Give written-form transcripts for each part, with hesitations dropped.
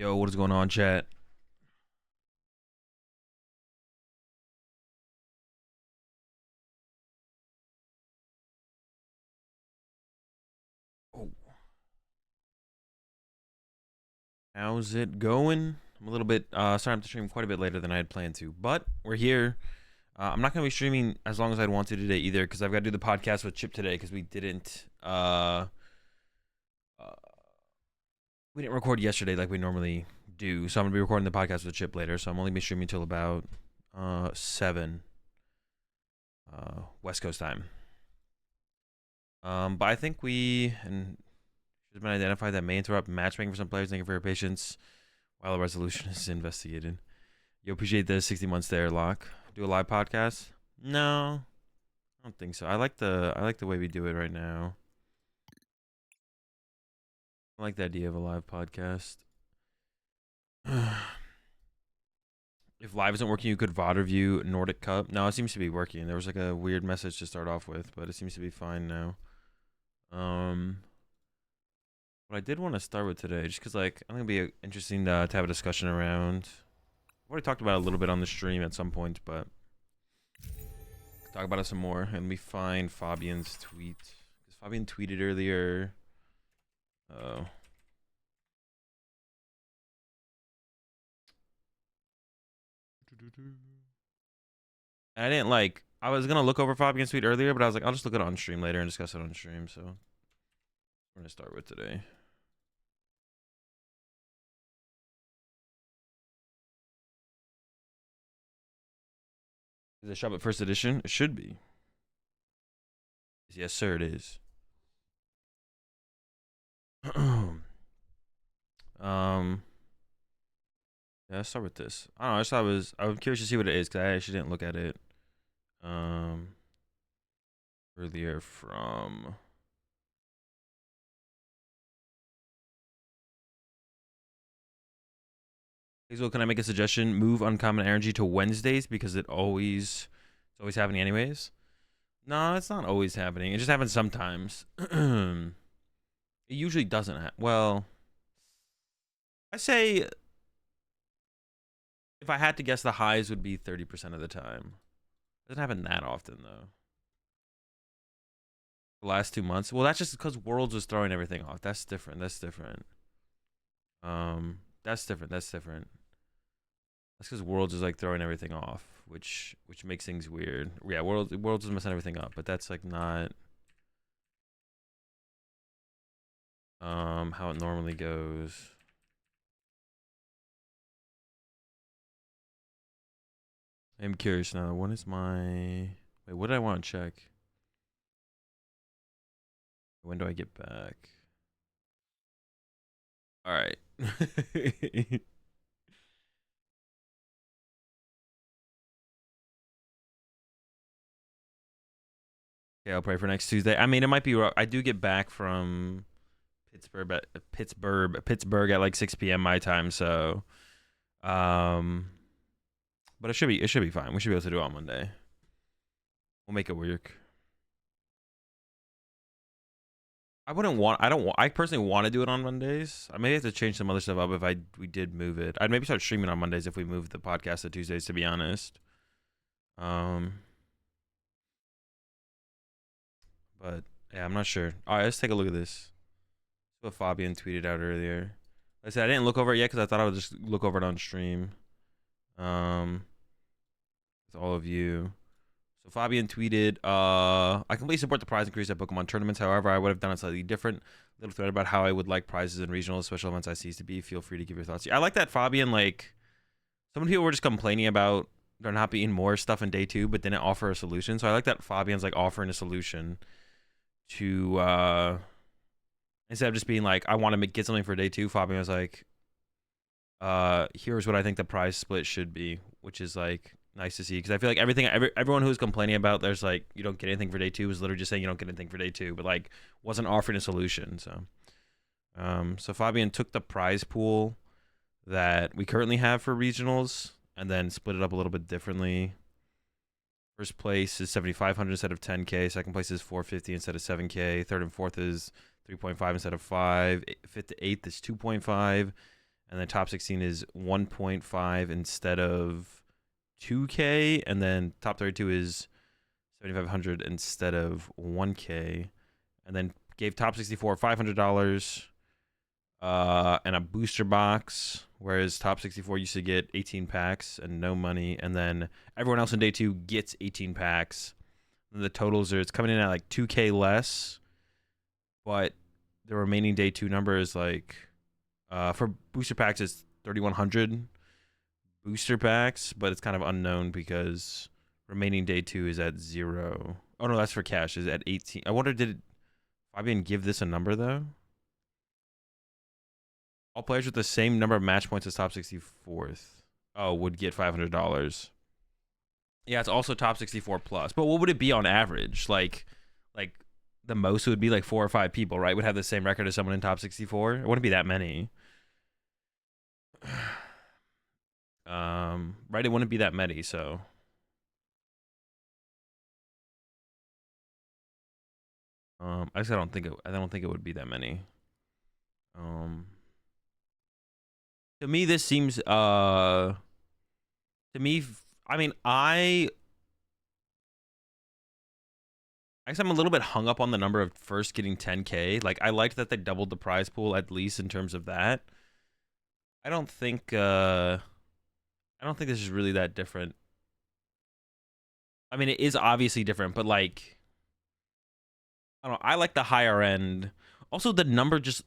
Yo, what is going on, chat? Oh, how's it going? I'm a little bit sorry, I'm to stream quite a bit later than I had planned to, but we're here. I'm not gonna be streaming as long as I'd want to today either, because I've got to do the podcast with Chip today, because uh, we didn't record yesterday like we normally do. So I'm gonna be recording the podcast with Chip later. So I'm only be streaming till about 7 West Coast time. But I think we and has been identified that may interrupt matchmaking for some players. Thank you for your patience while a resolution is investigated. You appreciate the 60 months there, Locke. Do a live podcast? No, I don't think so. I like the way we do it right now. I like the idea of a live podcast. If live isn't working, you could VOD review Nordic Cup. No, it seems to be working. There was like a weird message to start off with, but it seems to be fine now. What I did want to start with today, just because like I think it'd be interesting to have a discussion around. I've already talked about it a little bit on the stream at some point, but talk about it some more. And we find Fabian's tweet, because Fabian tweeted earlier. Oh. I didn't like. I was gonna look over Fabian's tweet earlier, but I was like, I'll just look it on stream later and discuss it on stream. So we're gonna start with today. Is it shop at first edition? It should be. Yes, sir, it is. Yeah, let's start with this. I don't know. I just thought I was curious to see what it is, because I actually didn't look at it earlier from. Hazel, can I make a suggestion? Move Uncommon Energy to Wednesdays, because it's always happening anyways. No, it's not always happening. It just happens sometimes. It usually doesn't happen. Well, I say if I had to guess, the highs would be 30% of the time. It doesn't happen that often though. The last 2 months. Well, that's just because Worlds was throwing everything off. That's different. That's different. That's different. That's different. That's because Worlds is like throwing everything off, which makes things weird. Yeah, Worlds is messing everything up, but that's like not how it normally goes. I'm curious now. When is my wait? What did I want to check? When do I get back? All right. Yeah, I'll pray for next Tuesday. I mean, it might be. I do get back from Pittsburgh at like 6 p.m. my time. So, but it should be fine. We should be able to do it on Monday. We'll make it work. I personally want to do it on Mondays. I may have to change some other stuff up if we did move it. I'd maybe start streaming on Mondays if we move the podcast to Tuesdays, to be honest. But yeah, I'm not sure. All right, let's take a look at this. What Fabian tweeted out earlier. Like I said, I didn't look over it yet because I thought I would just look over it on stream. With all of you. So Fabian tweeted, I completely support the prize increase at Pokemon tournaments. However, I would have done it slightly different. Little thread about how I would like prizes and regional special events I see to be. Feel free to give your thoughts. I like that Fabian, like, some people were just complaining about there not being more stuff in day 2, but didn't offer a solution. So I like that Fabian's like offering a solution to instead of just being like, I want to get something for day 2. Fabian was like, here's what I think the prize split should be, which is like nice to see, because I feel like everyone who's complaining about there's like you don't get anything for day 2 was literally just saying you don't get anything for day 2, but like wasn't offering a solution. So so Fabian took the prize pool that we currently have for regionals and then split it up a little bit differently. First place is 7,500 instead of 10K. Second place is 450 instead of 7K. Third and fourth is 3.5 instead of 5. Fifth to eighth is 2.5. and then top 16 is 1.5 instead of 2K, and then top 32 is 7,500 instead of 1K, and then gave top 64 $500 and a booster box, whereas top 64 used to get 18 packs and no money, and then everyone else in day 2 gets 18 packs. And the totals are, it's coming in at like 2K less, but the remaining day 2 number is like for booster packs it's 3,100 booster packs, but it's kind of unknown because remaining day 2 is at 0. Oh no, that's for cash, is at 18. I wonder, did Fabian give this a number though? All players with the same number of match points as top 64th would get $500. Yeah, it's also top 64 plus. But what would it be on average? Like the most would be like 4 or 5 people, right? Would have the same record as someone in top 64. It wouldn't be that many. Right? It wouldn't be that many. So I just don't think it would be that many. To me, this seems to me, I mean, I guess I'm a little bit hung up on the number of first getting 10K. Like, I liked that they doubled the prize pool, at least in terms of that. I don't think this is really that different. I mean, it is obviously different, but like, I don't know, I like the higher end. Also, the number just,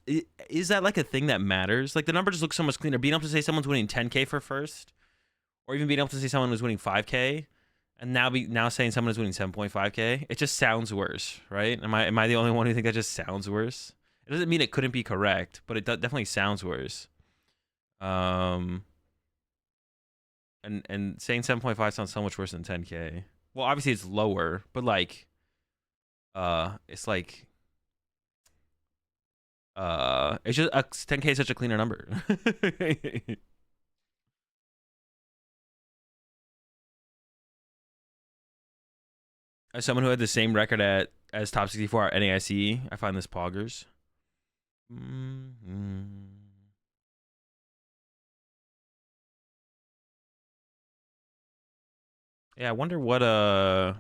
is that like a thing that matters? Like, the number just looks so much cleaner. Being able to say someone's winning 10K for first, or even being able to say someone was winning 5K, and now saying someone is winning 7.5K, it just sounds worse, right? Am I the only one who think that just sounds worse? It doesn't mean it couldn't be correct, but it definitely sounds worse. And saying 7.5 sounds so much worse than 10K. Well, obviously it's lower, but like, it's like, it's just 10K is such a cleaner number. As someone who had the same record as top 64 at NAIC, I find this poggers. Yeah, I wonder what I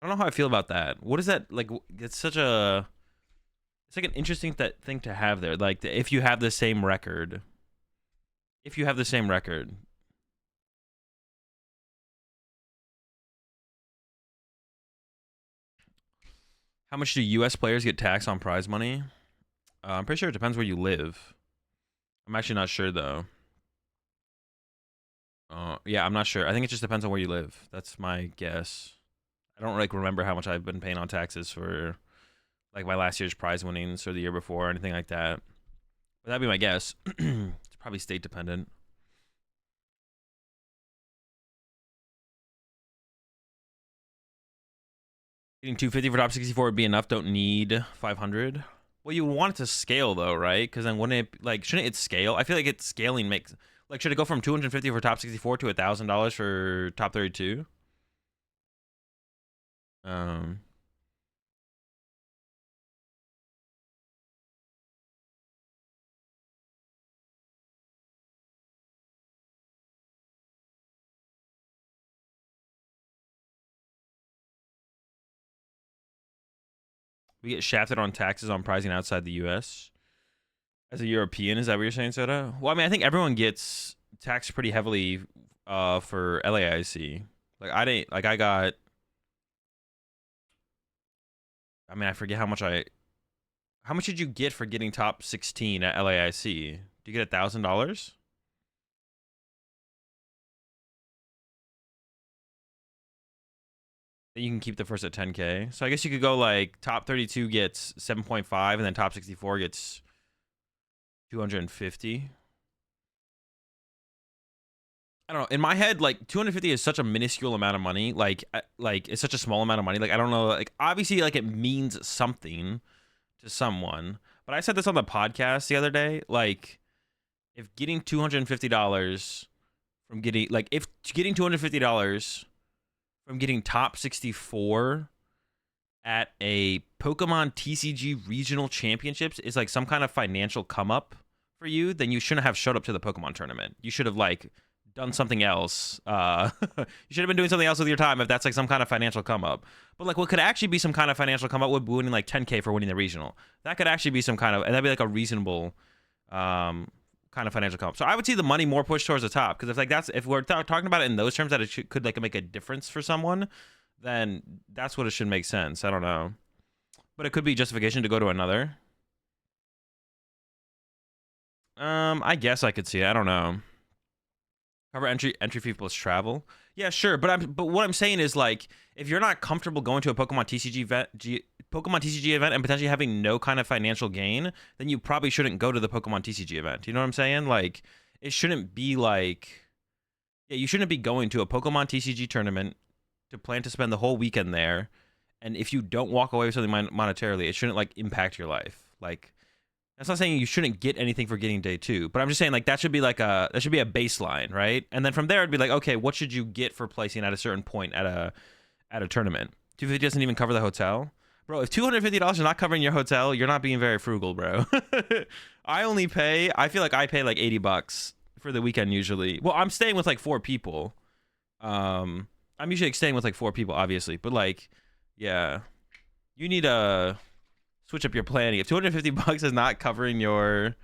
don't know how I feel about that. What is that like? It's like an interesting thing to have there. Like, if you have the same record, how much do U.S. players get taxed on prize money? I'm pretty sure it depends where you live. I'm actually not sure though. Yeah, I'm not sure. I think it just depends on where you live. That's my guess. I don't like remember how much I've been paying on taxes for like my last year's prize winnings or the year before or anything like that. But that'd be my guess. It's probably state dependent. Getting 250 for top 64 would be enough. Don't need 500. Well, you want it to scale though, right? Because then wouldn't it, like, shouldn't it scale? I feel like it's scaling makes, like, should it go from 250 for top 64 to $1,000 for top 32? We get shafted on taxes on prizing outside the U.S. As a European, is that what you're saying, Soda? Well, I mean, I think everyone gets taxed pretty heavily for LAIC. Like, I didn't, like, I got, I mean, I forget how much did you get for getting top 16 at LAIC? Do you get $1,000? Then you can keep the first at 10K. So I guess you could go like top 32 gets 7.5 and then top 64 gets 250. I don't know. In my head, like 250 is such a minuscule amount of money. Like it's such a small amount of money. Like, I don't know. Like, obviously, like, it means something to someone. But I said this on the podcast the other day. Like, if getting $250 from getting, like, if getting $250 from getting top 64 at a Pokemon TCG regional championships is like some kind of financial come up for you, then you shouldn't have showed up to the Pokemon tournament. You should have like done something else. You should have been doing something else with your time if that's like some kind of financial come up. But like what could actually be some kind of financial come up would be winning like 10K for winning the regional. That could actually be some kind of, and that'd be like a reasonable kind of financial come up. So I would see the money more pushed towards the top, because if like that's, if we're talking about it in those terms that it could like make a difference for someone, then that's what it should make sense. I don't know. But it could be justification to go to another. I guess I could see it. I don't know. Cover entry fee plus travel. Yeah, sure. But what I'm saying is like, if you're not comfortable going to a Pokemon TCG event and potentially having no kind of financial gain, then you probably shouldn't go to the Pokemon TCG event. You know what I'm saying? Like, it shouldn't be like, yeah, you shouldn't be going to a Pokemon TCG tournament to plan to spend the whole weekend there, and if you don't walk away with something monetarily, it shouldn't like impact your life. Like, that's not saying you shouldn't get anything for getting day 2, but I'm just saying like that should be like a baseline, right? And then from there it'd be like, okay, what should you get for placing at a certain point at a tournament? 250 doesn't even cover the hotel, bro. If $250 is not covering your hotel, you're not being very frugal, bro. I feel like I pay like $80 for the weekend usually. Well, I'm staying with like 4 people. I'm usually staying with like 4 people, obviously, but like, yeah, you need to switch up your planning. If $250 is not covering your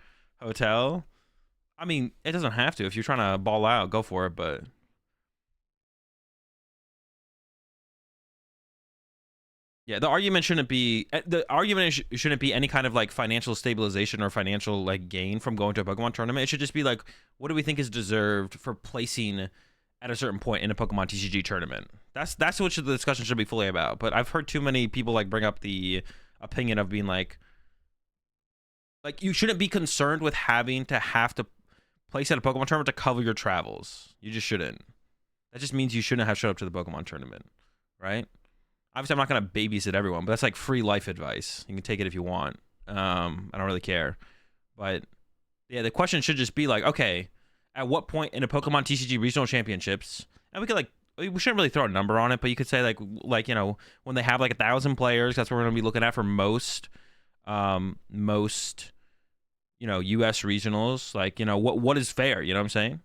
hotel, I mean, it doesn't have to. If you're trying to ball out, go for it. But yeah, the argument shouldn't be any kind of like financial stabilization or financial like gain from going to a Pokemon tournament. It should just be like, what do we think is deserved for placing at a certain point in a Pokemon TCG tournament? That's what the discussion should be fully about. But I've heard too many people like bring up the opinion of being like you shouldn't be concerned with having to place at a Pokemon tournament to cover your travels. You just shouldn't. That just means you shouldn't have showed up to the Pokemon tournament, right? Obviously, I'm not gonna babysit everyone, but that's like free life advice. You can take it if you want. I don't really care. But yeah, the question should just be like, okay, at what point in a Pokemon TCG regional championships, and we could like, we shouldn't really throw a number on it, but you could say like you know, when they have like 1,000 players, that's what we're gonna be looking at for most you know, US regionals. Like, you know, what is fair? You know what I'm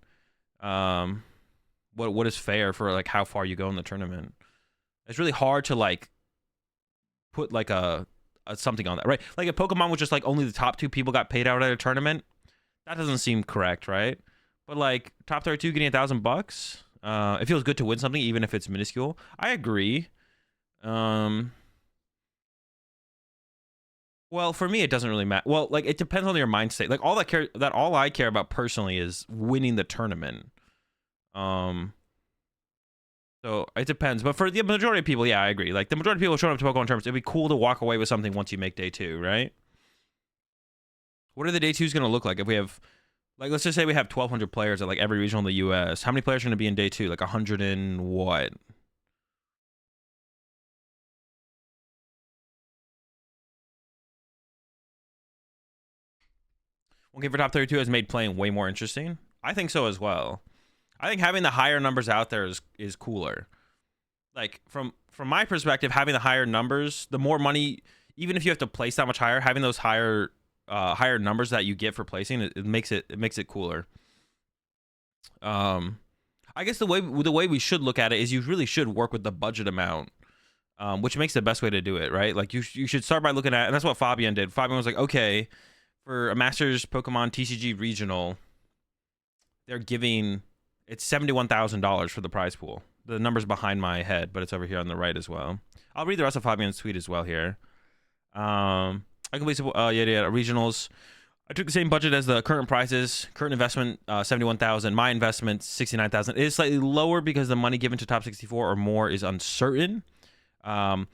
saying? What is fair for like how far you go in the tournament? It's really hard to like put like a something on that, right? Like if Pokemon was just like only the top 2 people got paid out at a tournament, that doesn't seem correct, right? But like top 32 getting $1,000, it feels good to win something even if it's minuscule. I agree. Well, for me, it doesn't really matter. Well, like it depends on your mind state. Like all I care about personally is winning the tournament. So it depends. But for the majority of people, yeah, I agree. Like the majority of people showing up to Pokemon tournaments, it'd be cool to walk away with something once you make day 2, right? What are the day 2s going to look like if we have, like, let's just say we have 1,200 players at like every regional in the US. How many players are going to be in day 2? Like 100 and what? One game for top 32 has made playing way more interesting. I think so as well. I think having the higher numbers out there is cooler. Like from my perspective, having the higher numbers, the more money, even if you have to place that much higher, having those higher numbers that you get for placing, it makes it cooler. I guess the way we should look at it is you really should work with the budget amount, which makes the best way to do it, right? Like you should start by looking at, and that's what Fabian did. Fabian was like, okay, for a Masters Pokemon TCG regional, they're giving it's $71,000 for the prize pool. The number's behind my head, but it's over here on the right as well. I'll read the rest of Fabian's tweet as well here. I completed regionals. I took the same budget as the current prices. Current investment, $71,000. My investment, $69,000. It is slightly lower because the money given to top 64 or more is uncertain. Half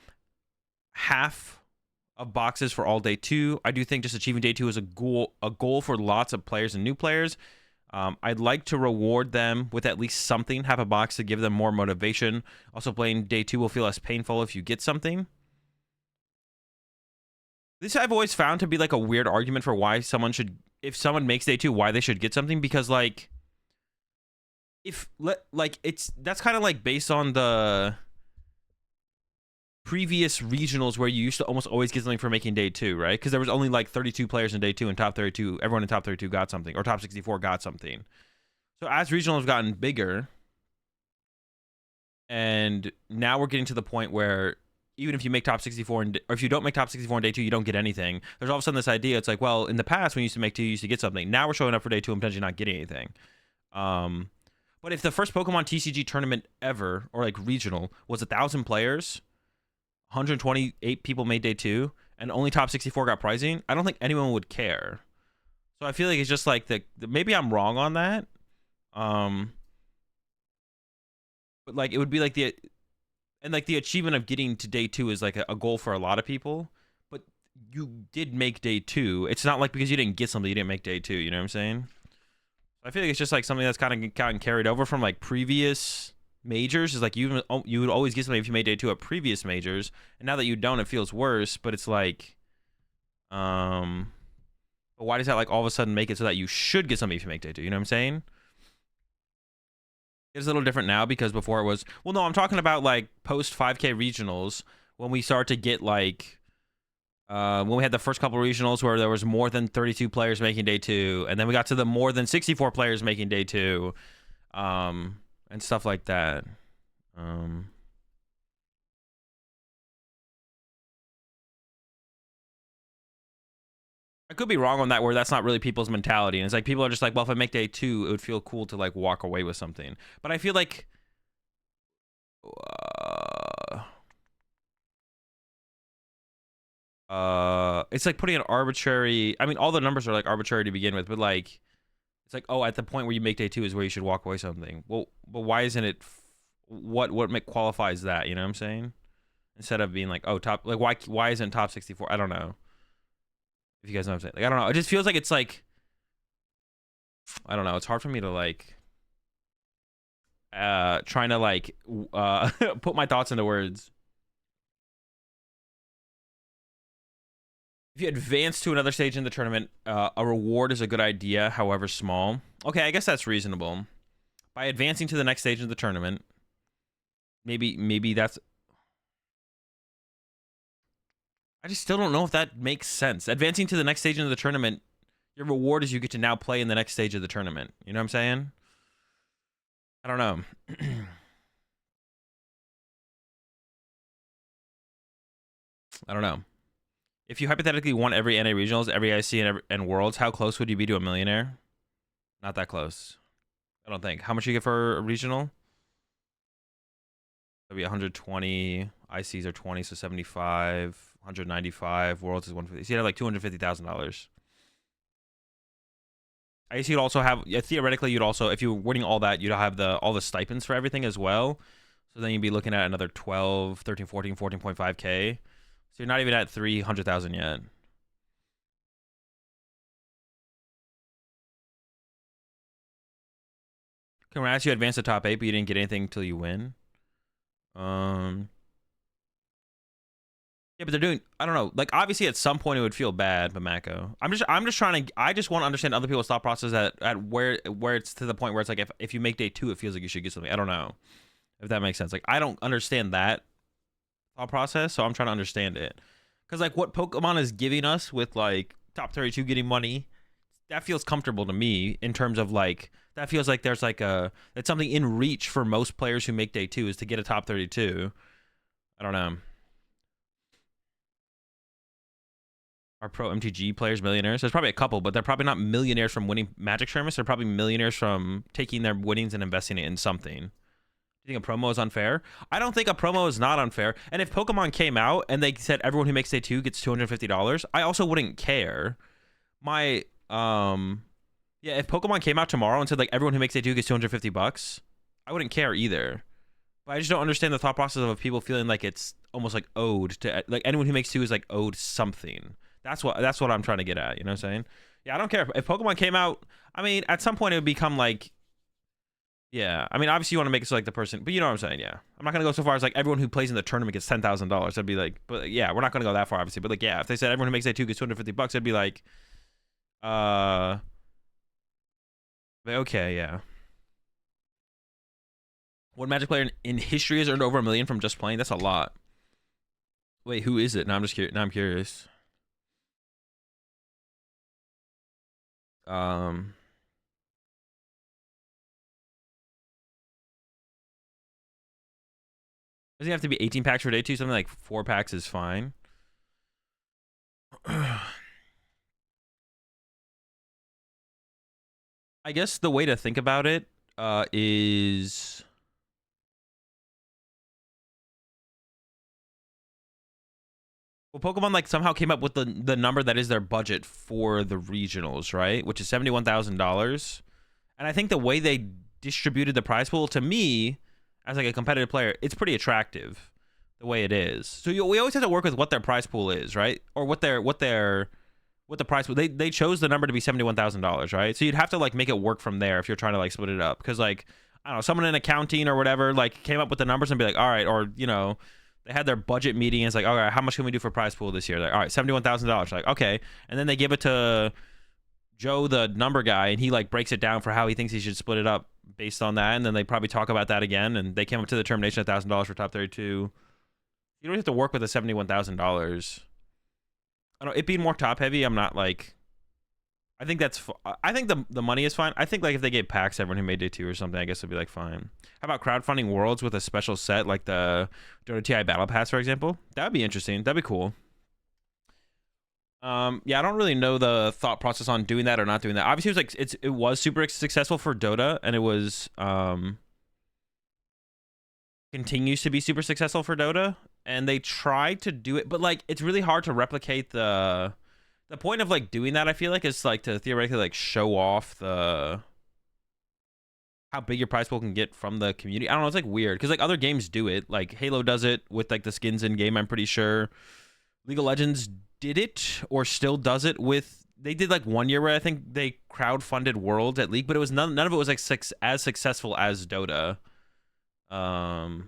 of boxes for all day 2. I do think just achieving day 2 is a goal for lots of players and new players. I'd like to reward them with at least something, have a box to give them more motivation. Also, playing day 2 will feel less painful if you get something. This I've always found to be like a weird argument for why someone should, if someone makes day 2, why they should get something, because like, that's kind of like based on the previous regionals where you used to almost always get something for making day 2, right? Because there was only like 32 players in day 2, and top 32, everyone in top 32 got something, or top 64 got something. So as regionals have gotten bigger, and now we're getting to the point where even if you make top 64, or if you don't make top 64 in day 2, you don't get anything. There's all of a sudden this idea. It's like, well, in the past when you used to make 2, you used to get something. Now we're showing up for day 2 and potentially not getting anything. But if the first Pokemon TCG tournament ever, or like regional, was 1,000 players, 128 people made day 2, and only top 64 got pricing, I don't think anyone would care. So I feel like it's just like maybe I'm wrong on that. But like it would be like the achievement of getting to day 2 is like a goal for a lot of people. But you did make day 2. It's not like because you didn't get something, you didn't make day 2. You know what I'm saying? I feel like it's just like something that's kind of gotten carried over from like previous majors. Is like you would always get something if you made day 2 at previous majors, and now that you don't, it feels worse. But it's like, but why does that like all of a sudden make it so that you should get something if you make day 2? You know what I'm saying? It's a little different now because before it was, well, no, I'm talking about like post 5K regionals when we start to get like, when we had the first couple regionals where there was more than 32 players making day 2, and then we got to the more than 64 players making day 2, and stuff like that. I could be wrong on that, where that's not really people's mentality, and it's like people are just like, well, if I make day 2, it would feel cool to like walk away with something. But I feel like it's like putting an arbitrary, I mean, all the numbers are like arbitrary to begin with, but like it's like, oh, at the point where you make day 2 is where you should walk away something. Well, but why isn't it what qualifies that, you know what I'm saying? Instead of being like, oh, top, like why isn't top 64? I don't know if you guys know what I'm saying. Like, I don't know, it just feels like it's like, I don't know, it's hard for me to like trying to like put my thoughts into words. If you advance to another stage in the tournament, a reward is a good idea, however small. Okay, I guess that's reasonable. By advancing to the next stage of the tournament, maybe that's... I just still don't know if that makes sense. Advancing to the next stage of the tournament, your reward is you get to now play in the next stage of the tournament. You know what I'm saying? I don't know. I don't know. If you hypothetically won every NA regionals, every IC, and worlds, how close would you be to a millionaire? Not that close. I don't think. How much you get for a regional? That'd be 120. ICs are 20, so 75. 195. Worlds is 150. So you have like $250,000. I guess you'd also have, yeah, theoretically, you'd also, if you were winning all that, you'd have all the stipends for everything as well. So then you'd be looking at another 12, 13, 14, 14.5K. So you're not even at 300,000 yet. Congrats, you advanced to top 8, but you didn't get anything until you win. Yeah, but they're doing, I don't know, like obviously at some point it would feel bad, but Mako. I'm just trying to, I just want to understand other people's thought process at where it's to the point where it's like if you make day 2, it feels like you should get something. I don't know if that makes sense. Like I don't understand that thought process, so I'm trying to understand it. Because like what Pokemon is giving us with like top 32 getting money, that feels comfortable to me in terms of like, that feels like there's like it's something in reach for most players who make day 2 is to get a top 32. I don't know. Are pro MTG players millionaires? There's probably a couple, but they're probably not millionaires from winning Magic tournaments. They're probably millionaires from taking their winnings and investing it in something. Do you think a promo is unfair? I don't think a promo is not unfair. And if Pokemon came out and they said everyone who makes day 2 gets $250, I also wouldn't care. Yeah, if Pokemon came out tomorrow and said like everyone who makes day 2 gets $250, I wouldn't care either. But I just don't understand the thought process of people feeling like it's almost like owed to, like anyone who makes 2 is like owed something. That's what I'm trying to get at. You know what I'm saying? Yeah, I don't care if Pokemon came out. I mean, at some point it would become like, yeah. I mean, obviously you want to make it so like the person, but you know what I'm saying? Yeah. I'm not gonna go so far as like everyone who plays in the tournament gets $10,000. I'd be like, but yeah, we're not gonna go that far, obviously. But like, yeah, if they said everyone who makes day 2 gets $250, it'd be like, okay, yeah. One Magic player in history has earned over $1 million from just playing. That's a lot. Wait, who is it? Now I'm just curious. Now I'm curious. Um, does it have to be 18 packs for day 2? Something like 4 packs is fine. I guess the way to think about it is, well, Pokemon like somehow came up with the number that is their budget for the regionals, right? Which is $71,000. And I think the way they distributed the prize pool, to me, as like a competitive player, it's pretty attractive the way it is. So we always have to work with what their prize pool is, right? Or what the price pool. They chose the number to be $71,000, right? So you'd have to like make it work from there if you're trying to like split it up. Because like, I don't know, someone in accounting or whatever like came up with the numbers and be like, all right, or you know, they had their budget meeting and it's like, all right, how much can we do for prize pool this year? Like, all right, $71,000. Like, okay, and then they give it to Joe, the number guy, and he like breaks it down for how he thinks he should split it up based on that, and then they probably talk about that again, and they came up to the determination of $1,000 for top 32. You don't have to work with the $71,000. I don't know, it being more top heavy, I'm not like, I think that's I think the money is fine. I think like if they gave packs to everyone who made day 2 or something, I guess it'd be like fine. How about crowdfunding worlds with a special set like the Dota TI Battle Pass, for example? That would be interesting. That'd be cool. Yeah, I don't really know the thought process on doing that or not doing that. Obviously, it was like it was super successful for Dota, and it was continues to be super successful for Dota, and they tried to do it, but like it's really hard to replicate the point of like doing that. I feel like is like to theoretically like show off the how big your prize pool can get from the community. I don't know, it's like weird because like other games do it. Like Halo does it with like the skins in game, I'm pretty sure. League of Legends did it or still does it with, they did like 1 year where I think they crowdfunded worlds at League, but it was none of it was like as successful as Dota. That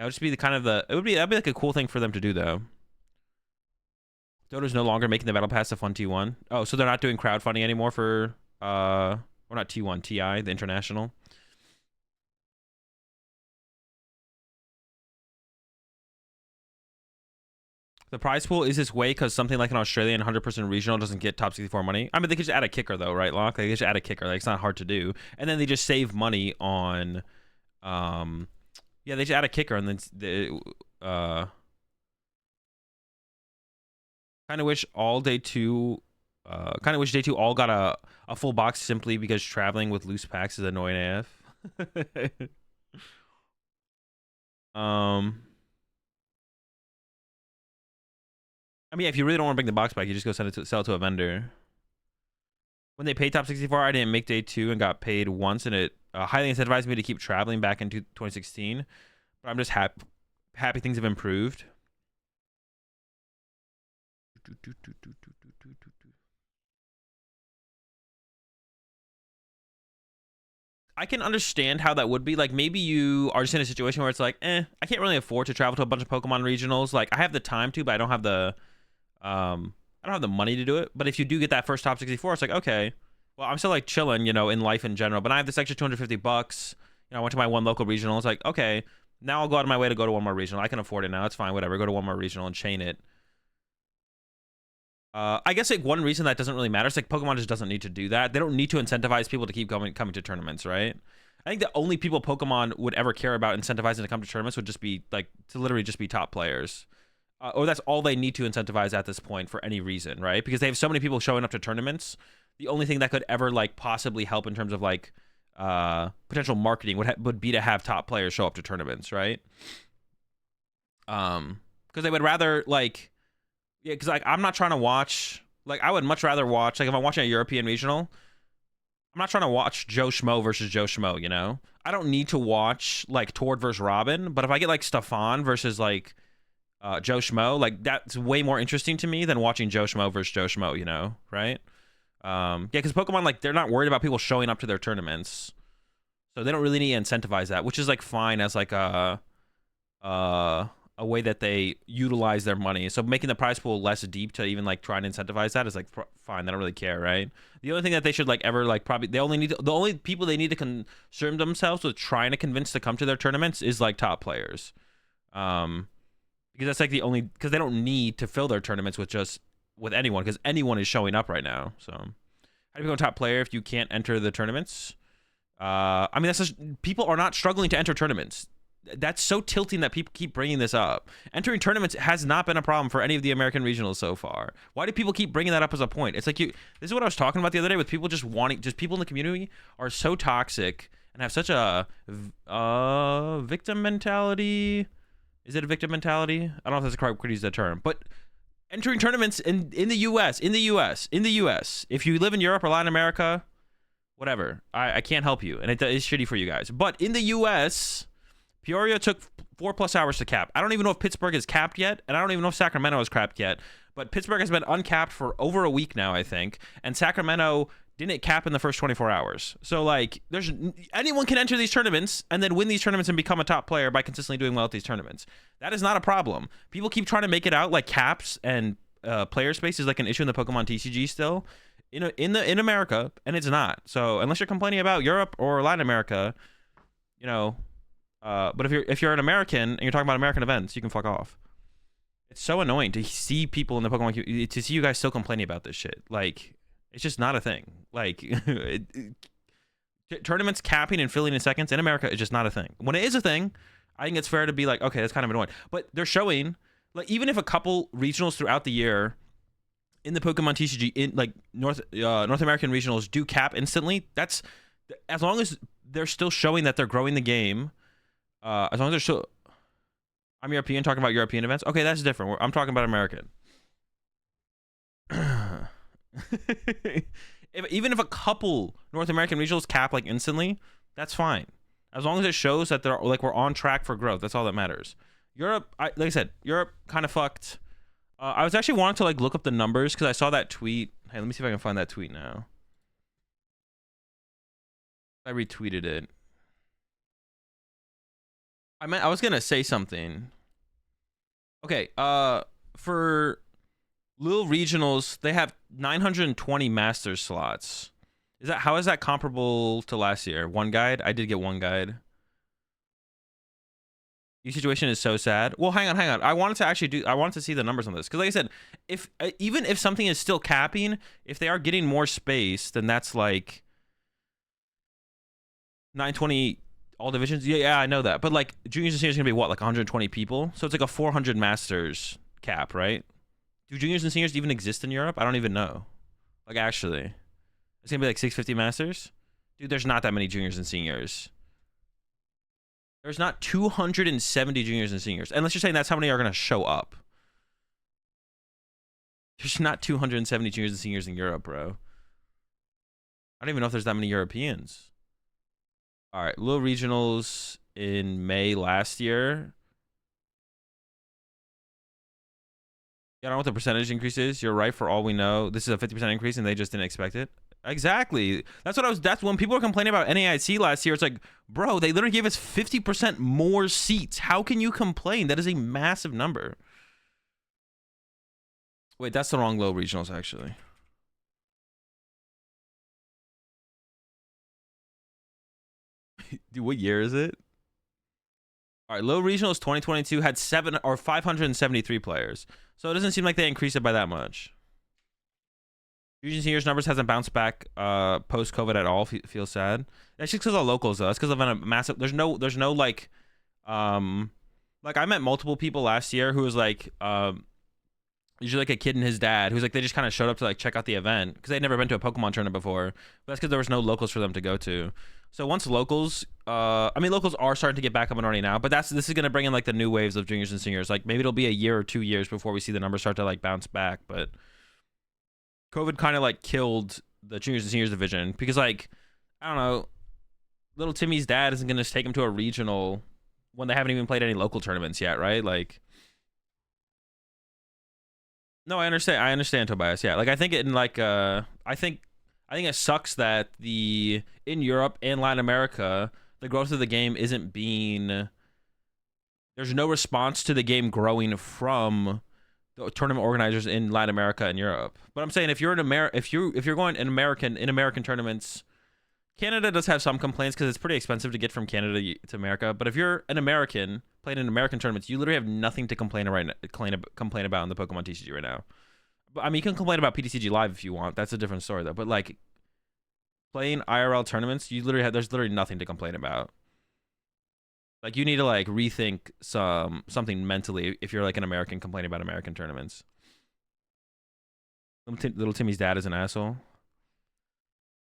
would just be the kind of that'd be like a cool thing for them to do though. Dota's no longer making the battle pass to fund T1. Oh, so they're not doing crowdfunding anymore for or not T1, TI, the international. The prize pool is this way because something like an Australian 100% regional doesn't get top 64 money. I mean, they could just add a kicker though, right, Locke? Like, they just add a kicker. Like, it's not hard to do. And then they just save money on, yeah, they just add a kicker and then kind of wish all day 2, kind of wish day 2 all got a full box simply because traveling with loose packs is annoying AF. I mean, if you really don't want to bring the box back, you just go sell it to a vendor. When they paid top 64, I didn't make day 2 and got paid once, and it highly incentivized me to keep traveling back into 2016. But I'm just happy things have improved. I can understand how that would be. Like, maybe you are just in a situation where it's like, I can't really afford to travel to a bunch of Pokemon regionals. Like, I have the time to, but I don't have the money to do it. But if you do get that first top 64, it's like, okay, well, I'm still like chilling, you know, in life in general. But I have this extra $250. You know, I went to my one local regional. It's like, okay, now I'll go out of my way to go to one more regional. I can afford it now. It's fine, whatever. Go to one more regional and chain it. I guess like one reason that doesn't really matter is like Pokemon just doesn't need to do that. They don't need to incentivize people to keep coming to tournaments, right? I think the only people Pokemon would ever care about incentivizing to come to tournaments would just be like to literally just be top players. Or that's all they need to incentivize at this point for any reason, right? Because they have so many people showing up to tournaments. The only thing that could ever like possibly help in terms of like potential marketing would be to have top players show up to tournaments, right? Because they would rather like, yeah, because like I'm not trying to watch, like I would much rather watch, like if I'm watching a European regional, I'm not trying to watch Joe Schmo versus Joe Schmo, you know? I don't need to watch like Tord versus Robin, but if I get like Stefan versus like Joe Schmo, like that's way more interesting to me than watching Joe Schmo versus Joe Schmo, you know, right? Yeah, because Pokemon, like, they're not worried about people showing up to their tournaments, so they don't really need to incentivize that, which is like fine as like a way that they utilize their money. So making the prize pool less deep to even like try and incentivize that is like fine. They don't really care, right? The only thing that they should like ever like probably the only people they need to concern themselves with trying to convince to come to their tournaments is like top players, because because that's like the only, because they don't need to fill their tournaments with anyone, because anyone is showing up right now. So how do you become a top player if you can't enter the tournaments? I mean, that's just, people are not struggling to enter tournaments. That's so tilting that people keep bringing this up. Entering tournaments has not been a problem for any of the American regionals so far. Why do people keep bringing that up as a point? It's like, this is what I was talking about the other day with people just wanting, just people in the community are so toxic and have such a victim mentality. Is it a victim mentality? I don't know if that's the correct use of the term, but entering tournaments in the US, if you live in Europe or Latin America, whatever, I can't help you, and it is shitty for you guys. But in the US, Peoria took 4+ hours to cap. I don't even know if Pittsburgh is capped yet, and I don't even know if Sacramento is capped yet. But Pittsburgh has been uncapped for over a week now, I think, and Sacramento didn't cap in the first 24 hours. So like, anyone can enter these tournaments and then win these tournaments and become a top player by consistently doing well at these tournaments. That is not a problem. People keep trying to make it out like caps and player space is like an issue in the Pokemon TCG still in America, and it's not. So unless you're complaining about Europe or Latin America, you know. But if you're an American and you're talking about American events, you can fuck off. It's so annoying to see people in the Pokemon community, to see you guys still complaining about this shit. Like, it's just not a thing. Like, tournaments capping and filling in seconds in America is just not a thing. When it is a thing, I think it's fair to be like, okay, that's kind of annoying. But they're showing, like, even if a couple regionals throughout the year in the Pokemon TCG, in like North American regionals do cap instantly, that's, as long as they're still showing that they're growing the game. As long as they're still, I'm European, talking about European events. Okay, that's different. I'm talking about American. Even if a couple North American regionals cap like instantly, that's fine. As long as it shows that they're like, we're on track for growth. That's all that matters. Europe, like I said, Europe kind of fucked. I was actually wanting to like look up the numbers because I saw that tweet. Hey, let me see if I can find that tweet now. I retweeted it. I was gonna say something. Okay, for Lille regionals, they have 920 Masters slots. How is that comparable to last year? One guide? I did get one guide. Your situation is so sad. Well, hang on. I wanted to see the numbers on this because, like I said, even if something is still capping, if they are getting more space, then that's like 920. All divisions? Yeah, I know that. But like juniors and seniors are gonna be what, like 120 people? So it's like a 400 Masters cap, right? Do juniors and seniors even exist in Europe? I don't even know. Like, actually, it's gonna be like 650 Masters? Dude, there's not that many juniors and seniors. There's not 270 juniors and seniors. Unless you're saying that's how many are gonna show up. There's not 270 juniors and seniors in Europe, bro. I don't even know if there's that many Europeans. All right, Lille regionals in May last year. Yeah, I don't know what the percentage increase is. You're right. For all we know, this is a 50% increase, and they just didn't expect it. Exactly. That's when people were complaining about NAIC last year. It's like, bro, they literally gave us 50% more seats. How can you complain? That is a massive number. Wait, that's the wrong Lille regionals actually. Dude, what year is it? All right, Lille Regionals 2022 had 573 players. So it doesn't seem like they increased it by that much. Fusion Seniors numbers hasn't bounced back post-COVID at all. Feels sad. That's just because of locals though. That's because of a massive. There's no like I met multiple people last year who was like usually like a kid and his dad who's like, they just kind of showed up to like check out the event because they'd never been to a Pokemon tournament before. But that's because there was no locals for them to go to. So once locals, I mean, locals are starting to get back up and running now, but this is going to bring in like the new waves of juniors and seniors. Like maybe it'll be a year or 2 years before we see the numbers start to like bounce back. But COVID kind of like killed the juniors and seniors division because like, I don't know, little Timmy's dad isn't going to take him to a regional when they haven't even played any local tournaments yet, right? Like, no, I understand Tobias. Yeah, like I think I think it sucks that in Europe and Latin America, the growth of the game isn't being. There's no response to the game growing from the tournament organizers in Latin America and Europe. But I'm saying if you're going in American tournaments, Canada does have some complaints because it's pretty expensive to get from Canada to America. But if you're an American playing in American tournaments, you literally have nothing to complain about in the Pokemon TCG right now. But I mean, you can complain about PTCG Live if you want. That's a different story though. But like playing IRL tournaments, there's literally nothing to complain about. Like you need to like rethink something mentally if you're like an American complaining about American tournaments. Little Timmy's dad is an asshole.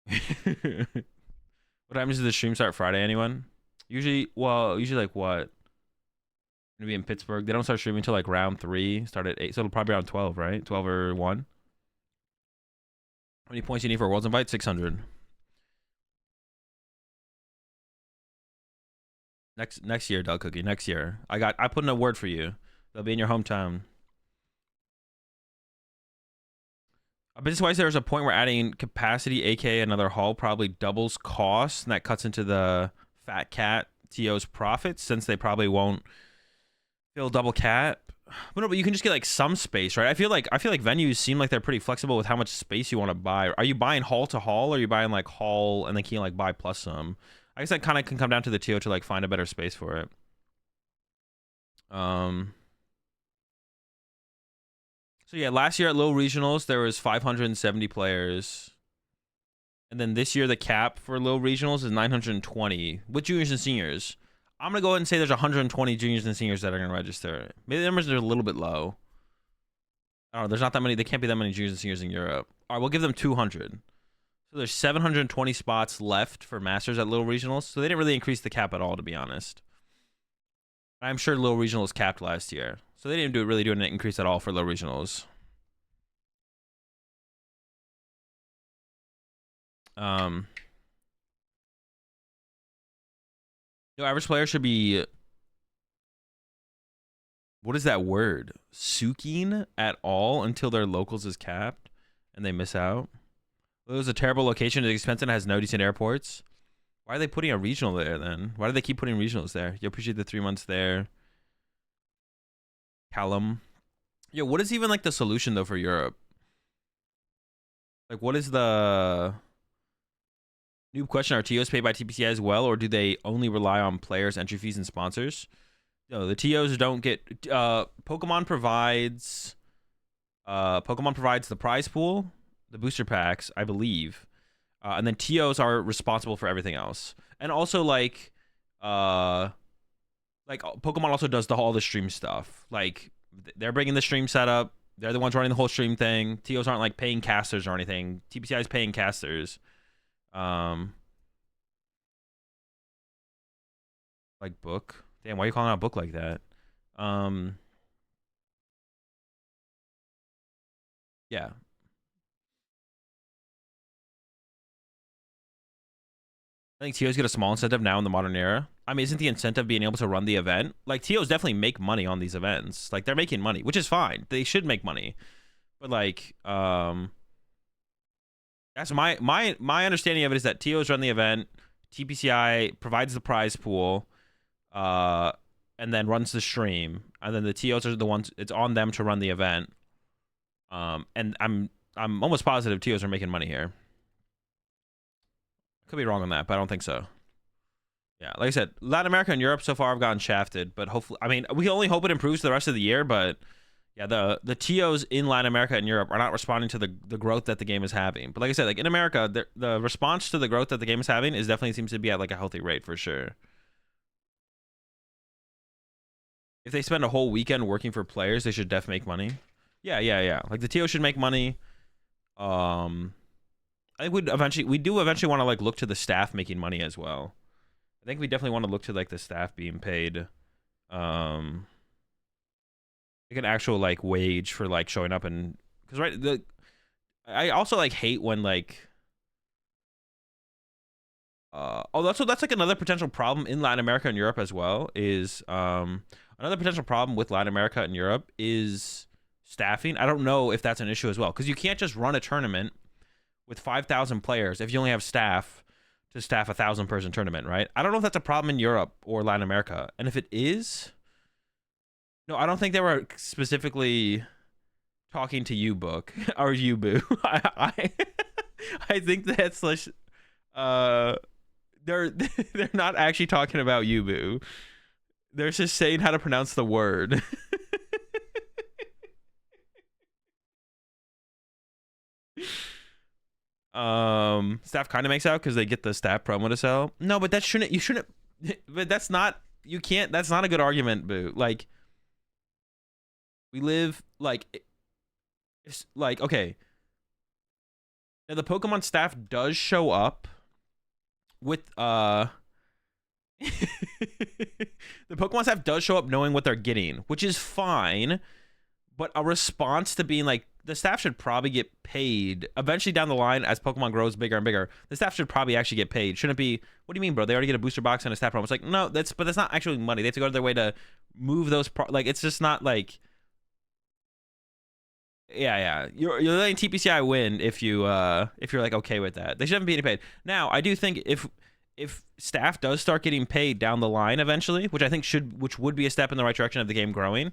What happens to the stream start Friday? Anyone? Usually like what? Gonna be in Pittsburgh. They don't start streaming until like round 3. Start at 8, so it'll probably be around 12, right? 12 or 1. How many points you need for a Worlds invite? 600. Next year, Del Cookie. Next year. I put in a word for you. They'll be in your hometown. Business-wise, there's a point where adding capacity, aka another hull, probably doubles cost, and that cuts into the Fat Cat TO's profits, since they probably won't fill double cap. But no, but you can just get like some space, right? I feel like venues seem like they're pretty flexible with how much space you want to buy. Are you buying hull to hull, or are you buying like hull and then can you like buy plus some? I guess that kind of can come down to the TO to like find a better space for it. So yeah, last year at low regionals there was 570 players, and then this year the cap for low regionals is 920 with juniors and seniors. I'm gonna go ahead and say there's 120 juniors and seniors that are gonna register. Maybe the numbers are a little bit low. I don't know. There's not that many. There can't be that many juniors and seniors in Europe. All right, we'll give them 200. So there's 720 spots left for Masters at low regionals. So they didn't really increase the cap at all, to be honest. I'm sure low regionals capped last year, so they didn't really do an increase at all for low regionals. No, average player should be, what is that word? Suking at all until their locals is capped and they miss out. It was a terrible location. It's expensive and has no decent airports. Why are they putting a regional there then? Why do they keep putting regionals there? You appreciate the 3 months there. Callum. Yo, what is even like the solution though for Europe? Like what is the noob question? Are TOs paid by TPCI as well, or do they only rely on players, entry fees, and sponsors? No, the TOs don't get Pokemon provides the prize pool, the booster packs, I believe. And then TOs are responsible for everything else. And also like Pokemon also does all the stream stuff. Like they're bringing the stream setup. They're the ones running the whole stream thing. TOs aren't like paying casters or anything. TPCI is paying casters. Like book. Damn, why are you calling out book like that? Yeah. I think TOs get a small incentive now in the modern era. I mean, isn't the incentive being able to run the event? Like, TOs definitely make money on these events. Like, they're making money, which is fine. They should make money. But, like, that's my understanding of it is that TOs run the event, TPCI provides the prize pool, and then runs the stream. And then the TOs are the ones, it's on them to run the event. And I'm almost positive TOs are making money here. Could be wrong on that, but I don't think so. Yeah, like I said, Latin America and Europe so far have gotten shafted, but hopefully, I mean, we only hope it improves the rest of the year, but yeah, the TOs in Latin America and Europe are not responding to the growth that the game is having. But like I said, like in America, the response to the growth that the game is having is definitely seems to be at like a healthy rate for sure. If they spend a whole weekend working for players, they should definitely make money. Yeah. Like the TO should make money. I think we do eventually want to like look to the staff making money as well. I think we definitely want to look to like the staff being paid like an actual like wage for like showing up, and because I also like hate when like that's like another potential problem in Latin America and Europe as well is another potential problem with Latin America and Europe is staffing. I don't know if that's an issue as well, because you can't just run a tournament with 5,000 players if you only have staff to staff a 1,000-person tournament, right? I don't know if that's a problem in Europe or Latin America. And if it is, no, I don't think they were specifically talking to you, Book, or you, Boo. I think that's like, they're not actually talking about you, Boo. They're just saying how to pronounce the word. Staff kind of makes out because they get the staff promo to sell. No, but that shouldn't. You shouldn't. But that's not. You can't. That's not a good argument, boo. Like, we live like, it's like okay. Now the Pokemon staff does show up with the Pokemon staff does show up knowing what they're getting, which is fine. But a response to being like, the staff should probably get paid eventually down the line as Pokemon grows bigger and bigger. The staff should probably actually get paid. Shouldn't be, what do you mean, bro? They already get a booster box and a staff promo. It's like, no, that's not actually money. They have to go to their way to move those. Like, it's just not like, yeah. You're letting TPCI win if you're like okay with that. They shouldn't be getting paid. Now, I do think if staff does start getting paid down the line eventually, which would be a step in the right direction of the game growing,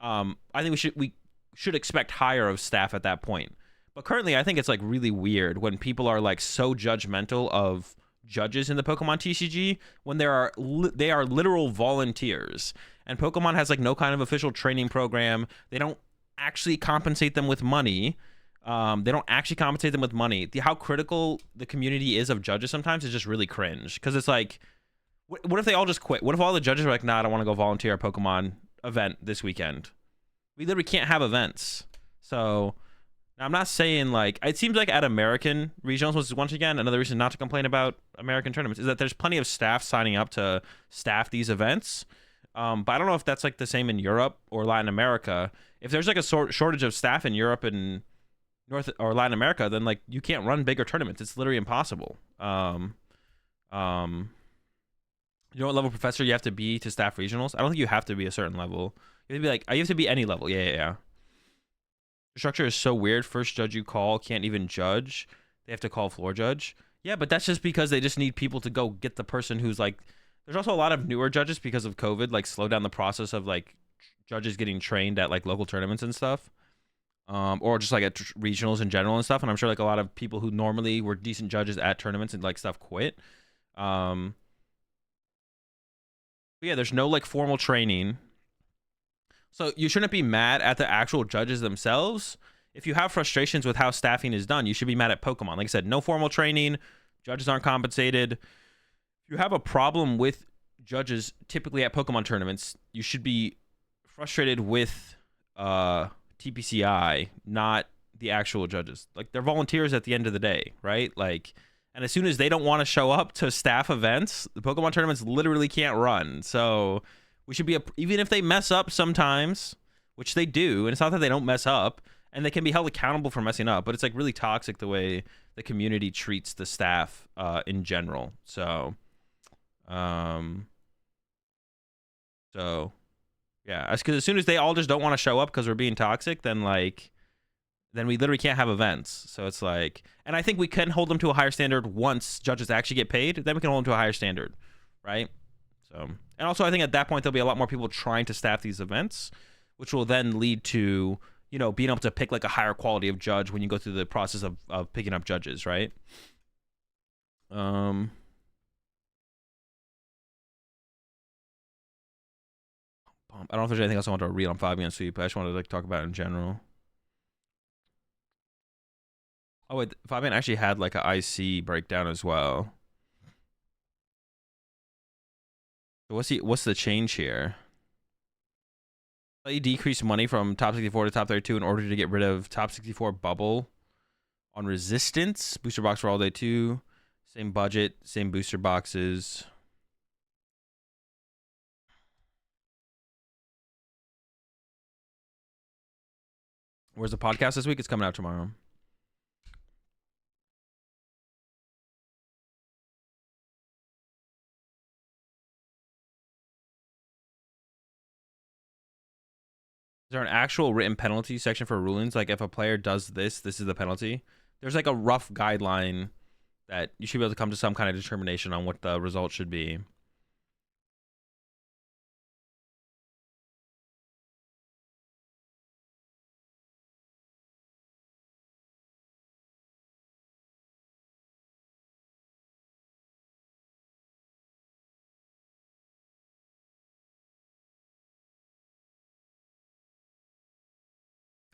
I think we should expect higher of staff at that point. But currently, I think it's like really weird when people are like so judgmental of judges in the Pokemon TCG when they are literal volunteers, and Pokemon has like no kind of official training program. They don't actually compensate them with money. How critical the community is of judges sometimes is just really cringe, because it's like, what if they all just quit? What if all the judges are like, nah, I don't want to go volunteer a Pokemon event this weekend? We literally can't have events. So now I'm not saying like, it seems like at American regionals, which is once again another reason not to complain about American tournaments, is that there's plenty of staff signing up to staff these events. But I don't know if that's like the same in Europe or Latin America. If there's like a shortage of staff in Europe and North or Latin America, then like you can't run bigger tournaments. It's literally impossible. You know what level professor you have to be to staff regionals? I don't think you have to be a certain level. You have to be like, you have to be any level. Yeah. The structure is so weird. First judge you call can't even judge. They have to call floor judge. Yeah, but that's just because they just need people to go get the person who's like. There's also a lot of newer judges because of COVID, like slow down the process of like judges getting trained at like local tournaments and stuff, or just like at regionals in general and stuff. And I'm sure like a lot of people who normally were decent judges at tournaments and like stuff quit. But yeah, there's no like formal training. So you shouldn't be mad at the actual judges themselves. If you have frustrations with how staffing is done, you should be mad at Pokemon. Like I said, no formal training, judges aren't compensated. If you have a problem with judges typically at Pokemon tournaments, you should be frustrated with TPCI, not the actual judges. Like, they're volunteers at the end of the day, right? Like, and as soon as they don't want to show up to staff events, the Pokemon tournaments literally can't run. So we should be, even if they mess up sometimes, which they do, and it's not that they don't mess up, and they can be held accountable for messing up, but it's like really toxic the way the community treats the staff in general. So yeah, because as soon as they all just don't want to show up because we're being toxic, then we literally can't have events. So it's like, and I think we can hold them to a higher standard once judges actually get paid. Then we can hold them to a higher standard, right? So, and also I think at that point there'll be a lot more people trying to staff these events, which will then lead to, you know, being able to pick like a higher quality of judge when you go through the process of picking up judges, right? I don't know if there's anything else I want to read on Fabian Sweep, but I just wanted to like talk about it in general. Oh wait, Fabian actually had like an IC breakdown as well. So what's the change here? He decreased money from top 64 to top 32 in order to get rid of top 64 bubble on resistance. Booster box for all day 2. Same budget, same booster boxes. Where's the podcast this week? It's coming out tomorrow. Is there an actual written penalty section for rulings? Like, if a player does this, this is the penalty? There's like a rough guideline that you should be able to come to some kind of determination on what the result should be.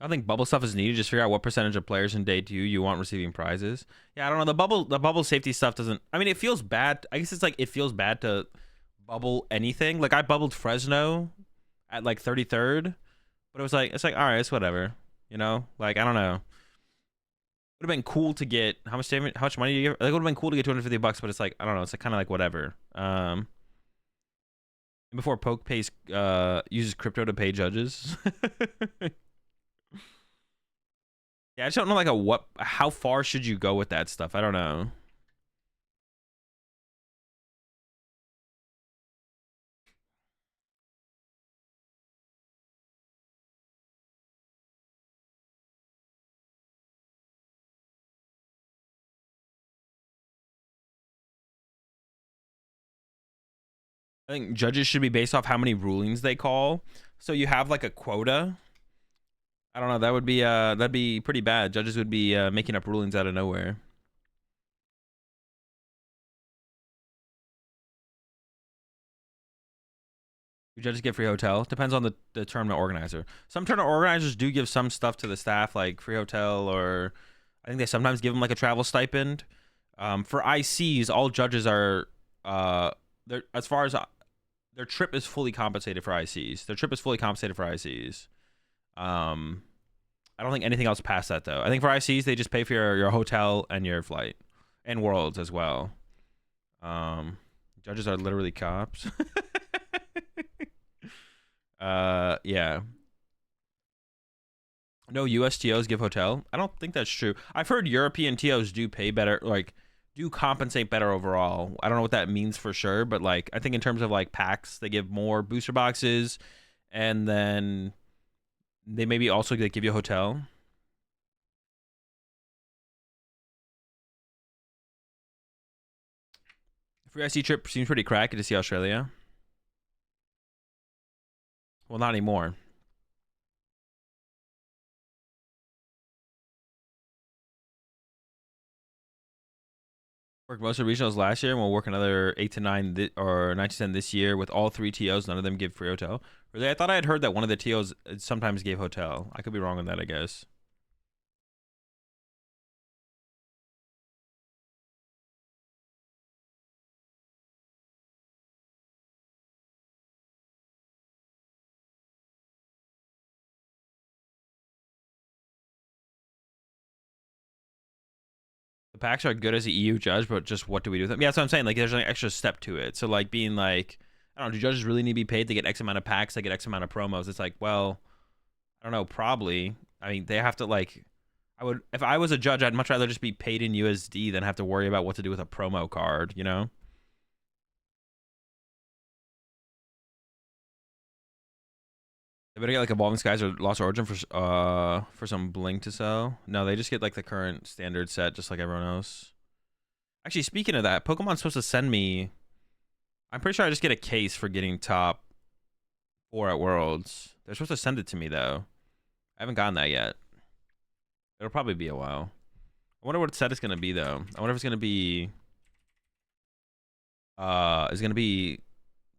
I think bubble stuff is needed. Just figure out what percentage of players in day 2 you want receiving prizes. Yeah, I don't know. The bubble safety stuff doesn't. I mean, it feels bad. I guess it's like it feels bad to bubble anything. Like I bubbled Fresno at like 33rd, but it's like all right, it's whatever. You know, like I don't know. Would have been cool to get how much money do you give? Like, it would have been cool to get $250, but it's like I don't know. It's like kind of like whatever. Before Poke pays uses crypto to pay judges. Yeah, I just don't know like how far should you go with that stuff? I don't know. I think judges should be based off how many rulings they call. So you have like a quota. I don't know. That'd be pretty bad. Judges would be making up rulings out of nowhere. Do judges get free hotel? Depends on the tournament organizer. Some tournament organizers do give some stuff to the staff, like free hotel, or I think they sometimes give them like a travel stipend. For ICs, all judges are as far as their trip is fully compensated for ICs. Their trip is fully compensated for ICs. I don't think anything else past that though. I think for ICs they just pay for your hotel and your flight, and worlds as well. Judges are literally cops. Yeah. No US TOs give hotel. I don't think that's true. I've heard European TOs do pay better, like do compensate better overall. I don't know what that means for sure, but like I think in terms of like packs, they give more booster boxes, and then they maybe also give you a hotel. Free IC trip seems pretty cracky to see Australia. Well, not anymore. Worked most of the regionals last year, and we'll work another 8 to 9 or 9 to 10 this year with all 3 TOs. None of them give free hotel. Really, I thought I had heard that one of the TOs sometimes gave hotel. I could be wrong on that, I guess. The packs are good as an EU judge, but just what do we do with them? Yeah, that's what I'm saying. Like, there's an extra step to it. So, like, being like, I don't know, do judges really need to be paid to get X amount of packs? They get X amount of promos. It's like, well, I don't know, probably. I mean, they have to, like, if I was a judge, I'd much rather just be paid in USD than have to worry about what to do with a promo card, you know? They better get like Evolving Skies or Lost Origin for some bling to sell. No, they just get like the current standard set, just like everyone else. Actually, speaking of that, Pokemon's supposed to send me. I'm pretty sure I just get a case for getting top 4 at Worlds. They're supposed to send it to me though. I haven't gotten that yet. It'll probably be a while. I wonder what set it's gonna be though. I wonder if it's gonna be. Is it gonna be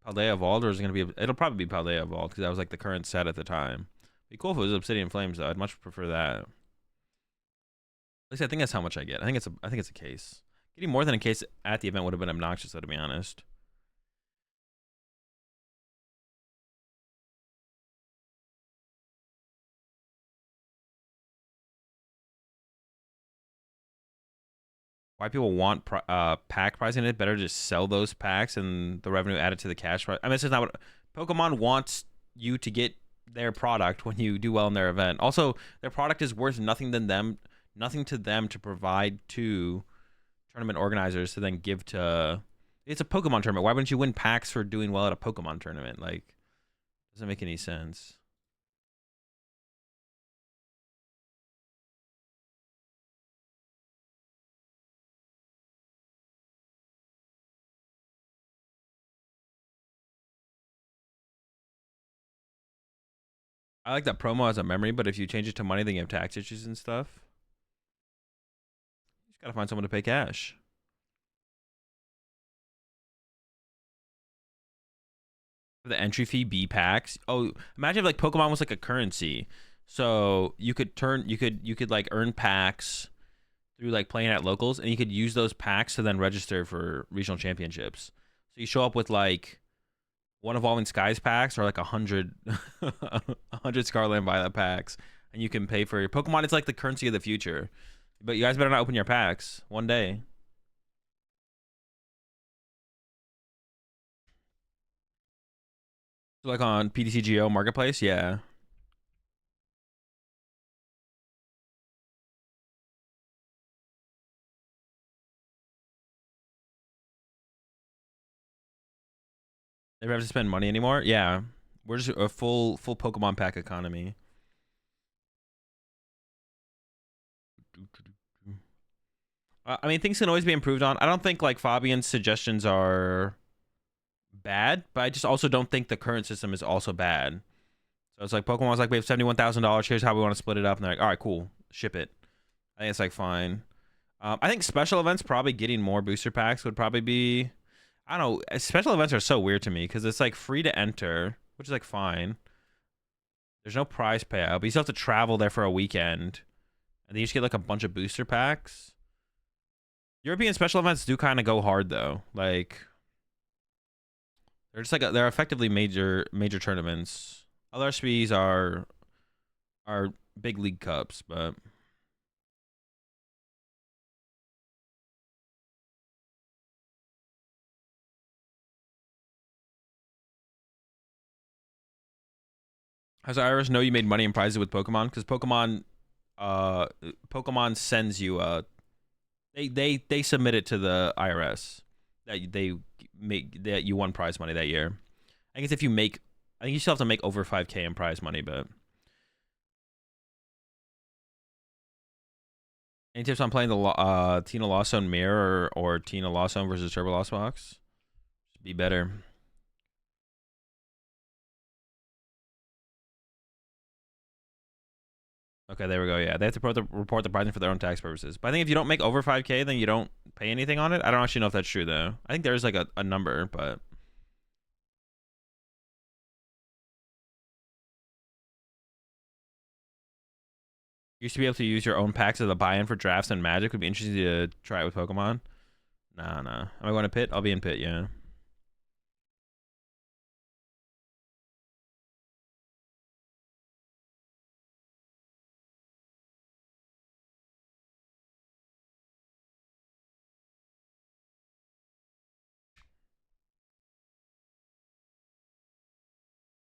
Paldea Vault, or is it gonna be? It'll probably be Paldea Vault because that was like the current set at the time. It'd be cool if it was Obsidian Flames though. I'd much prefer that. At least I think that's how much I get. I think it's a case. Getting more than a case at the event would have been obnoxious though, to be honest. Why people want pack pricing it? Better just sell those packs and the revenue added to the cash price. I mean, it's just not what Pokemon wants you to get their product when you do well in their event. Also, their product is worth nothing to them to provide to tournament organizers to then give to. It's a Pokemon tournament. Why wouldn't you win packs for doing well at a Pokemon tournament? Like, doesn't make any sense. I like that promo as a memory, but if you change it to money, then you have tax issues and stuff. You just gotta find someone to pay cash. For the entry fee B packs. Oh, imagine if like Pokemon was like a currency. So you could like earn packs through like playing at locals, and you could use those packs to then register for regional championships. So you show up with like one Evolving Skies packs or like 100 100 Scarlet and Violet packs, and you can pay for your Pokemon. It's like the currency of the future. But you guys better not open your packs one day. So like on PTCGO Marketplace, yeah. Never have to spend money anymore. Yeah, we're just a full Pokemon pack economy. I mean, things can always be improved on. I don't think like Fabian's suggestions are bad, but I just also don't think the current system is also bad. So it's like Pokemon's like, we have $71,000. Here's how we want to split it up, and they're like, all right, cool, ship it. I think it's like fine. I think special events probably getting more booster packs would probably be. I don't know. Special events are so weird to me because it's like free to enter, which is like fine. There's no prize payout, but you still have to travel there for a weekend, and then you just get like a bunch of booster packs. European special events do kind of go hard though. Like they're just like they're effectively major tournaments. Other SPs are big league cups, but How's Iris know you made money in prizes with Pokemon? Because Pokemon sends you they submit it to the IRS that they make that you won prize money that year. I guess if you make, I think you still have to make over 5K in prize money, but any tips on playing the Tina Lawson Mirror or Tina Lawson versus Turbo Lost Box? Be better. Okay, there we go. Yeah, they have to report the pricing for their own tax purposes. But I think if you don't make over 5K, then you don't pay anything on it. I don't actually know if that's true though. I think there's like a number, but you used to be able to use your own packs as a buy-in for drafts and Magic. Would be interesting to try it with Pokemon. Nah. Am I going to Pit? I'll be in Pit. Yeah.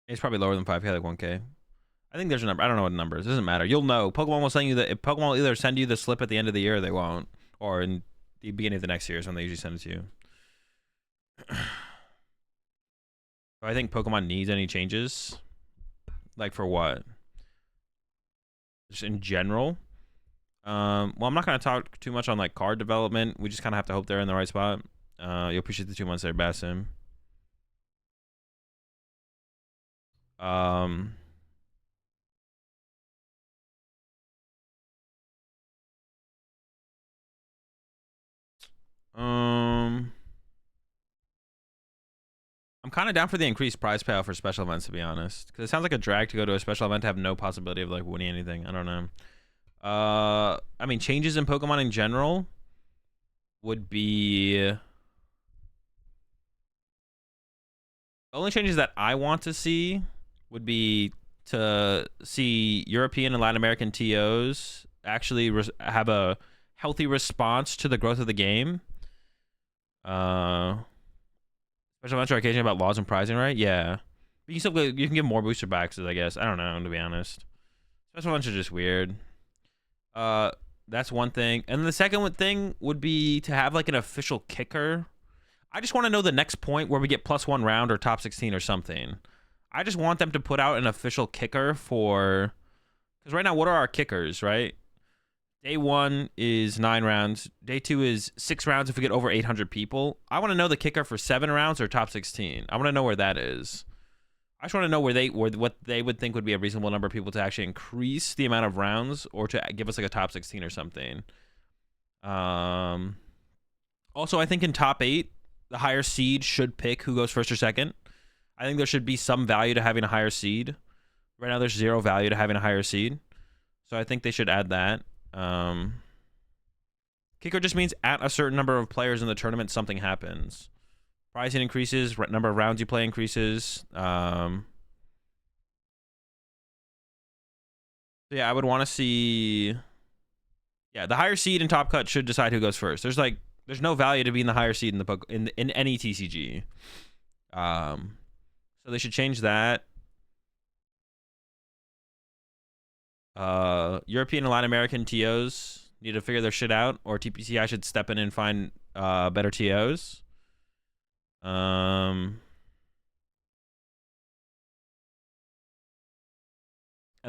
It's probably lower than 5K, like 1K. I think there's a number. I don't know what number. It doesn't matter. You'll know. Pokemon will send you the. Pokemon will either send you the slip at the end of the year, or they won't, or in the beginning of the next year is when they usually send it to you. Do I think Pokemon needs any changes? Like for what? Just in general. Well, I'm not gonna talk too much on like card development. We just kind of have to hope they're in the right spot. You'll appreciate the 2 months there, Basim. Um. Um. I'm kind of down for the increased prize payout for special events, to be honest, because it sounds like a drag to go to a special event to have no possibility of like winning anything. I don't know. I mean, changes in Pokemon in general would be the only changes that I want to see would be to see European and Latin American TOs actually have a healthy response to the growth of the game. Special events are occasionally about laws and pricing, right? Yeah. But you can give more booster boxes, I guess. I don't know, to be honest. Special events are just weird. That's one thing. And then the second thing would be to have like an official kicker. I just want to know the next point where we get +1 round or top 16 or something. I just want them to put out an official kicker for, because right now, what are our kickers, right? Day 1 is 9 rounds. Day 2 is 6 rounds if we get over 800 people. I want to know the kicker for 7 rounds or top 16. I want to know where that is. I just want to know what they would think would be a reasonable number of people to actually increase the amount of rounds or to give us like a top 16 or something. Also, I think in top 8, the higher seed should pick who goes first or second. I think there should be some value to having a higher seed. Right now, there's 0 value to having a higher seed. So I think they should add that. Kicker just means at a certain number of players in the tournament, something happens. Pricing increases, number of rounds you play increases. So yeah, I would want to see. Yeah, the higher seed and top cut should decide who goes first. There's no value to being the higher seed in any TCG. So they should change that. European and Latin American TOs need to figure their shit out, or TPCI should step in and find better TOs. And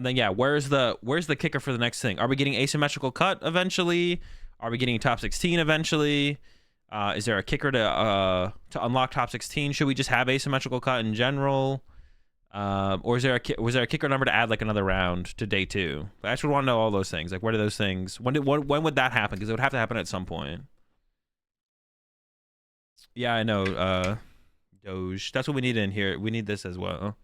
then yeah, where's the kicker for the next thing? Are we getting asymmetrical cut eventually? Are we getting top 16 eventually? Is there a kicker to unlock top 16? Should we just have asymmetrical cut in general? Or was there a kicker number to add like another round to day 2? I actually want to know all those things. Like, where do those things? When would that happen? Because it would have to happen at some point. Yeah, I know. Doge. That's what we need in here. We need this as well.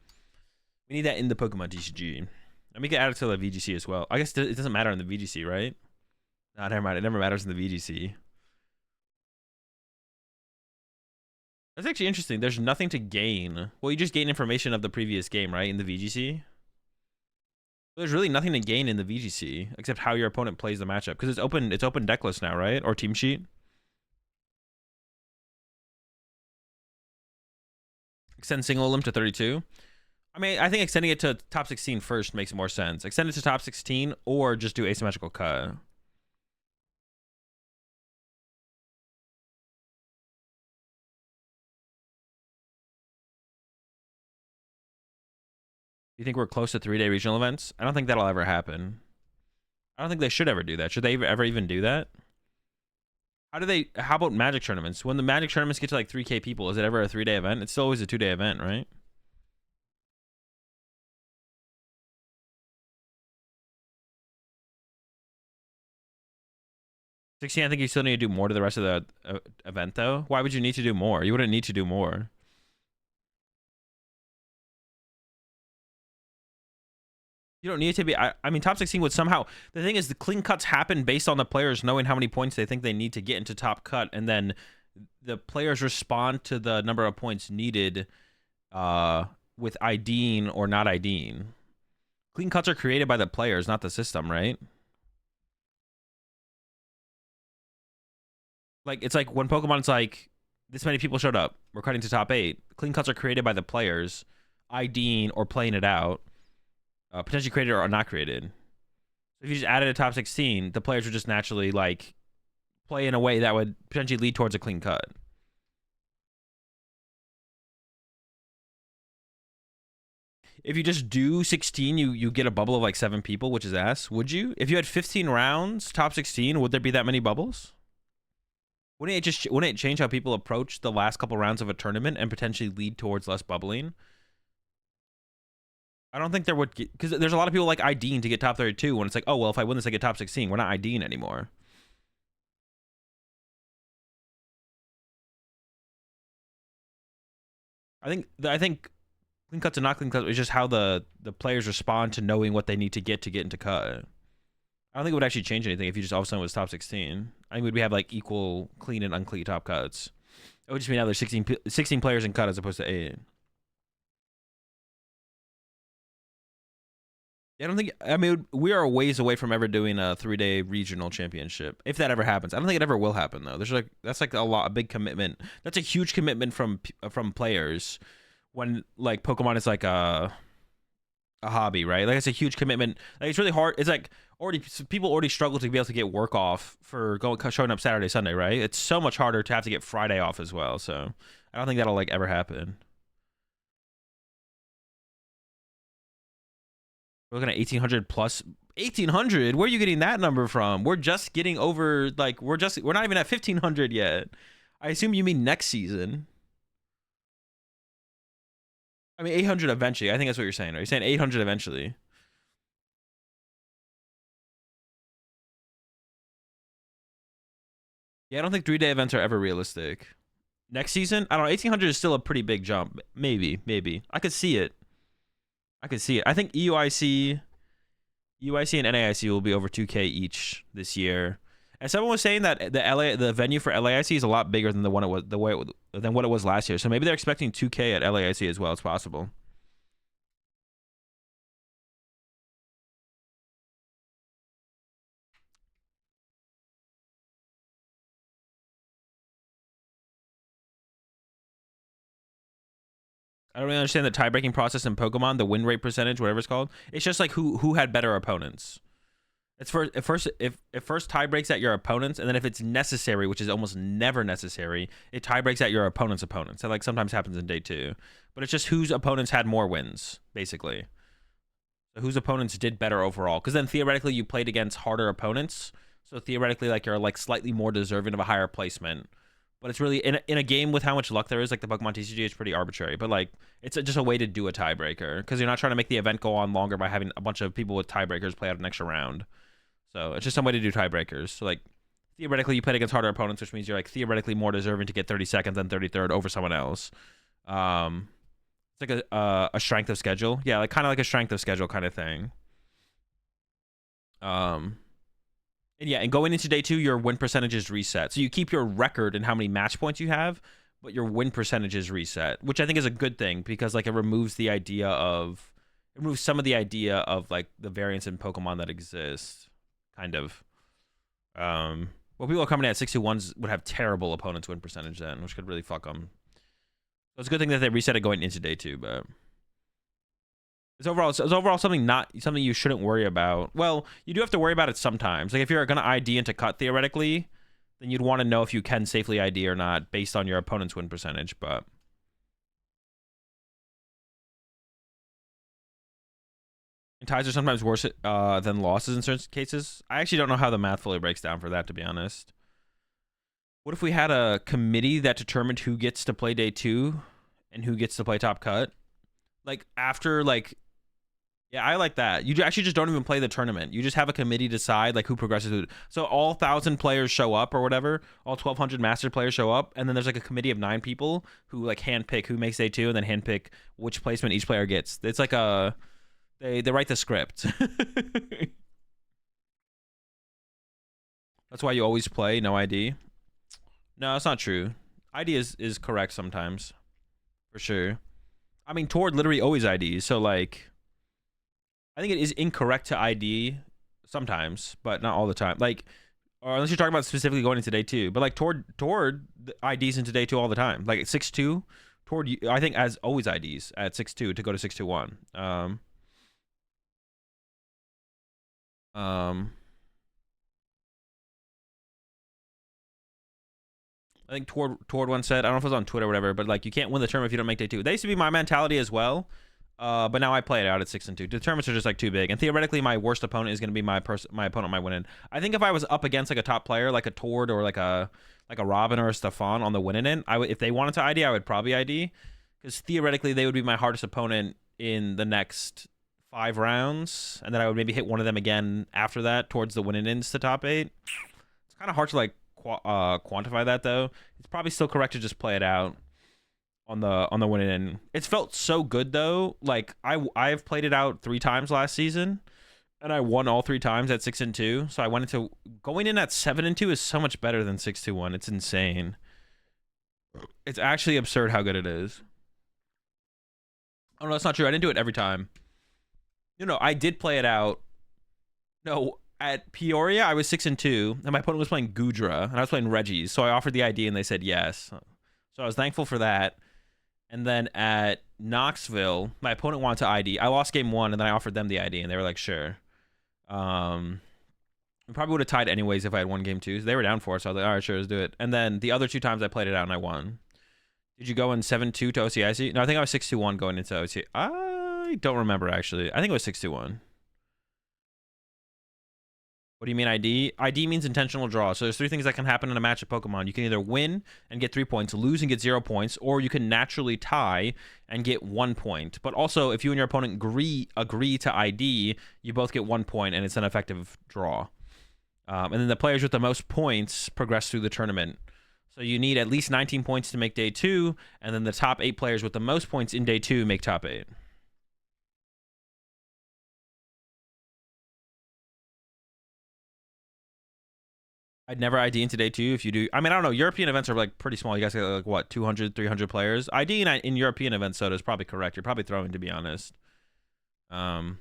We need that in the PokemonTCG. And we can add it to the VGC as well. I guess it doesn't matter in the VGC, right? Nah, never mind. It never matters in the VGC. That's actually interesting. There's nothing to gain. Well, you just gain information of the previous game, right? In the VGC. There's really nothing to gain in the VGC except how your opponent plays the matchup, because it's open deck list now, right? Or team sheet. Extend single limit to 32. I mean, I think extending it to top 16 first makes more sense. Extend it to top 16 or just do asymmetrical cut. You think we're close to 3-day regional events? I don't think that'll ever happen. I don't think they should ever do that. Should they ever even do that? How about Magic tournaments? When the Magic tournaments get to like 3K people, is it ever a 3-day event? It's still always a 2-day event, right? I think you still need to do more to the rest of the event, though. Why would you need to do more? You wouldn't need to do more. You don't need to be. I mean, top 16 would somehow. The thing is, the clean cuts happen based on the players knowing how many points they think they need to get into top cut, and then the players respond to the number of points needed with IDing or not IDing. Clean cuts are created by the players, not the system, right? Like, it's like when Pokemon's like, this many people showed up, we're cutting to top 8. Clean cuts are created by the players, IDing or playing it out. Potentially created or not created. So if you just added a top 16, the players would just naturally like play in a way that would potentially lead towards a clean cut. If you just do 16, you get a bubble of like 7 people, which is ass. Would you? If you had 15 rounds, top 16, would there be that many bubbles? Wouldn't it change how people approach the last couple rounds of a tournament and potentially lead towards less bubbling? I don't think there would, because there's a lot of people like IDing to get top 32 when it's like, oh, well, if I win this, I get top 16. We're not IDing anymore. I think clean cuts and not clean cuts is just how the players respond to knowing what they need to get into cut. I don't think it would actually change anything if you just all of a sudden was top 16. I think we'd have like equal clean and unclean top cuts. It would just be now there's 16 players in cut as opposed to 8. I don't think. I mean, we are a ways away from ever doing a 3-day regional championship, if that ever happens. I don't think it ever will happen though. That's like a big commitment. That's a huge commitment from players when like Pokemon is like a hobby, right? Like it's a huge commitment. Like it's really hard. It's like people already struggle to be able to get work off for showing up Saturday, Sunday, right? It's so much harder to have to get Friday off as well. So I don't think that'll like ever happen. We're looking at 1,800 plus. 1,800? Where are you getting that number from? We're just getting over, like, we're not even at 1,500 yet. I assume you mean next season. I mean, 800 eventually. I think that's what you're saying, right? You're saying 800 eventually. Yeah, I don't think 3-day events are ever realistic. Next season? I don't know. 1,800 is still a pretty big jump. Maybe. I could see it. I could see it. I think UIC and NAIC will be over 2K each this year. And someone was saying that the venue for LAIC is a lot bigger than than what it was last year. So maybe they're expecting 2K at LAIC as well. It's possible. I don't really understand the tie-breaking process in Pokemon, the win rate percentage, whatever it's called. It's just like who had better opponents. It's first tie breaks at your opponents, and then if it's necessary, which is almost never necessary, it tie breaks at your opponent's opponents. That like sometimes happens in day 2, but it's just whose opponents had more wins, basically. So whose opponents did better overall, because then theoretically you played against harder opponents, so theoretically like you're like slightly more deserving of a higher placement. But it's really in a game with how much luck there is, like the PokemonTCG, it's pretty arbitrary. But like it's just a way to do a tiebreaker, because you're not trying to make the event go on longer by having a bunch of people with tiebreakers play out an extra round. So it's just some way to do tiebreakers. So like theoretically you played against harder opponents, which means you're like theoretically more deserving to get 30 seconds and 33rd over someone else. It's like a strength of schedule. Yeah, like kind of like a strength of schedule kind of thing. And yeah, and going into day 2, your win percentage is reset. So you keep your record and how many match points you have, but your win percentage is reset, which I think is a good thing, because like it removes some of the idea of like the variance in Pokemon that exists, kind of. Well, people are coming in at 6-1s would have terrible opponents win percentage then, which could really fuck them. So it's a good thing that they reset it going into day 2, but it's overall something you shouldn't worry about. Well, you do have to worry about it sometimes. Like if you're gonna ID into cut theoretically, then you'd want to know if you can safely ID or not based on your opponent's win percentage. But and ties are sometimes worse than losses in certain cases. I actually don't know how the math fully breaks down for that, to be honest. What if we had a committee that determined who gets to play day 2 and who gets to play top cut? Like after like. Yeah, I like that. You actually just don't even play the tournament. You just have a committee decide like who progresses. So all 1,000 players show up or whatever. All 1,200 master players show up, and then there's like a committee of 9 people who like handpick who makes day 2, and then handpick which placement each player gets. It's like they write the script. That's why you always play no ID. No, that's not true. ID is correct sometimes, for sure. I mean, Tord literally always IDs, so like. I think it is incorrect to ID sometimes, but not all the time. Like, or unless you're talking about specifically going into day 2. But like Tord IDs into day 2 all the time. Like at 6-2, Tord I think as always IDs at 6-2 to go to 6-2-1. I think Tord once said, I don't know if it was on Twitter or whatever, but like you can't win the tournament if you don't make day 2. That used to be my mentality as well. But now I play it out at 6-2. The tournaments are just like too big, and theoretically, my worst opponent is going to be my opponent might win in. I think if I was up against like a top player, like a Tord or like a Robin or a Stefan on the winning end, if they wanted to ID, I would probably ID, because theoretically they would be my hardest opponent in the next 5 rounds, and then I would maybe hit one of them again after that towards the winning ends to top 8. It's kind of hard to like quantify that though. It's probably still correct to just play it out on the winning end. It's felt so good though. Like I've played it out 3 times last season, and I won all 3 times at 6-2. So I went into going in at 7-2 is so much better than 6-1. It's insane. It's actually absurd how good it is. Oh no, that's not true. I didn't do it every time. No, I did play it out. No, at Peoria I was 6-2, and my opponent was playing Gudra, and I was playing Regis. So I offered the ID, and they said yes. So I was thankful for that. And then at Knoxville, my opponent wanted to ID. I lost game 1, and then I offered them the ID, and they were like, sure. We probably would have tied anyways if I had won game 2. So they were down for it, so I was like, all right, sure, let's do it. And then the other 2 times I played it out, and I won. Did you go in 7-2 to OCIC? No, I think I was 6-1 going into OCIC. I don't remember, actually. I think it was 6-1. What do you mean ID? ID means intentional draw. So there's 3 things that can happen in a match of Pokemon. You can either win and get 3 points, lose and get 0 points, or you can naturally tie and get 1 point. But also, if you and your opponent agree to ID, you both get 1 point, and it's an effective draw. And then the players with the most points progress through the tournament. So you need at least 19 points to make day 2, and then the top 8 players with the most points in day 2 make top 8. I'd never ID into day 2 if you do. I mean, I don't know. European events are like pretty small. You guys get like what, 200, 300 players. ID in European events, Soda is probably correct. You're probably throwing, to be honest. But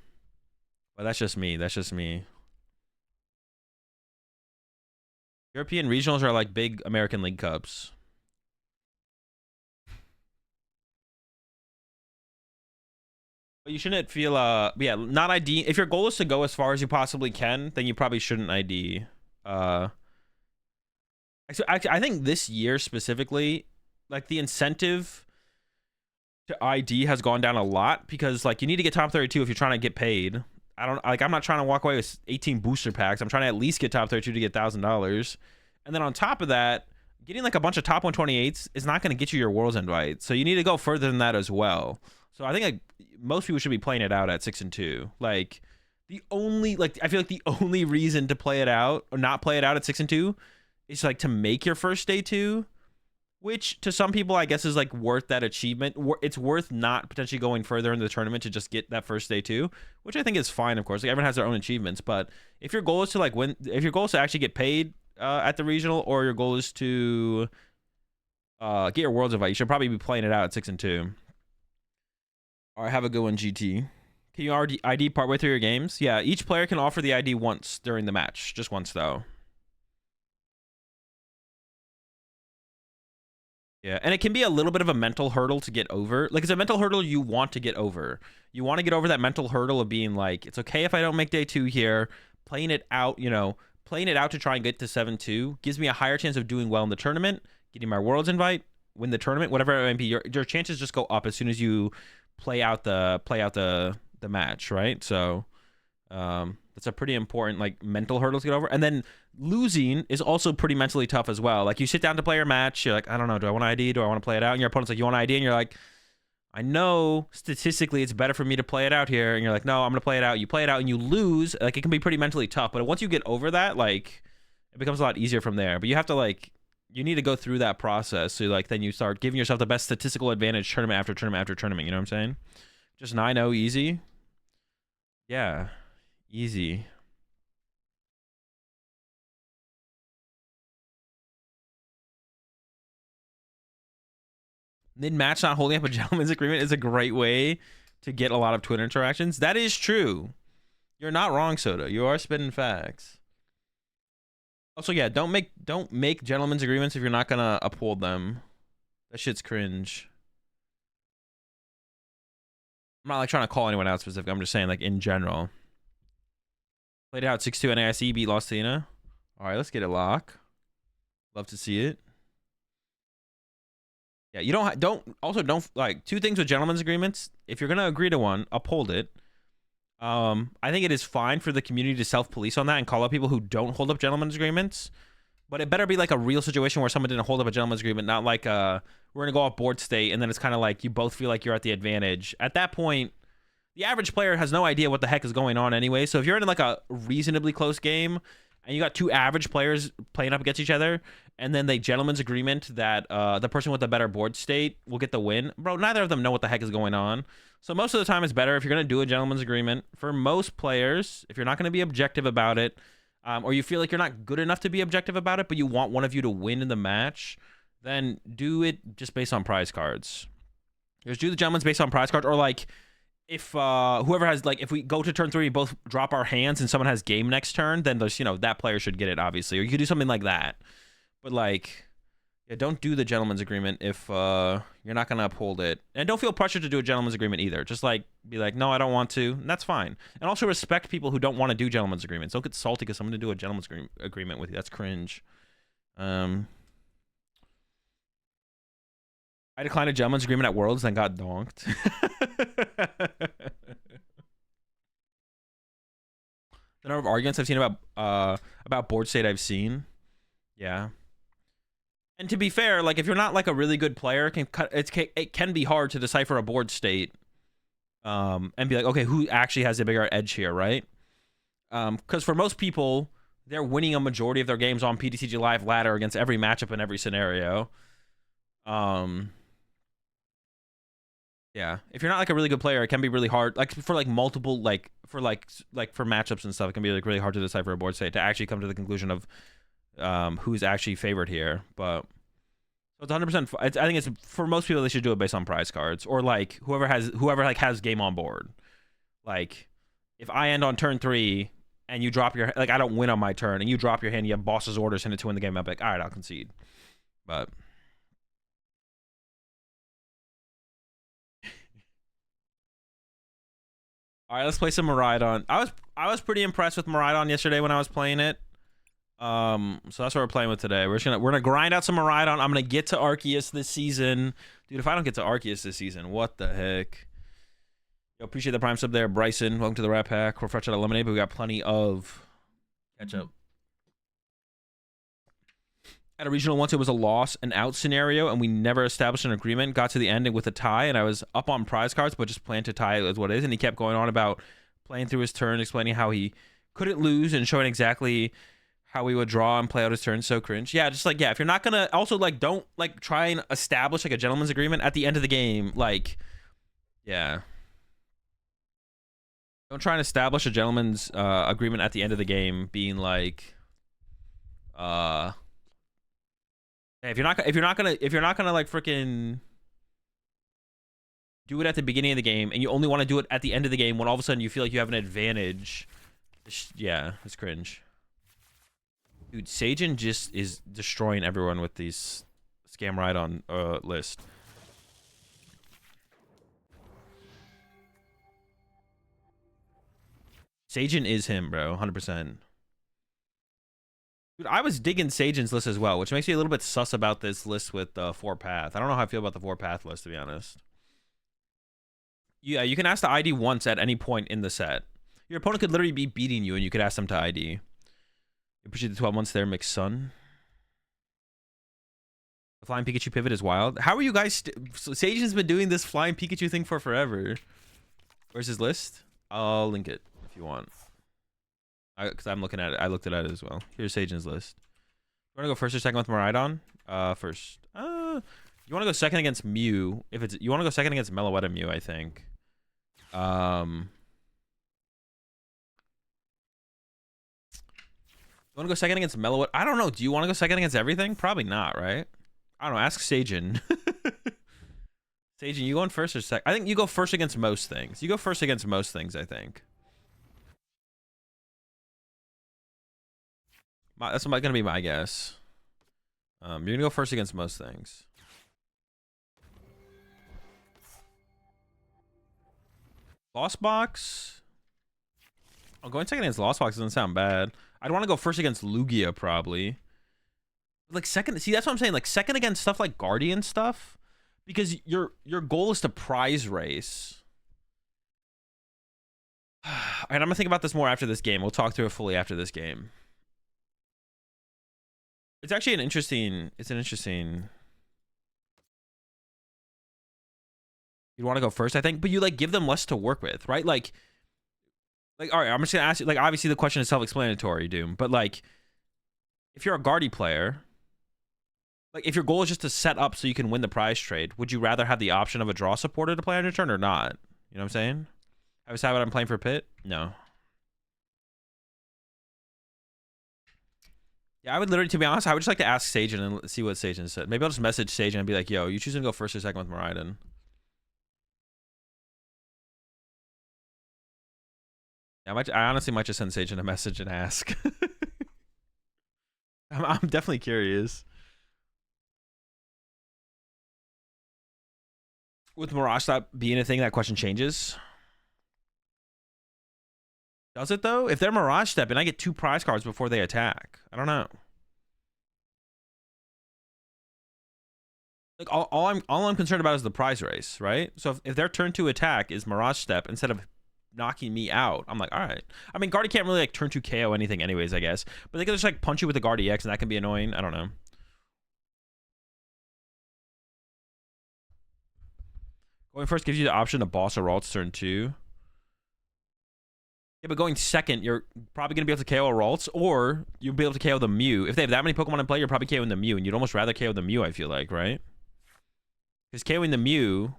that's just me. That's just me. European regionals are like big American League Cups. But you shouldn't feel yeah, not ID. If your goal is to go as far as you possibly can, then you probably shouldn't ID. I think this year specifically, like the incentive to ID has gone down a lot because like you need to get top 32 if you're trying to get paid. I'm not trying to walk away with 18 booster packs. I'm trying to at least get top 32 to get $1,000. And then on top of that, getting like a bunch of top 128s is not going to get you your Worlds invite. So you need to go further than that as well. So I think like most people should be playing it out at 6 and 2. Like the only I feel like the only reason to play it out or not play it out at 6 and 2 is like to make your first day 2, which to some people I guess is like worth that achievement. It's worth not potentially going further in the tournament to just get that first day 2, which I think is fine. Of course, like everyone has their own achievements, but if your goal is to like win, if your goal is to actually get paid at the regional, or your goal is to get your Worlds invite, you should probably be playing it out at 6 and 2. All right, have a good one, GT. Can you already ID partway through your games? Yeah, each player can offer the ID once during the match. Just once, though. Yeah, and it can be a little bit of a mental hurdle to get over. Like, it's a mental hurdle you want to get over. You want to get over that mental hurdle of being like, it's okay if I don't make day 2 here. Playing it out, you know, playing it out to try and get to 7-2 gives me a higher chance of doing well in the tournament, getting my Worlds invite, win the tournament, whatever it might be. Your chances just go up as soon as you play out the match, right? So that's a pretty important like mental hurdle to get over. And then losing is also pretty mentally tough as well. Like you sit down to play your match, you're like, I don't know, do I want to ID? Do I want to play it out? And your opponent's like, you want to ID? And you're like, I know statistically it's better for me to play it out here. And you're like, no, I'm gonna play it out. You play it out and you lose. Like it can be pretty mentally tough. But once you get over that, like it becomes a lot easier from there. But you have to like, you need to go through that process. So like then you start giving yourself the best statistical advantage tournament after tournament after tournament. You know what I'm saying? Just 9-0 easy. Yeah, easy. Mid-match not holding up a gentleman's agreement is a great way to get a lot of Twitter interactions. That is true. You're not wrong, Soda. You are spitting facts. Also, yeah, don't make gentlemen's agreements if you're not gonna uphold them. That shit's cringe. I'm not like trying to call anyone out specifically. I'm just saying like in general. Played out 6-2 NAIC, beat Lost Tina. All right, let's get it lock. Love to see it. Yeah, you don't like two things with gentlemen's agreements. If you're gonna agree to one, uphold it. I think it is fine for the community to self-police on that and call out people who don't hold up gentlemen's agreements. But it better be like a real situation where someone didn't hold up a gentleman's agreement, not like we're gonna go off board state and then it's kind of like you both feel like you're at the advantage. At that point, the average player has no idea what the heck is going on anyway. So if you're in like a reasonably close game and you got two average players playing up against each other, and then they gentleman's agreement that the person with the better board state will get the win, bro, neither of them know what the heck is going on. So most of the time it's better if you're gonna do a gentleman's agreement. For most players, if you're not gonna be objective about it, or you feel like you're not good enough to be objective about it, but you want one of you to win in the match, then do it just based on prize cards. Just do the gentleman's based on prize cards, or like if whoever has like if we go to turn 3, we both drop our hands and someone has game next turn, then there's that player should get it obviously, or you could do something like that. But like, yeah, don't do the gentleman's agreement if you're not gonna uphold it, and don't feel pressured to do a gentleman's agreement either. Just like be like, no, I don't want to, and that's fine. And also respect people who don't want to do gentleman's agreements. Don't get salty because someone to do a gentleman's agreement with you. That's cringe. I declined a gentleman's agreement at Worlds, then got donked. The number of arguments I've seen about board state I've seen, yeah. And to be fair, like if you're not like a really good player, it can be hard to decipher a board state, and be like, okay, who actually has a bigger edge here, right? Because for most people, they're winning a majority of their games on PTCG Live ladder against every matchup in every scenario. Yeah, if you're not like a really good player, it can be really hard. Like for like multiple, like for matchups and stuff, it can be like really hard to decipher a board state to actually come to the conclusion of who's actually favored here. But so it's 100%. I think it's for most people they should do it based on prize cards or like whoever like has game on board. Like if I end on turn 3 and you drop your like I don't win on my turn and you drop your hand, you have boss's orders send it to win the game. I'm like, all right, I'll concede. But all right, let's play some Miraidon. I was pretty impressed with Miraidon yesterday when I was playing it. So that's what we're playing with today. We're gonna grind out some Miraidon. I'm gonna get to Arceus this season, dude. If I don't get to Arceus this season, what the heck? Yo, appreciate the prime sub there, Bryson. Welcome to the Rat Pack. We're fresh out of lemonade, but we got plenty of ketchup. At a regional once, it was a loss and out scenario, and we never established an agreement. Got to the ending with a tie, and I was up on prize cards, but just planned to tie as what it is. And he kept going on about playing through his turn, explaining how he couldn't lose, and showing exactly how he would draw and play out his turn. So cringe. Yeah, just like, yeah, if you're not gonna, also like, don't like try and establish like a gentleman's agreement at the end of the game. Like, yeah. Don't try and establish a gentleman's agreement at the end of the game, being like, hey, if you're not gonna like freaking do it at the beginning of the game, and you only want to do it at the end of the game when all of a sudden you feel like you have an advantage, yeah, it's cringe. Dude, Sajin just is destroying everyone with these scam Ride-on list. Sajin is him, bro. 100%. Dude, I was digging Sajin's list as well, which makes me a little bit sus about this list with 4-path. I don't know how I feel about the 4-path list, to be honest. Yeah, you can ask the ID once at any point in the set. Your opponent could literally be beating you, and you could ask them to ID. Appreciate the 12 months there, Mixed Sun. The Flying Pikachu pivot is wild. How are you guys... Sajin's been doing this Flying Pikachu thing for forever. Where's his list? I'll link it if you want. Because I'm looking at it. I looked at it as well. Here's Sajin's list. You want to go first or second with Miraidon? First. You want to go second against Mew. If it's... You want to go second against Meloetta Mew, I think. You want to go second against Meloetta? I don't know. Do you want to go second against everything? Probably not, right? I don't know. Ask Sajin. Sajin, you going first or second? I think you go first against most things. You go first against most things, I think. That's going to be my guess. You're going to go first against most things. Lost Box? Oh, going second against Lost Box doesn't sound bad. I'd want to go first against Lugia, probably. Like, second... See, that's what I'm saying. Like, second against stuff like Guardian stuff. Because your goal is to prize race. All right, I'm going to think about this more after this game. We'll talk through it fully after this game. It's actually an interesting... It's an interesting... You'd want to go first, I think. But you, like, give them less to work with, right? Like, all right, I'm just going to ask you... Like, obviously, the question is self-explanatory, Doom. But, like, if you're a Guardy player... Like, if your goal is just to set up so you can win the prize trade, would you rather have the option of a draw supporter to play on your turn or not? You know what I'm saying? Have I decided what I'm playing for Pit? No. Yeah, I would literally, to be honest, I would just like to ask Sajin and see what Sajin said. Maybe I'll just message Sajin and be like, yo, you choosing to go first or second with Miraidon? Yeah, I honestly might just send Sajin a message and ask. I'm definitely curious. With Mirage Stop being a thing, that question changes. Does it, though? If they're Mirage Step and I get 2 prize cards before they attack. I don't know. Like, all I'm concerned about is the prize race, right? So if their turn 2 attack is Mirage Step instead of knocking me out, I'm like, all right. I mean, Guardy can't really, like, turn 2 KO anything anyways, I guess. But they can just, like, punch you with the Guard EX, and that can be annoying. I don't know. Going first gives you the option to boss or Ralts turn 2. Yeah, but going second, you're probably going to be able to KO a Ralts, or you'll be able to KO the Mew. If they have that many Pokemon in play, you're probably KOing the Mew, and you'd almost rather KO the Mew, I feel like, right? Because KOing the Mew...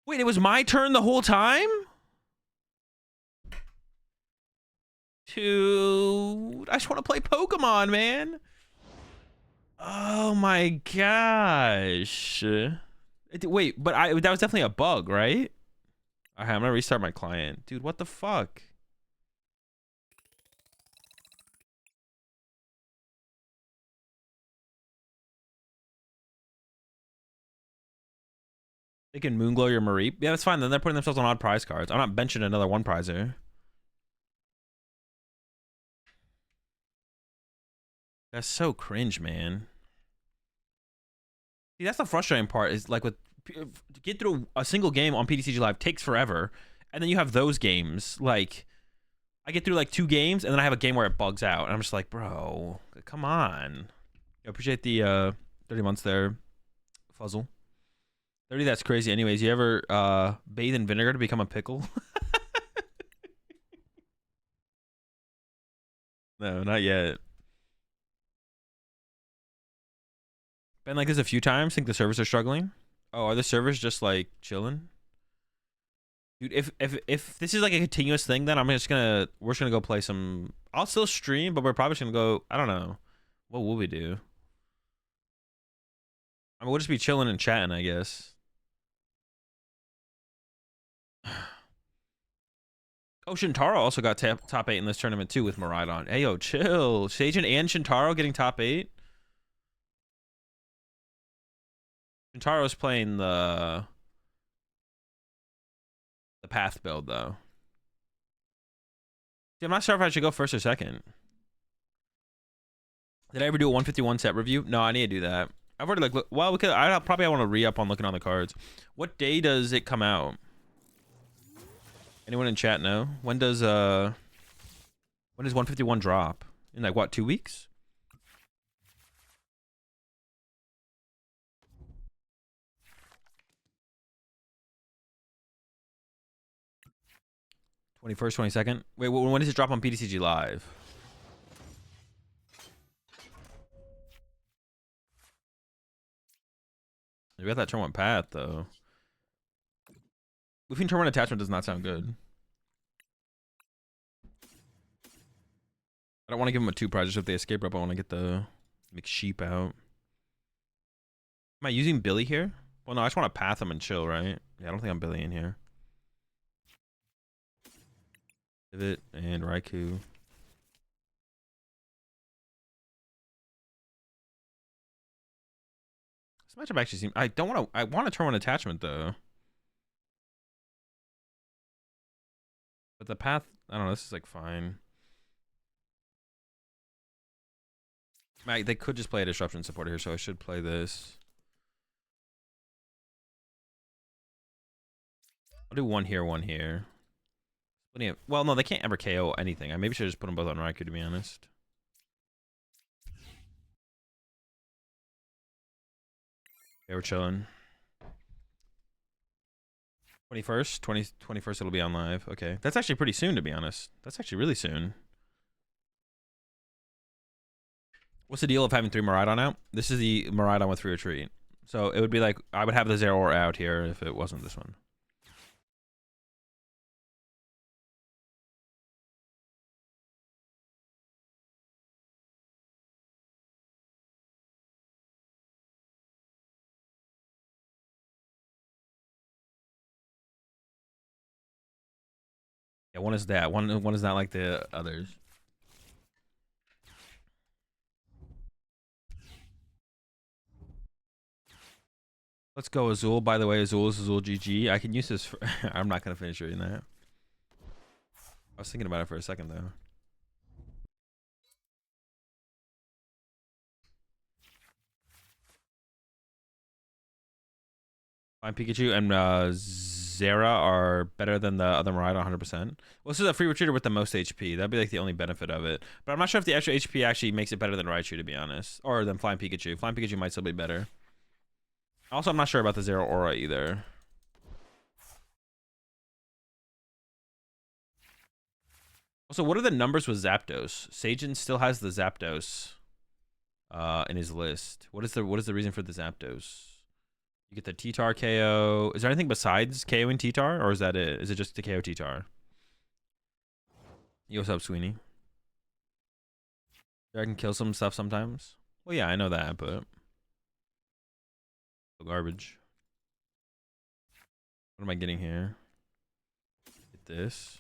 Wait, it was my turn the whole time? Dude, I just want to play Pokemon, man. Oh my gosh. Wait, but that was definitely a bug, right? Okay, I'm gonna restart my client. Dude, what the fuck? They can Moonglow your Mareep. Yeah, that's fine. Then they're putting themselves on odd prize cards. I'm not benching another one prizer. That's so cringe, man. See, that's the frustrating part. Is like with to get through a single game on PTCG Live takes forever, and then you have those games. Like, I get through like 2 games, and then I have a game where it bugs out, and I'm just like, bro, come on. I appreciate the 30 months there, Fuzzle. 30, that's crazy. Anyways, you ever bathe in vinegar to become a pickle? No, not yet. Been like this a few times. Think the servers are struggling. Oh, are the servers just like chilling? Dude, if this is like a continuous thing, then we're just gonna go play some. I'll still stream, but we're probably just gonna go. I don't know. What will we do? I mean, we'll just be chilling and chatting, I guess. Oh, Shintaro also got top 8 in this tournament too with Miraidon. Hey, yo, chill. Sajin and Shintaro getting top 8. Shintaro's playing the path build though. See, I'm not sure if I should go first or second. Did I ever do a 151 set review? No, I need to do that. I've already like well, we could. I probably want to re-up on looking on the cards. What day does it come out? Anyone in chat know? When does 151 drop? In like what, 2 weeks? '21st, 22nd. Wait, when does it drop on PTCG Live? We got that turn 1 path though. Moving turn 1 attachment does not sound good. I don't want to give them a 2 prize just if they escape up. I want to get the McSheep out. Am I using Billy here? Well, no, I just want to path them and chill, right? Yeah, I don't think I'm Billy in here. Pivot and Raikou. This matchup actually seems. I don't want to. I want to turn 1 attachment though. But the path, I don't know. This is like fine. They could just play a disruption supporter here, so I should play this. I'll do 1 here, 1 here. Well, no, they can't ever KO anything. I maybe should just put them both on Raikou, to be honest. Okay, we're chilling. 21st? 21st it'll be on live. Okay. That's actually pretty soon, to be honest. That's actually really soon. What's the deal of having 3 Miraidon out? This is the Miraidon with 3 retreat. So it would be like, I would have the Zeraora out here if it wasn't this one. Yeah, one is that. One is not like the others. Let's go Azul. By the way, Azul is AzulGG. I can use this for... I'm not going to finish reading that. I was thinking about it for a second, though. Fine Pikachu and Zera are better than the other Miraidon 100%. Well, this is a free retreater with the most HP. That'd be like the only benefit of it. But I'm not sure if the extra HP actually makes it better than Raichu, to be honest. Or than Flying Pikachu. Flying Pikachu might still be better. Also, I'm not sure about the Zeraora either. Also, what are the numbers with Zapdos? Sajin still has the Zapdos in his list. What is the reason for the Zapdos? You get the T-Tar KO. Is there anything besides KOing T-Tar, or is that it? Is it just the KO T-Tar? Yo, what's up, Sweeney? I can kill some stuff sometimes. Well, yeah, I know that, but garbage. What am I getting here? Get this.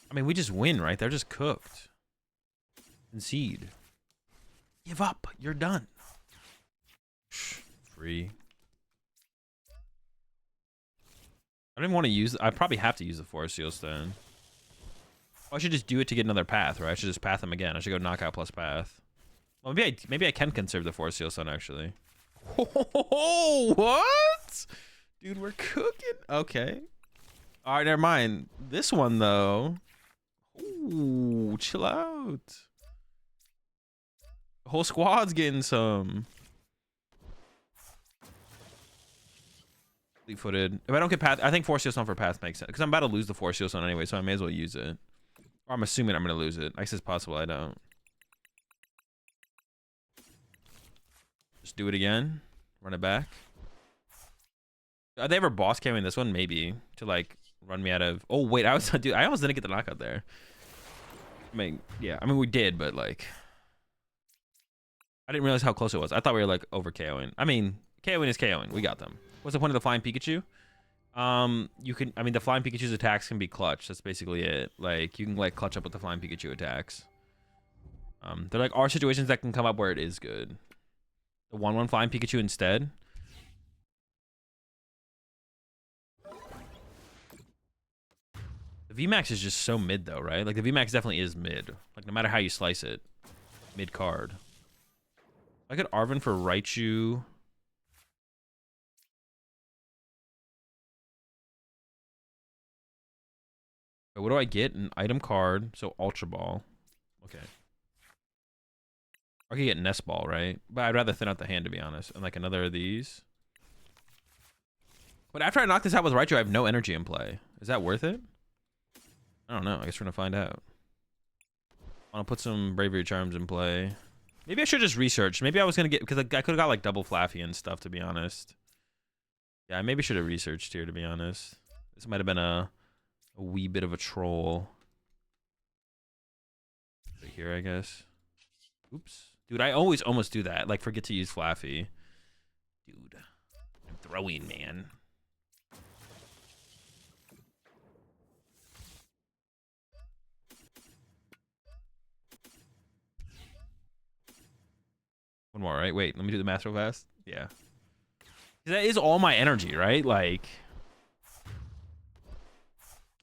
I mean, we just win, right? They're just cooked. Concede. Give up. You're done. Free. I don't even want to use. I probably have to use the Forest Seal Stone. Oh, I should just do it to get another path, right? I should just path them again. I should go knockout plus path. Well, maybe I can conserve the Forest Seal Stone actually. Oh, what? Dude, we're cooking. Okay. All right, never mind. This one though. Ooh, chill out. The whole squad's getting some. Fleet-footed. If I don't get path, I think Force Seal Stone for path makes sense because I'm about to lose the Force Seal Stone anyway, so I may as well use it. Or I'm assuming I'm gonna lose it. I guess it's possible I don't. Just do it again. Run it back. Are they ever boss camming this one? Maybe to like run me out of. Oh wait, I almost didn't get the knockout there. I mean, yeah, I mean we did, but like, I didn't realize how close it was. I thought we were like over KOing. I mean, KOing is KOing. We got them. What's the point of the flying Pikachu? You can. I mean, the flying Pikachu's attacks can be clutch. That's basically it. Like you can like clutch up with the flying Pikachu attacks. There like are situations that can come up where it is good. The 1/1 flying Pikachu instead. The VMAX is just so mid though, right? Like the VMAX definitely is mid. Like no matter how you slice it, mid card. I could Arven for Raichu. What do I get? An item card, so Ultra Ball. Okay. I could get Nest Ball, right? But I'd rather thin out the hand, to be honest. And like another of these. But after I knock this out with Raichu, I have no energy in play. Is that worth it? I don't know. I guess we're gonna find out. I'll put some Bravery Charms in play. Maybe I should just research. Maybe I was gonna get because I could have got like double Flaffy and stuff. To be honest, yeah, I maybe should have researched here. To be honest, this might have been a wee bit of a troll. Right here, I guess. Oops, dude, I always almost do that. Like forget to use Flaffy. Dude, I'm throwing, man. One more, right? Wait, let me do the math real fast. Yeah. That is all my energy, right? Like...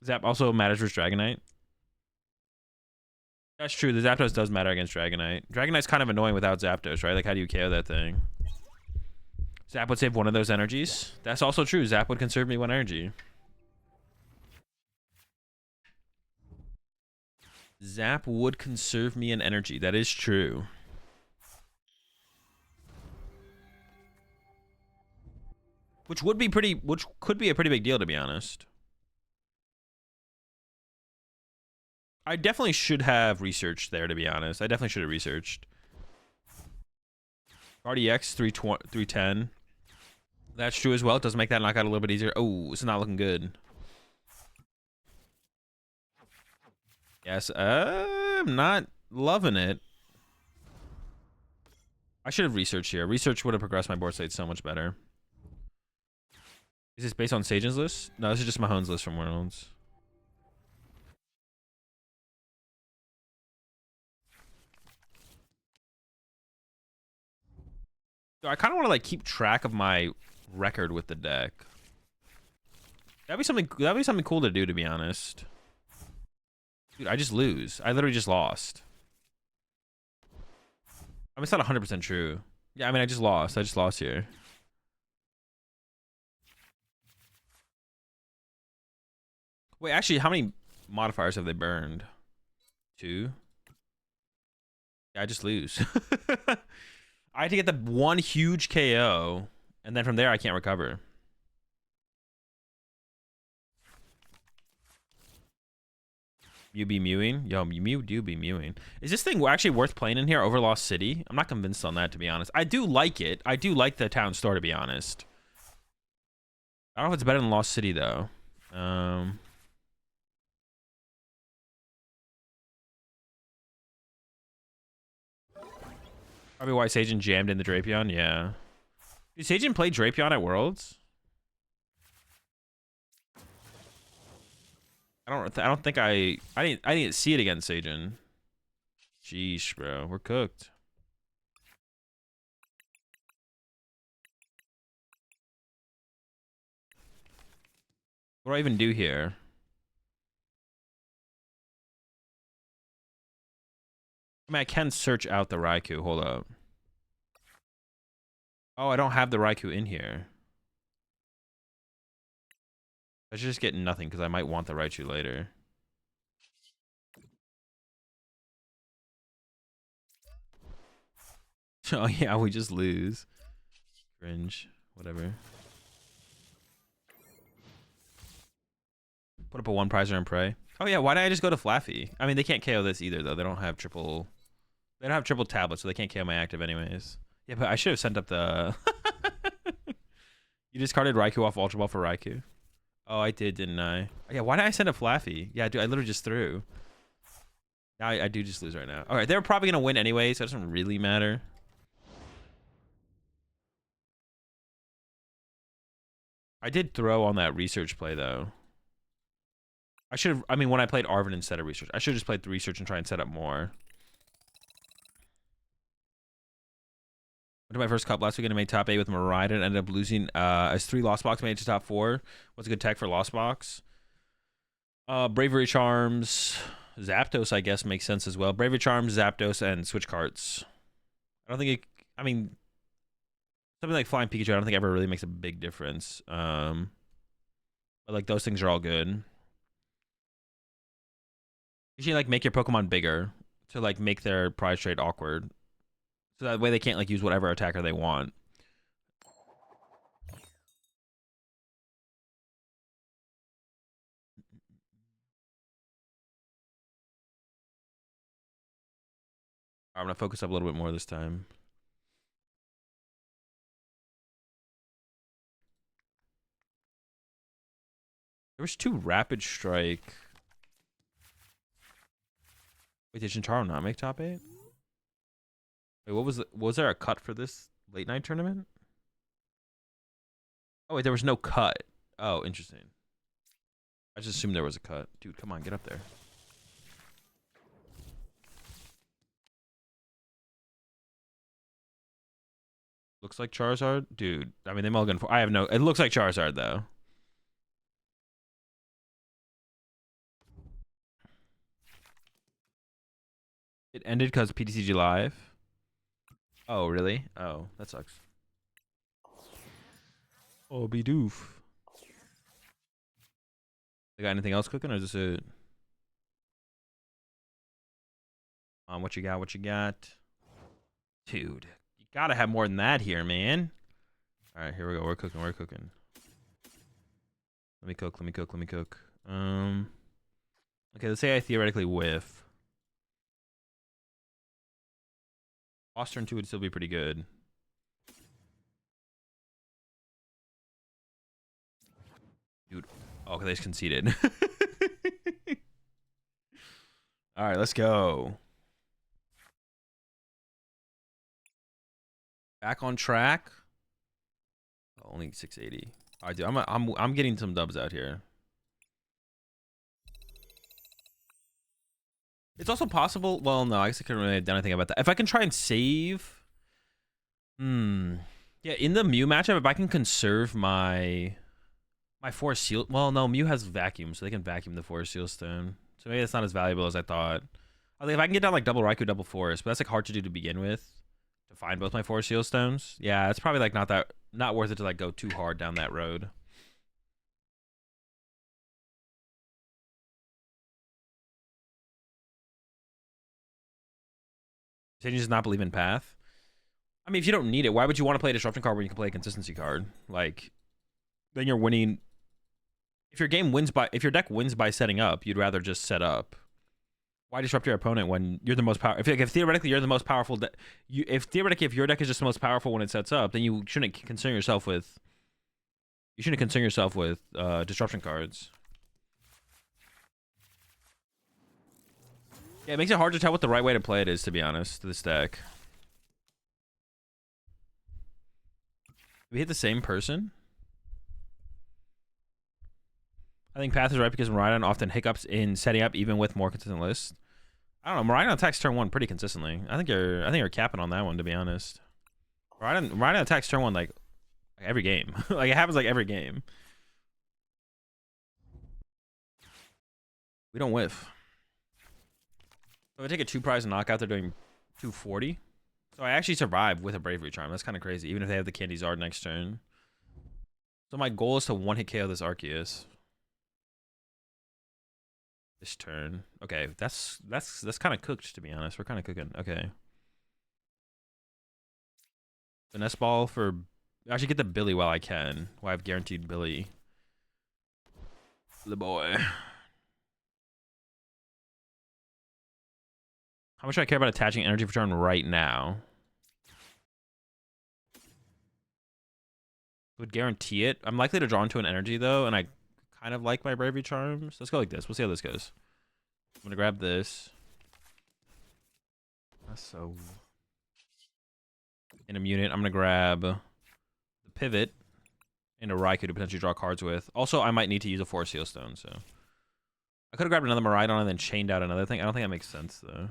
Zap also matters with Dragonite. That's true. The Zapdos does matter against Dragonite. Dragonite's kind of annoying without Zapdos, right? Like, how do you KO that thing? Zap would save one of those energies. That's also true. Zap would conserve me one energy. Zap would conserve me an energy. That is true. Which could be a pretty big deal, to be honest. I definitely should have researched there, to be honest. I definitely should have researched. RDX 310. That's true as well. It does make that knockout a little bit easier. Oh, it's not looking good. Yes, I'm not loving it. I should have researched here. Research would have progressed my board state so much better. Is this based on Sage's list? No, this is just Mahone's list from Worlds. So I kind of want to like keep track of my record with the deck. That'd be something cool to do, to be honest. Dude, I just lose. I literally just lost. I mean, it's not 100% true. Yeah, I mean, I just lost. I just lost here. Wait, actually, how many modifiers have they burned? 2? Yeah, I just lose. I had to get the one huge KO, and then from there, I can't recover. You be mewing? Yo, you do be mewing. Is this thing actually worth playing in here over Lost City? I'm not convinced on that, to be honest. I do like it. I do like the town store, to be honest. I don't know if it's better than Lost City, though. Probably why Sajin jammed in the Drapion. Yeah. Did Sajin play Drapion at Worlds? I don't think I didn't see it against Sajin. Sheesh, bro. We're cooked. What do I even do here? I mean, I can search out the Raikou. Hold up. Oh, I don't have the Raikou in here. I should just get nothing because I might want the Raichu later. Oh, yeah, we just lose. Cringe. Whatever. Put up a one prizer and pray. Oh, yeah, why didn't I just go to Flaffy? I mean, they can't KO this either, though. They don't have triple... They don't have triple tablets, so they can't KO my active anyways. Yeah, but I should have sent up the... You discarded Raikou off Ultra Ball for Raikou. Oh, I did, didn't I? Yeah, why did I send up Flaffy? Yeah, dude, I literally just threw. Now I do just lose right now. All right, they're probably going to win anyway, so it doesn't really matter. I did throw on that research play, though. I should have... I mean, when I played Arvin instead of research, I should have just played the research and try and set up more. Went to my first cup last weekend and made top 8 with Miraidon. Ended up losing as 3 Lost Box, made it to top 4. What's a good tech for Lost Box? Bravery Charms. Zapdos, I guess, makes sense as well. Bravery Charms, Zapdos, and Switch Carts. I don't think it... I mean... Something like Flying Pikachu, I don't think ever really makes a big difference. But, like, those things are all good. You should, like, make your Pokemon bigger to, like, make their prize trade awkward. So that way they can't, like, use whatever attacker they want. I'm going to focus up a little bit more this time. There was 2 Rapid Strike. Wait, did Shintaro not make top 8? Wait, was there a cut for this late night tournament? Oh, wait, there was no cut. Oh, interesting. I just assumed there was a cut. Dude, come on, get up there. Looks like Charizard? Dude, I mean, they mulligan for... I have no... It looks like Charizard, though. It ended because of PTCG Live. Oh, really? Oh, that sucks. Oh, be doof. They got anything else cooking, or is this it? What you got? What you got? Dude, you gotta have more than that here, man. All right, here we go. We're cooking. We're cooking. Let me cook. Let me cook. Let me cook. Okay, let's say I theoretically whiff. Lost turn 2 would still be pretty good. Dude. Oh, they just conceded. All right, let's go. Back on track. Oh, only 680. All right, dude. I'm getting some dubs out here. It's also possible. Well, no, I guess I couldn't really have done anything about that. If I can try and save. Yeah, in the Mew matchup, if I can conserve my Forest Seal. Well, no, Mew has vacuum, so they can vacuum the Forest Seal Stone. So maybe it's not as valuable as I thought. I think if I can get down like double Raikou, double Forest, but that's like hard to do to begin with. To find both my Forest Seal Stones. Yeah, it's probably like not worth it to like go too hard down that road. Did you just not believe in Path? I mean, if you don't need it, why would you want to play a Disruption card when you can play a Consistency card? Like, then you're winning. If your deck wins by setting up, you'd rather just set up. Why disrupt your opponent when you're the most powerful? If theoretically you're the most powerful, if your deck is just the most powerful when it sets up, then you shouldn't concern yourself with. You shouldn't concern yourself with Disruption cards. Yeah, it makes it hard to tell what the right way to play it is, to be honest, to this deck. We hit the same person. I think Path is right because Miraidon often hiccups in setting up even with more consistent lists. I don't know. Miraidon attacks turn 1 pretty consistently. I think you're capping on that one, to be honest. Miraidon attacks turn 1 like every game. Like it happens like every game. We don't whiff. So if I take a 2 prize knockout, they're doing 240. So I actually survive with a Bravery Charm. That's kind of crazy, even if they have the Candy Zard next turn. So my goal is to one-hit KO this Arceus. This turn. Okay, that's kind of cooked, to be honest. We're kind of cooking. Okay. Finesse Ball for... I should get the Billy while I can. While I've guaranteed Billy. The boy. How much do I care about attaching energy for turn right now? Would guarantee it. I'm likely to draw into an energy, though, and I kind of like my Bravery Charms. Let's go like this. We'll see how this goes. I'm going to grab this. That's so... In a unit, I'm going to grab the Pivot and a Raikou to potentially draw cards with. Also, I might need to use a Forest Seal Stone, so... I could have grabbed another Miraidon and then chained out another thing. I don't think that makes sense, though.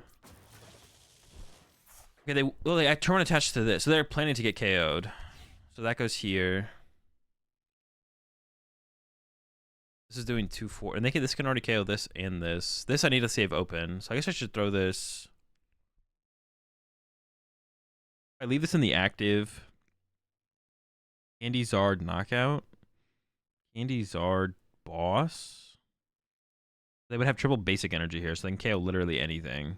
Okay, I turn attached to this. So they're planning to get KO'd. So that goes here. This is doing 2-4. And this can already KO this and this. This I need to save open. So I guess I should throw this. I leave this in the active. Candy Zard knockout. Candy Zard boss. They would have triple basic energy here, so they can KO literally anything.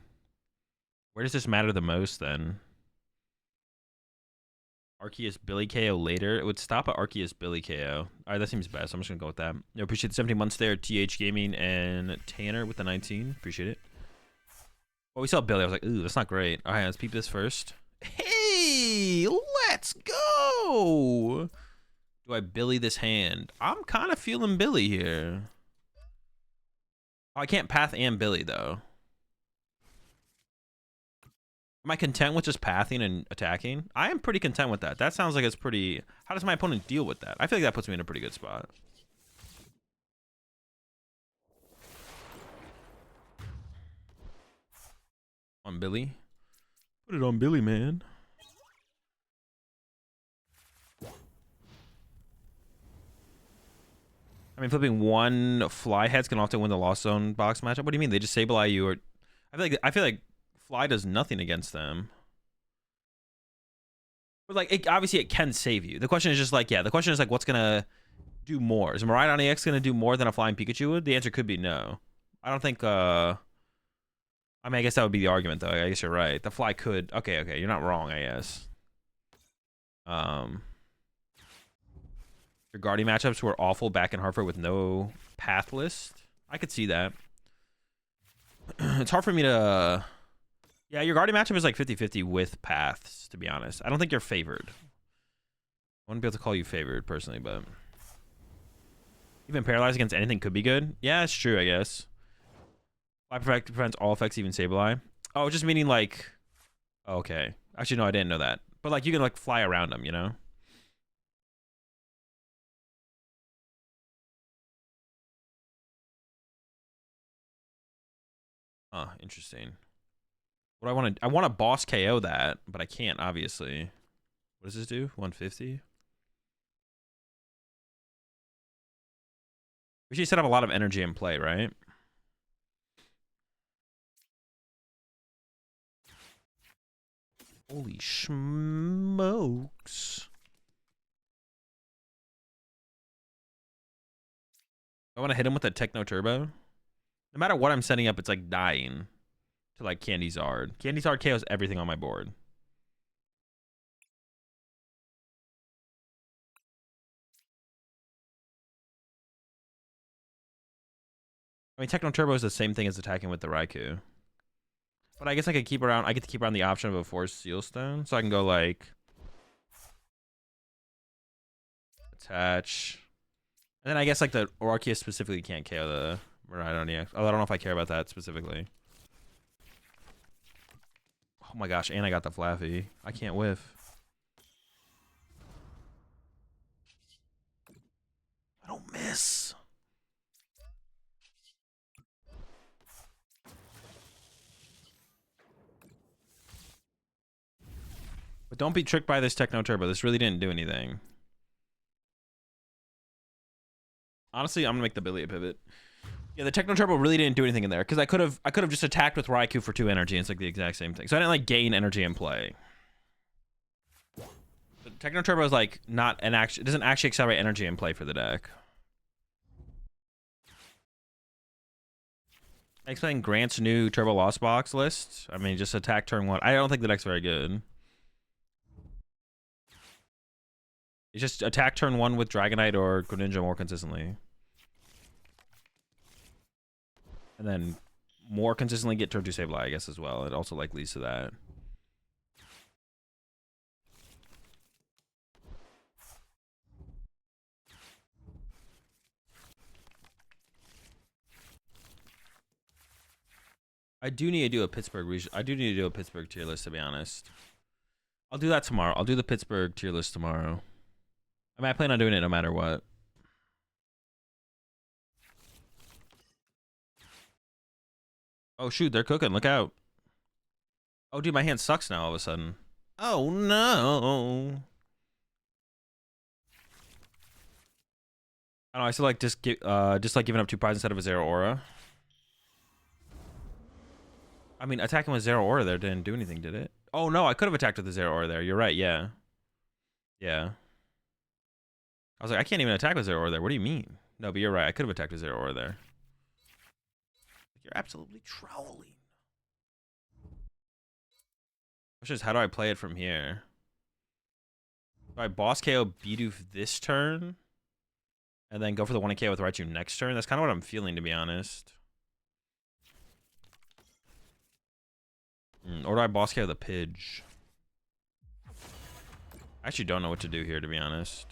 Where does this matter the most then? Arceus Billy KO later. It would stop at Arceus Billy KO. All right, that seems best. I'm just gonna go with that. I appreciate the 17 months there, TH Gaming and Tanner with the 19. Appreciate it. Oh, we saw Billy. I was like, ooh, that's not great. All right, let's peep this first. Hey, let's go. Do I Billy this hand? I'm kind of feeling Billy here. Oh, I can't Path and Billy though. Am I content with just pathing and attacking? I am pretty content with that. That sounds like it's pretty... How does my opponent deal with that? I feel like that puts me in a pretty good spot. On Billy? Put it on Billy, man. I mean, flipping one Fly heads can often win the Lost Zone box matchup. What do you mean? They just Sableye you or... I feel like Fly does nothing against them. But like, obviously it can save you. The question is just like, yeah, the question is like, what's gonna do more? Is Miraidon EX gonna do more than a Flying Pikachu would? The answer could be no. I don't think, I mean, I guess that would be the argument though. I guess you're right. The Fly could, okay, you're not wrong, I guess. Your Guardian matchups were awful back in Hartford with no path list. I could see that. It's hard for me to... Yeah, your Guardian matchup is like 50-50 with paths, to be honest. I don't think you're favored. I wouldn't be able to call you favored, personally, but... Even Paralyze against anything could be good. Yeah, it's true, I guess. Fly prevents all effects, even Sableye. Oh, just meaning like... Oh, okay. Actually, no, I didn't know that. But like, you can like fly around them, you know? Huh, interesting. What do I want to... I want to boss KO that, but I can't, obviously. What does this do? 150? We should set up a lot of energy in play, right? Holy smokes. I want to hit him with a Techno Turbo. No matter what I'm setting up, it's like dying to like Candy Zard. Candy Zard KOs everything on my board. I mean, Techno Turbo is the same thing as attacking with the Raikou. But I guess I could keep around. I get to keep around the option of a Forest Seal Stone, so I can go like attach, and then I guess like the Arceus specifically can't KO the Miraidon EX. Oh, I don't know if I care about that specifically. Oh my gosh, and I got the Flaffy. I can't whiff. I don't miss. But don't be tricked by this Techno Turbo. This really didn't do anything. Honestly, I'm gonna make the Billy a pivot. Yeah, the Techno Turbo really didn't do anything in there because I could have just attacked with Raikou for 2 energy. And it's like the exact same thing. So I didn't like gain energy in play. But Techno Turbo is like not an action. It doesn't actually accelerate energy in play for the deck. Explain Grant's new Turbo Lost Box list. I mean, just attack turn 1. I don't think the deck's very good. It's just attack turn 1 with Dragonite or Greninja more consistently. And then more consistently get turn 2 Sableye, I guess, as well. It also like leads to that. I do need to do a Pittsburgh region. I do need to do a Pittsburgh tier list, to be honest. I'll do that tomorrow. I'll do the Pittsburgh tier list tomorrow. I mean, I plan on doing it no matter what. Oh, shoot. They're cooking. Look out. Oh, dude, my hand sucks now all of a sudden. Oh, no. I don't know. I still like just like giving up 2 prizes instead of a 0 aura. I mean, attacking with 0 aura there didn't do anything, did it? Oh, no. I could have attacked with the 0 aura there. You're right. Yeah. Yeah. I was like, I can't even attack with 0 aura there. What do you mean? No, but you're right. I could have attacked with 0 aura there. You're absolutely trolling. Question is, how do I play it from here? Do I boss KO Bidoof this turn? And then go for the 1KO with Raichu next turn? That's kind of what I'm feeling, to be honest. Or do I boss KO the Pidge? I actually don't know what to do here, to be honest.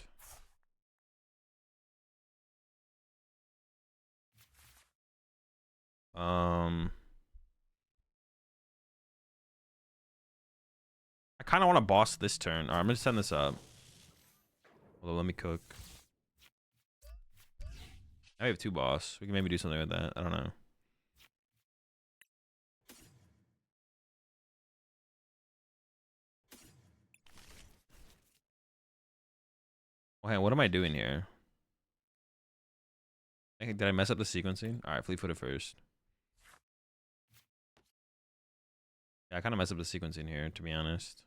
I kind of want to boss this turn. All right, I'm going to send this up. Hold on, let me cook. Now we have 2 boss. We can maybe do something with that. I don't know. Oh, hey, what am I doing here? Did I mess up the sequencing? All right, fleet-footed first. Yeah, I kind of messed up the sequencing here, to be honest.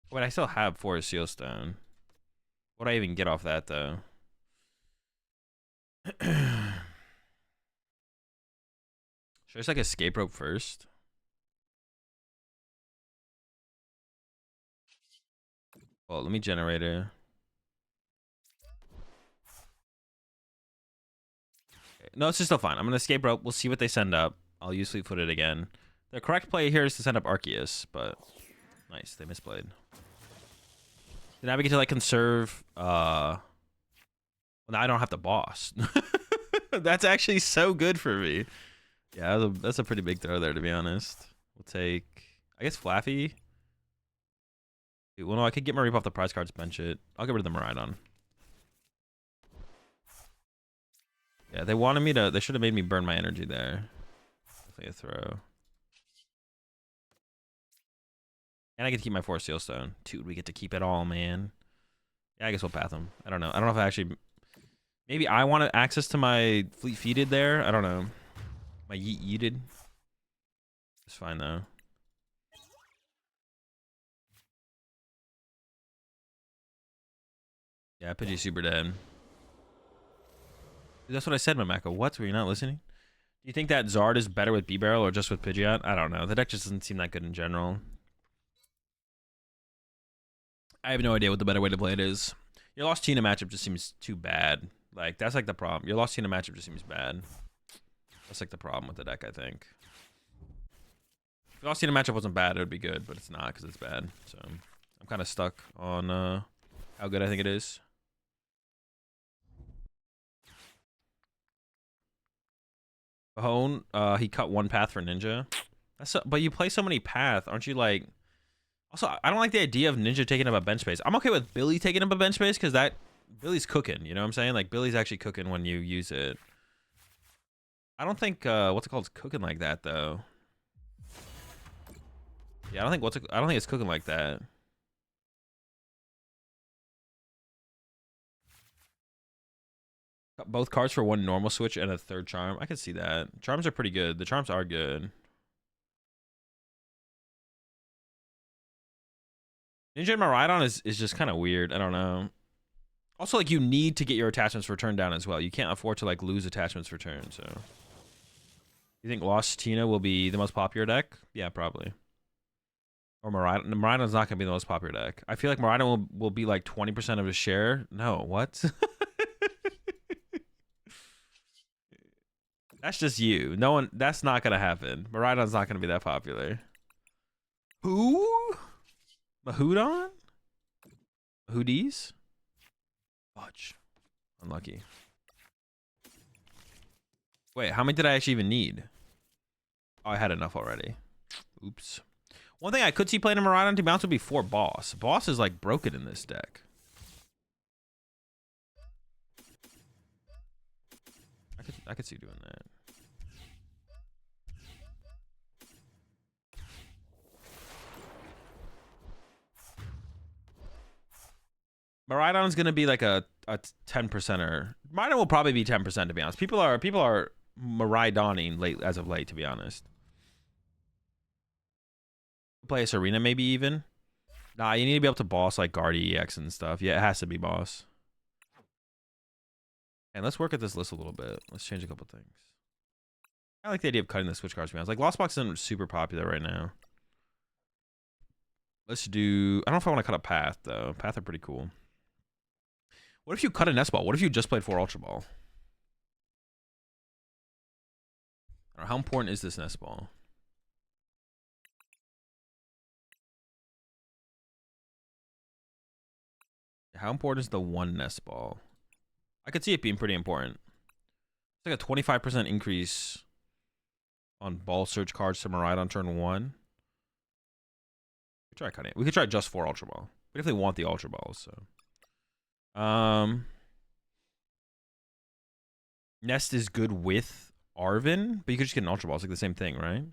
Wait, I still have Forest Seal Stone. What do I even get off that, though? Should I just like escape rope first? Well, let me generate it. Okay. No, it's just still fine. I'm gonna escape rope. We'll see what they send up. I'll use fleet-footed again. The correct play here is to send up Arceus, but nice, they misplayed. Now we get to like conserve. Well, now I don't have to boss. That's actually so good for me. Yeah, that's a pretty big throw there, to be honest. We'll take, I guess, Flaffy. Well, no, I could get Mareep off the prize cards, bench it. I'll get rid of the Miraidon. Yeah, they wanted me to. They should have made me burn my energy there. Definitely a throw. And I get to keep my 4 Seal Stone. Dude, we get to keep it all, man. Yeah, I guess we'll path them. I don't know. I don't know if I actually... Maybe I want access to my fleet-feeded there. I don't know. My yeeted. It's fine, though. Yeah, Pidgey's super dead. Dude, that's what I said, Mamako. What? Were you not listening? Do you think that Zard is better with B-Barrel or just with Pidgeot? I don't know. The deck just doesn't seem that good in general. I have no idea what the better way to play it is. Your Lost Tina matchup just seems too bad. Like, that's like the problem. Your Lost Tina matchup just seems bad. That's like the problem with the deck, I think. If your Lost Tina matchup wasn't bad, it would be good, but it's not because it's bad. So I'm kind of stuck on how good I think it is. Bahone, he cut 1 path for Ninja. That's so, but you play so many path, aren't you like? Also, I don't like the idea of Ninja taking up a bench space. I'm okay with Billy taking up a bench space because that Billy's cooking. You know what I'm saying? Like Billy's actually cooking when you use it. I don't think what's it called is cooking like that though. Yeah, I don't think it's cooking like that. Got both cards for one normal switch and a third charm. I can see that. Charms are pretty good. The charms are good. Ninja and Miraidon is just kind of weird. I don't know. Also, like, you need to get your attachments for turn down as well. You can't afford to, like, lose attachments for turn, so. You think Lost Tina will be the most popular deck? Yeah, probably. Or Miraidon. Miraidon's not going to be the most popular deck. I feel like Miraidon will be, like, 20% of his share. No, what? That's just you. No one, that's not going to happen. Miraidon's not going to be that popular. Who? Mahoudon? Hoodies? Fudge. Unlucky. Wait, how many did I actually even need? Oh, I had enough already. Oops. One thing I could see playing in Miraidon, to be honest, would be 4 Boss. Boss is like broken in this deck. I could see doing that. Miraidon is gonna be like a 10%er. Miraidon will probably be 10% to be honest. People are Miraidoning late as of late, to be honest. Play a Serena maybe even. Nah, you need to be able to boss like Guard EX and stuff. Yeah, it has to be boss. And let's work at this list a little bit. Let's change a couple things. I like the idea of cutting the switch cards, to be honest. Like Lost Box isn't super popular right now. Let's do. I don't know if I want to cut a Path though. Path are pretty cool. What if you cut a Nest Ball? What if you just played 4 Ultra Ball? How important is this Nest Ball? How important is the 1 Nest Ball? I could see it being pretty important. It's like a 25% increase on ball search cards to Miraidon on turn 1. We could try cutting it. We could try just 4 Ultra Ball. We definitely want the Ultra Balls, so. Nest is good with Arvin, but you could just get an Ultra Ball. It's like the same thing, right?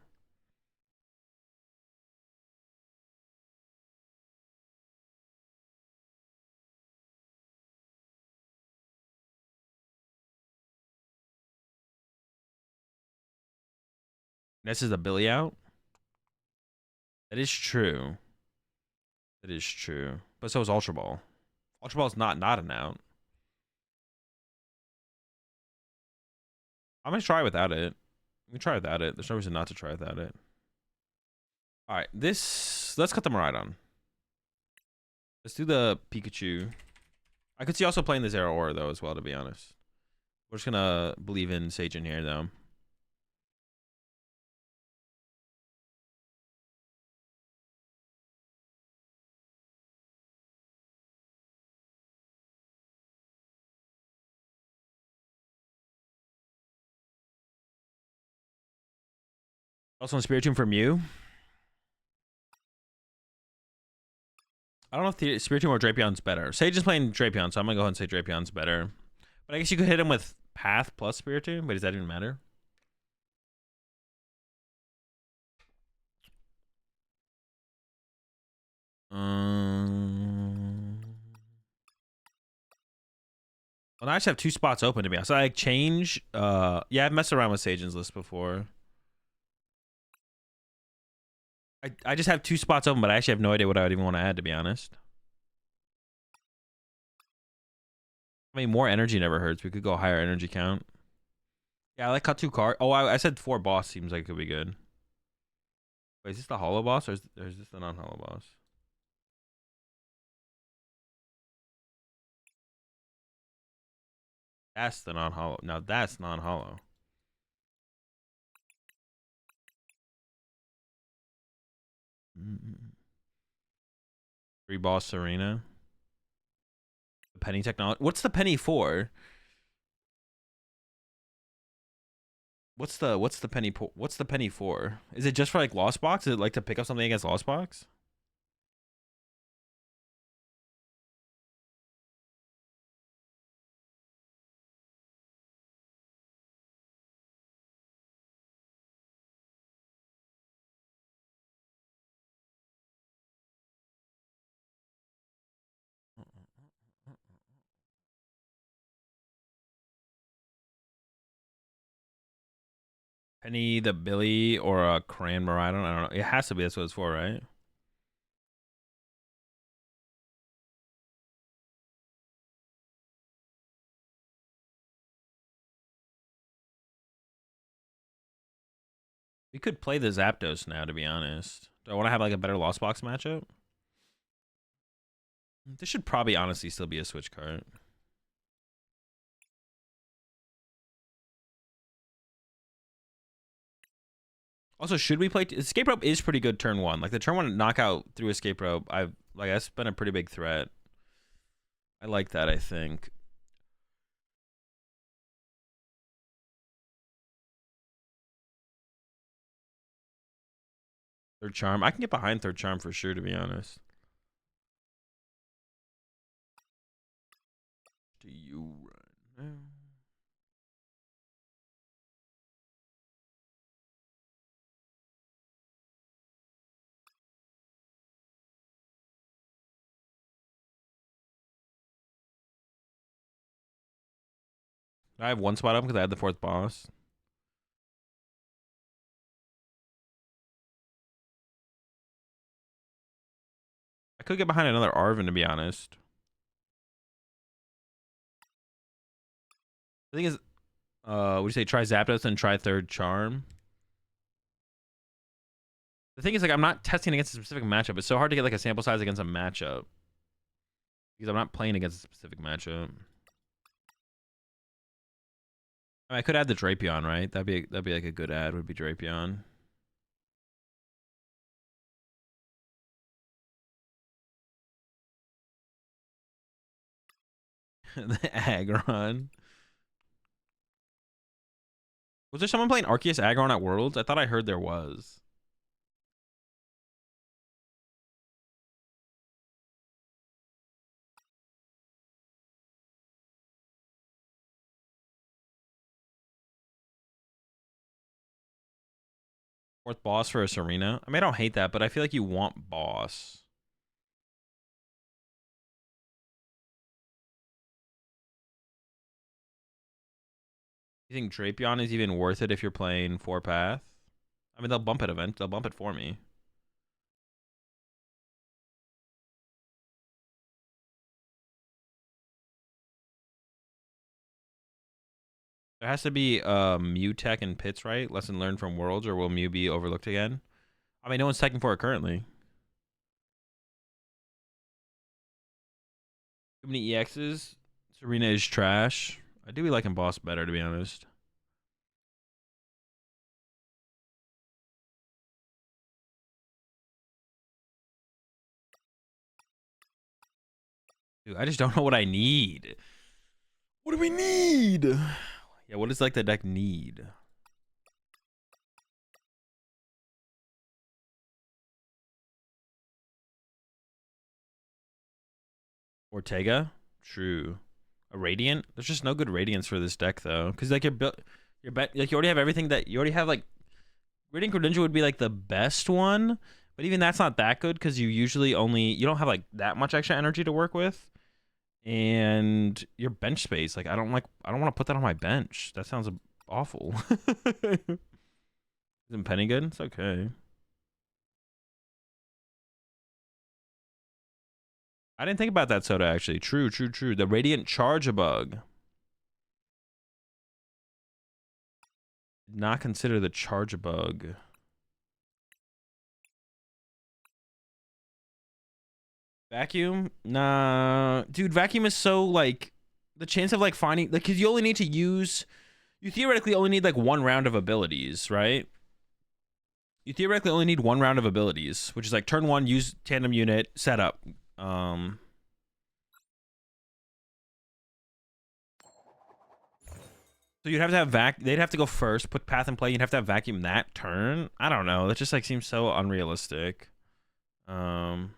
Nest is a Billy out. That is true. That is true. But so is Ultra Ball. Ultra Ball is not an out. I'm gonna try without it. We can try without it. There's no reason not to try without it. All right, let's cut the Miraidon. Let's do the Pikachu. I could see also playing this Arrow Aura though as well, to be honest. We're just gonna believe in Sage in here though. Also on Spiritomb from you. I don't know if the Spiritomb or Drapion's better. Sage is playing Drapion, so I'm gonna go ahead and say Drapion's better. But I guess you could hit him with Path plus Spiritomb, but does that even matter? Well, I just have 2 spots open, to be honest. So I change. Yeah, I've messed around with Sage's list before. I just have 2 spots open, but I actually have no idea what I would even want to add, to be honest. I mean, more energy never hurts. We could go higher energy count. Yeah, I like cut 2 cards. Oh, I said 4 boss seems like it could be good. Wait, is this the hollow boss or is this the non-hollow boss? That's the non-hollow. Now that's non-hollow. Free boss Serena. The penny technology. What's the penny for? What's the penny for? Is it just for like Lost Box? Is it like to pick up something against Lost Box? Penny the Billy or a Cran Miraidon? I don't know. It has to be. That's what it's for, right? We could play the Zapdos now, to be honest. Do I want to have like a better Lost Box matchup? This should probably honestly still be a Switch card. Also, should we play Escape Rope is pretty good turn one. Like the turn one knockout through Escape Rope, that's been a pretty big threat. I like that, I think. Third Charm. I can get behind Third Charm for sure, to be honest. Do you run? I have one spot up because I had the fourth boss. I could get behind another Arvin, to be honest. The thing is, would you say try Zapdos and try Third Charm? The thing is, like, I'm not testing against a specific matchup. It's so hard to get like a sample size against a matchup because I'm not playing against a specific matchup. I could add the Drapion, right? That'd be like a good ad. Would be Drapion. The Aggron. Was there someone playing Arceus Aggron at Worlds? I thought I heard there was. Fourth boss for a Serena. I mean, I don't hate that, but I feel like you want boss. You think Drapion is even worth it if you're playing 4-path? I mean, they'll bump it event. They'll bump it for me. There has to be Mew Tech and Pits, right? Lesson learned from Worlds, or will Mew be overlooked again? I mean, no one's teching for it currently. Too many EXs. Serena is trash. I do like him boss better, to be honest. Dude, I just don't know what I need. What do we need? Yeah, what does like the deck need? Ortega? True. A Radiant? There's just no good Radiants for this deck though. Cause like like you already have everything that you already have. Like Radiant Credential would be like the best one, but even that's not that good because you usually you don't have like that much extra energy to work with. And your bench space, like I don't want to put that on my bench. That sounds awful. Isn't Penny good? It's okay. I didn't think about that soda actually. True. The Radiant Charge-a-Bug. Did not consider the Charge-a-Bug. Vacuum? Nah. Dude, Vacuum is so like the chance of like finding like cause you only need to use you theoretically only need like one round of abilities, right? You theoretically only need one round of abilities, which is like turn one, use tandem unit, setup. So you'd have to have they'd have to go first, put path in play. You'd have to have vacuum that turn. I don't know. That just like seems so unrealistic. It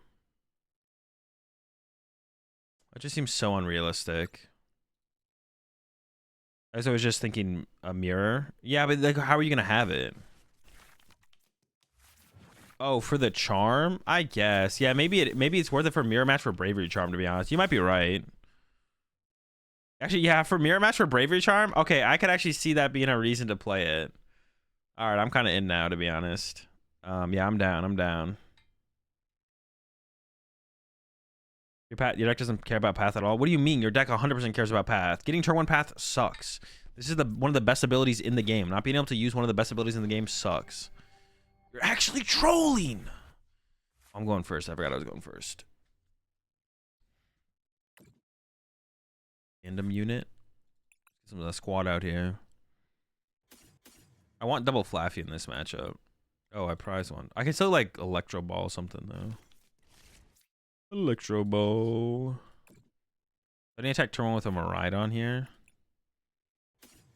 just seems so unrealistic. As I was just thinking, a mirror. Yeah, but like, how are you gonna have it? Oh, for the charm, I guess. Yeah, maybe it's worth it for mirror match for bravery charm. To be honest, you might be right. Actually, yeah, for mirror match for bravery charm. Okay, I could actually see that being a reason to play it. All right, I'm kind of in now, to be honest. Yeah, I'm down. I'm down. Your deck doesn't care about path at all. What do you mean? Your deck 100% cares about path. Getting turn 1 path sucks. This is one of the best abilities in the game. Not being able to use one of the best abilities in the game sucks. You're actually trolling. I'm going first. I forgot I was going first. Random unit. Some of the squad out here. I want double Flaffy in this matchup. Oh, I prize one. I can still like Electro Ball something though. Electro Ball. I need to attack turn 1 with a Miraidon here.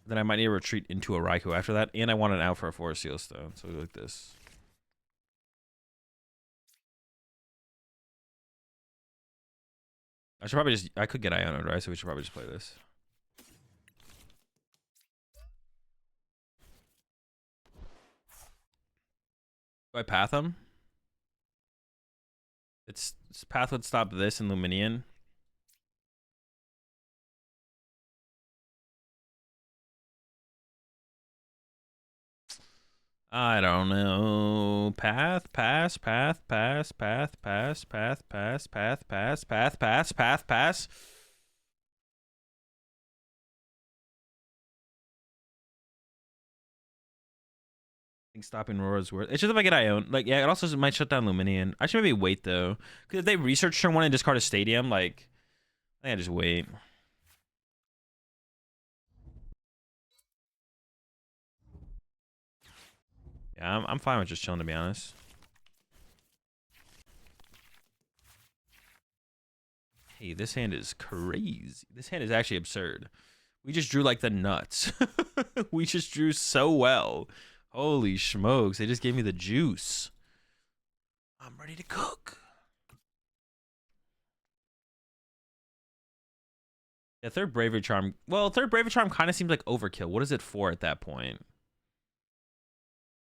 Then I might need to retreat into a Raikou after that. And I want an out for a Forest Seal Stone. So we like this. I should probably just... I could get Iono'd, right? So we should probably just play this. Do I path him? Its path would stop this and Luminion. I don't know. Path, pass, path, pass, path, pass, path, pass, path, pass, path, pass, path, pass. I think stopping Rora's worth. It's just if I get Ione. Like, yeah, it also might shut down Luminion. I should maybe wait, though. Because if they research turn 1 and discard a Stadium, like, I think I just wait. Yeah, I'm fine with just chilling, to be honest. Hey, this hand is crazy. This hand is actually absurd. We just drew like the nuts. We just drew so well. Holy smokes. They just gave me the juice. I'm ready to cook. Yeah, third Bravery Charm. Well, third Bravery Charm kind of seems like overkill. What is it for at that point?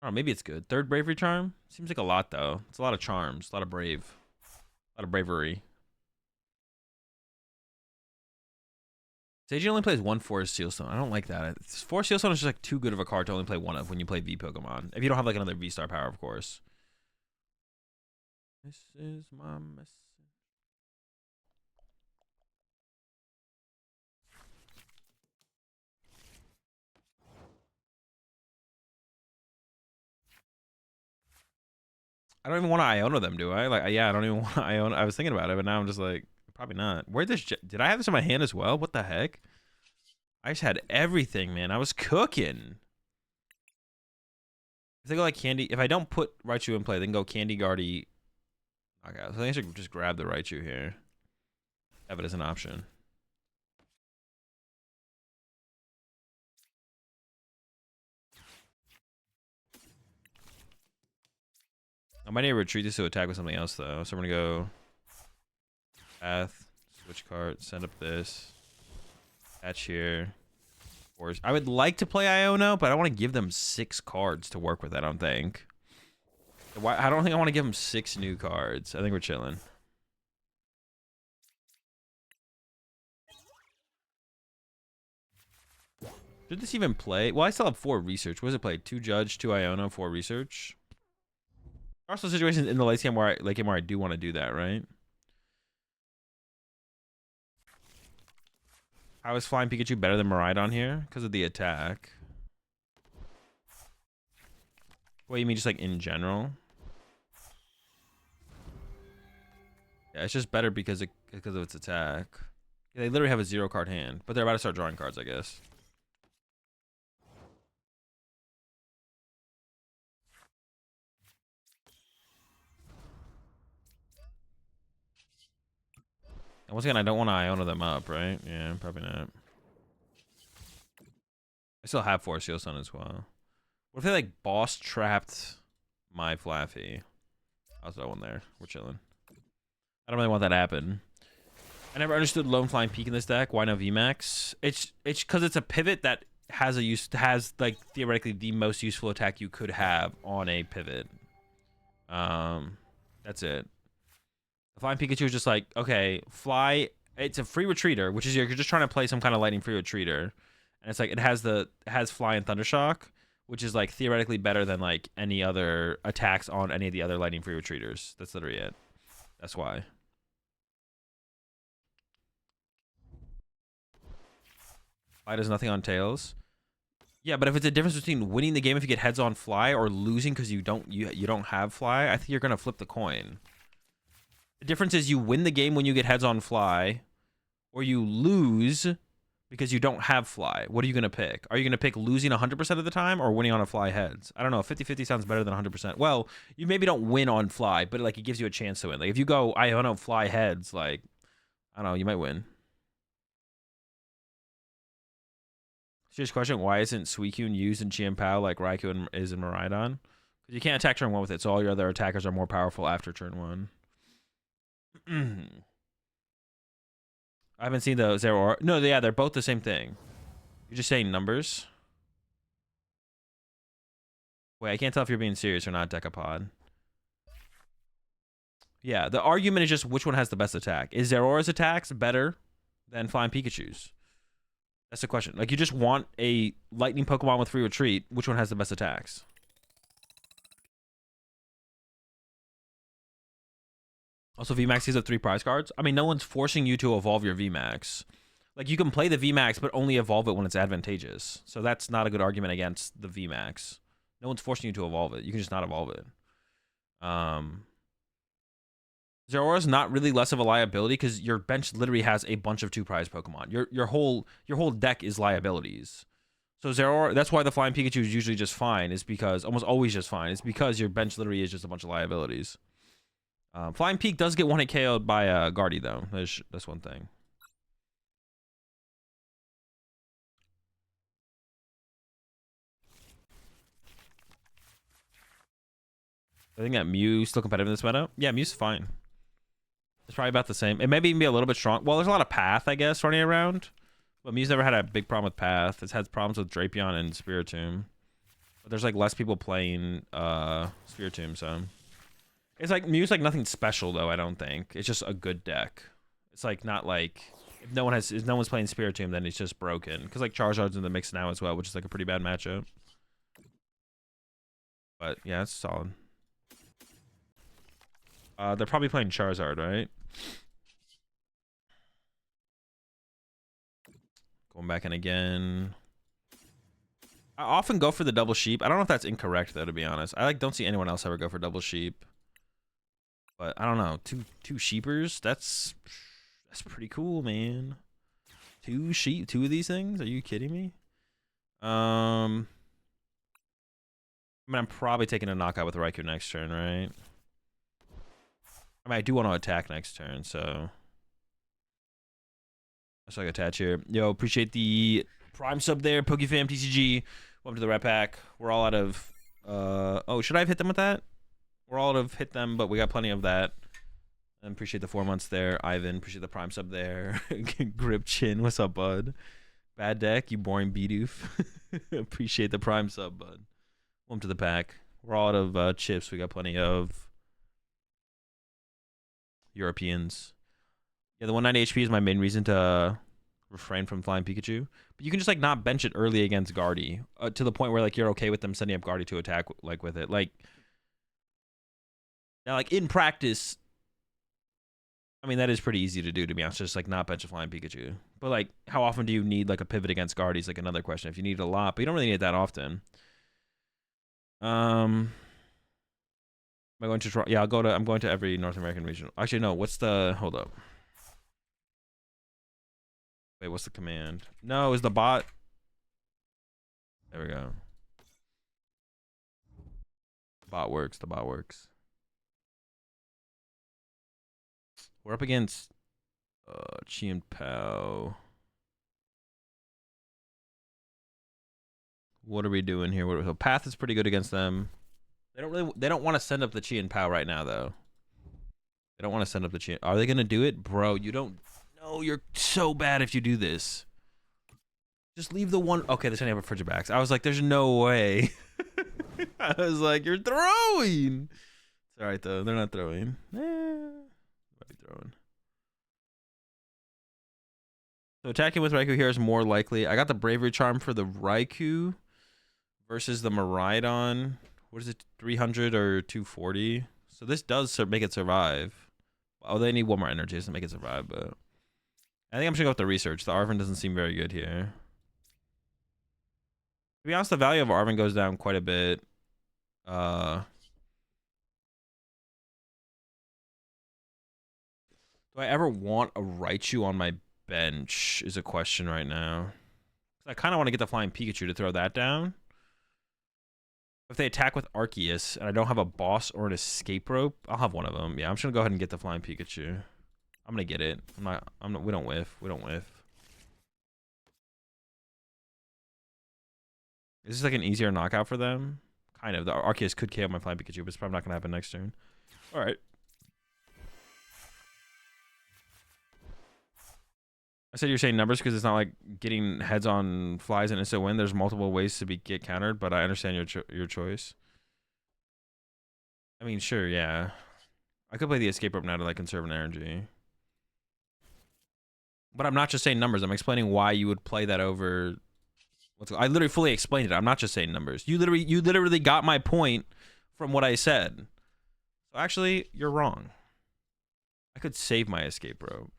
Oh, maybe it's good. Third Bravery Charm? Seems like a lot, though. It's a lot of charms. A lot of brave. A lot of bravery. Seiji only plays one Forest Sealstone. I don't like that. Forest Sealstone is just like too good of a card to only play one of when you play V Pokemon. If you don't have like another V-Star power, of course. This is my message. I don't even want to Iono them, do I? Like, yeah, I don't even want to Iono. I was thinking about it, but now I'm just like, probably not. Where did I have this in my hand as well? What the heck? I just had everything, man. I was cooking. If they go like Candy, if I don't put Raichu in play, then go Candy Guardy. Okay, so I think I should just grab the Raichu here. Have it as an option. I might need to retreat this to attack with something else though. So we're gonna go path, switch card, send up this, patch here. I would like to play Iono, but I want to give them 6 cards to work with. I don't think. I don't think I want to give them 6 new cards. I think we're chilling. Should this even play? Well, I still have 4 research. What does it play? 2 judge, 2 Iono, 4 research. There are also situations in the late game where I do want to do that, right? How is Flying Pikachu better than Miraidon here? Because of the attack. What, you mean just like in general? Yeah, it's just better because of its attack. Yeah, they literally have a 0 card hand, but they're about to start drawing cards, I guess. And once again, I don't want to Iono them up, right? Yeah, probably not. I still have Force Seal Sun as well. What if they like boss trapped my Flaffy? How's that one there? We're chilling. I don't really want that to happen. I never understood Lone Flying Peak in this deck. Why no VMAX? It's because it's a pivot that has like theoretically the most useful attack you could have on a pivot. That's it. The Flying Pikachu is just like, okay, fly. It's a free retreater, which is you're just trying to play some kind of lightning free retreater, and it's like it has fly and thundershock, which is like theoretically better than like any other attacks on any of the other lightning free retreaters. That's literally it. That's why. Fly does nothing on tails. Yeah, but if it's a difference between winning the game if you get heads on fly or losing because you don't have fly, I think you're gonna flip the coin. The difference is you win the game when you get heads on fly, or you lose because you don't have fly. What are you gonna pick? Are you gonna pick losing 100% of the time or winning on a fly heads? I don't know. 50-50 sounds better than 100%. Well, you maybe don't win on fly, but like it gives you a chance to win. Like if you go, I don't know, fly heads, like I don't know, you might win. Serious question, why isn't Suicune used in Chien-Pao like Raikou is in Miraidon? Because you can't attack turn 1 with it, so all your other attackers are more powerful after turn 1. I haven't seen the Zero. No, yeah, they're both the same thing. You're just saying numbers? Wait, I can't tell if you're being serious or not, Decapod. Yeah, the argument is just which one has the best attack. Is Zerora's attacks better than Flying Pikachu's? That's the question. Like, you just want a lightning Pokemon with free retreat. Which one has the best attacks? Also, VMAX sees up 3 prize cards. I mean, no one's forcing you to evolve your VMAX. Like, you can play the VMAX, but only evolve it when it's advantageous. So that's not a good argument against the VMAX. No one's forcing you to evolve it. You can just not evolve it. Zerora's not really less of a liability because your bench literally has a bunch of 2 prize Pokemon. Your whole deck is liabilities. So Zerora, that's why the Flying Pikachu is usually just fine. Is because almost always just fine. It's because your bench literally is just a bunch of liabilities. Flying Peak does get 1-hit KO'd by Guardy though. That's one thing. I think that Mew's still competitive in this meta. Yeah, Mew's fine. It's probably about the same. It may even be a little bit strong. Well, there's a lot of Path, I guess, running around. But Mew's never had a big problem with Path. It's had problems with Drapion and Spiritomb. But there's like less people playing Spiritomb, so it's like Mew's like nothing special though, I don't think. It's just a good deck. It's like not like if no one's playing Spiritomb, then it's just broken. Because like Charizard's in the mix now as well, which is like a pretty bad matchup. But yeah, it's solid. They're probably playing Charizard, right? Going back in again. I often go for the double sheep. I don't know if that's incorrect though, to be honest. I like don't see anyone else ever go for double sheep. But I don't know. Two sheepers? That's pretty cool, man. 2 sheep, 2 of these things? Are you kidding me? I mean, I'm probably taking a knockout with Raikou next turn, right? I mean, I do want to attack next turn, so let's like attach here. Yo, appreciate the Prime sub there, PokemonTCG. Welcome to the Red Pack. We're all out of. Oh, should I have hit them with that? We're all out of hit them, but we got plenty of that. And appreciate the 4 months there, Ivan. Appreciate the Prime sub there. Grip Chin, what's up, bud? Bad deck, you boring Bidoof. Appreciate the Prime sub, bud. Welcome to the pack. We're all out of chips. We got plenty of Europeans. Yeah, the 190 HP is my main reason to refrain from Flying Pikachu. But you can just like not bench it early against Guardy to the point where like you're okay with them sending up Guardy to attack like with it. Like now, like in practice, I mean that is pretty easy to do, to be honest. Just like not bench a Flying Pikachu. But like, how often do you need like a pivot against Guardy? Is like another question. If you need it a lot, but you don't really need it that often. Am I going to try? Yeah, I'm going to every North American region. Actually, no. What's the? Hold up. Wait, what's the command? No, is the bot? There we go. The bot works. The bot works. We're up against Chien-Pao. What are we doing here? So Path is pretty good against them. They don't want to send up the Chi and Pow right now though. They don't want to send up the Chi. Are they gonna do it? Bro, you don't know, you're so bad if you do this. Just leave the one. Okay, they're sending up a Frigibacks. I was like, there's no way. I was like, you're throwing. It's alright though, they're not throwing. Might be throwing. So attacking with Raikou here is more likely. I got the Bravery Charm for the Raikou versus the Miraidon. What is it, 300 or 240? So this does make it survive. Oh, they need one more energy to make it survive, but I think I'm just gonna go with the research. The Arven doesn't seem very good here. To be honest, the value of Arven goes down quite a bit. Do I ever want a Raichu on my bench is a question right now. I kind of want to get the Flying Pikachu to throw that down. If they attack with Arceus and I don't have a boss or an escape rope, I'll have one of them. Yeah, I'm just gonna go ahead and get the Flying Pikachu. I'm gonna get it. I'm not. We don't whiff. We don't whiff. Is this like an easier knockout for them? Kind of. The Arceus could KO my Flying Pikachu, but it's probably not gonna happen next turn. All right. I said you're saying numbers because it's not like getting heads on flies and instant win. There's multiple ways to get countered, but I understand your choice. I mean, sure, yeah. I could play the escape rope now to like conserve an energy. But I'm not just saying numbers. I'm explaining why you would play that over. I literally fully explained it. I'm not just saying numbers. You literally got my point from what I said. So actually, you're wrong. I could save my escape rope.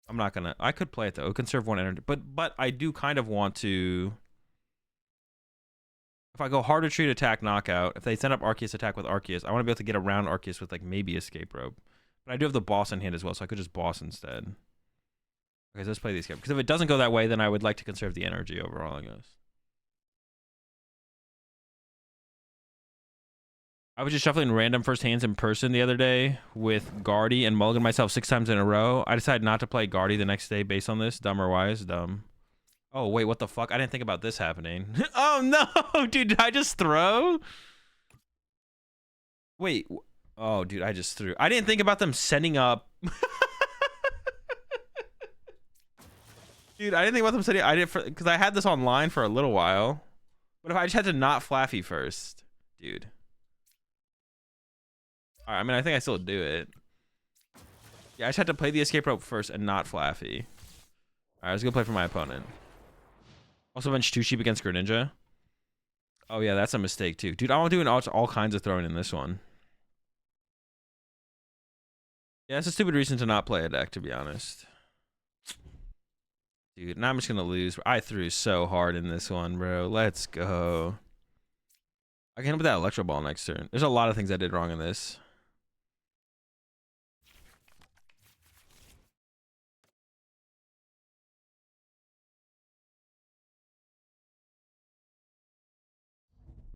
I'm not gonna. I could play it though. Conserve one energy, but I do kind of want to. If I go hard retreat, attack, knockout. If they send up Arceus, attack with Arceus. I want to be able to get around Arceus with like maybe escape rope. But I do have the boss in hand as well, so I could just boss instead. Okay, so let's play the escape. Because if it doesn't go that way, then I would like to conserve the energy overall, I guess. I was just shuffling random first hands in person the other day with Guardy and mulligan myself 6 times in a row. I decided not to play Guardy the next day based on this. Dumb or wise? Dumb. Oh, wait, what the fuck? I didn't think about this happening. Oh, no! Dude, did I just throw? Wait. Oh, dude, I just threw. I didn't think about them setting up. Dude, I didn't think about them setting. I didn't, because I had this online for a little while. What if I just had to not Flaffy first? Dude. Alright, I mean, I think I still do it. Yeah, I just had to play the escape rope first and not Flaffy. Alright, let's go play for my opponent. Also bench 2 sheep against Greninja. Oh yeah, that's a mistake too. Dude, I'm doing all kinds of throwing in this one. Yeah, it's a stupid reason to not play a deck, to be honest. Dude, now I'm just gonna lose. I threw so hard in this one, bro. Let's go. I can hit him with that Electro Ball next turn. There's a lot of things I did wrong in this.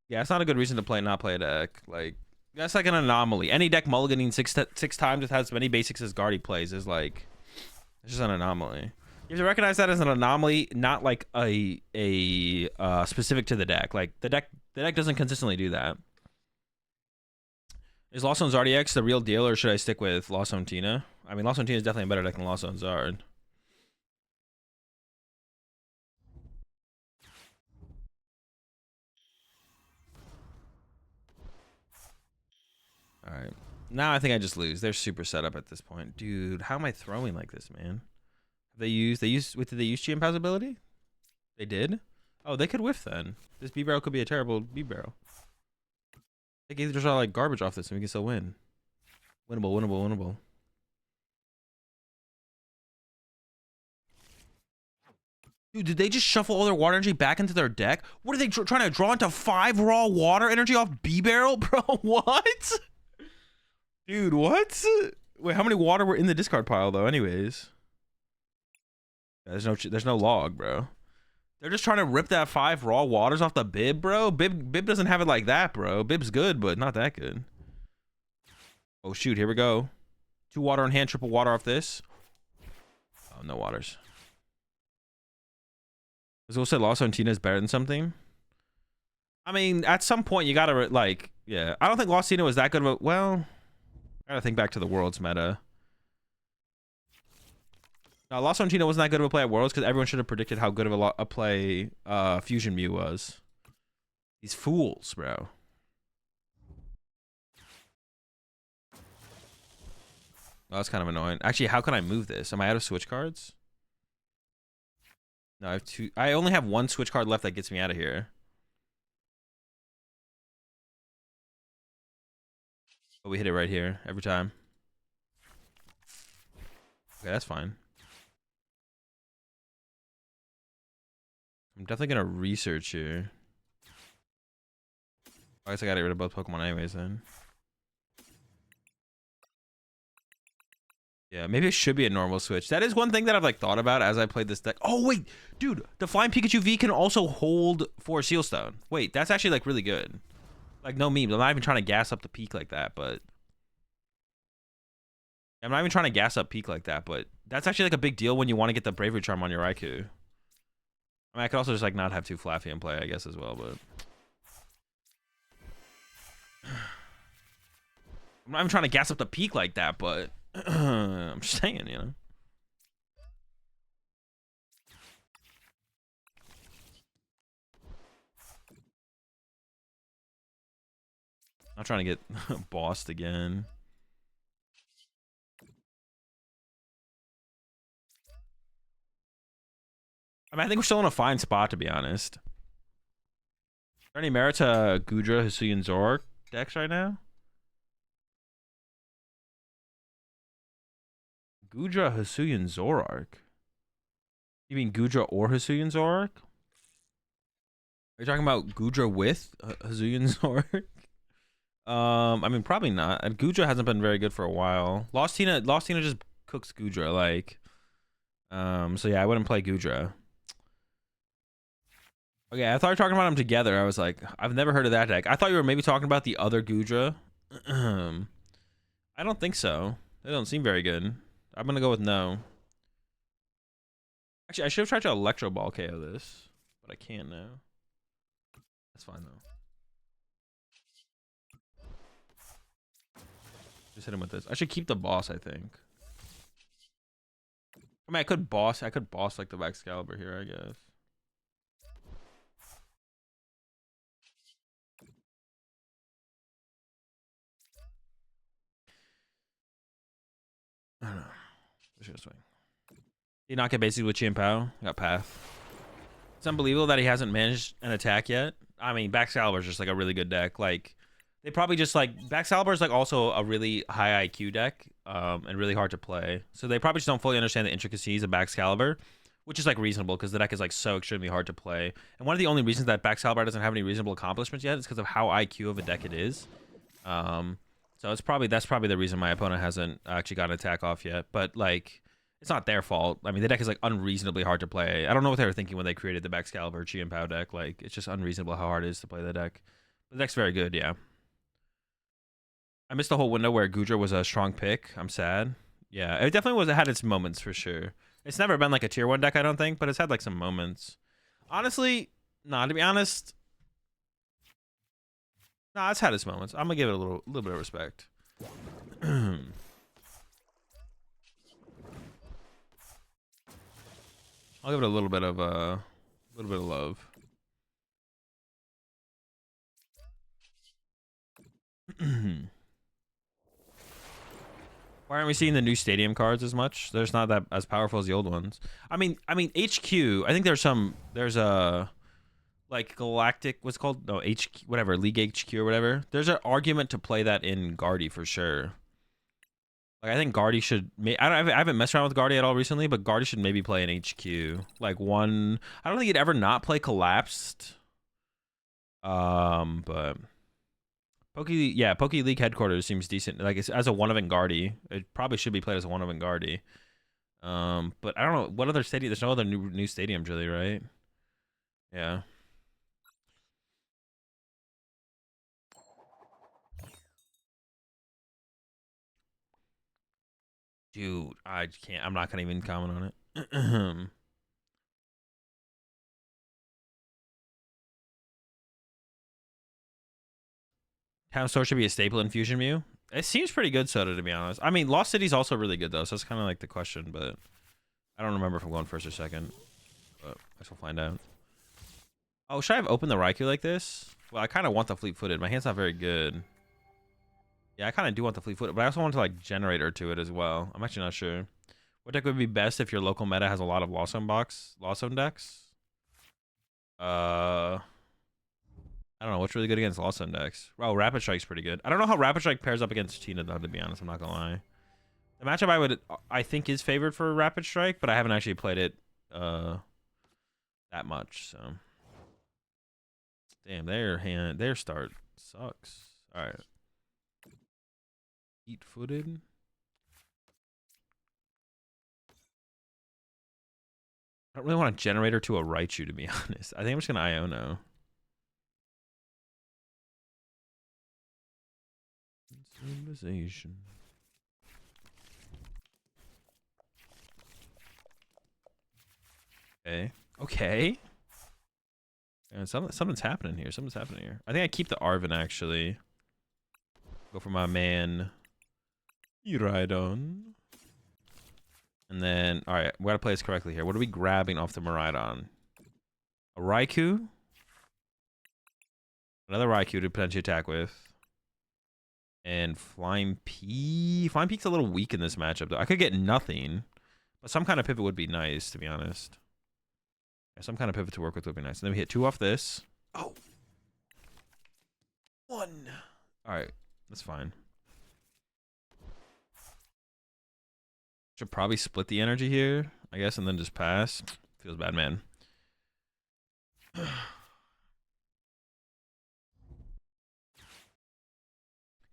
Yeah, it's not a good reason to not play a deck. Like, that's like an anomaly. Any deck mulliganing six times with as many basics as Guardy plays is like, it's just an anomaly. You have to recognize that as an anomaly, not like a specific to the deck. Like the deck doesn't consistently do that. Is Lost Zone Zardiex the real deal, or should I stick with Lost Zone Tina? I mean, Lost Zone Tina is definitely a better deck than Lost Zone Zard. All right. Now I think I just lose. They're super set up at this point. Dude, how am I throwing like this, man? Did they use Chi Impow's ability? They did? Oh, they could whiff then. This B-Barrel could be a terrible B-Barrel. They can just like garbage off this and we can still win. Winnable, winnable, winnable. Dude, did they just shuffle all their water energy back into their deck? What are they trying to draw into 5 raw water energy off B-Barrel? Bro, what? Dude, what? Wait, how many water were in the discard pile though anyways? There's no log, bro. They're just trying to rip that 5 raw waters off the Bib, bro. Bib doesn't have it like that, bro. Bib's good, but not that good. Oh shoot, here we go. 2 water in hand, triple water off this. Oh, no waters. Azul said Lost on Tina is better than something. I mean, at some point you gotta like, yeah. I don't think Lost Tina was that good of a. Well, I gotta think back to the Worlds meta. No, Lost on Tina wasn't that good of a play at Worlds because everyone should have predicted how good of a play Fusion Mew was. These fools, bro. Oh, that's kind of annoying. Actually, how can I move this? Am I out of switch cards? No, I have two. I only have one switch card left that gets me out of here. But we hit it right here every time. Okay, that's fine. I'm definitely gonna research here. I guess I gotta get rid of both Pokemon anyways then. Yeah, maybe it should be a normal switch. That is one thing that I've like thought about as I played this deck. Oh wait, dude, the Flying Pikachu V can also hold 4 Sealstone. Wait, that's actually like really good. Like no memes. I'm not even trying to gas up the peak like that, but I'm not even trying to gas up peak like that, but that's actually like a big deal when you want to get the Bravery Charm on your Raikou. I mean, I could also just like not have 2 Flaffy in play, I guess, as well, but I'm not even trying to gas up the peak like that, but I'm just saying, you know. Not trying to get bossed again. I mean, I think we're still in a fine spot, to be honest. Are there any merit to Gudra, Hisuian, Zoroark decks right now? Gudra, Hisuian, Zoroark? You mean Gudra or Hisuian Zoroark? Are you talking about Gudra with Hisuian Zoroark? I mean, probably not. And Gudra hasn't been very good for a while. Lost Tina just cooks Gudra, like. So yeah, I wouldn't play Gudra. Okay, I thought you were talking about them together. I was like, I've never heard of that deck. I thought you were maybe talking about the other Gudra. I don't think so. They don't seem very good. I'm gonna go with no. Actually, I should have tried to Electro Ball KO this, but I can't now. That's fine though. Just hit him with this. I should keep the boss, I think. I mean, I could boss like the Excalibur here, I guess. I don't know. I should swing. Did he not get basically with Chimpao? Got Path. It's unbelievable that he hasn't managed an attack yet. I mean, Excalibur is just like a really good deck. Like, they probably just like Excalibur is like also a really high IQ deck, and really hard to play. So they probably just don't fully understand the intricacies of Excalibur, which is like reasonable because the deck is like so extremely hard to play. And one of the only reasons that Excalibur doesn't have any reasonable accomplishments yet is because of how IQ of a deck it is. So that's probably the reason my opponent hasn't actually got an attack off yet. But like, it's not their fault. I mean, the deck is like unreasonably hard to play. I don't know what they were thinking when they created the Excalibur Chi and Pow deck. Like, it's just unreasonable how hard it is to play the deck. But the deck's very good, yeah. I missed the whole window where Gudra was a strong pick. I'm sad. Yeah, it definitely was. It had its moments for sure. It's never been like a tier 1 deck, I don't think, but it's had like some moments. Honestly, nah, to be honest, nah, it's had its moments. I'm gonna give it a little bit of respect. I'll give it a little bit of love. Why aren't we seeing the new stadium cards as much? They're just not that as powerful as the old ones. I mean HQ. I think there's a like Galactic. What's it called? No, HQ. Whatever, League HQ or whatever. There's an argument to play that in Guardy for sure. Like, I think Guardy should. I haven't messed around with Guardy at all recently, but Guardy should maybe play an HQ. Like one. I don't think he'd ever not play Collapsed. But Poke League headquarters seems decent. Like, it's as a one of Guardy. It probably should be played as a one of Guardy. But I don't know what other stadium. There's no other new stadiums really, right? Yeah. Dude, I can't. I'm not gonna even comment on it. Kind of Sword should be a staple in Fusion Mew. It seems pretty good, Soda, to be honest. I mean, Lost City's also really good, though, so that's kind of like the question, but I don't remember if I'm going first or second, but I guess we'll find out. Oh, should I have opened the Raikou like this? Well, I kind of want the Fleet-Footed. My hand's not very good. Yeah, I kind of do want the Fleet-Footed, but I also want to, like, Generator to it as well. I'm actually not sure. What deck would be best if your local meta has a lot of Lost Zone decks? I don't know. What's really good against Lost Zone decks? Oh, Rapid Strike's pretty good. I don't know how Rapid Strike pairs up against Tina, though, to be honest. I'm not going to lie. The matchup I think is favored for Rapid Strike, but I haven't actually played it that much, so. Damn, their start sucks. All right. Fleet-Footed. I don't really want a Generator to a Raichu, to be honest. I think I'm just going to Iono. Civilization. Okay. Okay. And something's happening here. Something's happening here. I think I keep the Arven, actually. Go for my man Miraidon. And then, all right, we gotta play this correctly here. What are we grabbing off the Miraidon? A Raikou. Another Raikou to potentially attack with. And Flying P. Flying Peak's a little weak in this matchup, though. I could get nothing. But some kind of pivot would be nice, to be honest. Yeah, some kind of pivot to work with would be nice. And then we hit 2 off this. Oh. 1. All right. That's fine. Should probably split the energy here, I guess, and then just pass. Feels bad, man.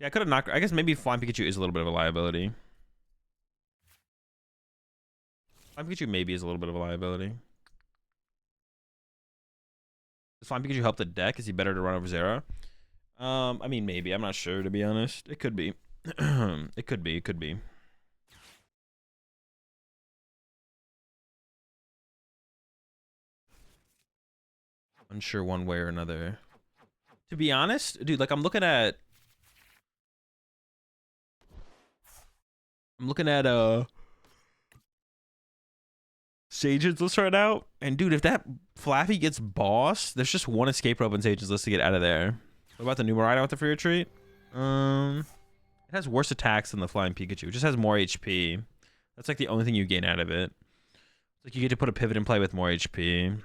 Yeah, I could have knocked. I guess maybe Flying Pikachu is a little bit of a liability. Flying Pikachu maybe is a little bit of a liability. Does Flying Pikachu help the deck? Is he better to run over Zera? I mean, maybe. I'm not sure, to be honest. It could be. It could be. It could be. Unsure one way or another. To be honest, dude, like I'm looking at Sage's list right now, and dude, if that Flaffy gets bossed, there's just one escape rope in Sage's list to get out of there. What about the new Miraidon with the free retreat? It has worse attacks than the Flying Pikachu. It just has more HP. That's like the only thing you gain out of it. It's like you get to put a pivot in play with more HP,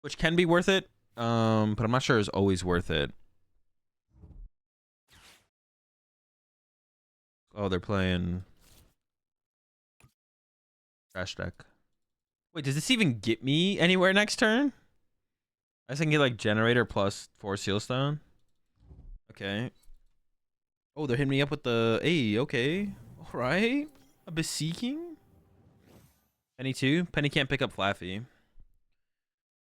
which can be worth it. But I'm not sure it's always worth it. Oh, they're playing trash deck. Wait, does this even get me anywhere next turn? I guess I can get like Generator plus 4 Sealstone. Okay. Oh, they're hitting me up with the... Hey, okay. All right. A Beseeching. Penny 2. Penny can't pick up Flaffy.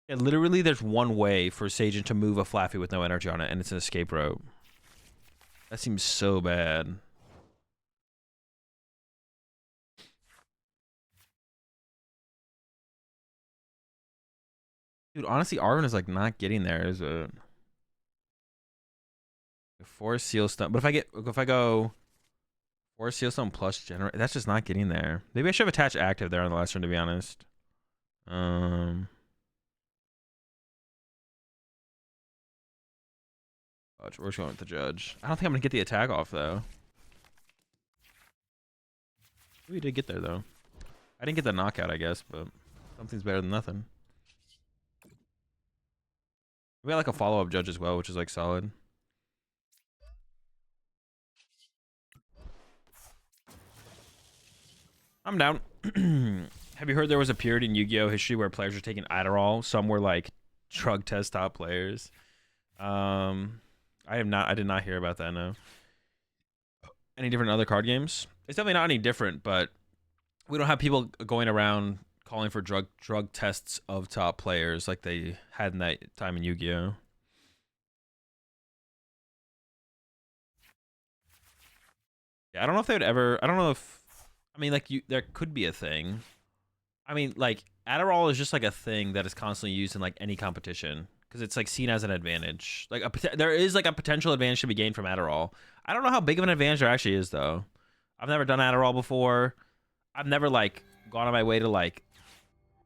Yeah, literally there's one way for Sagen to move a Flaffy with no energy on it, and it's an escape rope. That seems so bad. Dude, honestly, Arven is like not getting there, is it? 4 Sealstone. But if I go 4 Sealstone plus Generate, that's just not getting there. Maybe I should have attached active there on the last turn, to be honest. We're just going with the Judge. I don't think I'm gonna get the attack off though. We did get there though. I didn't get the knockout, I guess, but something's better than nothing. We got like a follow-up Judge as well, which is like solid. I'm down. Have you heard there was a period in Yu-Gi-Oh history where players were taking Adderall? Some were like drug test top players. I did not hear about that, no. Any different in other card games? It's definitely not any different, but we don't have people going around calling for drug tests of top players like they had in that time in Yu-Gi-Oh. Yeah, I don't know if they would ever. I don't know if. I mean, like there could be a thing. I mean, like Adderall is just like a thing that is constantly used in like any competition because it's like seen as an advantage. Like there is like a potential advantage to be gained from Adderall. I don't know how big of an advantage there actually is though. I've never done Adderall before. I've never like gone on my way to like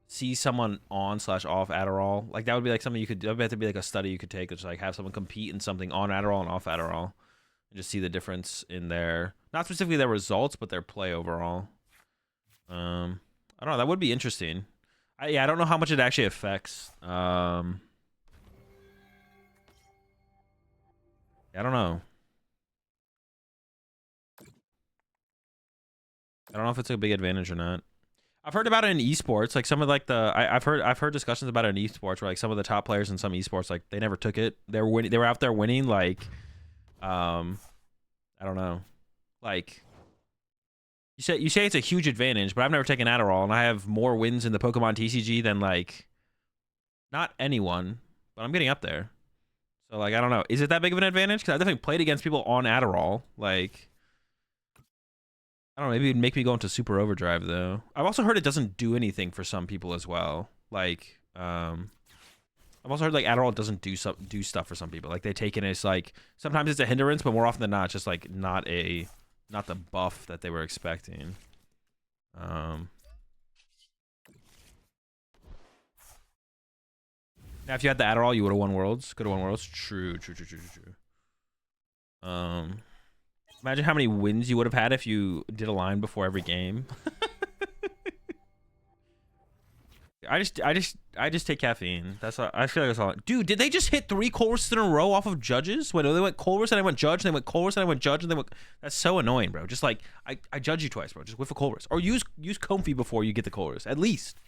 see someone on/off Adderall. Like that would be like something you could. That would have to be like a study you could take, which like have someone compete in something on Adderall and off Adderall, and just see the difference in their, not specifically their results, but their play overall. I don't know. That would be interesting. Yeah, I don't know how much it actually affects. I don't know. I don't know if it's a big advantage or not. I've heard about it in esports. Like some of like I've heard discussions about it in esports where like some of the top players in some esports, like they never took it. They were winning. They were out there winning. Like, I don't know. Like you say it's a huge advantage, but I've never taken Adderall, and I have more wins in the Pokemon TCG than like not anyone, but I'm getting up there. So like I don't know. Is it that big of an advantage? Because I definitely played against people on Adderall. Like, I don't know, maybe it'd make me go into super overdrive though. I've also heard it doesn't do anything for some people as well. Like, I've also heard like Adderall doesn't do stuff for some people. Like they take it as like sometimes it's a hindrance, but more often than not, it's just like not the buff that they were expecting. Now, if you had the Adderall, you would have won Worlds. Could have won Worlds. True. Imagine how many wins you would have had if you did a line before every game. I just take caffeine. That's all, I feel like that's all. Dude, did they just hit 3 Colress in a row off of judges? When they went Colress and I went judge, and they went Colress and I went judge, and they went. That's so annoying, bro. Just like I judge you twice, bro. Just whiff a Colress or use Comfy before you get the Colress, at least.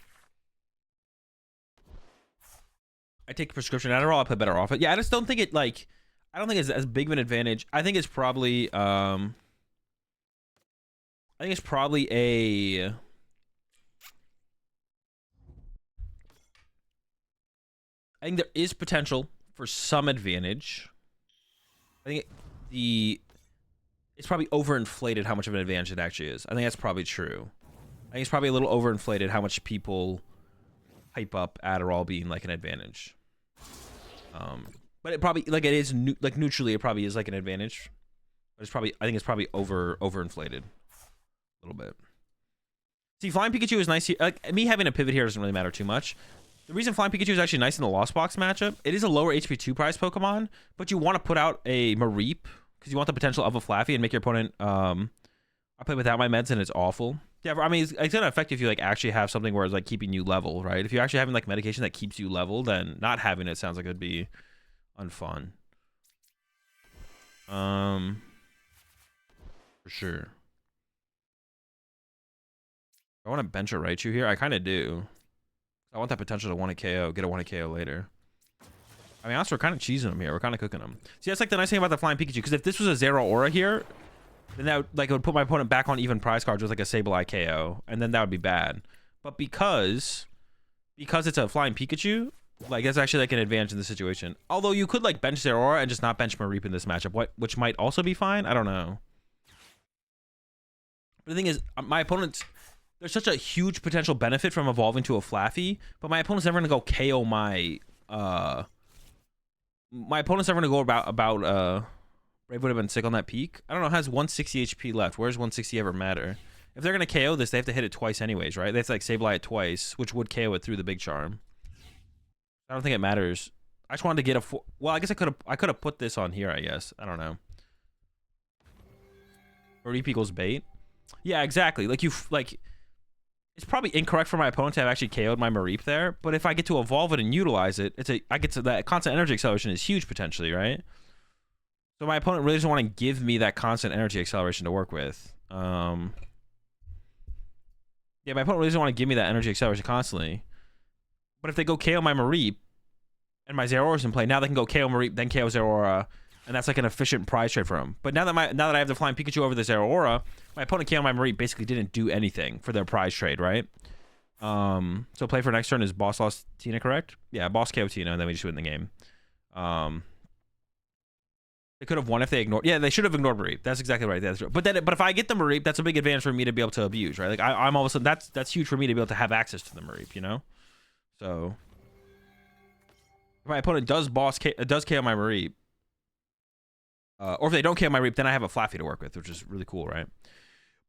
I take prescription Adderall. I put better off it. Yeah, I just don't think it like. I don't think it's as big of an advantage. I think it's probably a. I think there is potential for some advantage. I think it's probably overinflated how much of an advantage it actually is. I think that's probably true. I think it's probably a little overinflated how much people hype up Adderall being like an advantage. But it probably like it is like neutrally it probably is like an advantage. But it's probably I think it's probably overinflated a little bit. See, Flying Pikachu is nice here. Like me having a pivot here doesn't really matter too much. The reason Flying Pikachu is actually nice in the Lost Box matchup, it is a lower HP 2 prize Pokemon, but you want to put out a Mareep because you want the potential of a Flaffy and make your opponent. I play without my meds and it's awful. Yeah, I mean it's gonna affect you if you like actually have something where it's like keeping you level, right? If you're actually having like medication that keeps you level, then not having it sounds like it'd be unfun. For sure. I want to bench a Raichu here. I kind of do. I want that potential to 1 KO, get a 1 KO later. I mean, honestly, we're kind of cheesing him here. We're kind of cooking him. See, that's like the nice thing about the Flying Pikachu, because if this was a Zero Aura here, then that would, like, it would put my opponent back on even prize cards with like a Sableye KO, and then that would be bad. But because it's a Flying Pikachu, like that's actually like an advantage in this situation. Although you could like bench Zero Aura and just not bench Mareep in this matchup, which might also be fine. I don't know. But the thing is, my opponent's. There's such a huge potential benefit from evolving to a Flaffy, but my opponent's never gonna go KO my. My opponent's never gonna go about. Brave would have been sick on that peak. I don't know. It has 160 HP left. Where's 160 ever matter? If they're gonna KO this, they have to hit it twice anyways, right? They have to like Sableye it twice, which would KO it through the big charm. I don't think it matters. I just wanted to get a. Well, I guess I could have put this on here. I guess I don't know. Mareep equals bait. Yeah, exactly. Like it's probably incorrect for my opponent to have actually KO'd my Mareep there, but if I get to evolve it and utilize it, I get to that constant energy acceleration is huge potentially, right? So my opponent really doesn't want to give me that constant energy acceleration to work with. Yeah, my opponent really doesn't want to give me that energy acceleration constantly. But if they go KO my Mareep and my Zero Aura's in play, now they can go KO Mareep, then KO Zero Aura, and that's like an efficient prize trade for him. But now that I have the Flying Pikachu over the Zero Aura, my opponent KO my Mareep basically didn't do anything for their prize trade, right? So play for next turn is boss lost Tina, correct? Yeah, boss KO Tina, and then we just win the game. They could have won if they ignored. Yeah, they should have ignored Mareep. That's exactly right. That's true. But if I get the Mareep, that's a big advantage for me to be able to abuse, right? Like I'm all of a sudden that's huge for me to be able to have access to the Mareep, you know? So If my opponent does does KO my Mareep, or if they don't KO my Reap, then I have a Flaffy to work with, which is really cool, right?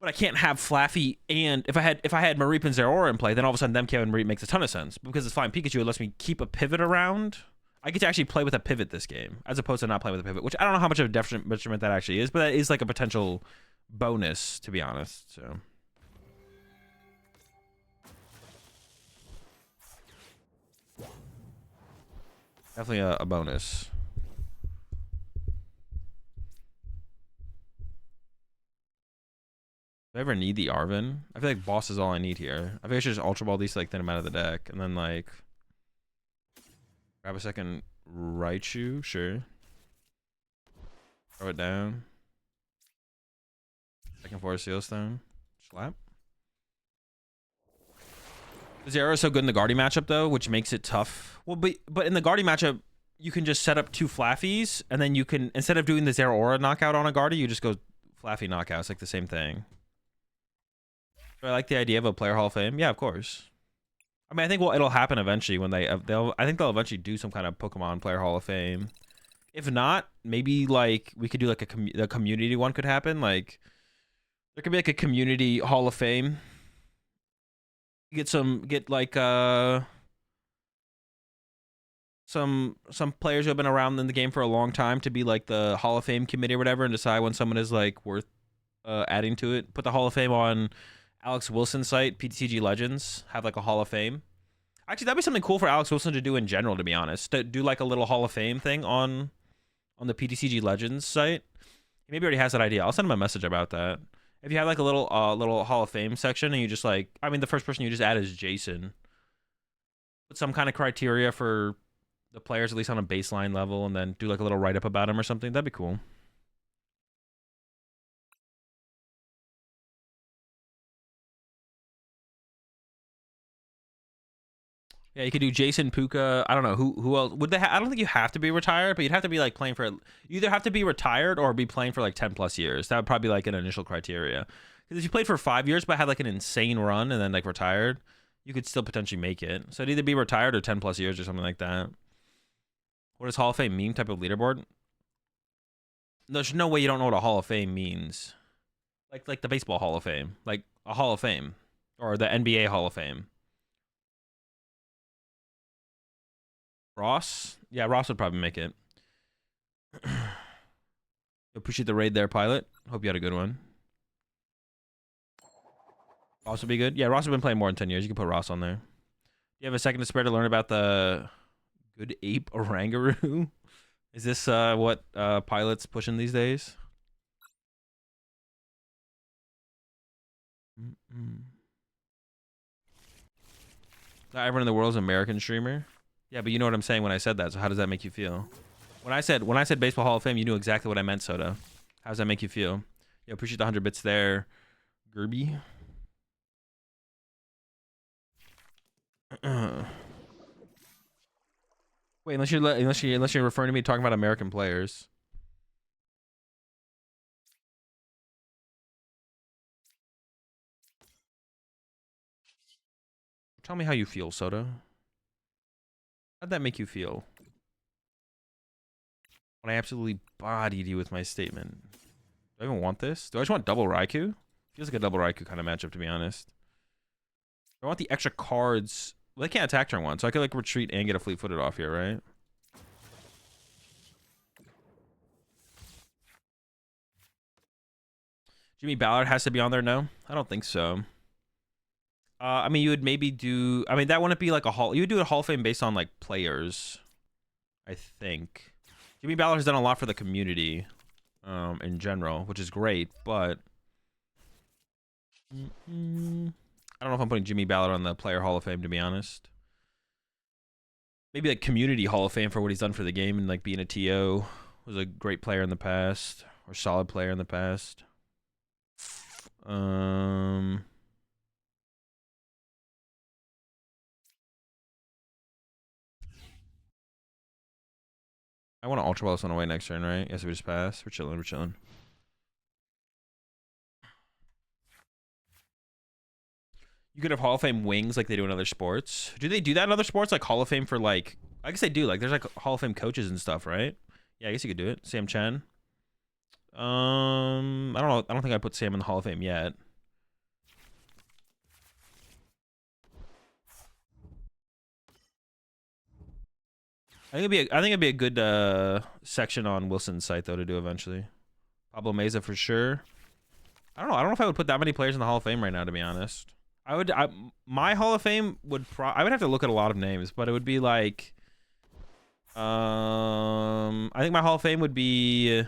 But I can't have Flaffy, and if I had Mareep and Zeraora in play, then all of a sudden them KO and Mareep makes a ton of sense because it's Flying Pikachu. It lets me keep a pivot around. I get to actually play with a pivot this game, as opposed to not playing with a pivot, which I don't know how much of a detriment that actually is, but that is like a potential bonus, to be honest. So. Definitely a bonus. Do I ever need the Arven? I feel like boss is all I need here. I think I should just Ultra Ball these to like thin them out of the deck, and then like grab a second Raichu, sure. Throw it down. Second Forest Seal Stone. Slap. Zero is so good in the Guardy matchup though, which makes it tough. Well, but in the Guardy matchup, you can just set up 2 Flaffies, and then you can, instead of doing the Zeraora knockout on a Guardy, you just go Flaffy knockout. It's like the same thing. Do I like the idea of a Player Hall of Fame? Yeah, of course. I mean, I think it'll happen eventually when I think they'll eventually do some kind of Pokemon Player Hall of Fame. If not, maybe like we could do like a community one could happen. Like there could be like a community Hall of Fame. Get like some players who have been around in the game for a long time to be like the Hall of Fame committee or whatever, and decide when someone is like worth adding to it. Put the Hall of Fame on Alex Wilson's site, PTCG Legends, have like a Hall of Fame. Actually, that'd be something cool for Alex Wilson to do in general, to be honest. To do like a little Hall of Fame thing on the PTCG Legends site. He maybe already has that idea. I'll send him a message about that. If you have like a little Hall of Fame section, and you just like, I mean, the first person you just add is Jason. Put some kind of criteria for the players, at least on a baseline level, and then do like a little write-up about him or something. That'd be cool. Yeah, you could do Jason, Puka. I don't know who else would they. I don't think you have to be retired, but you'd have to be like playing for. You either have to be retired or be playing for like 10+ years. That would probably be like an initial criteria. Because if you played for 5 years but had like an insane run and then like retired, you could still potentially make it. So it'd either be retired or 10+ years or something like that. What does Hall of Fame mean? Type of leaderboard? There's no way you don't know what a Hall of Fame means. Like the baseball Hall of Fame, like a Hall of Fame, or the NBA Hall of Fame. Ross? Yeah, Ross would probably make it. Appreciate the raid there, Pilot. Hope you had a good one. Ross would be good. Yeah, Ross has been playing more than 10 years. You can put Ross on there. You have a second to spare to learn about the good ape Orangaroo? Is this what Pilot's pushing these days? Not everyone in the world is an American streamer. Yeah, but you know what I'm saying when I said that. So how does that make you feel? When I said Baseball Hall of Fame, you knew exactly what I meant, Soda. How does that make you feel? Yeah, appreciate the 100 bits there, Gerby. Wait, unless you're referring to me talking about American players. Tell me how you feel, Soda. How'd that make you feel? When I absolutely bodied you with my statement. Do I even want this? Do I just want double Raikou? Feels like a double Raikou kind of matchup, to be honest. I want the extra cards. Well, they can't attack turn 1, so I could like retreat and get a fleet-footed off here, right? Jimmy Ballard has to be on there? No, I don't think so. I mean, you would maybe do. I mean, that wouldn't be like a hall. You would do a Hall of Fame based on like players, I think. Jimmy Ballard has done a lot for the community, in general, which is great. But I don't know if I'm putting Jimmy Ballard on the Player Hall of Fame, to be honest. Maybe like Community Hall of Fame for what he's done for the game and like being a TO. Was a great player in the past, or solid player in the past. I want to Ultra Ball this one away next turn, right? Yes, we just pass. We're chilling, we're chilling. You could have Hall of Fame wings like they do in other sports. Do they do that in other sports? Like Hall of Fame for like I guess they do. Like, there's like Hall of Fame coaches and stuff, right? Yeah, I guess you could do it. Sam Chen. I don't know. I don't think I put Sam in the Hall of Fame yet. I think it'd be a good section on Wilson's site though to do eventually. Pablo Meza for sure. I don't know if I would put that many players in the Hall of Fame right now, to be honest. My Hall of Fame would I would have to look at a lot of names, but it would be like I think my Hall of Fame would be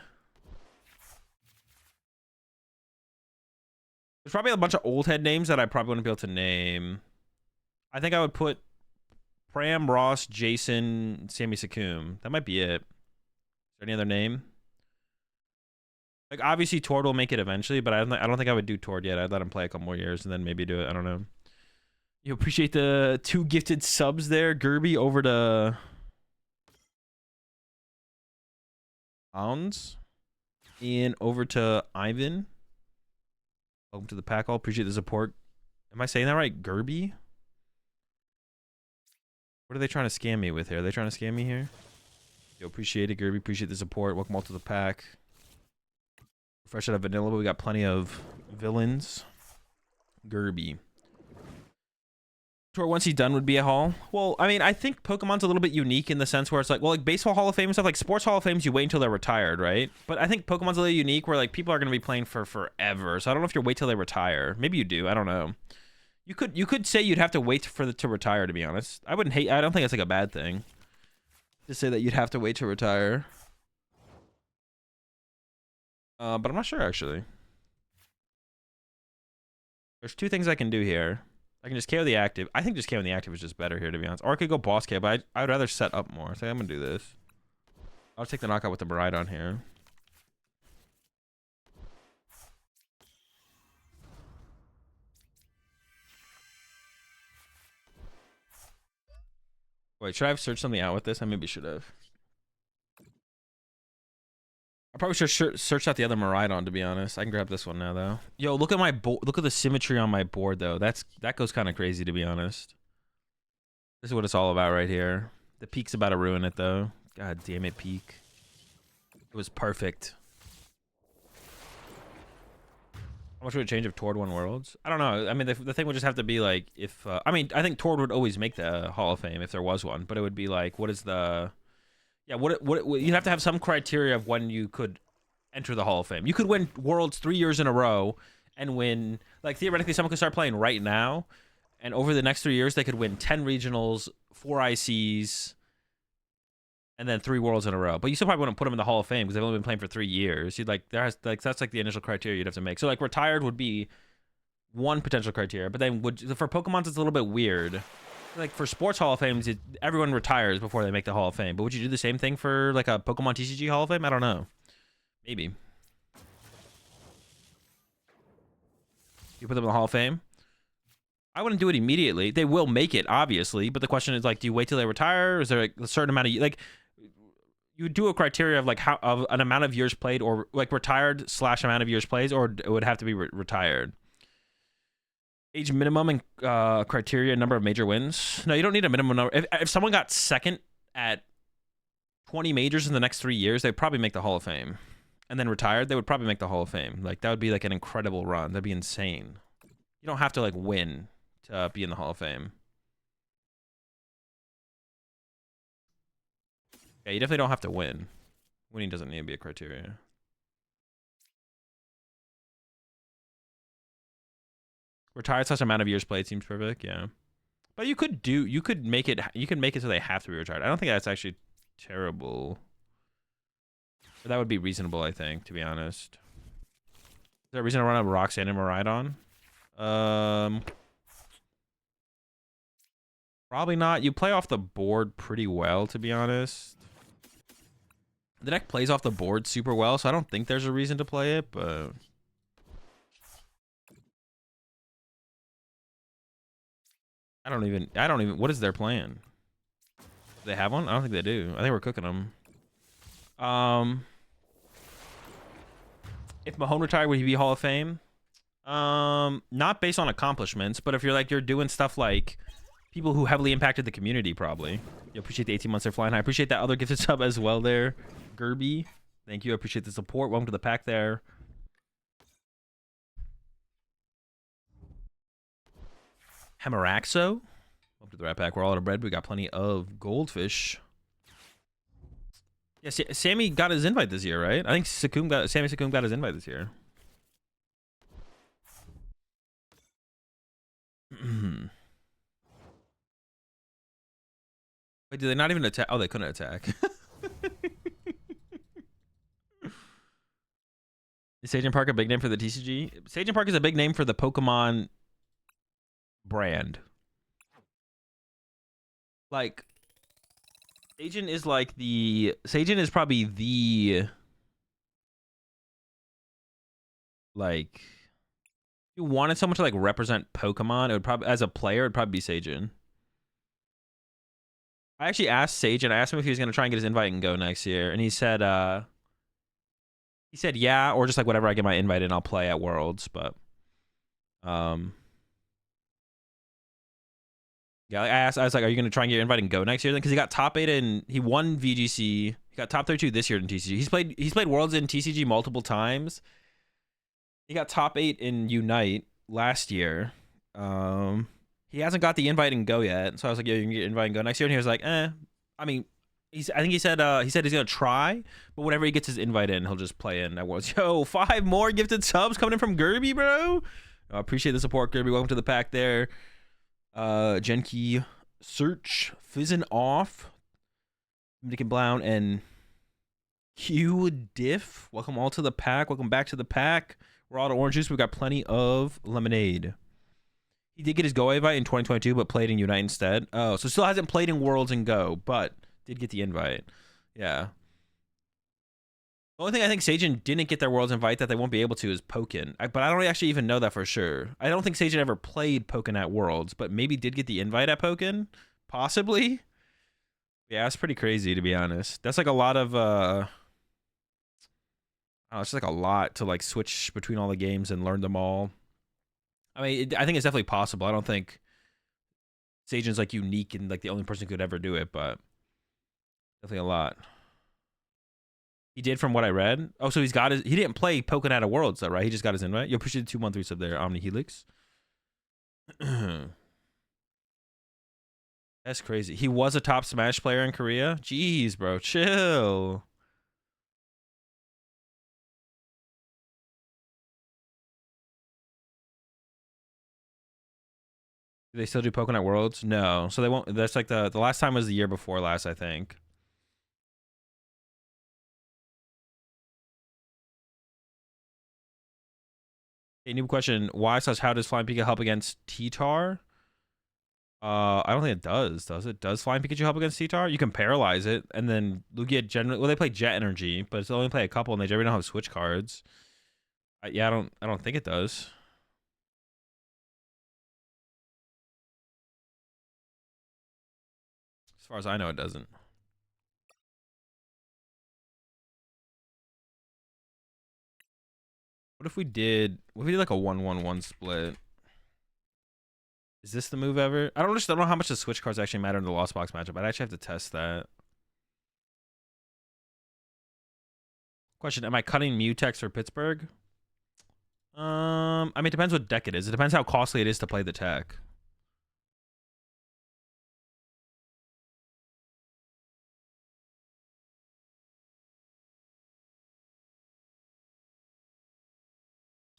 there's probably a bunch of old head names that I probably wouldn't be able to name. I think I would put Pram, Ross, Jason, Sammy Sakum. That might be it. Is there any other name? Like, obviously, Tord will make it eventually, but I don't think I would do Tord yet. I'd let him play a couple more years and then maybe do it. I don't know. You appreciate the 2 gifted subs there. Gerby over to Pounds. Ian over to Ivan. Welcome to the pack. I'll appreciate the support. Am I saying that right? Gerby? What are they trying to scam me with here? Are they trying to scam me here? Yo, appreciate it, Gerby. Appreciate the support. Welcome all to the pack. Fresh out of vanilla, but we got plenty of villains. Gerby. Tour once he's done would be a haul. Well, I mean, I think Pokemon's a little bit unique in the sense where it's like, well, like baseball Hall of Fame and stuff, like sports Hall of Fames, you wait until they're retired, right? But I think Pokemon's a little unique where like people are going to be playing for forever. So I don't know if you wait till they retire. Maybe you do. I don't know. You could say you'd have to wait to retire, to be honest. I don't think it's like a bad thing to say that you'd have to wait to retire. But I'm not sure, actually. There's 2 things I can do here. I can just KO the active. I think just KO the active is just better here, to be honest. Or I could go boss KO, but I would rather set up more. So I'm going to do this. I'll take the knockout with the Miraidon here. Wait, should I have searched something out with this? I maybe should have. I probably should search out the other Miraidon, to be honest. I can grab this one now, though. Yo, look at my look at the symmetry on my board, though. That goes kind of crazy, to be honest. This is what it's all about right here. The peak's about to ruin it, though. God damn it, peak. It was perfect. How much would it change if Tord won Worlds? I don't know. I mean, the thing would just have to be like if... I mean, I think Tord would always make the Hall of Fame if there was one. But it would be like, what is the... Yeah, you'd have to have some criteria of when you could enter the Hall of Fame. You could win Worlds 3 years in a row and win... Like, theoretically, someone could start playing right now. And over the next 3 years, they could win 10 regionals, 4 ICs, and then 3 Worlds in a row. But you still probably wouldn't put them in the Hall of Fame because they've only been playing for 3 years. You'd like that's like the initial criteria you'd have to make. So like retired would be one potential criteria, but then for Pokemon's it's a little bit weird. Like for sports Hall of Fames, everyone retires before they make the Hall of Fame. But would you do the same thing for like a PokemonTCG Hall of Fame? I don't know. Maybe. You put them in the Hall of Fame? I wouldn't do it immediately. They will make it, obviously, but the question is like, do you wait till they retire? Is there like a certain amount of like? You would do a criteria of like of an amount of years played, or like retired / amount of years plays, or it would have to be retired. Age minimum and criteria number of major wins. No, you don't need a minimum number. If someone got second at 20 majors in the next 3 years, they'd probably make the Hall of Fame. And then retired, they would probably make the Hall of Fame. Like that would be like an incredible run. That'd be insane. You don't have to like win to be in the Hall of Fame. Yeah, you definitely don't have to win. Winning doesn't need to be a criteria. Retired / amount of years played seems perfect, yeah. But you could make it so they have to be retired. I don't think that's actually terrible. But that would be reasonable, I think, to be honest. Is there a reason to run a Roxanne and Miraidon? Probably not. You play off the board pretty well, to be honest. The deck plays off the board super well, so I don't think there's a reason to play it, but... I don't even, what is their plan? Do they have one? I don't think they do. I think we're cooking them. If Mahone retired, would he be Hall of Fame? Not based on accomplishments, but if you're doing stuff like people who heavily impacted the community, probably. You appreciate the 18 months they're flying high. I appreciate that other gifted sub as well there, Gerby. Thank you. I appreciate the support. Welcome to the pack there. Hemeraxo. Welcome to the rat pack. We're all out of bread. We got plenty of goldfish. Yeah, Sammy got his invite this year, right? I think Sammy Sakum got his invite this year. Wait, did they not even attack? Oh, they couldn't attack. Is Sage Park a big name for the TCG? Sage Park is a big name for the Pokemon brand. Like, Sagen is like the... Sagen is probably the... Like... If you wanted someone to, like, represent Pokemon, it would probably... As a player, it would probably be Sagen. I actually asked Sagen, I asked him if he was going to try and get his invite and go next year, and he said yeah, or just like whatever I get my invite in, I'll play at Worlds, but yeah, I was like, are you going to try and get your invite and go next year then? Because he got top 8 and he won VGC. He got top 32 this year in TCG. He's played Worlds in TCG multiple times. He got top 8 in Unite last year. He hasn't got the invite and go yet, so I was like, "Yeah, you can get invite and go next year." And he was like, "Eh." I mean, I think he said he's gonna try, but whenever he gets his invite in, he'll just play in at Worlds. Yo, 5 more gifted subs coming in from Gerby, bro. I appreciate the support, Gerby. Welcome to the pack there. Genki, Search, Fizzin' Off, Dominican Brown, and Q Diff. Welcome all to the pack. Welcome back to the pack. We're all to orange juice. We've got plenty of lemonade. He did get his Go invite in 2022, but played in Unite instead. Oh, so still hasn't played in Worlds and Go, but did get the invite. Yeah. The only thing I think Sagen didn't get their Worlds invite that they won't be able to is Pokken. But I don't actually even know that for sure. I don't think Sagen ever played Pokken at Worlds, but maybe did get the invite at Pokken. Possibly. Yeah, it's pretty crazy, to be honest. That's like a lot of... it's just like a lot to like switch between all the games and learn them all. I mean, I think it's definitely possible. I don't think Sagen's like unique and like the only person who could ever do it, but definitely a lot. He did from what I read. Oh, so he didn't play Pokken at a Worlds though, right? He just got his invite. You appreciate the 2-1-3 sub there, Omni Helix. That's crazy. He was a top Smash player in Korea. Jeez, bro, chill. Do they still do Pokemon at Worlds? No. So they won't. That's like the last time was the year before last, I think. A new question. How does Flying Pika help against T-Tar? I don't think it does it? Does Flying Pikachu help against T-Tar? You can paralyze it, and then Lugia generally... Well, they play Jet Energy, but it's only play a couple, and they generally don't have switch cards. Yeah, I don't think it does. As far as I know, it doesn't. What if we did like a 1-1-1 split? Is this the move ever? I don't know how much the switch cards actually matter in the Lost Box matchup. I'd actually have to test that. Question, am I cutting Mutex for Pittsburgh? I mean, it depends what deck it is. It depends how costly it is to play the tech.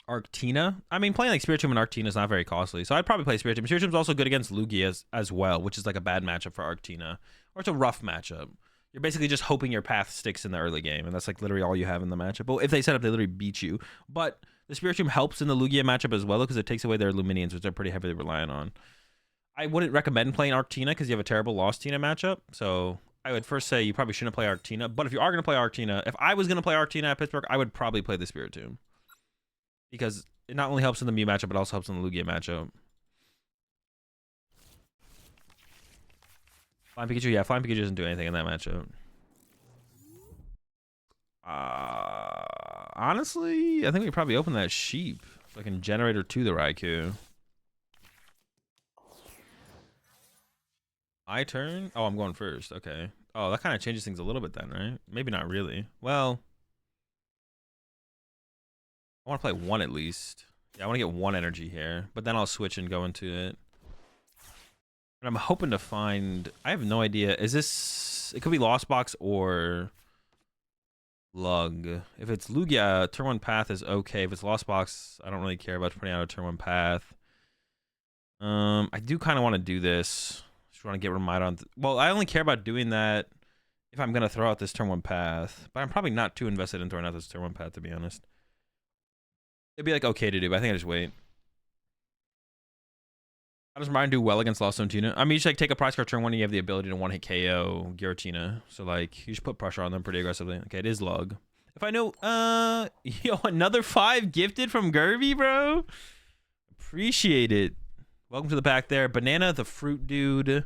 Arctina? I mean, playing like Spiritomb and Arctina is not very costly, so I'd probably play Spiritomb. Spiritomb's also good against Lugia as well, which is like a bad matchup for Arctina. Or it's a rough matchup. You're basically just hoping your path sticks in the early game, and that's like literally all you have in the matchup. But if they set up, they literally beat you. But the Spiritomb helps in the Lugia matchup as well, because it takes away their Luminions, which they're pretty heavily reliant on. I wouldn't recommend playing Arctina because you have a terrible Lost Tina matchup, so I would first say you probably shouldn't play Arctina. But if you are going to play Arctina, if I was going to play Arctina at Pittsburgh, I would probably play the Spiritomb. Because it not only helps in the Mew matchup, but also helps in the Lugia matchup. Flying Pikachu, yeah, Flying Pikachu doesn't do anything in that matchup. Honestly, I think we probably open that sheep. So I can Generator to the Raikou. My turn? Oh, I'm going first. Okay. Oh, that kind of changes things a little bit then, right? Maybe not really. Well, I want to play one at least. Yeah, I want to get one energy here, but then I'll switch and go into it. And I'm hoping to find... I have no idea. Is this... It could be Lost Box or Lug. If it's Lug, yeah, turn 1 path is okay. If it's Lost Box, I don't really care about putting out a turn 1 path. I do kind of want to do this. Just want to get Miraidon. Well, I only care about doing that if I'm going to throw out this turn 1 path. But I'm probably not too invested in throwing out this turn 1 path, to be honest. It'd be like okay to do, but I think I just wait. How does Miraidon do well against Lost Zone Tuna? I mean, you just like take a prize card turn 1 and you have the ability to 1-hit KO Giratina. So like, you just put pressure on them pretty aggressively. Okay, it is Lug. If I know, yo, another 5 gifted from Gerby, bro. Appreciate it. Welcome to the pack there. Banana, the Fruit Dude,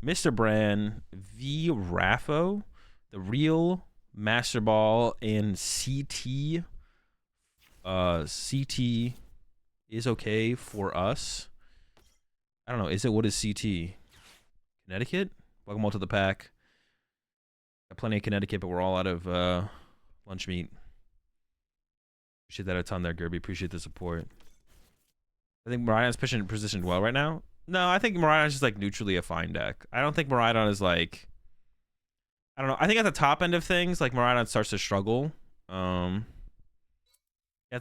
Mr. Brand, V. Raffo, The Real, Master Ball, and CT. CT is okay for us. I don't know. Is it? What is CT? Connecticut? Welcome all to the pack. Got plenty of Connecticut, but we're all out of lunch meat. Appreciate that a ton there, Gerby. Appreciate the support. I think Miraidon's positioned well right now. No, I think Miraidon's just like neutrally a fine deck. I don't think Miraidon is like... I don't know. I think at the top end of things, like Miraidon starts to struggle. At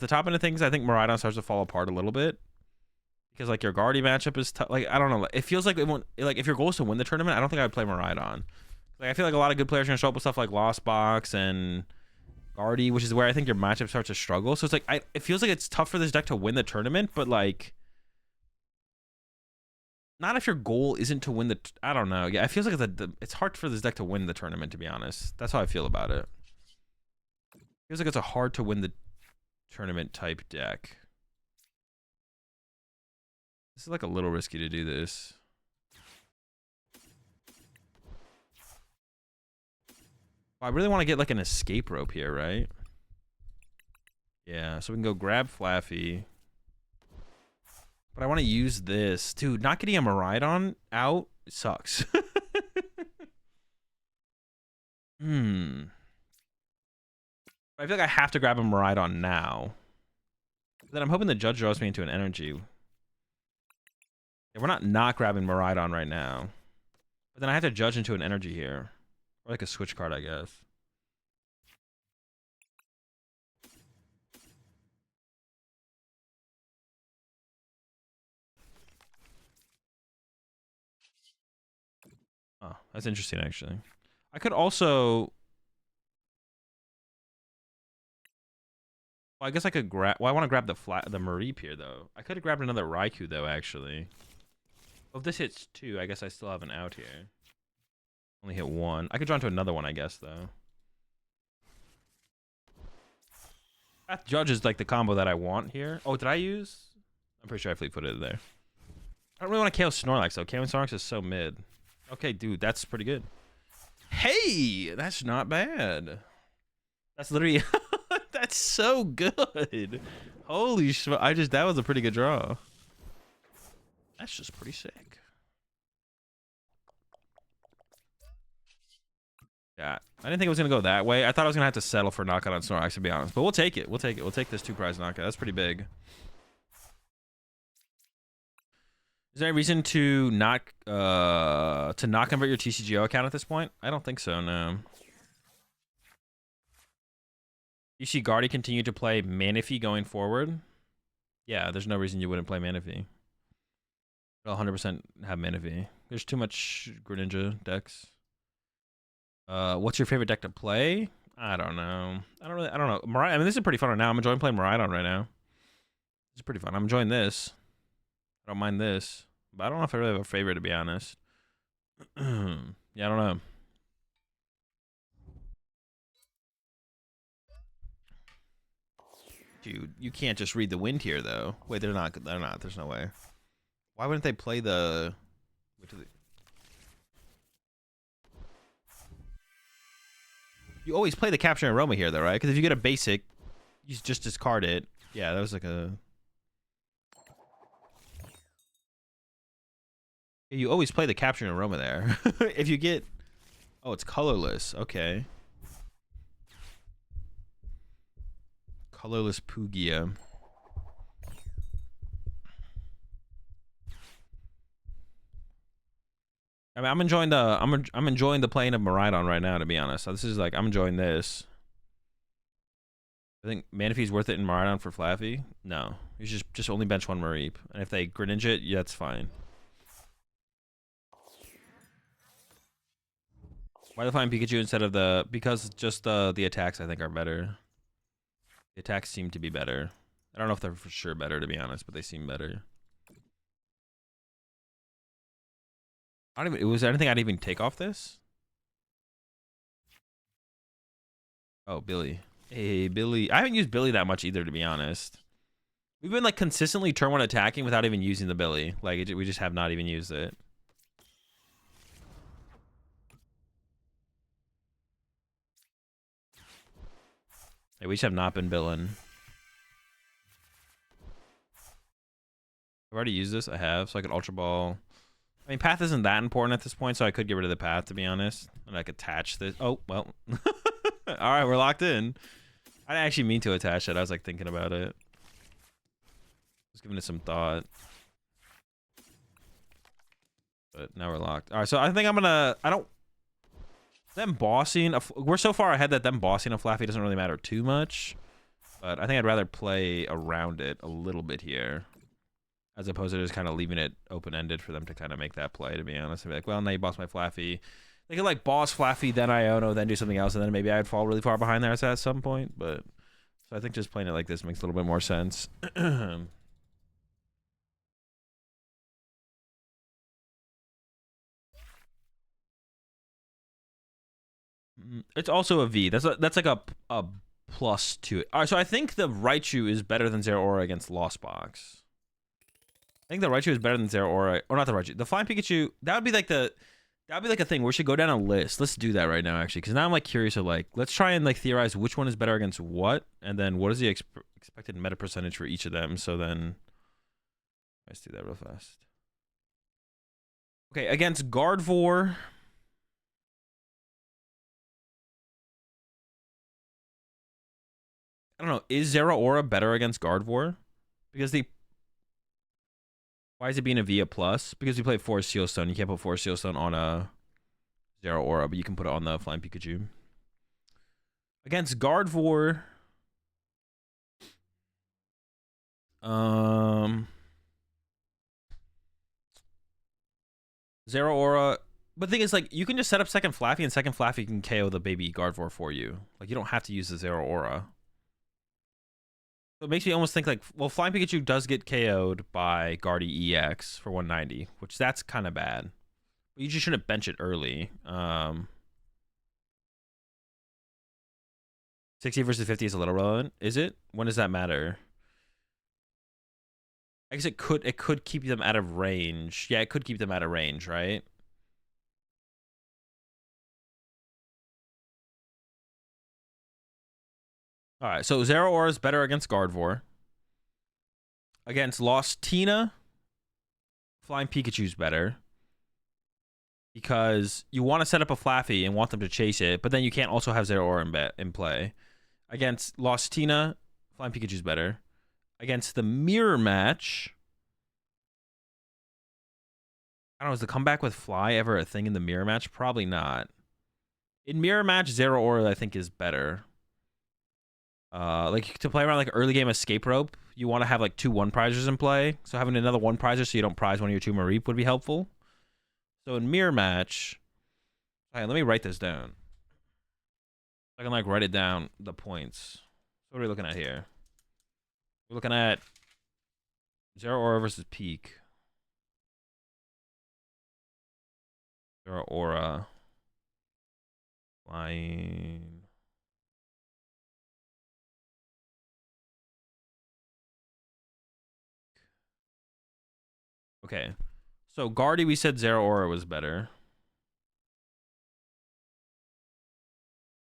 the top end of things, I think Miraidon starts to fall apart a little bit. Because like your Guardy matchup is tough. Like I don't know. It feels like if your goal is to win the tournament, I don't think I would play Miraidon. Like I feel like a lot of good players are gonna show up with stuff like Lost Box and Guardy, which is where I think your matchup starts to struggle. So it's like it feels like it's tough for this deck to win the tournament, but like not if your goal isn't to win the. I don't know. Yeah, it feels like it's hard for this deck to win the tournament. To be honest, that's how I feel about it. Feels like it's a hard to win the tournament type deck. This is like a little risky to do this. I really want to get like an escape rope here, right? Yeah, so we can go grab Flaffy. But I want to use this. Dude, not getting a Miraidon out sucks. I feel like I have to grab a Miraidon now. Then I'm hoping the judge draws me into an energy. Yeah, we're not grabbing Miraidon right now. But then I have to judge into an energy here. Or like a switch card, I guess. Oh, that's interesting, actually. I could also... Well, I guess I could grab... Well, I want to grab the Mareep here, though. I could have grabbed another Raikou, though, actually. Well, if this hits 2, I guess I still have an out here. Only hit 1. I could draw into another one, I guess, though. Path Judge is like the combo that I want here. Oh, did I use? I'm pretty sure I fleet-footed it there. I don't really want to KO Snorlax, though. KO Snorlax is so mid. Okay, dude, that's pretty good. Hey, that's not bad. That's literally... That's so good. Holy sh! That was a pretty good draw. That's just pretty sick. Yeah, I didn't think it was gonna go that way. I thought I was gonna have to settle for knockout on Snorlax, to be honest. But we'll take it. We'll take it. We'll take this 2-prize knockout. That's pretty big. Is there any reason to not convert your TCGO account at this point? I don't think so. No. You see Guardy continue to play Manaphy going forward? Yeah, there's no reason you wouldn't play Manaphy. I'll 100% have Manaphy. There's too much Greninja decks. What's your favorite deck to play? I don't know. I don't know. I mean, this is pretty fun right now. I'm enjoying playing Miraidon right now. This is pretty fun. I'm enjoying this. I don't mind this. But I don't know if I really have a favorite, to be honest. Yeah, I don't know. Dude, you can't just read the wind here, though. Wait, they're not. They're not. There's no way. Why wouldn't they play the... You always play the Capture Aroma here, though, right? Because if you get a basic, you just discard it. Yeah, that was like a... You always play the capturing aroma there. If you get... Oh, it's colorless. Okay. Colorless Pugia. I mean, I'm enjoying the playing of Miraidon right now, to be honest. So this is like, I'm enjoying this. I think Manaphy's worth it in Miraidon for Flaffy. No, you just only bench one Mareep, and if they Greninja it, yeah, that's fine. Why the flying Pikachu instead of the... Because just the attacks I think are better. The attacks seem to be better. I don't know if they're for sure better, to be honest, but they seem better. I don't even... Was there anything I'd even take off this? Oh, Billy. Hey, Billy. I haven't used Billy that much either, to be honest. We've been like consistently turn one attacking without even using the Billy. Like, we just have not even used it. Yeah, we just have not been billing. I've already used this. I have, so I could Ultra Ball. I mean, path isn't that important at this point, so I could get rid of the path, to be honest. And I could attach this. Oh, well. All right, we're locked in. I didn't actually mean to attach it. I was like thinking about it. Just giving it some thought. But now we're locked. All right, so I think I'm gonna... Them bossing... We're so far ahead that them bossing a Flaffy doesn't really matter too much. But I think I'd rather play around it a little bit here, as opposed to just kind of leaving it open-ended for them to kind of make that play, to be honest. I'd be like, well, now you boss my Flaffy. They could, like, boss Flaffy, then Iono, then do something else, and then maybe I'd fall really far behind there at some point. But so I think just playing it like this makes a little bit more sense. It's also a V. That's like a plus to it. All right, so I think the Raichu is better than Zeraora against Lost Box. I think the Raichu is better than Zeraora, or not the Raichu. The Flying Pikachu, that would be like a thing. We should go down a list. Let's do that right now, actually, because now I'm like curious of like, let's try and like theorize which one is better against what, and then what is the expected meta percentage for each of them. So then, let's do that real fast. Okay, against Gardevoir. I don't know. Is Zeraora better against Gardevoir? Because why is it being a V a plus? Because we play Forest Seal Stone. You can't put Forest Seal Stone on a Zeraora, but you can put it on the Flying Pikachu. Against Gardevoir, Zeraora. But the thing is, like, you can just set up second Flaffy, and second Flaffy can KO the baby Gardevoir for you. Like, you don't have to use the Zeraora. So it makes me almost think like, well, Flying Pikachu does get KO'd by Guardy EX for 190, which that's kind of bad. But you just shouldn't bench it early. 60 versus 50 is a little relevant. Is it? When does that matter? I guess it could keep them out of range. Yeah, it could keep them out of range, right? All right, so Zeraora is better against Gardevoir. Against Lost Tina, Flying Pikachu's better. Because you want to set up a Flaffy and want them to chase it, but then you can't also have Zeraora in play. Against Lost Tina, Flying Pikachu's better. Against the mirror match, I don't know, is the comeback with Fly ever a thing in the mirror match? Probably not. In mirror match, Zeraora I think is better. Like to play around like early game escape rope, you want to have like 2 1-prizers in play. So having another 1-prizer so you don't prize one of your 2 Mareep would be helpful. So in mirror match, all right, let me write this down. I can like write it down, the points. What are we looking at here? We're looking at Zeraora versus Peak. Zeraora. Flying. Okay. So Guardy, we said Zeraora was better.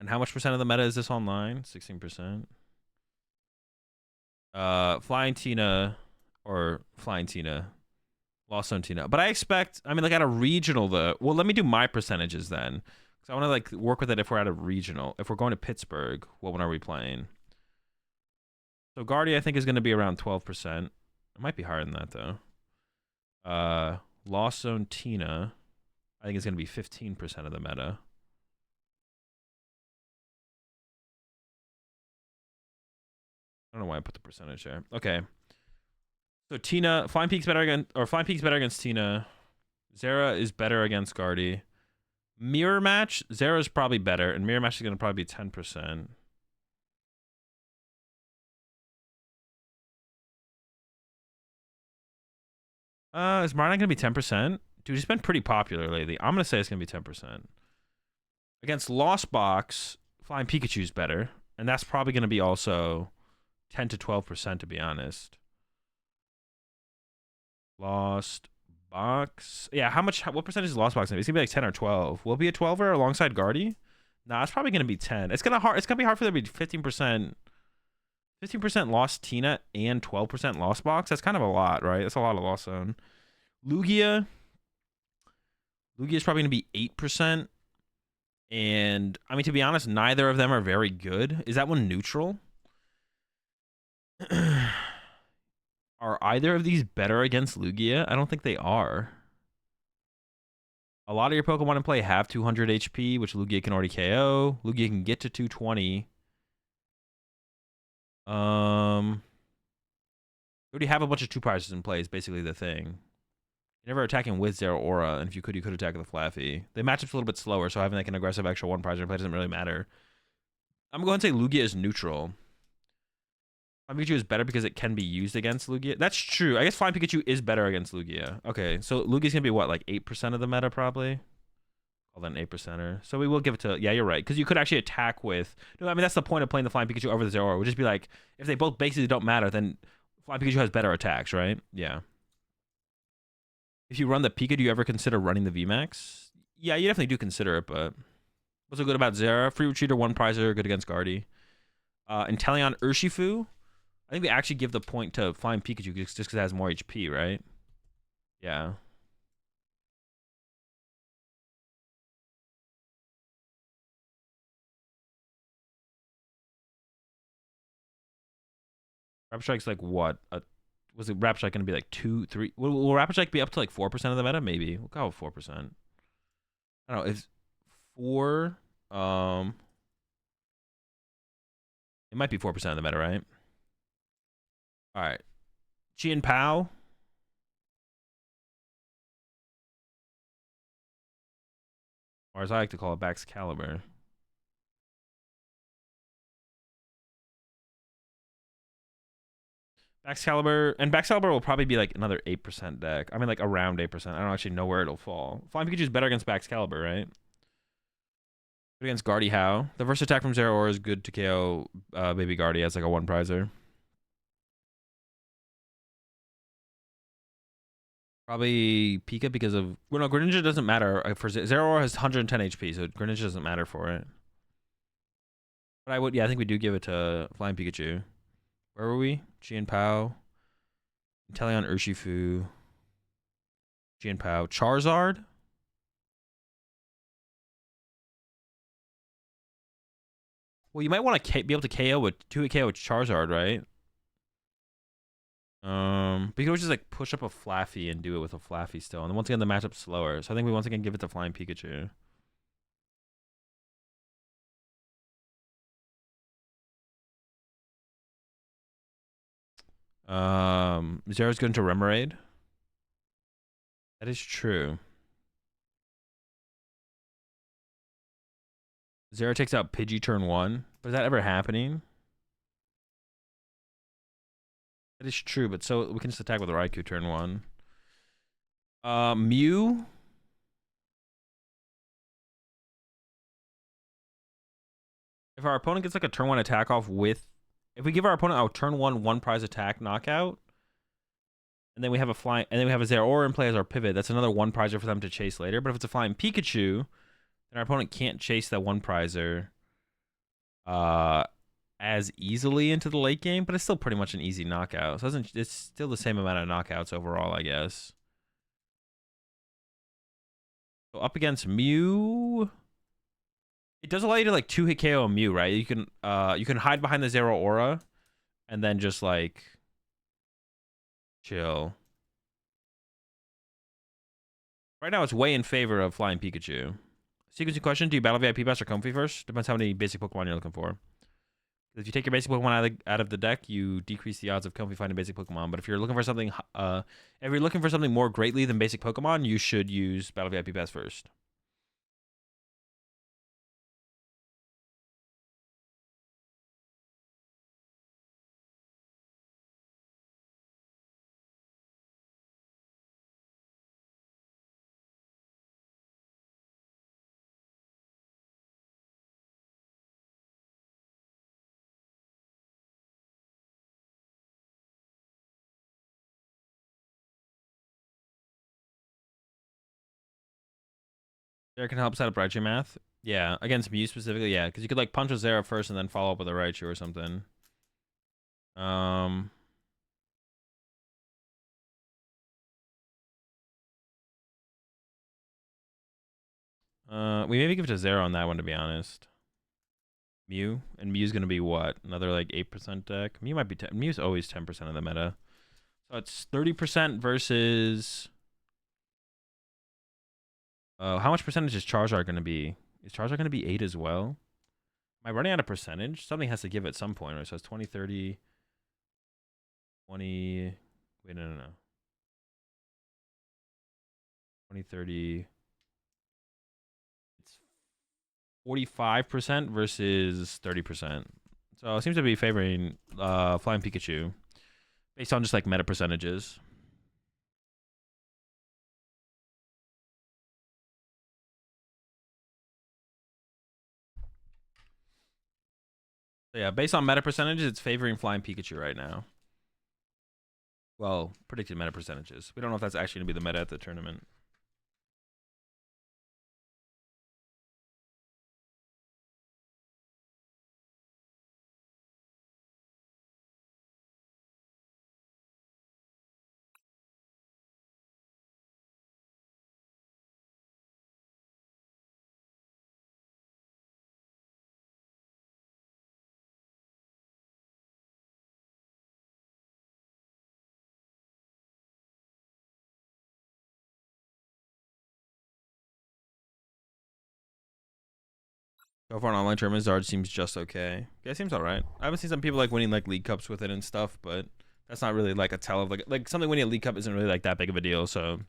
And how much percent of the meta is this online? 16%. Flying Tina or Flying Tina. Lost Zone Tina. But I expect, I mean, like at a regional, though. Well, let me do my percentages then. Because I want to like work with it if we're at a regional. If we're going to Pittsburgh, what one are we playing? So Guardy, I think, is going to be around 12%. It might be higher than that, though. Lost Zone Tina, I think it's going to be 15% of the meta. I don't know why I put the percentage there. Okay. So Tina, Flying Peak's better against Tina. Zera is better against Guardy. Mirror match, Zera's probably better, and mirror match is going to probably be 10%. Is Miraidon going to be 10%? Dude, he's been pretty popular lately. I'm going to say it's going to be 10%. Against Lost Box, Flying Pikachu's better, and that's probably going to be also 10 to 12%, to be honest. Lost Box. Yeah, what percentage is Lost Box going to be? It's going to be like 10 or 12. Will it be a 12er alongside Guardy? Nah, it's probably going to be 10. It's going to be hard for there to be 15%. 15% Lost Tina and 12% Lost Box. That's kind of a lot, right? That's a lot of Lost Zone. Lugia is probably going to be 8%. And, I mean, to be honest, neither of them are very good. Is that one neutral? Are either of these better against Lugia? I don't think they are. A lot of your Pokemon in play have 200 HP, which Lugia can already KO. Lugia can get to 220. You already have a bunch of 2-prizes in play is basically the thing. You're never attacking with Zeraora, and if you could attack with a Flaffy. The matchup's a little bit slower, so having like an aggressive extra 1-prizer in play doesn't really matter. I'm going to say Lugia is neutral. Flying Pikachu is better because it can be used against Lugia. That's true. I guess Flying Pikachu is better against Lugia. Okay, so Lugia's going to be what, like 8% of the meta probably? Call that an 8%er. So we will give it to... Yeah, you're right. Because you could actually attack with... No, I mean, that's the point of playing the Flying Pikachu over the Zeraora. It would just be like, if they both basically don't matter, then Flying Pikachu has better attacks, right? Yeah. If you run the Pika, do you ever consider running the VMAX? Yeah, you definitely do consider it, but... What's so good about Zera? Free Retreater, 1-prizer, good against Guardy. Inteleon Urshifu. I think we actually give the point to Flying Pikachu just because it has more HP, right? Yeah. Rapid Strike's like what? Was it Rapid Strike going to be like 2, 3? Will Rapid Strike be up to like 4% of the meta? Maybe. We'll go with 4%. I don't know. Is 4... It might be 4% of the meta, right? All right. Chien Pao. Or as I like to call it, Baxcalibur. Baxcalibur will probably be like another 8% deck. I mean, like around 8%. I don't actually know where it'll fall. Flying Pikachu is better against Baxcalibur, right? Good against Guardy How. The first attack from Zeraora is good to KO Baby Guardy as like a 1-prizer. Probably Pika because of... Well, no, Greninja doesn't matter. For Zeraora has 110 HP, so Greninja doesn't matter for it. But I would... Yeah, I think we do give it to Flying Pikachu. Where were we? Chien Pao. Inteleon Urshifu. Chien Pao. Charizard? Well, you might want to be able to KO with 2-hit KO with Charizard, right? But you can always just like push up a Flaffy and do it with a Flaffy still. And then once again, the matchup's slower. So I think we once again give it to Flying Pikachu. Zera's going to Remoraid. That is true. Zera takes out Pidgey turn 1. But is that ever happening? That is true, but so we can just attack with Raikou turn 1. Mew. If our opponent gets like a turn 1 attack off with... If we give our opponent a turn 1-prize attack knockout, and then we have a Zeraora in play as our pivot, that's another 1-prizer for them to chase later. But if it's a Flying Pikachu, then our opponent can't chase that 1-prizer as easily into the late game, but it's still pretty much an easy knockout. So it's still the same amount of knockouts overall, I guess. So up against Mew, it does allow you to like 2-hit KO a Mew, right? You can hide behind the Zero Aura and then just like chill. Right now, it's way in favor of Flying Pikachu. Sequencing question: do you battle VIP best or Comfy first? Depends how many basic Pokemon you're looking for. If you take your basic Pokemon out of the deck, you decrease the odds of Comfy finding basic Pokemon. But if you're looking for something, more greatly than basic Pokemon, you should use Battle VIP Best first. There can help set up Raichu math. Yeah, against Mew specifically, yeah, because you could like punch a Zera first and then follow up with a Raichu or something. We maybe give it to Zera on that one, to be honest. Mew, and Mew's gonna be what? Another like 8% deck. Mew might be Mew's always 10% of the meta. So it's 30% versus. How much percentage is Charizard gonna be? Is Charizard gonna be 8 as well? Am I running out of percentage? Something has to give at some point, right? So it's 20, 30, 20. Wait, no. 20, 30. It's 45% versus 30%. So it seems to be favoring Flying Pikachu based on just like meta percentages. So yeah, based on meta percentages, it's favoring Flying Pikachu right now. Well, predicted meta percentages. We don't know if that's actually going to be the meta at the tournament. Go for an online tournament, Zard seems just okay. Yeah, it seems alright. I haven't seen some people like winning like League Cups with it and stuff, but that's not really like a tell of like something winning a League Cup isn't really like that big of a deal, so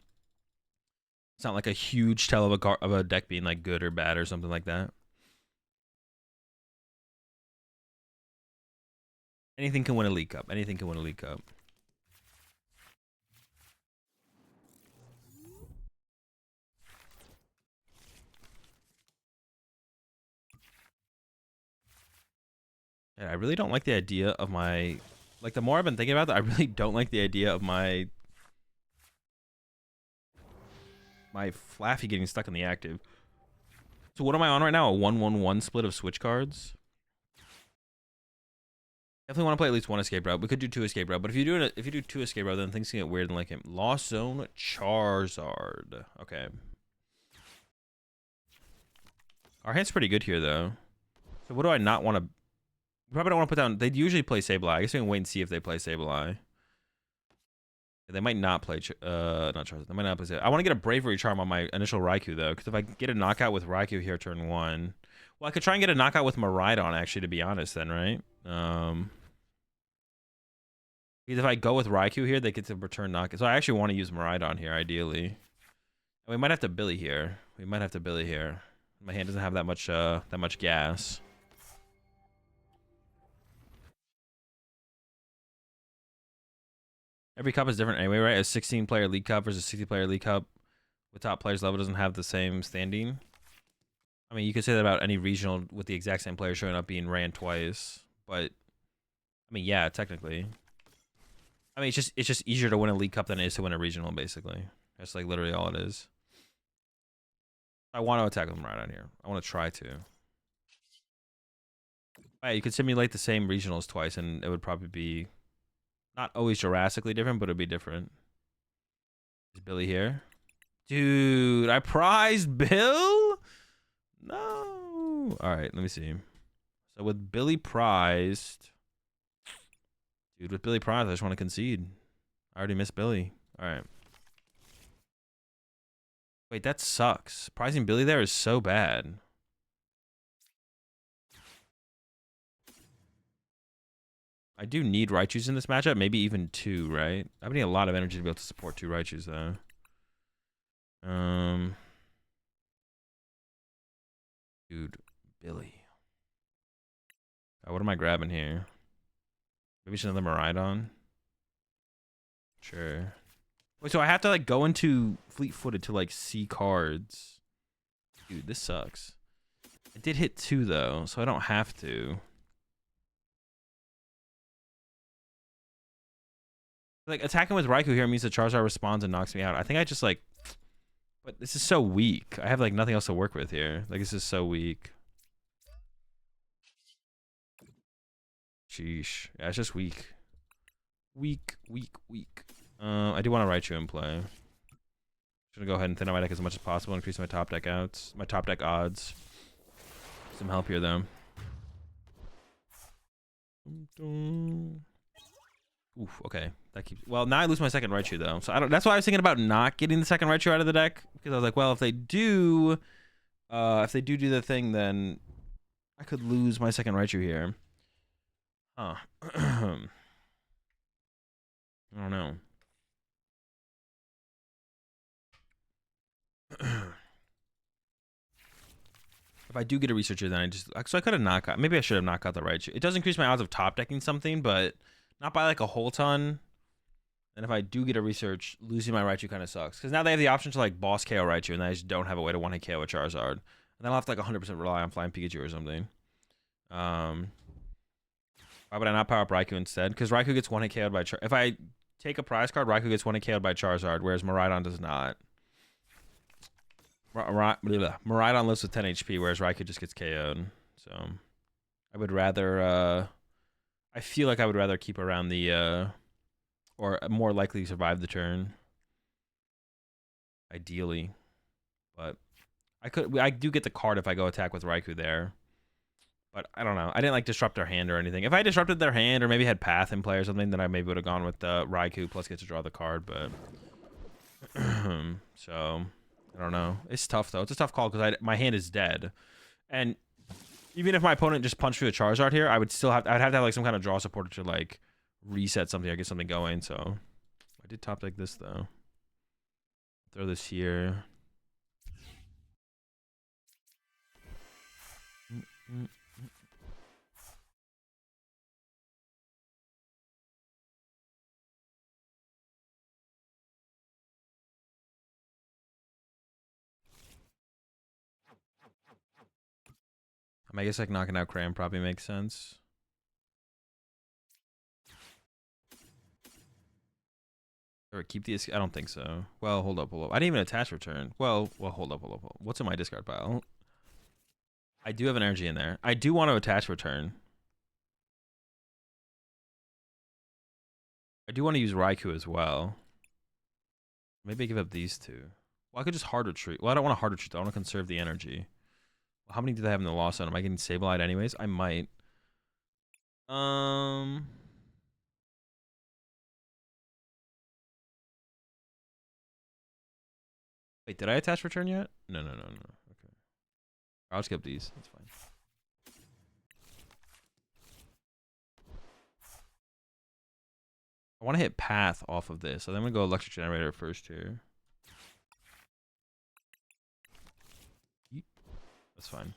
it's not like a huge tell of a deck being like good or bad or something like that. Anything can win a League Cup. Anything can win a League Cup. Yeah, I really don't like the idea of my like the more I've been thinking about that, I really don't like the idea of my Flaffy getting stuck in the active. So what am I on right now? A 1-1-1 split of switch cards? Definitely want to play at least one escape route. We could do 2 escape route, but if you do 2 escape route, then things can get weird and like him. Lost Zone Charizard. Okay. Our hand's pretty good here though. So what do I not want to? Probably don't want to put down. They'd usually play Sableye. I guess we can wait and see if they play Sableye. They might not play. Not Charizard. They might not play Sableye. I want to get a Bravery Charm on my initial Raikou though, because if I get a knockout with Raikou here turn 1, well, I could try and get a knockout with Miraidon actually. To be honest, then right. Because if I go with Raikou here, they get to return knockout. So I actually want to use Miraidon here, ideally. And we might have to Billy here. My hand doesn't have that much gas. Every cup is different anyway, right? A 16-player League Cup versus a 60-player League Cup with top players level doesn't have the same standing. I mean, you could say that about any regional with the exact same player showing up being ran twice, but I mean, yeah, technically. I mean, it's just easier to win a League Cup than it is to win a regional, basically. That's like literally all it is. I want to attack them right on here. I want to try to. You could simulate the same regionals twice, and it would probably be not always drastically different, but it'd be different. Is Billy here? Dude, I prized Bill? No. All right, let me see. So with Billy prized, dude, with Billy prized, I just want to concede. I already missed Billy. All right. Wait, that sucks. Prizing Billy there is so bad. I do need Raichus in this matchup, maybe even 2, right? I would need a lot of energy to be able to support 2 Raichus though. Dude, Billy. What am I grabbing here? Maybe just another Miraidon? Sure. Wait, so I have to like go into fleet-footed to like see cards. Dude, this sucks. I did hit 2 though, so I don't have to. Like attacking with Raikou here means the Charizard responds and knocks me out. I think I just like, but this is so weak. I have like nothing else to work with here. Like this is so weak. Sheesh. Yeah, it's just weak. Weak. I do want to Raichu in play. Just gonna go ahead and thin out my deck as much as possible, increase my top deck odds. Some help here though. Oof, okay. That keeps, well, now I lose my second Raichu though. So I don't, that's why I was thinking about not getting the second Raichu out of the deck, because I was like, well, if they do the thing, then I could lose my second Raichu here. Huh. I don't know. If I do get a researcher, then so I could have knocked out. Maybe I should have knocked out the Raichu. It does increase my odds of top decking something, but not by like a whole ton. And if I do get a research, losing my Raichu kind of sucks, because now they have the option to like boss KO Raichu, and I just don't have a way to one-hit KO a Charizard. And then I'll have to like 100% rely on Flying Pikachu or something. Why would I not power up Raikou instead? Because Raikou gets one-hit KO'd by If I take a prize card, Raikou gets one-hit KO'd by Charizard, whereas Miraidon does not. Miraidon lives with 10 HP, whereas Raikou just gets KO'd. So I would rather I feel like I would rather keep around the or more likely survive the turn. Ideally. But I do get the card if I go attack with Raikou there. But I don't know. I didn't like disrupt their hand or anything. If I disrupted their hand or maybe had Path in play or something, then I maybe would have gone with the Raikou plus get to draw the card, but so I don't know. It's tough though. It's a tough call because my hand is dead. And even if my opponent just punched through a Charizard here, I'd have to have like some kind of draw supporter to like reset something or get something going. So I did top deck this though. Throw this here. I guess like knocking out Cram probably makes sense. Or keep the... I don't think so. Well, hold up. I didn't even attach return. Well, hold up. What's in my discard pile? I do have an energy in there. I do want to attach return. I do want to use Raikou as well. Maybe I give up these two. Well, I could just hard retreat. Well, I don't want to hard retreat though. I want to conserve the energy. How many do they have in the loss zone? Am I getting Sableye anyways? I might. Wait, did I attach return yet? No. Okay. I'll skip these. That's fine. I want to hit Path off of this. So then I'm going to go Electric Generator first here. That's fine.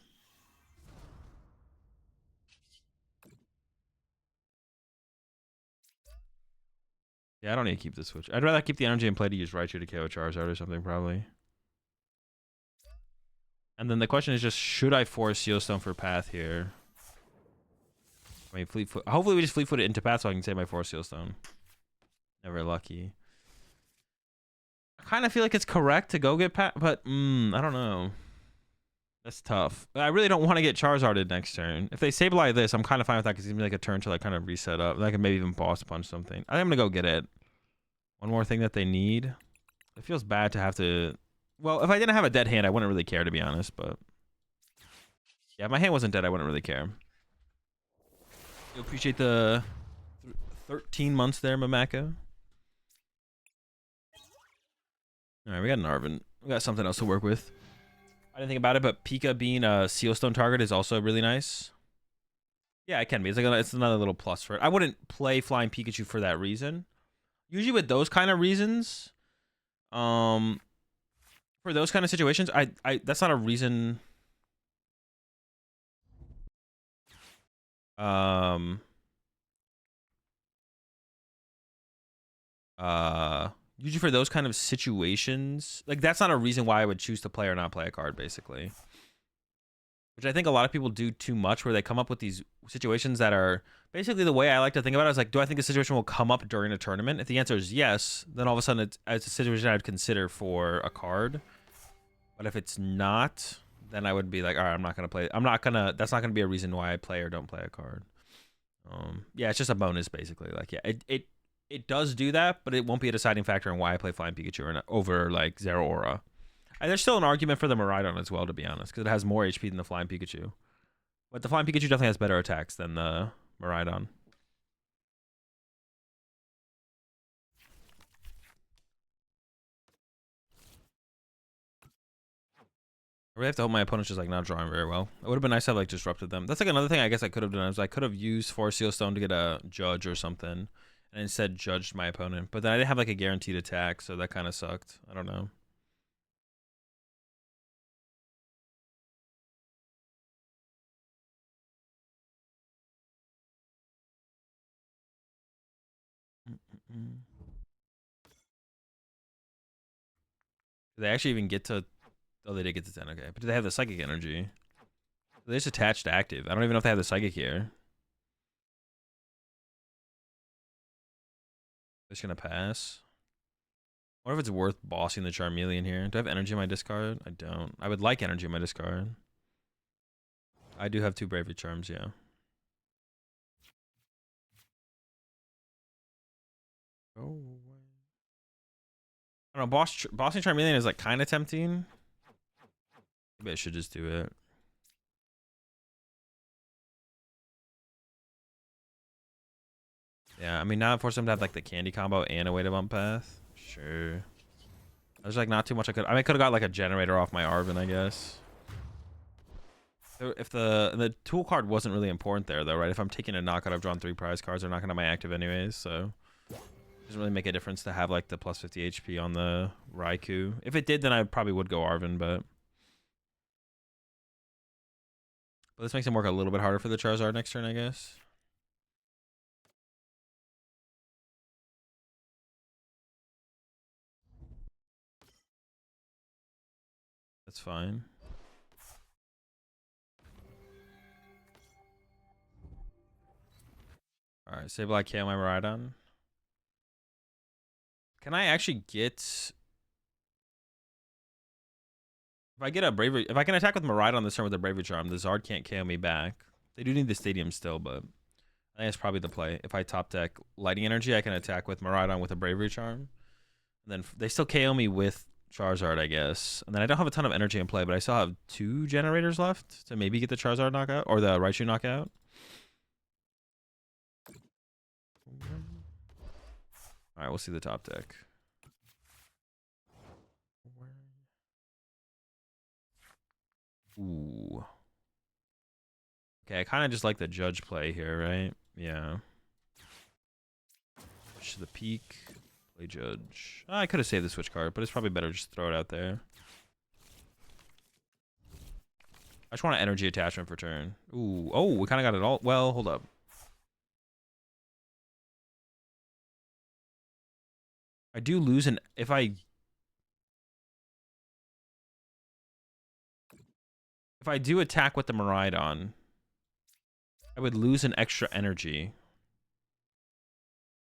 Yeah, I don't need to keep this switch. I'd rather keep the energy in play to use Raichu to KO Charizard or something, probably. And then the question is just, should I force Seal Stone for Path here? I mean, Fleetfoot. Hopefully we just Fleetfoot it into Path so I can save my Force Seal Stone. Never lucky. I kind of feel like it's correct to go get Path, but I don't know. That's tough. I really don't want to get Charizarded next turn. If they Sableye this, I'm kind of fine with that because it's going to be like a turn to like kind of reset up. And I can maybe even Boss Punch something. I think I'm going to go get it. One more thing that they need. It feels bad to have to Well, if I didn't have a dead hand, I wouldn't really care, to be honest. But yeah, if my hand wasn't dead, I wouldn't really care. You appreciate the 13 months there, Mamaka. All right, we got an Arvin. We got something else to work with. I didn't think about it, but Pika being a Sealstone target is also really nice. Yeah, it can be. It's like it's another little plus for it. I wouldn't play Flying Pikachu for that reason. Usually with those kind of reasons, for those kind of situations, I that's not a reason. Usually for those kind of situations, like that's not a reason why I would choose to play or not play a card, basically. Which I think a lot of people do too much, where they come up with these situations that are basically, the way I like to think about it is like, do I think a situation will come up during a tournament? If the answer is yes, then all of a sudden it's a situation I'd consider for a card. But if it's not, then I would be like, all right, I'm not gonna play. That's not gonna be a reason why I play or don't play a card. Yeah, it's just a bonus basically. Like, yeah, it does do that, but it won't be a deciding factor in why I play Flying Pikachu or not, over like Zero Aura. And there's still an argument for the Miraidon as well, to be honest, because it has more HP than the Flying Pikachu. But the Flying Pikachu definitely has better attacks than the Miraidon. I really have to hope my opponent's just like not drawing very well. It would have been nice to have like disrupted them. That's like another thing I guess I could have done, is I could have used Force Seal Stone to get a Judge or something, and instead judged my opponent. But then I didn't have like a guaranteed attack, so that kind of sucked. I don't know. Did they actually even get to... Oh, they did get to 10, okay. But do they have the Psychic Energy? They just attached to active. I don't even know if they have the Psychic here. Just gonna pass. I wonder if it's worth bossing the Charmeleon here. Do I have energy in my discard? I don't. I would like energy in my discard. I do have 2 Bravery Charms, yeah. Oh. I don't know, bossing Charmeleon is like kind of tempting. Maybe I should just do it. Yeah, I mean, now I force them to have like the candy combo and a way to bump path. Sure. There's like not too much I could... I mean, I could have got like a generator off my Arvin, I guess. So if the tool card wasn't really important there, though, right? If I'm taking a knockout, I've drawn 3 prize cards. They're knocking out my active anyways, so... Doesn't really make a difference to have like the plus 50 HP on the Raikou. If it did, then I probably would go Arvin, but this makes him work a little bit harder for the Charizard next turn, I guess. That's fine. All right, Sableye KO my Miraidon. Can I actually get... If I get a Bravery... If I can attack with Miraidon this turn with a Bravery Charm, the Zard can't KO me back. They do need the Stadium still, but I think that's probably the play. If I top deck Lighting Energy, I can attack with Miraidon with a Bravery Charm. And then they still KO me with Charizard, I guess. And then I don't have a ton of energy in play, but I still have 2 generators left to maybe get the Charizard knockout or the Raichu knockout. All right, we'll see the top deck. Ooh. Okay, I kind of just like the Judge play here, right? Yeah. Push to the peak. Play Judge. Oh, I could have saved the switch card, but it's probably better to just throw it out there. I just want an energy attachment for turn. Ooh. Oh, we kind of got it all. Well, hold up. I do lose an... If I do attack with the Miraidon, I would lose an extra energy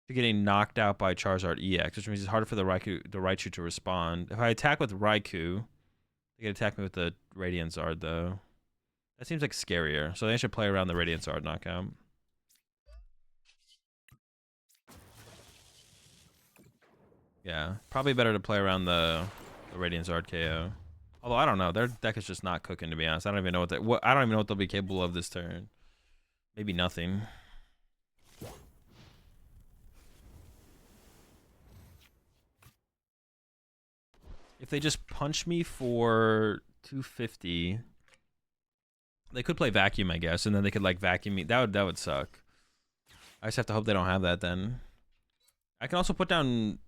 to getting knocked out by Charizard EX, which means it's harder for the Raichu to respond. If I attack with Raikou, they can attack me with the Radiant Zard, though. That seems like scarier. So they should play around the Radiant Zard knockout. Yeah, probably better to play around the The Radiant Zard KO. Although I don't know, their deck is just not cooking, to be honest. I don't even know I don't even know what they'll be capable of this turn. Maybe nothing. If they just punch me for 250, they could play vacuum, I guess, and then they could like vacuum me. That would suck. I just have to hope they don't have that then. I can also put down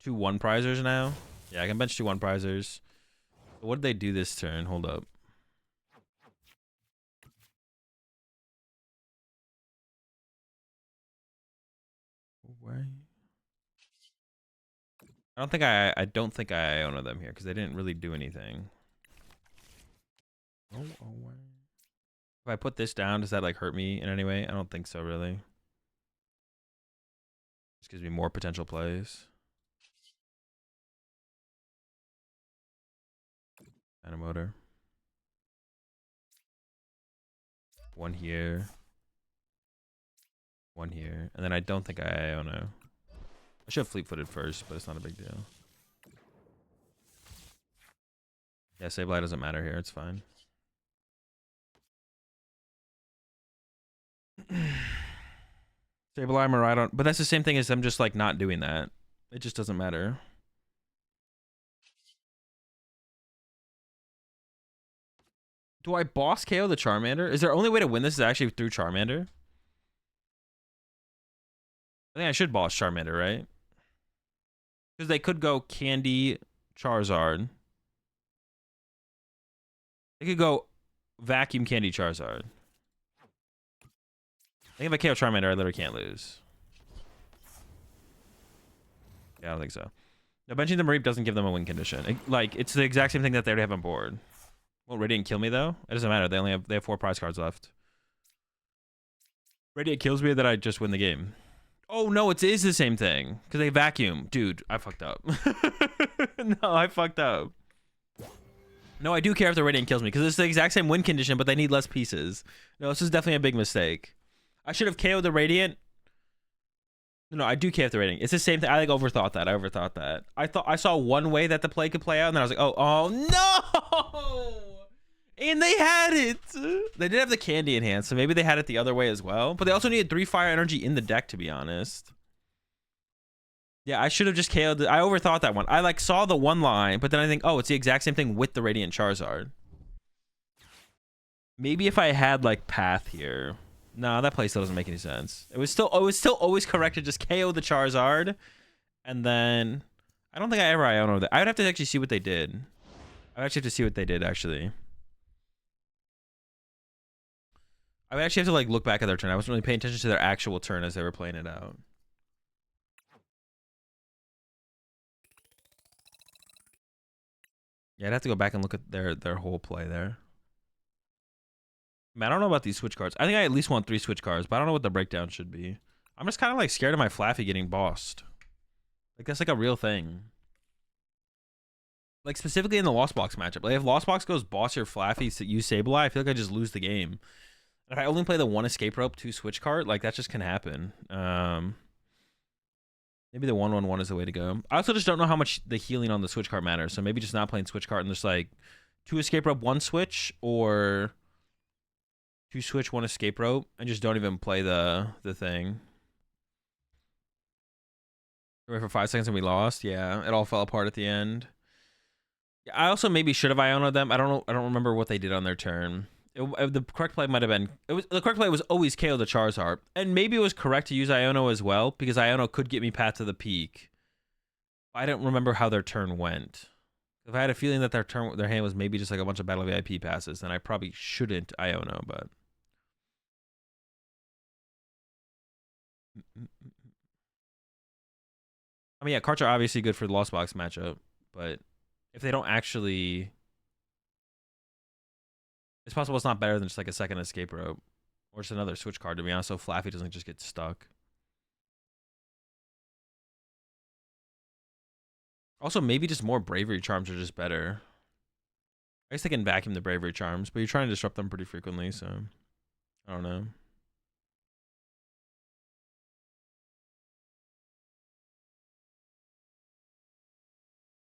2 1-prizers now. Yeah, I can bench 2 1-prizers. What did they do this turn? Hold up. Where? I don't think I own them here because they didn't really do anything. Oh, if I put this down, does that like hurt me in any way? I don't think so, really. Just gives me more potential plays. Motor. 1 here. 1 here. And then I don't think I own a... I should have fleet-footed first, but it's not a big deal. Yeah, Sableye doesn't matter here. It's fine. Sableye, Miraidon. But that's the same thing as them just like not doing that. It just doesn't matter. Do I boss KO the Charmander? Is there only way to win this is actually through Charmander? I think I should boss Charmander, right? Because they could go Candy Charizard. They could go Vacuum Candy Charizard. I think if I KO Charmander, I literally can't lose. Yeah, I don't think so. No, benching the Mareep doesn't give them a win condition. It's the exact same thing that they already have on board. Won't Radiant kill me though? It doesn't matter. They have 4 prize cards left. Radiant kills me, then I just win the game. Oh no, it is the same thing because they vacuum. Dude, I fucked up. No, I fucked up. No, I do care if the Radiant kills me because it's the exact same win condition, but they need less pieces. No, this is definitely a big mistake. I should have KO'd the Radiant. No, I do care if the Radiant. It's the same thing. I like overthought that. I saw one way that the play could play out, and then I was like, oh no! And they had it. They did have the candy in hand, so maybe they had it the other way as well. But they also needed 3 fire energy in the deck, to be honest. Yeah, I should have just KO'd. I overthought that one. I like saw the one line, but then I think, oh, it's the exact same thing with the Radiant Charizard. Maybe if I had like Path here. No, that play still doesn't make any sense. It was still always correct to just KO the Charizard, and then I don't think I ever Iono that. I would have to actually see what they did. I would actually have to see what they did actually. I would actually have to like look back at their turn. I wasn't really paying attention to their actual turn as they were playing it out. Yeah, I'd have to go back and look at their whole play there. Man, I don't know about these switch cards. I think I at least want 3 switch cards, but I don't know what the breakdown should be. I'm just kind of like scared of my Flaffy getting bossed. Like that's like a real thing. Like specifically in the Lost Box matchup. Like if Lost Box goes boss your Flaffy, use Sableye, I feel like I just lose the game. If I only play the 1 escape rope, 2 switch card, like that just can happen. Maybe the 1/1/1 is the way to go. I also just don't know how much the healing on the switch card matters. So maybe just not playing switch card and just like 2 escape rope, 1 switch, or 2 switch, 1 escape rope, and just don't even play the thing. Wait for 5 seconds and we lost. Yeah, it all fell apart at the end. I also maybe should have Iono'd them. I don't know. I don't remember what they did on their turn. The correct play might have been the correct play was always KO the Charizard, and maybe it was correct to use Iono as well because Iono could get me Path to the Peak. I don't remember how their turn went. If I had a feeling that their hand was maybe just like a bunch of Battle VIP passes, then I probably shouldn't Iono. But I mean, yeah, cards are obviously good for the Lost Box matchup, but if they don't actually... It's possible it's not better than just like a 2nd escape rope. Or just another switch card, to be honest, so Flaffy doesn't just get stuck. Also, maybe just more Bravery Charms are just better. I guess they can vacuum the Bravery Charms, but you're trying to disrupt them pretty frequently, so... I don't know.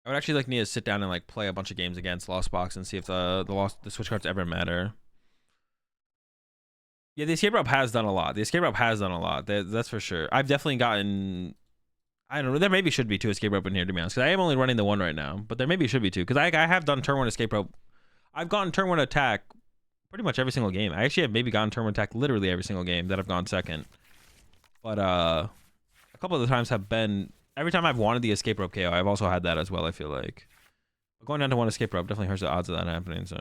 I would actually like need to sit down and like play a bunch of games against Lost Box and see if the switch cards ever matter. Yeah, the escape rope has done a lot. The escape rope has done a lot. That's for sure. I've definitely gotten. I don't know. There maybe should be 2 escape rope in here, to be honest, because I am only running the 1 right now. But there maybe should be 2, because I have done turn 1 escape rope. I've gotten turn 1 attack pretty much every single game. I actually have maybe gotten turn 1 attack literally every single game that I've gone second. But a couple of the times have been every time I've wanted the escape rope KO. I've also had that as well. I feel like but going down to 1 escape rope definitely hurts the odds of that happening. So,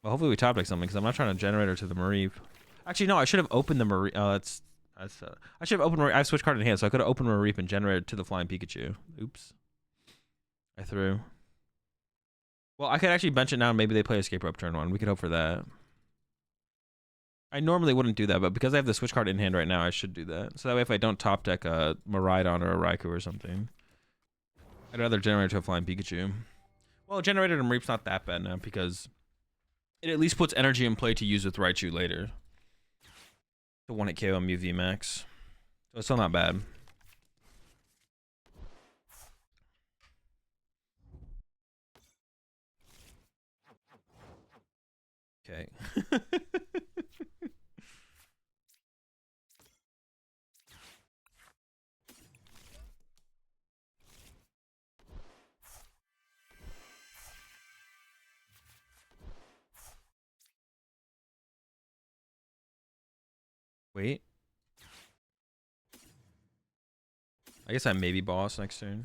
well, hopefully we top deck something because I'm not trying to generator to the Mareep. Actually, no, I should have opened the Mareep. Oh, that's I should have opened. I have switch card in hand, so I could have opened Mareep and generated to the flying Pikachu. Oops, I threw. Well, I could actually bench it now. Maybe they play escape rope turn 1. We could hope for that. I normally wouldn't do that, but because I have the switch card in hand right now, I should do that. So that way, if I don't top deck a Miraidon or a Raikou or something, I'd rather generate to a flying Pikachu. Well, generator to Mareep's not that bad now because it at least puts energy in play to use with Raichu later. The 1-hit KO on Mew VMAX. So it's still not bad. Okay. Wait. I guess I maybe boss next turn.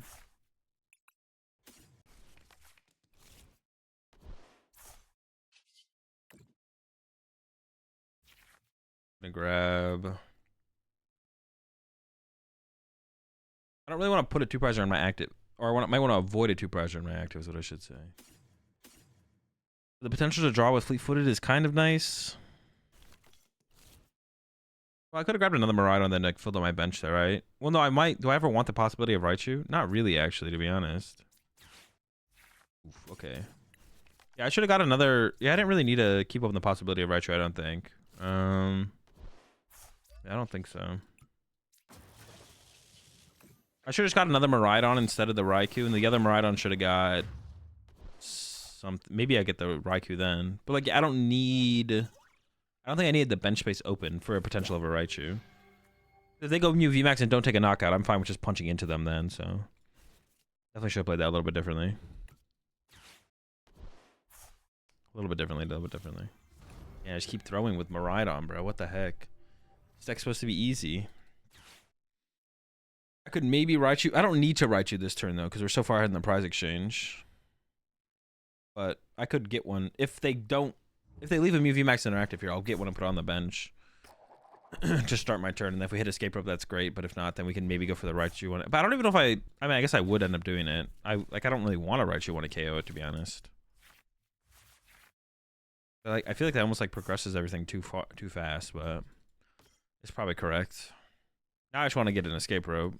I'm gonna grab. I don't really want to put a 2-prizer on my active, or I might want to avoid a 2-prizer on my active is what I should say. The potential to draw with fleet-footed is kind of nice. Well, I could have grabbed another Miraidon and then like filled up my bench there, right? Well, no, I might. Do I ever want the possibility of Raichu? Not really, actually, to be honest. Oof, okay. Yeah, I should have got another. Yeah, I didn't really need to keep up the possibility of Raichu, I don't think. Yeah, I don't think so. I should have just got another Miraidon instead of the Raikou, and the other Miraidon should have got something. Maybe I get the Raikou then. But like, I don't think I needed the bench space open for a potential of a Raichu. If they go Mew VMAX and don't take a knockout, I'm fine with just punching into them then, so. Definitely should have played that a little bit differently. A little bit differently. Yeah, just keep throwing with Miraidon, bro. What the heck? This deck's supposed to be easy. I could maybe Raichu. I don't need to Raichu this turn, though, because we're so far ahead in the prize exchange. But I could get one. If they leave a Mew VMAX interactive here, I'll get one and put it on the bench. Just start my turn, and if we hit escape rope, that's great. But if not, then we can maybe go for the Raichu one. But I don't even know if I mean, I guess I would end up doing it. I don't really want a Raichu one to KO it, to be honest. But like, I feel like that almost like progresses everything too fast, but it's probably correct. Now I just want to get an escape rope.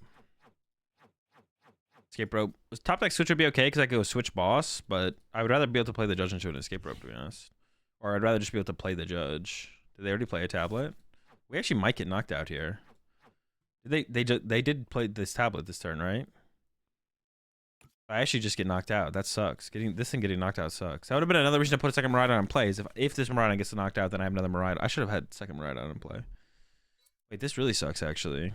Escape rope. Top deck switch would be okay because I could go switch boss, but I would rather be able to play the judge into an escape rope, to be honest. Or I'd rather just be able to play the judge. Did they already play a tablet? We actually might get knocked out here. They did play this tablet this turn, right? I actually just get knocked out. That sucks. Getting knocked out sucks. That would have been another reason to put a second Miraidon in play. Is if this Miraidon gets knocked out, then I have another Miraidon. I should have had second Miraidon in play. Wait, this really sucks, actually.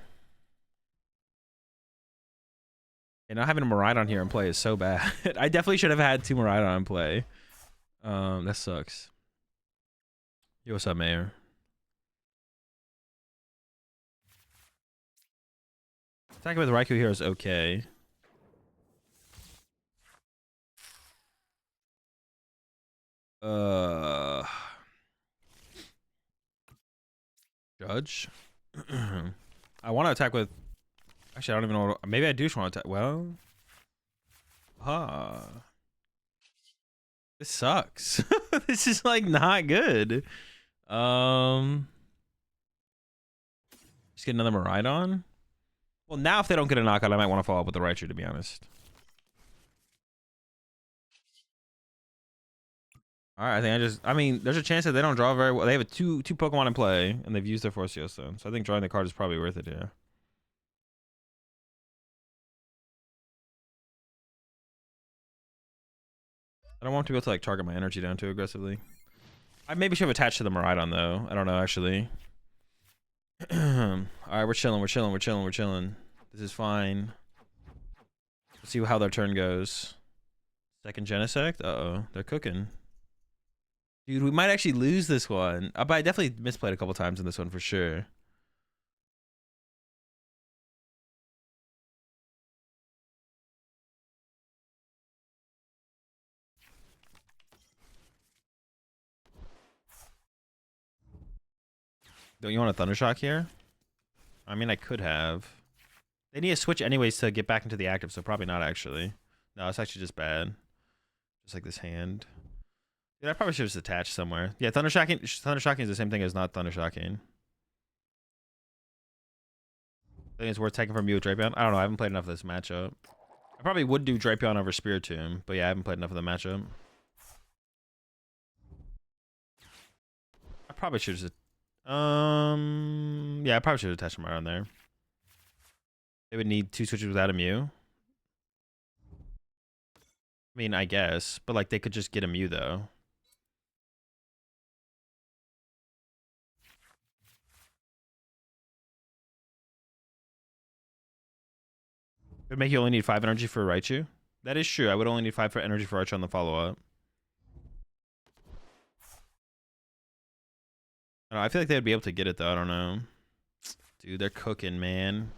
And not having a Miraidon here in play is so bad. I definitely should have had 2 Miraidon in play. That sucks. Yo, what's up, Mayor? Attacking with Raikou here is okay. Judge? I want to attack with... Actually, I don't even know what... Maybe I do just want to attack... Well... This sucks. This is, like, not good. Just get another Miraidon? Well, now if they don't get a knockout, I might want to follow up with the Raichu, to be honest. Alright, I mean, there's a chance that they don't draw very well. They have two Pokemon in play, and they've used their Force Stone. So I think drawing the card is probably worth it, yeah. I don't want to be able to like target my energy down too aggressively. I maybe should have attached to the Miraidon though. I don't know actually. All right, we're chilling. This is fine. Let's see how their turn goes. Second Genesect? Uh-oh. They're cooking. Dude, we might actually lose this one. But I definitely misplayed a couple times in this one for sure. Don't you want a Thundershock here? I mean, I could have. They need a switch anyways to get back into the active, so probably not actually. No, it's actually just bad. Just like this hand. Dude, I probably should have just attached somewhere. Yeah, Thundershocking is the same thing as not Thundershocking. I think it's worth taking from you with Drapion. I don't know. I haven't played enough of this matchup. I probably would do Drapion over Spiritomb, but yeah, I haven't played enough of the matchup. I probably should just... yeah, I probably should have attached him around there. They would need 2 switches without a Mew. I mean, I guess. But, like, they could just get a Mew, though. It would make you only need 5 energy for Raichu. That is true. I would only need 5 for energy for Raichu on the follow-up. I feel like they would be able to get it, though. I don't know. Dude, they're cooking, man.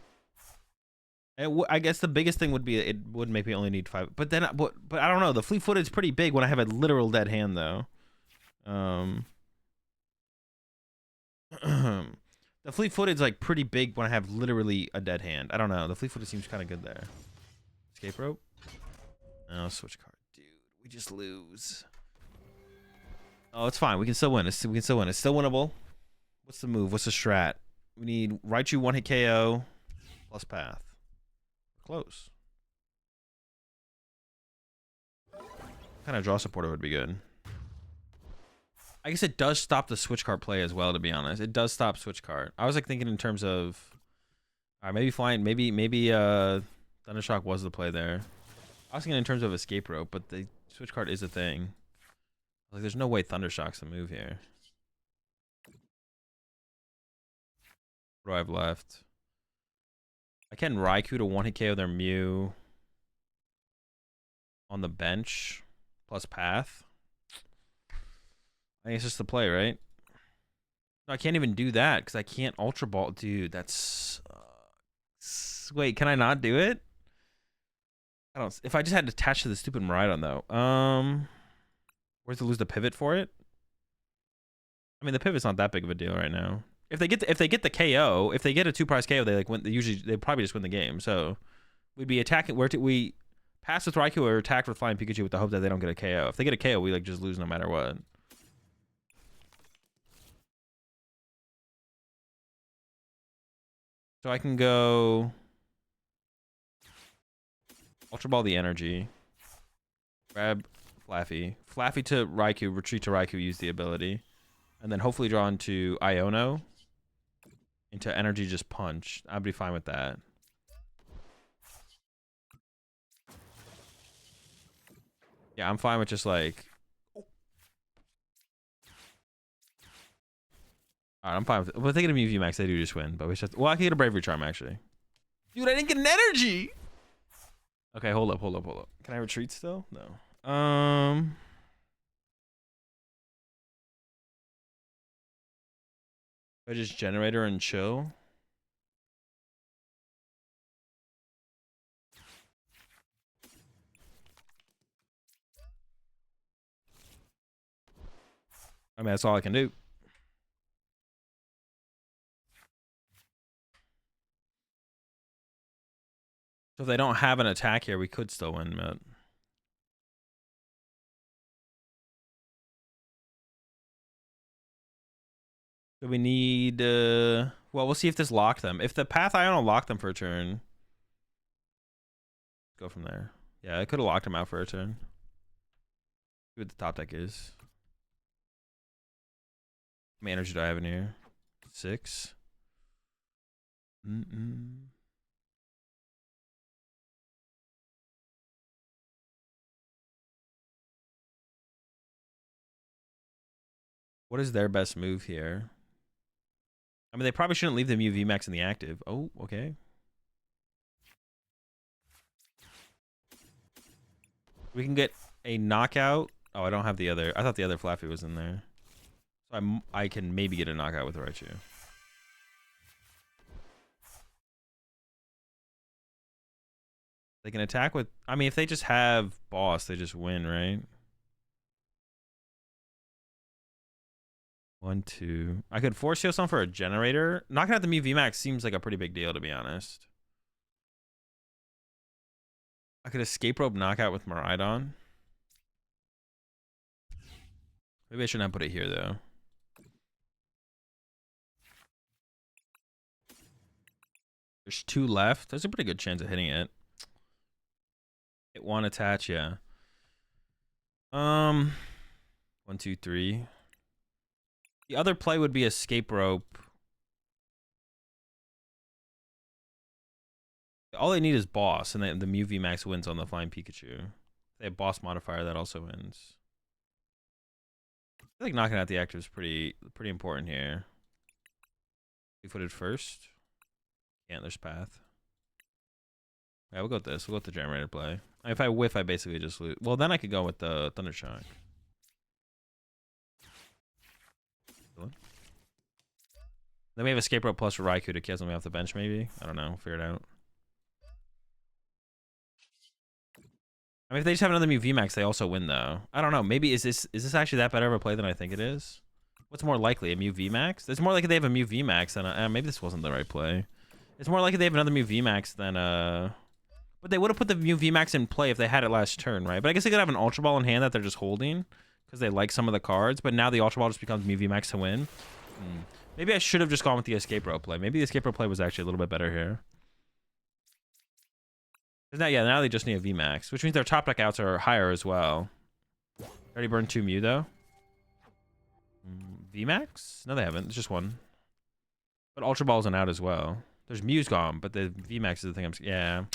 I guess the biggest thing would be it would make me only need 5. But then, but I don't know. The fleet-footed is pretty big when I have a literal dead hand, though. The fleet-footed is like pretty big when I have literally a dead hand. I don't know. The fleet-footed seems kind of good there. Escape rope. Oh, switch card, dude. We just lose. Oh, it's fine. We can still win. We can still win. It's still winnable. What's the move? What's the strat? We need Raichu 1-hit KO plus path. Close. What kind of draw supporter would be good? I guess it does stop the switch card play as well, to be honest. It does stop switch card. I was like thinking in terms of maybe flying, maybe Thundershock was the play there. I was thinking in terms of escape rope, but the switch card is a thing. Like there's no way Thundershock's the move here. What do I have left? I can Raikou to 1-hit KO their Mew on the bench plus path. I think it's just the play, right? No, I can't even do that because I can't Ultra Ball. Dude, that's... wait, can I not do it? I don't... If I just had to attach to the stupid Miraidon, though. Where's to lose the pivot for it? I mean, the pivot's not that big of a deal right now. If they get the KO, if they get a 2-prize KO, they like win. They probably just win the game. So we'd be attacking. We pass with Raikou or attack with Flying Pikachu with the hope that they don't get a KO. If they get a KO, we like just lose no matter what. So I can go Ultra Ball the energy, grab Flaffy to Raikou, retreat to Raikou, use the ability, and then hopefully draw into Iono into energy, just punch. I'd be fine with that. Yeah, I'm fine with just like... Alright, I'm fine with it. Well, if they get a Mew Max, they do just win. But we should... Well, I can get a Bravery Charm, actually. Dude, I didn't get an energy! Okay, hold up. Can I retreat still? No. I just Generator and chill? I mean, that's all I can do. So if they don't have an attack here, we could still win, but... So we need... well, we'll see if this locked them. If the Path Iono locked them for a turn... Go from there. Yeah, I could have locked him out for a turn. See what the top deck is. How many energy do I have in here? 6. What is their best move here? I mean, they probably shouldn't leave the Mew VMAX in the active. Oh, okay. We can get a knockout. Oh, I don't have the other. I thought the other Flappy was in there. So I can maybe get a knockout with Raichu. They can attack with... I mean, if they just have boss, they just win, right? 1, 2. I could force heal some for a generator. Knocking out the Mew VMAX seems like a pretty big deal, to be honest. I could escape rope knockout with Miraidon. Maybe I shouldn't have put it here, though. There's 2 left. There's a pretty good chance of hitting it. Hit 1 attach, yeah. 1, 2, 3. The other play would be escape rope. All they need is boss, and the Mew VMAX wins on the flying Pikachu. If they have boss modifier, that also wins. I feel like knocking out the active is pretty important here. 2-footed first. Antler's Path. Yeah, we'll go with this. We'll go with the generator play. If I whiff, I basically just lose. Well, then I could go with the Thunder Shock. Then we have Escape Rope plus for Raikou to kill something off the bench, maybe? I don't know. We'll figure it out. I mean, if they just have another Mew VMAX, they also win, though. I don't know. Maybe is this actually that better of a play than I think it is? What's more likely, a Mew VMAX? It's more likely they have a Mew VMAX than maybe this wasn't the right play. It's more likely they have another Mew VMAX than But they would have put the Mew VMAX in play if they had it last turn, right? But I guess they could have an Ultra Ball in hand that they're just holding because they like some of the cards. But now the Ultra Ball just becomes Mew VMAX to win. Maybe I should have just gone with the Escape Rope play. Maybe the Escape Rope play was actually a little bit better here. Now they just need a VMAX, which means their top deck outs are higher as well. Already burned 2 Mew, though. VMAX? No, they haven't. It's just 1. But Ultra Ball's an out as well. There's Mew's gone, but the VMAX is the thing yeah.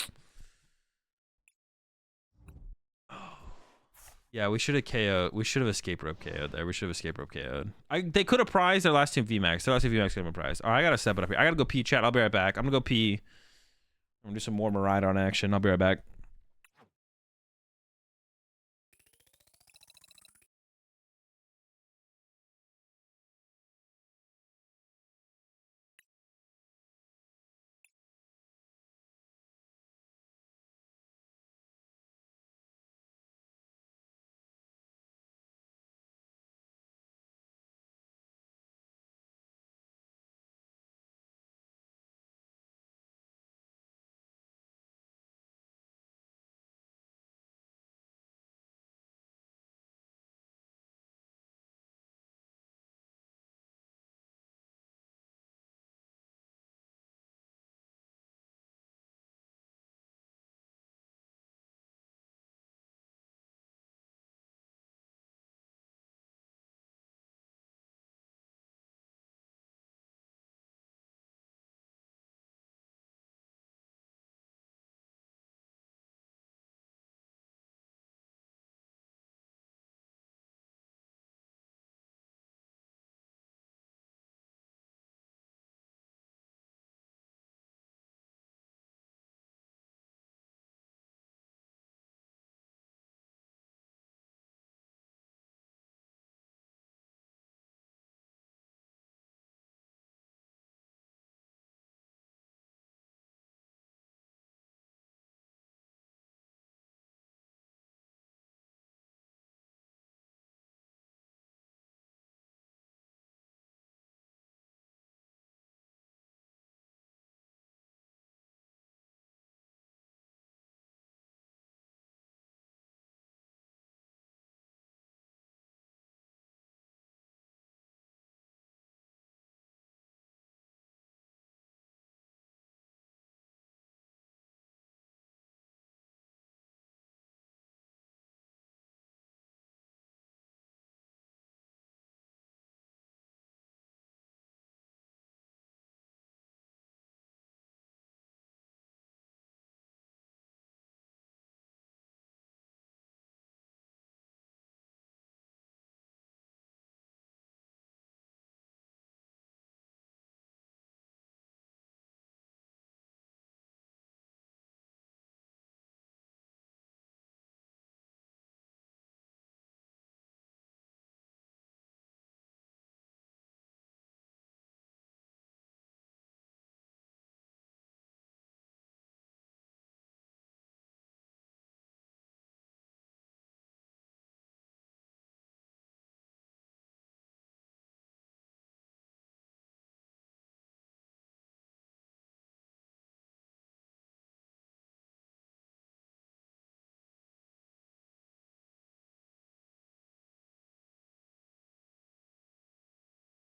Yeah, we should have KO'd. We should have Escape Rope KO'd there. We should have Escape Rope KO'd. They could have prized their last 2 VMAX. Their last 2 VMAX could have been prized. All right, I got to step it up here. I got to go pee, chat. I'll be right back. I'm going to go pee. I'm going to do some more Miraidon action. I'll be right back.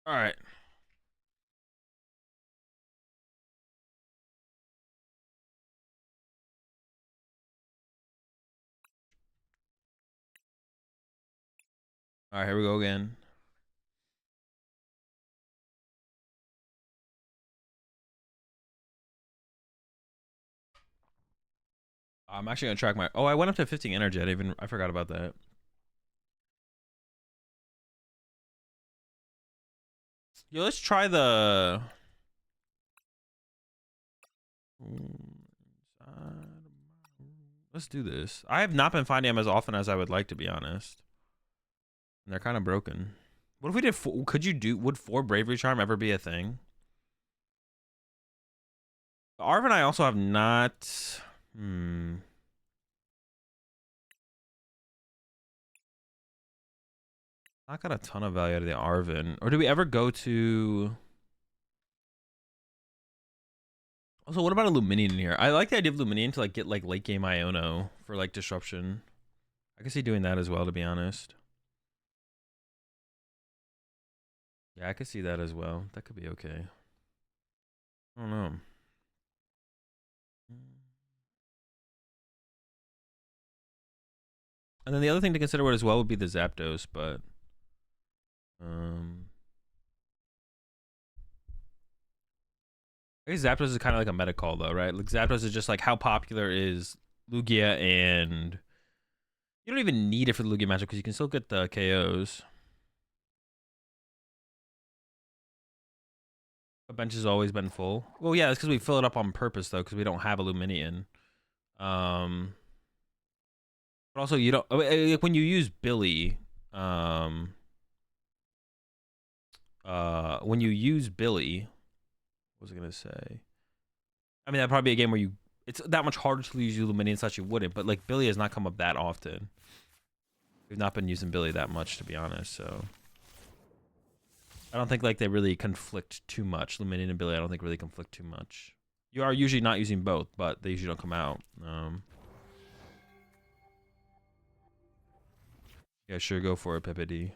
All right. All right, here we go again. I'm actually gonna track my. Oh, I went up to 15 energy. I forgot about that. Yo, let's try the. Let's do this. I have not been finding them as often as I would like, to be honest. And they're kind of broken. What if we did? Would 4 bravery charm ever be a thing? Arv and I also have not. Not got a ton of value out of the Arvin. Or do we ever go to... Also, what about a Luminion in here? I like the idea of Luminion to like get like late game Iono for like disruption. I can see doing that as well, to be honest. Yeah, I could see that as well. That could be okay. I don't know. And then the other thing to consider as well would be the Zapdos, but I guess Zapdos is kind of like a meta call though, right? Like Zapdos is just like how popular is Lugia, and you don't even need it for the Lugia matchup because you can still get the KOs. The bench has always been full. Well, yeah, it's because we fill it up on purpose though, because we don't have a Luminion. But also you don't when you use Billy. When you use Billy, what was I gonna say? I mean, that'd probably be a game where it's that much harder to use Luminion such you wouldn't, but like Billy has not come up that often. We've not been using Billy that much, to be honest, so I don't think like they really conflict too much. Luminion and Billy, I don't think really conflict too much. You are usually not using both, but they usually don't come out. Yeah, sure, go for it, Pipity.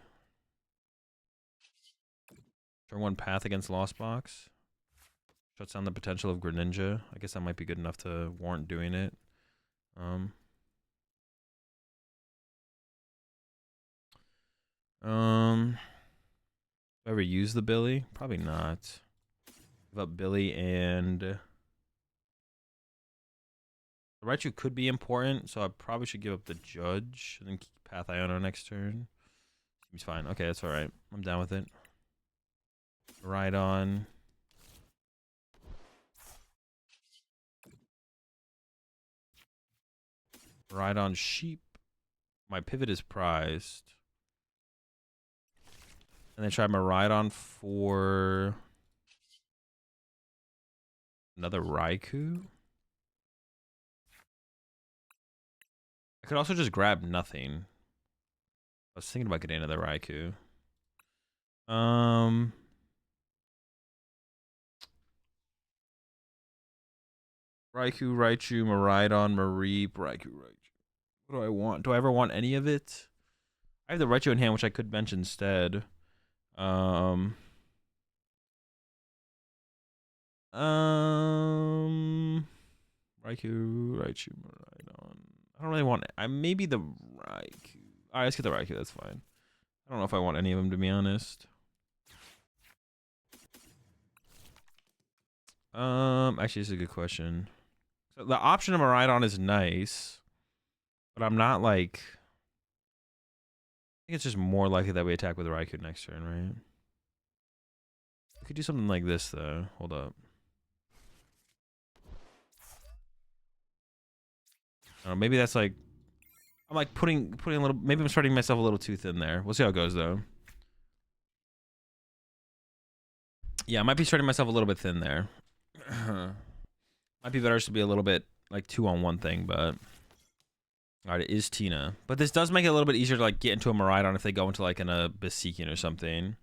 Turn 1 Path against Lost Box. Shuts down the potential of Greninja. I guess that might be good enough to warrant doing it. Ever use the Billy? Probably not. Give up Billy, and the Raichu could be important, so I probably should give up the Judge and then keep Path Iono next turn. Seems fine. Okay, that's all right. I'm down with it. Miraidon. Miraidon Sheep. My pivot is prized. And then try Miraidon for another Raikou. I could also just grab nothing. I was thinking about getting another Raikou. Raikou, Raichu, Miraidon, Mareep, Raikou, Raichu. What do I want? Do I ever want any of it? I have the Raichu in hand, which I could bench instead. Raikou, Raichu, Miraidon. I don't really want it. Maybe the Raikou. Alright, let's get the Raikou, that's fine. I don't know if I want any of them, to be honest. Actually, this is a good question. So the option of Miraidon is nice, but I'm not like... I think it's just more likely that we attack with Raikou next turn, right? We could do something like this, though. Hold up. I don't know, maybe that's like... I'm like putting a little... Maybe I'm spreading myself a little too thin there. We'll see how it goes, though. Yeah, I might be spreading myself a little bit thin there. Might be better to be a little bit like 2-on-1 thing, but... Alright, it is Tina. But this does make it a little bit easier to like get into a Miraidon if they go into like a Besikin or something.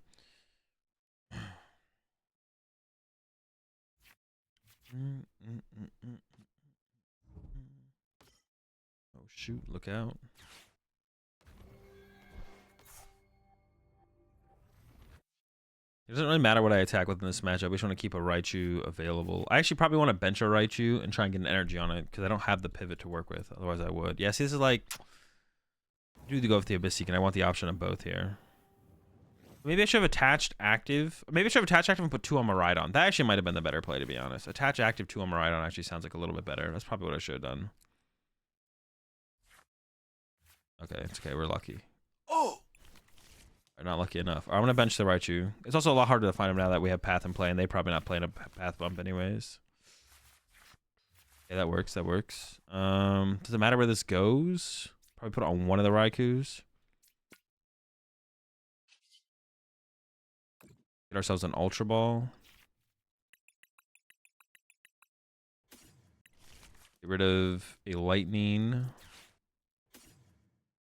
Oh shoot, look out. It doesn't really matter what I attack with in this matchup. We just want to keep a Raichu available. I actually probably want to bench a Raichu and try and get an energy on it because I don't have the pivot to work with. Otherwise, I would. Yeah, see, this is like... I do go with the Abyssinic, and I want the option of both here. Maybe I should have attached active. Maybe I should have attached active and put 2 on Miraidon. That actually might have been the better play, to be honest. Attach active 2 on Miraidon actually sounds like a little bit better. That's probably what I should have done. Okay, it's okay. We're lucky. Oh! We're not lucky enough. I'm going to bench the Raichu. It's also a lot harder to find him now that we have Path in play, and they're probably not playing a Path bump anyways. Yeah, that works. That works. Does it matter where this goes? Probably put it on one of the Raikus. Get ourselves an Ultra Ball. Get rid of a Lightning.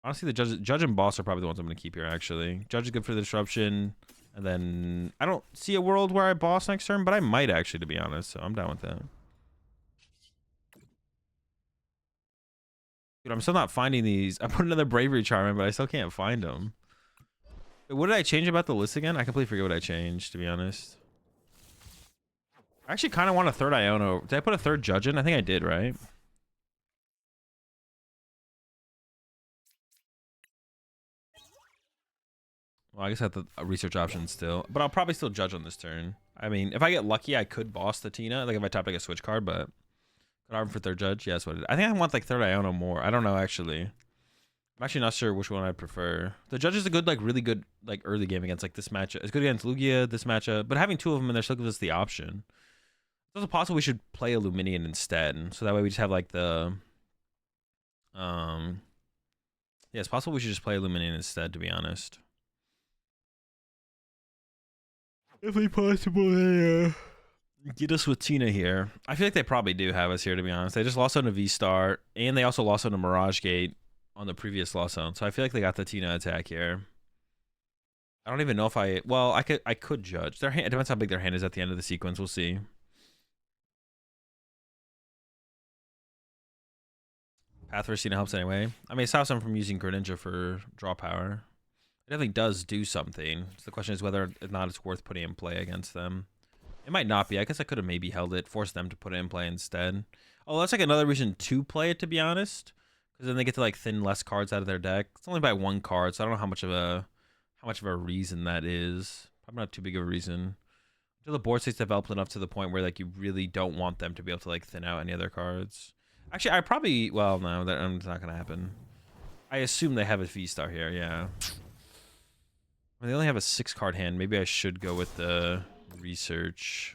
Honestly, the Judge and Boss are probably the ones I'm going to keep here, actually. Judge is good for the disruption. And then I don't see a world where I Boss next turn, but I might actually, to be honest. So I'm down with that. Dude, I'm still not finding these. I put another Bravery Charm in, but I still can't find them. Wait, what did I change about the list again? I completely forget what I changed, to be honest. I actually kind of want a third Iono. Did I put a third Judge in? I think I did, right? Well, I guess I have the research option still. But I'll probably still Judge on this turn. I mean, if I get lucky, I could Boss the Tina. Like if I tap like a switch card, but... Could arm for third Judge? Yeah, that's what it is. I think I want like third Iono more. I don't know, actually. I'm actually not sure which one I'd prefer. The Judge is a good, like, really good, like, early game against, like, this matchup. It's good against Lugia, this matchup. But having 2 of them in there still gives us the option. It's also possible we should play Illuminion instead. So that way we just have, like, the... Yeah, it's possible we should just play Illuminion instead, to be honest. Definitely possible they, get us with Tina here. I feel like they probably do have us here, to be honest. They just lost on a V-Star, and they also lost on a Mirage Gate on the previous loss zone. So I feel like they got the Tina attack here. I don't even know if well, I could judge. Their hand, it depends how big their hand is at the end of the sequence. We'll see. Path for Tina helps anyway. I mean, it stops them from using Greninja for draw power. It definitely does do something. So the question is whether or not it's worth putting in play against them. It might not be. I guess I could have maybe held it, forced them to put it in play instead. Oh, that's like another reason to play it, to be honest. Because then they get to like thin less cards out of their deck. It's only by 1 card, so I don't know how much of a reason that is. Probably not too big of a reason. Until the board state's developed enough to the point where like you really don't want them to be able to like thin out any other cards. Actually, I probably no, that's not gonna happen. I assume they have a V-Star here. Yeah. I mean, they only have a 6-card hand. Maybe I should go with the research.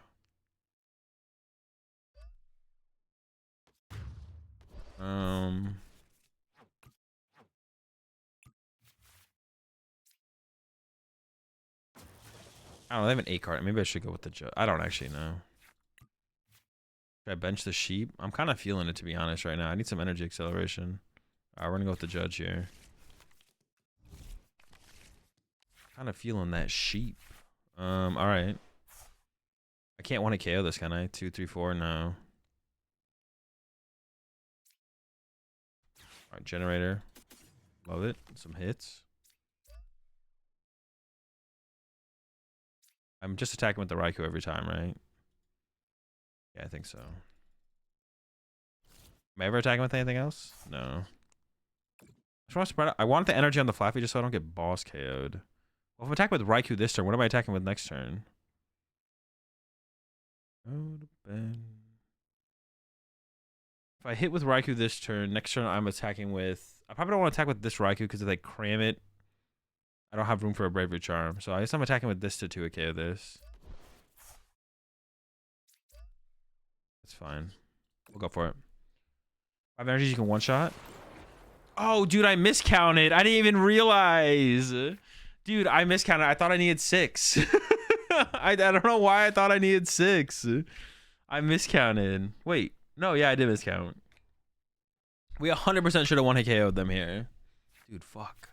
I don't know, they have an 8-card. Maybe I should go with the Judge. I don't actually know. Should I bench the Sheep? I'm kind of feeling it, to be honest, right now. I need some energy acceleration. Alright, we're gonna go with the Judge here. Kind of feeling that Sheep. Alright. I can't want to KO this, can I? 2, 3, 4, no. Alright, Generator. Love it. Some hits. I'm just attacking with the Raikou every time, right? Yeah, I think so. Am I ever attacking with anything else? No. I just want to spread out. I want the energy on the Flappy just so I don't get boss KO'd. Well, if I'm attacking with Raikou this turn, what am I attacking with next turn? Go to bed. If I hit with Raikou this turn, next turn I'm attacking with... I probably don't want to attack with this Raikou because if they cram it, I don't have room for a Bravery Charm. So I guess I'm attacking with this to 2 KO this. That's fine. We'll go for it. 5 energies, you can one-shot. Oh, dude, I miscounted. I didn't even realize. Dude, I miscounted. I thought I needed 6. I don't know why I thought I needed 6. I miscounted. Wait. No, yeah, I did miscount. We 100% should have 1-hit KO'd them here. Dude, fuck.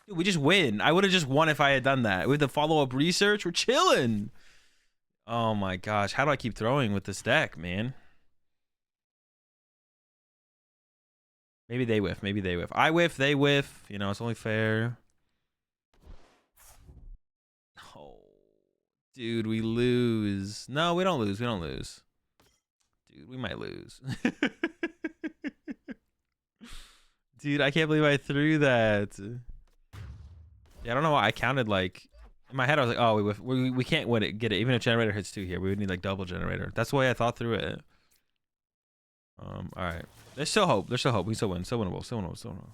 Dude, we just win. I would have just won if I had done that. With the follow-up research, we're chilling. Oh my gosh. How do I keep throwing with this deck, man? Maybe they whiff. Maybe they whiff. I whiff. They whiff. You know, it's only fair. Dude, we lose. No, we don't lose. We don't lose. Dude, we might lose. Dude, I can't believe I threw that. Yeah, I don't know why I counted like in my head. I was like, oh, we can't win it, get it. Even if generator hits 2 here, we would need like double generator. That's the way I thought through it. All right. There's still hope. There's still hope. We still win. Still winnable. Still winnable. Still winnable.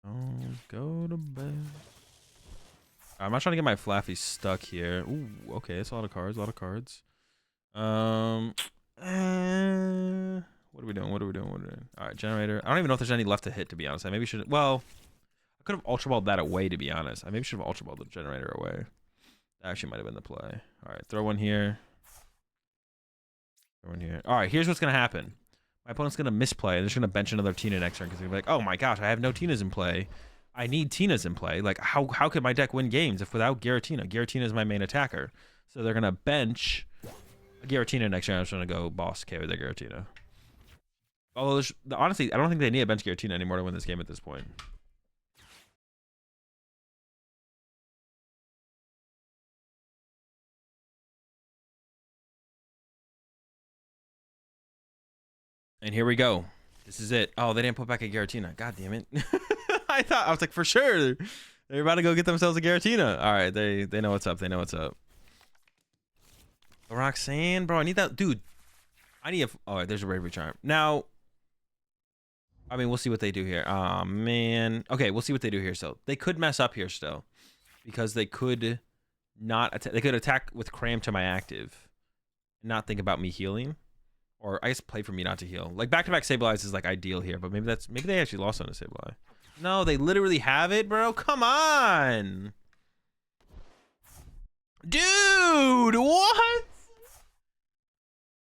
Don't go to bed. I'm not trying to get my Flaffy stuck here. Ooh, okay, it's a lot of cards. A lot of cards. What are we doing? What are we doing? What are we doing? All right, generator. I don't even know if there's any left to hit, to be honest. I maybe should. Well, I could have ultra balled that away, to be honest. I maybe should have ultra balled the generator away. That actually might have been the play. All right, throw one here. Throw one here. All right, here's what's gonna happen. My opponent's gonna misplay, and they're just gonna bench another Tina next turn because they're gonna be like, "Oh my gosh, I have no Tinas in play. I need Tinas in play. Like, how could my deck win games if without Giratina? Giratina is my main attacker, so they're gonna bench a Giratina next turn. I'm just gonna go boss K with their Giratina. Although honestly, I don't think they need a bench Giratina anymore to win this game at this point. And here we go. This is it. Oh, they didn't put back a Giratina. God damn it. I was like, for sure. They're about to go get themselves a Giratina. All right, they know what's up. They know what's up. Roxanne, bro, I need that. Dude, I need a... Oh, there's a Bravery Charm. Now, I mean, we'll see what they do here. Oh, man. Okay, we'll see what they do here still. They could mess up here still. Because they could not... They could attack with Cram to my active. And not think about me healing. Or I guess play for me not to heal. Like back-to-back Sableye is like ideal here, but maybe they actually lost on a Sableye. No, they literally have it, bro. Come on. Dude, what?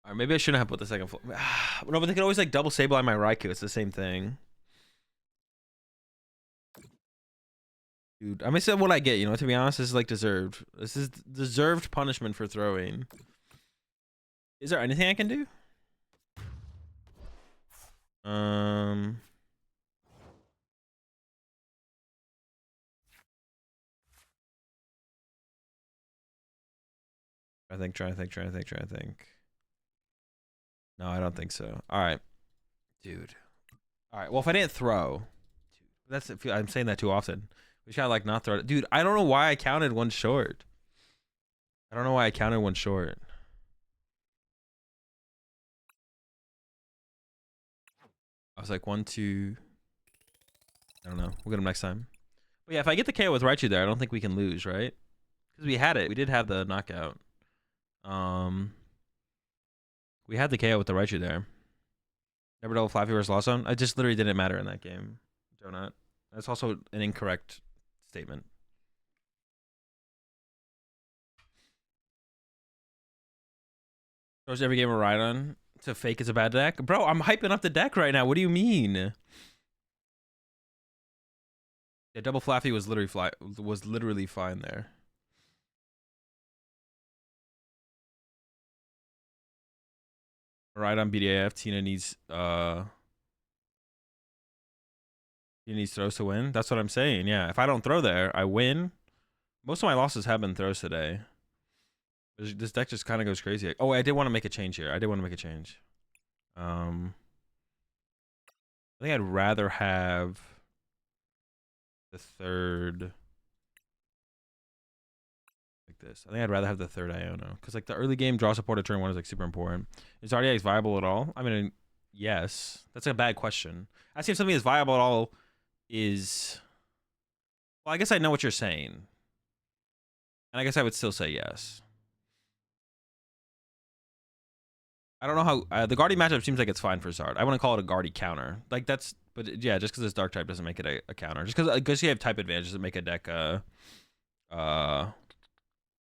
Or maybe I shouldn't have put the second floor. No, but they could always like double Sableye my Raikou. It's the same thing. Dude, I mean, what I get, you know, to be honest, this is like deserved. This is deserved punishment for throwing. Is there anything I can do? Try to think. No, I don't think so. All right, dude. All right. Well, if I didn't throw, that's I'm saying that too often. We should like not throw it. Dude, I don't know why I counted one short. I was like 1, 2. I don't know. We'll get him next time. But yeah, if I get the KO with Raichu there, I don't think we can lose, right? Because we had it. We did have the knockout. We had the KO with the Raichu there. Never double Flappy versus Lost Zone. It just literally didn't matter in that game. Donut. That's also an incorrect statement. Throws every game a Miraidon to fake it's a bad deck. Bro, I'm hyping up the deck right now. What do you mean? Yeah, double Flappy was literally fine there. Miraidon BDAF. Tina needs throws to win. That's what I'm saying. Yeah, if I don't throw there, I win. Most of my losses have been throws today. This deck just kind of goes crazy. Oh, I did want to make a change here. I think I'd rather have the third like this. I think I'd rather have the third Iono because like the early game draw support at turn 1 is like super important. Is RDX viable at all? I mean, yes. That's a bad question. Asking if something is viable at all is... Well, I guess I know what you're saying. And I guess I would still say yes. I don't know how... the Guardy matchup seems like it's fine for Zard. I wouldn't call it a Guardy counter. Like, that's... But yeah, just because it's Dark type doesn't make it a counter. Just because you have type advantages that make a deck an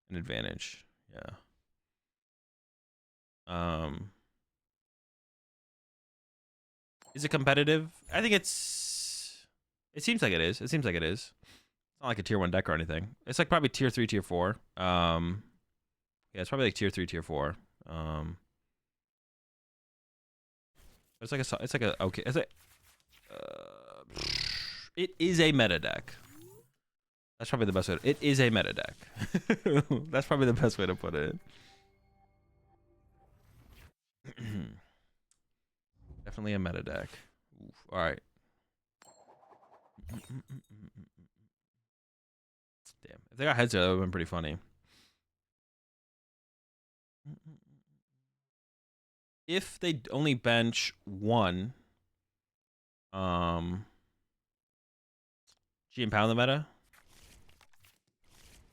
advantage. Yeah. Is it competitive? I think it's... It seems like it is. It's not like a tier 1 deck or anything. It's like probably tier 3, tier 4. Yeah, it's probably like tier 3, tier 4. It's like a okay. It's like it is a meta deck. That's probably the best way. It is a meta deck. That's probably the best way to put it. Definitely a meta deck. Oof. All right. Damn. If they got heads there, that would have been pretty funny. If they only bench one, Chi and Pound the meta.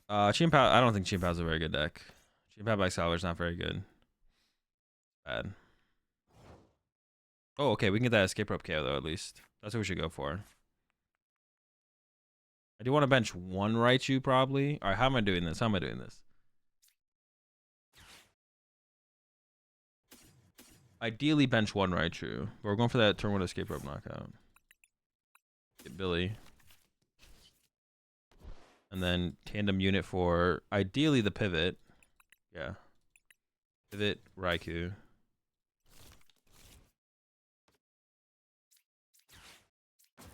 Chi and Pound, I don't think Chi and Pound's a very good deck. Chi and Pound by Salvage not very good. Bad. Oh, okay, we can get that escape rope KO though, at least. That's what we should go for. I do want to bench one Raichu, probably. Alright, how am I doing this? How am I doing this? Ideally bench one Raichu. But we're going for that turn one escape rope knockout. Get Billy. And then tandem unit for ideally the pivot. Yeah. Pivot, Raikou.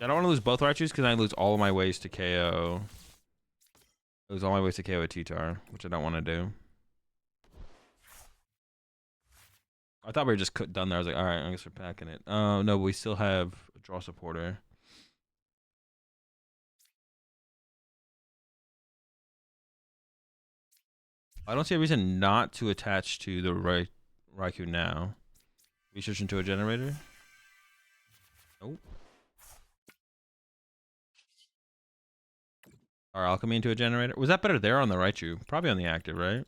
I don't want to lose both Raichus because I lose all of my ways to KO. Lose all my ways to KO a T-Tar, which I don't want to do. I thought we were just done there. I was like, all right, I guess we're packing it. No, but we still have a draw supporter. I don't see a reason not to attach to the Raikou now. Research into a generator. Nope. Our alchemy into a generator. Was that better there on the Raichu? Probably on the active, right?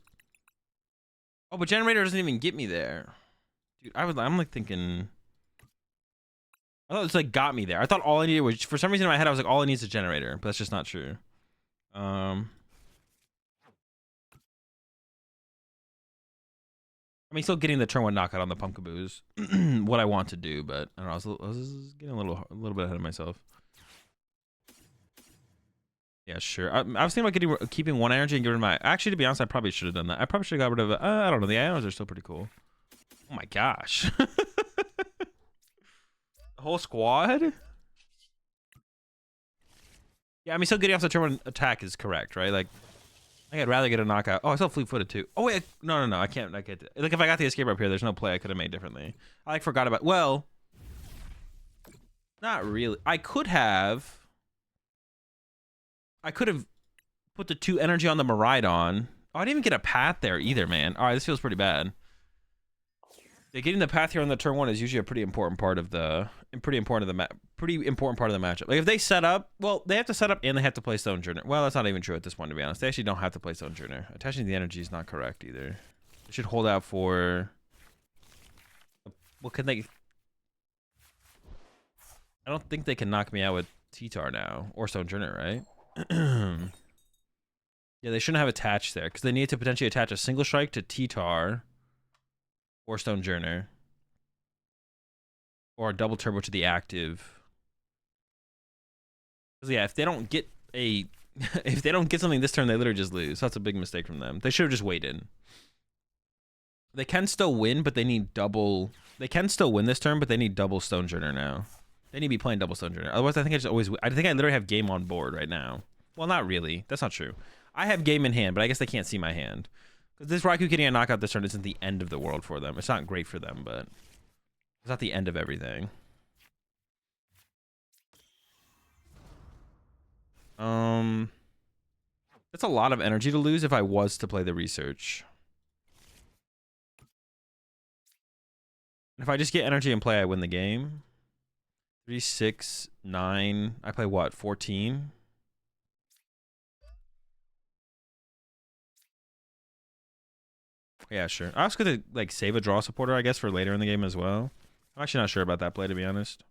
Oh, but generator doesn't even get me there. Dude, I'm like thinking. I thought it's like got me there. I thought all I needed was, for some reason in my head I was like, all I need is a generator, but that's just not true. I mean, still getting the turn one knockout on the Pumpkaboo's what I want to do, but I don't know. I was getting a little bit ahead of myself. Yeah, sure. I was thinking about keeping one energy and getting rid of my. Actually, to be honest, I probably should have done that. I probably should have got rid of. I don't know. The Ionos are still pretty cool. Oh my gosh. The whole squad. Yeah, I mean, still getting off the turn one attack is correct, right? Like, I think I'd rather get a knockout. Oh, I still fleet-footed too. Oh wait, no, I can't. Like, if I got the escape up here, there's no play I could have made differently. I like forgot about. Well, not really. I could have put the 2 energy on the Miraidon. Oh, I didn't even get a path there either, man. All right, this feels pretty bad. Yeah, getting the path here on the turn 1 is usually a pretty important part of the matchup. Like if they set up, well, they have to set up and they have to play Sojourner. Well, that's not even true at this point, to be honest. They actually don't have to play Sojourner. Attaching the energy is not correct either. They should hold out for. Well, can they? I don't think they can knock me out with T-Tar now or Sojourner, right? Yeah, they shouldn't have attached there because they need to potentially attach a single strike to T-Tar or Sojourner or a double turbo to the active. Because yeah, if they don't get something this turn, they literally just lose. So that's a big mistake from them. They should have just waited. They can still win, but they need double. They can still win this turn, but they need double Sojourner now. They need to be playing double Sojourner. Otherwise, I think I literally have game on board right now. Well, not really. That's not true. I have game in hand, but I guess they can't see my hand. Because this Raikou getting a knockout this turn isn't the end of the world for them. It's not great for them, but it's not the end of everything. That's a lot of energy to lose if I was to play the research. If I just get energy and play, I win the game. 3, 6, 9. I play what? 14? Yeah, sure. I was gonna like save a draw supporter, I guess, for later in the game as well. I'm actually not sure about that play, to be honest.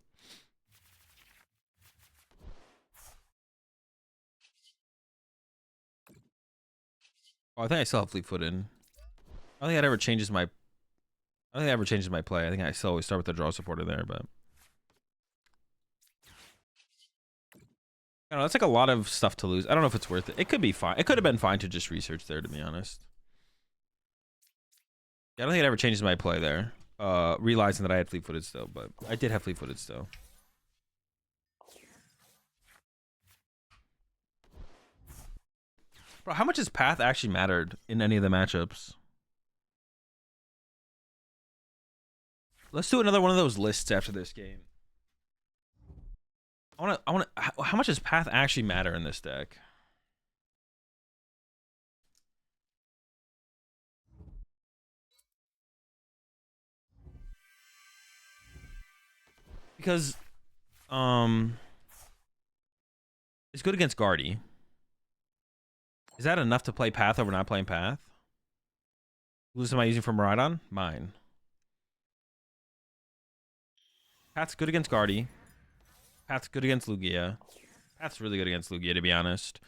Oh, I think I still have fleet-footed. I don't think that ever changes my. I don't think that ever changes my play. I think I still always start with the draw supporter there, but. I don't know, that's like a lot of stuff to lose. I don't know if it's worth it. It could be fine. It could have been fine to just research there, to be honest. Yeah, I don't think it ever changes my play there. realizing that I had fleet-footed still, but I did have fleet-footed still. Bro, how much has path actually mattered in any of the matchups? Let's do another one of those lists after this game. I wanna. How much does path actually matter in this deck? Because, it's good against Guardy. Is that enough to play path over not playing path? Who's am I using for Miraidon? Mine. Path's good against Guardy. Path's good against Lugia. Path's really good against Lugia, to be honest.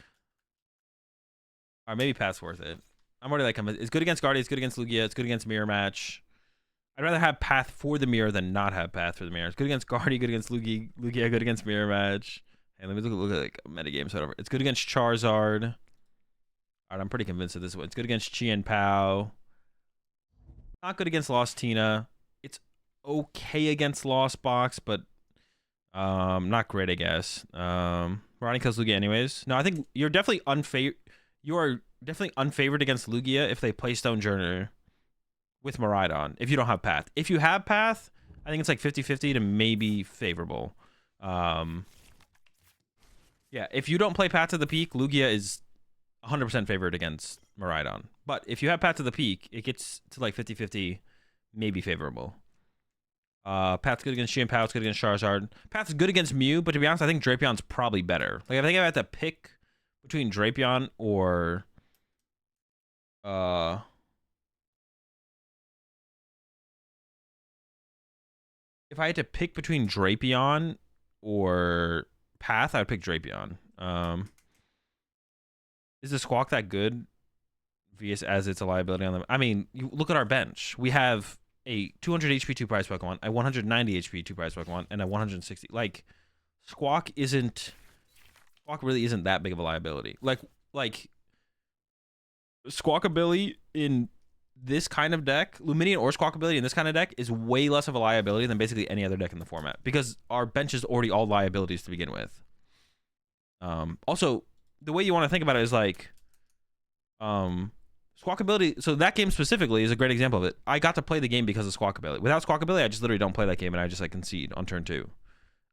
Or maybe Path's worth it. I'm already like, it's good against Guardy, it's good against Lugia, it's good against Mirror Match. I'd rather have Path for the Mirror than not have Path for the Mirror. It's good against Guardy, good against Lugia, good against Mirror Match. Hey, let me look at like metagames, whatever. It's good against Charizard. Alright, I'm pretty convinced of this one. It's good against Chien Pao. Not good against Lost Tina. It's okay against Lost Box, but not great, I guess. Ronnie kills Lugia anyways. No, I think you're definitely you are definitely unfavored against Lugia if they play Stonejourner with Miraidon, if you don't have Path. If you have Path, I think it's like 50-50 to maybe favorable. Yeah, if you don't play Path to the Peak, Lugia is 100% favored against Miraidon. But if you have Path to the Peak, it gets to like 50-50, maybe favorable. Path's good against Chien Pao, it's good against Charizard. Path's good against Mew, but to be honest, I think Drapion's probably better. Like, I think I have to pick between Drapion or if I had to pick between Drapion or Path, I would pick Drapion. Is the Squawk that good? VS as it's a liability on them. I mean, you look at our bench. We have a 200 HP 2-prize Pokemon, a 190 HP 2-prize Pokemon, and a 160. Like, Squawk really isn't that big of a liability. Like Squawkabilly in this kind of deck, Luminion or Squawkabilly in this kind of deck is way less of a liability than basically any other deck in the format because our bench is already all liabilities to begin with. Also, the way you want to think about it is like, Squawkabilly. So that game specifically is a great example of it. I got to play the game because of Squawkabilly. Without Squawkabilly, I just literally don't play that game and I just like concede on turn 2.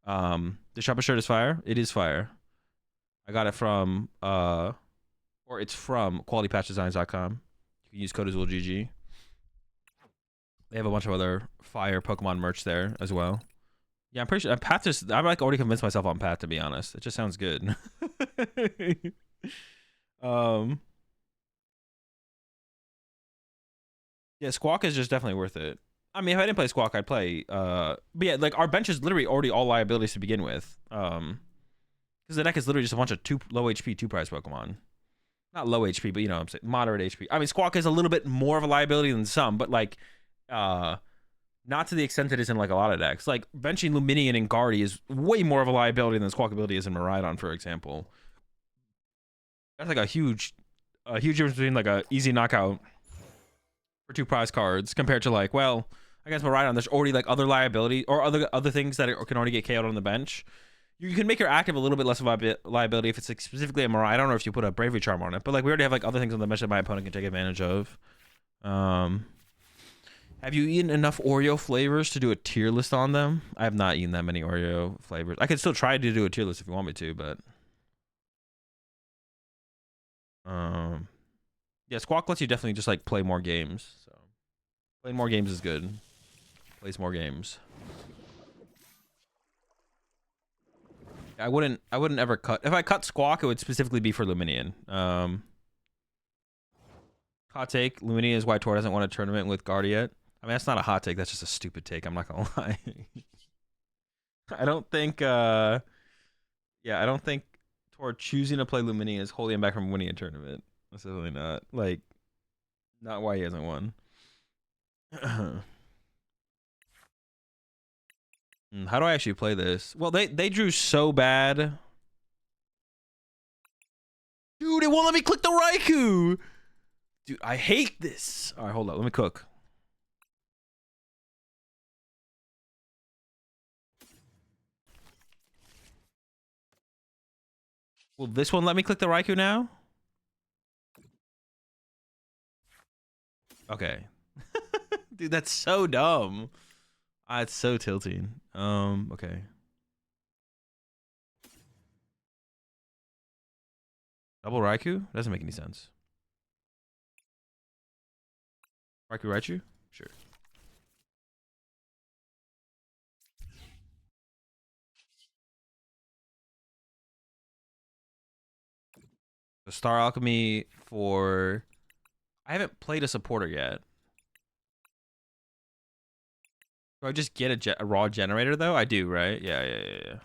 The Shopper shirt is fire. It is fire. I got it from or it's from qualitypatchdesigns.com. You can use code AzulGG. They have a bunch of other fire Pokemon merch there as well. Yeah, I'm pretty sure Path just, I'm like already convinced myself on Path, to be honest. It just sounds good. Yeah, Squawk is just definitely worth it. I mean, if I didn't play Squawk, I'd play but yeah, like our bench is literally already all liabilities to begin with. Because the deck is literally just a bunch of low HP 2-prize Pokemon. Not low HP, but you know what I'm saying, moderate HP. I mean, Squawk is a little bit more of a liability than some, but like not to the extent it is in like a lot of decks. Like benching Luminion and Guardy is way more of a liability than Squawkabilly is in Miraidon, for example. That's like a huge difference between like a easy knockout for 2 prize cards compared to like, well, I guess Miraidon, there's already like other liability or other things that can already get KO'd on the bench. You can make your active a little bit less of a liability if it's like specifically a Miraidon or if you put a Bravery Charm on it. But like we already have like other things on the bench that my opponent can take advantage of. Have you eaten enough Oreo flavors to do a tier list on them? I have not eaten that many Oreo flavors. I could still try to do a tier list if you want me to, but yeah, Squawk lets you definitely just like play more games. So playing more games is good. Plays more games. I wouldn't ever cut. If I cut Squawk, it would specifically be for Luminion. Hot take: Luminion is why Tor doesn't want a tournament with Guardy yet. I mean, that's not a hot take. That's just a stupid take. I'm not gonna lie. I don't think. Yeah, I don't think Tor choosing to play Luminion is holding him back from winning a tournament. That's definitely not. Like, not why he hasn't won. How do I actually play this? Well, they drew so bad. Dude, it won't let me click the Raikou. Dude, I hate this. All right, hold up. Let me cook. Will this one let me click the Raikou now? Okay. Dude, that's so dumb. It's so tilting. Okay. Double Raikou? Doesn't make any sense. Raikou Raichu? Sure. The Star Alchemy for... I haven't played a supporter yet. Do I just get a raw generator, though? I do, right? Yeah.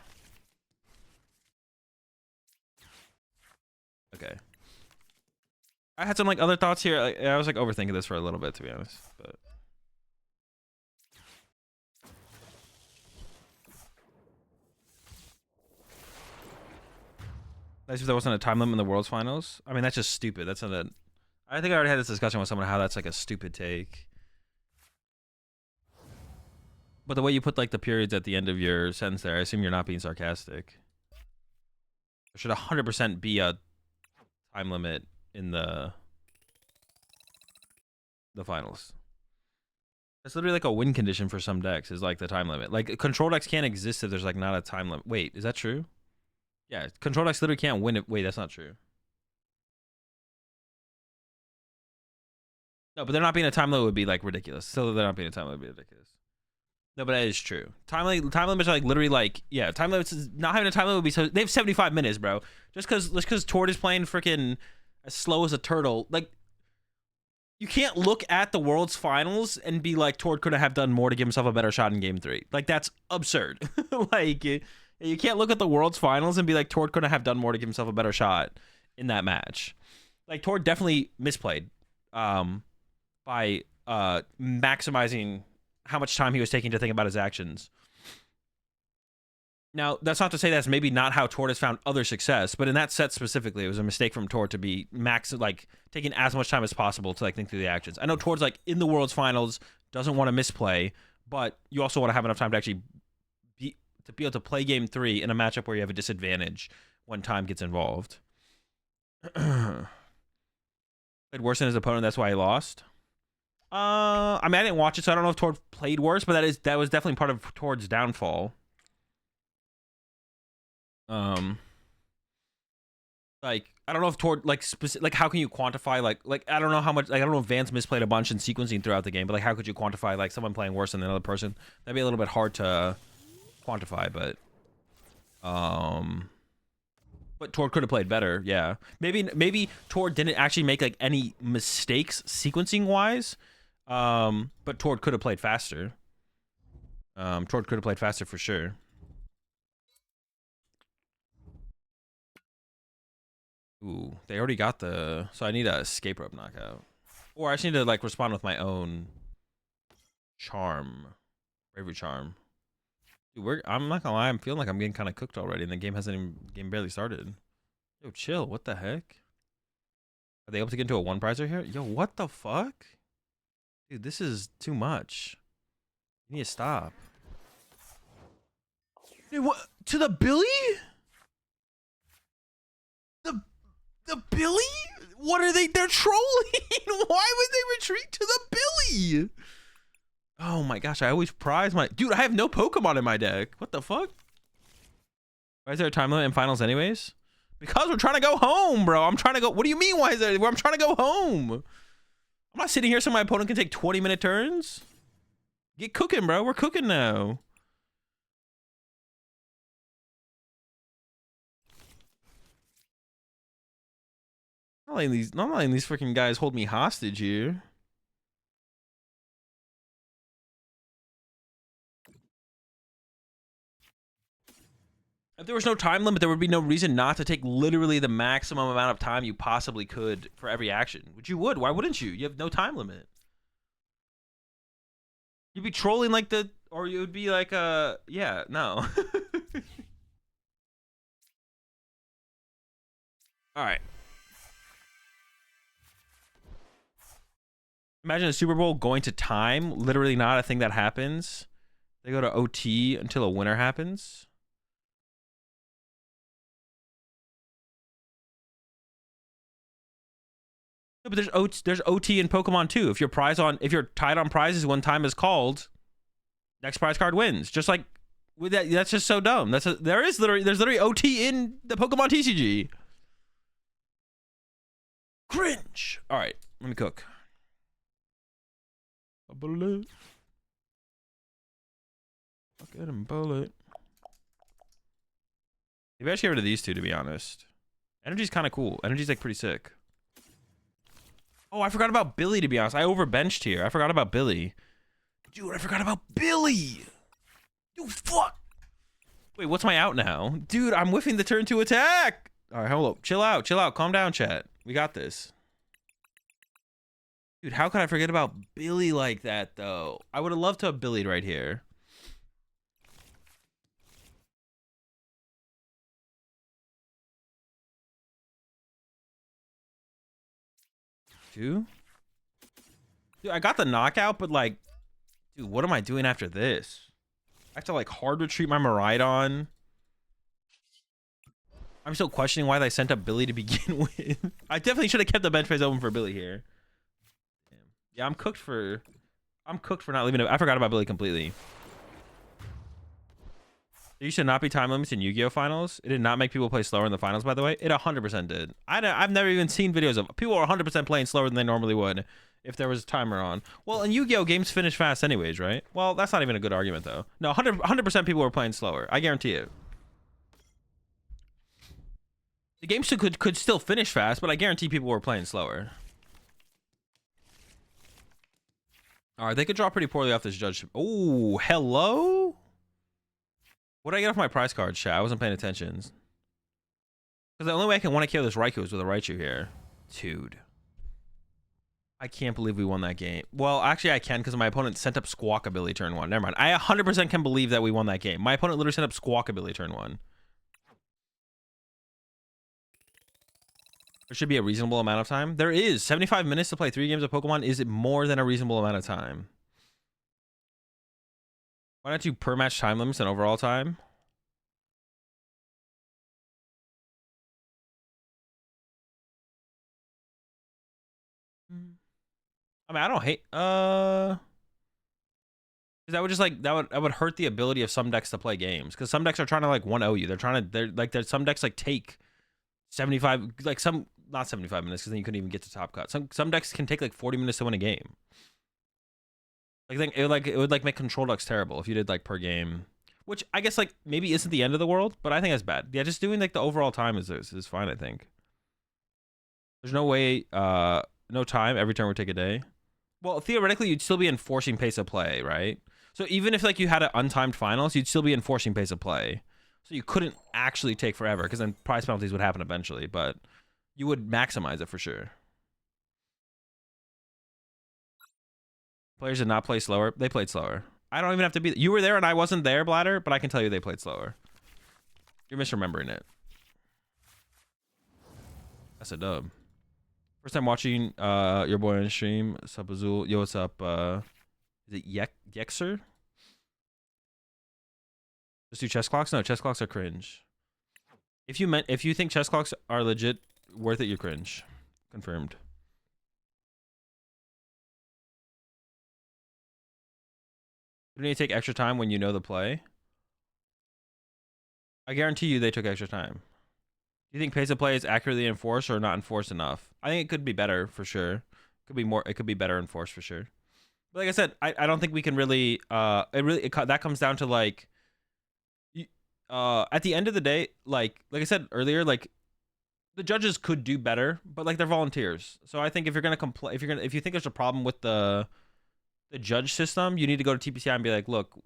Okay. I had some, like, other thoughts here. I was, like, overthinking this for a little bit, to be honest. But... Nice if there wasn't a time limit in the World's Finals. I mean, that's just stupid. That's not a... I think I already had this discussion with someone how that's, like, a stupid take. But the way you put, like, the periods at the end of your sentence there, I assume you're not being sarcastic. There should 100% be a time limit in the finals. That's literally like a win condition for some decks, is like the time limit. Like, control decks can't exist if there's like not a time limit. Wait, is that true? Yeah, control decks literally can't win it. Wait, that's not true. No, but there not being a time limit would be like ridiculous. So there not being a time limit would be ridiculous. No, but that is true. Time limits are like literally like, yeah, time limits is not having a time limit would be so, they have 75 minutes, bro. Just because Tord is playing freaking as slow as a turtle, like, you can't look at the World's Finals and be like, Tord could have done more to give himself a better shot in game 3. Like, that's absurd. Like, you can't look at the World's Finals and be like, Tord could have done more to give himself a better shot in that match. Like, Tord definitely misplayed by maximizing how much time he was taking to think about his actions. Now, that's not to say that's maybe not how Tord has found other success, but in that set specifically, it was a mistake from Tord to be taking as much time as possible to like think through the actions. I know Tord's like in the World's Finals, doesn't want to misplay, but you also want to have enough time to actually be able to play game 3 in a matchup where you have a disadvantage when time gets involved. Played worse than his opponent, that's why he lost. I mean, I didn't watch it, so I don't know if Tord played worse, but that was definitely part of Tord's downfall. Like, I don't know if Tord, like, how can you quantify, like, I don't know how much, like, I don't know if Vance misplayed a bunch in sequencing throughout the game, but, like, how could you quantify, like, someone playing worse than another person? That'd be a little bit hard to quantify, but Tord could have played better, yeah. Maybe Tord didn't actually make, like, any mistakes sequencing-wise, but Tord could have played faster. Tord could have played faster for sure. Ooh, they already got the... So I need a escape rope knockout. Or I just need to, like, respond with my own charm. Bravery charm. Dude, I'm not gonna lie, I'm feeling like I'm getting kind of cooked already, and the game barely started. Yo, chill, what the heck? Are they able to get into a one prizer here? Yo, what the fuck? Dude, this is too much. You need to stop. Dude, what? To the Billy? The Billy? What are they? They're trolling. Why would they retreat to the Billy? Oh my gosh, I always prize my... Dude, I have no Pokemon in my deck. What the fuck? Why is there a time limit in finals anyways? Because we're trying to go home, bro. I'm trying to go... What do you mean, why is there... I'm trying to go home. I'm not sitting here so my opponent can take 20-minute turns. Get cooking, bro. We're cooking now. Not letting these freaking guys hold me hostage here. If there was no time limit, there would be no reason not to take literally the maximum amount of time you possibly could for every action. Which you would. Why wouldn't you? You have no time limit. You'd be trolling like the... Or you would be like, yeah, no. Alright. Imagine a Super Bowl going to time. Literally not a thing that happens. They go to OT until a winner happens. No, but there's OT in Pokemon too. If you're tied on prizes when time is called, next prize card wins. Just like with that, that's just so dumb. There's literally OT in the Pokemon TCG. Cringe. All right, let me cook. A bullet. Look at him, bullet. Maybe I should get rid of these two, to be honest. Energy's kind of cool. Energy's like pretty sick. Oh, I forgot about Billy, to be honest. I overbenched here. I forgot about Billy. Dude, I forgot about Billy. Dude, fuck. Wait, what's my out now? Dude, I'm whiffing the turn 2 attack. All right, hold up. Chill out. Chill out. Calm down, chat. We got this. Dude, how could I forget about Billy like that, though? I would have loved to have Billy'd right here. Dude, I got the knockout, but like, dude, what am I doing after this? I have to like hard retreat my Miraidon. I'm still questioning why they sent up Billy to begin with. I definitely should have kept the bench space open for Billy here. Damn. Yeah, I'm cooked for not leaving it. I forgot about Billy completely. There used to not be time limits in Yu-Gi-Oh! Finals. It did not make people play slower in the finals, by the way. It 100% did. I've never even seen videos of people are 100% playing slower than they normally would if there was a timer on. Well, in Yu-Gi-Oh! Games finish fast anyways, right? Well, that's not even a good argument, though. No, 100% people were playing slower. I guarantee it. The game could still finish fast, but I guarantee people were playing slower. All right, they could draw pretty poorly off this judge. Oh, hello? What did I get off my prize card, chat? I wasn't paying attention. Because the only way I can want to kill this Raikou is with a Raichu here. Dude. I can't believe we won that game. Well, actually I can because my opponent sent up Squawkabilly turn 1. Never mind. I 100% can believe that we won that game. My opponent literally sent up Squawkabilly turn 1. There should be a reasonable amount of time. There is. 75 minutes to play 3 games of Pokemon is more than a reasonable amount of time. Why don't you per match time limits and overall time? I mean, I don't hate because that would just like that would hurt the ability of some decks to play games, because some decks are trying to like 1-0 you. There's some decks like take 75, like some not 75 minutes because then you couldn't even get to top cut. Some decks can take like 40 minutes to win a game. Like it would like make control decks terrible if you did like per game, which I guess like maybe isn't the end of the world, but I think that's bad. Yeah, just doing like the overall time is fine. I think there's no way no time every turn would take a day. Well, theoretically you'd still be enforcing pace of play, right? So even if like you had an untimed finals, you'd still be enforcing pace of play. So you couldn't actually take forever because then prize penalties would happen eventually, but you would maximize it for sure. Players did not play slower. They played slower. I don't even have to be. You were there and I wasn't there, Bladder, but I can tell you they played slower. You're misremembering it. That's a dub. First time watching your boy on stream. Sup, Azul. Yo, what's up? Is it Yexer? Just do chess clocks? No, chess clocks are cringe. If you think chess clocks are legit worth it, you're cringe. Confirmed. You need to take extra time when you know the play. I guarantee you they took extra time. Do you think pace of play is accurately enforced or not enforced enough? I think it could be better for sure. It could be better enforced for sure. But like I said, I don't think we can really that comes down to like at the end of the day, like I said earlier, like the judges could do better, but like they're volunteers. So I think if you're gonna complain, if you think there's a problem with the judge system, you need to go to TPCI and be like, look,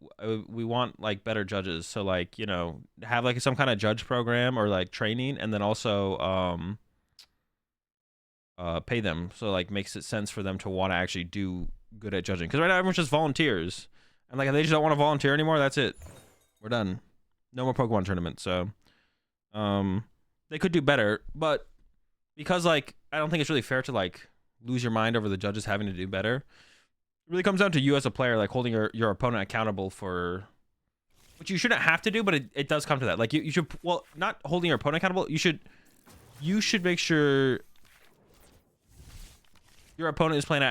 we want like better judges. So like, you know, have like some kind of judge program or like training, and then also pay them. So like makes it sense for them to want to actually do good at judging. Because right now everyone's just volunteers, and like if they just don't want to volunteer anymore, that's it. We're done. No more Pokemon tournaments. So they could do better, but because like I don't think it's really fair to like lose your mind over the judges having to do better. It really comes down to you as a player, like holding your opponent accountable for, which you shouldn't have to do, but it does come to that. Like you should, well, not holding your opponent accountable. You should make sure your opponent is playing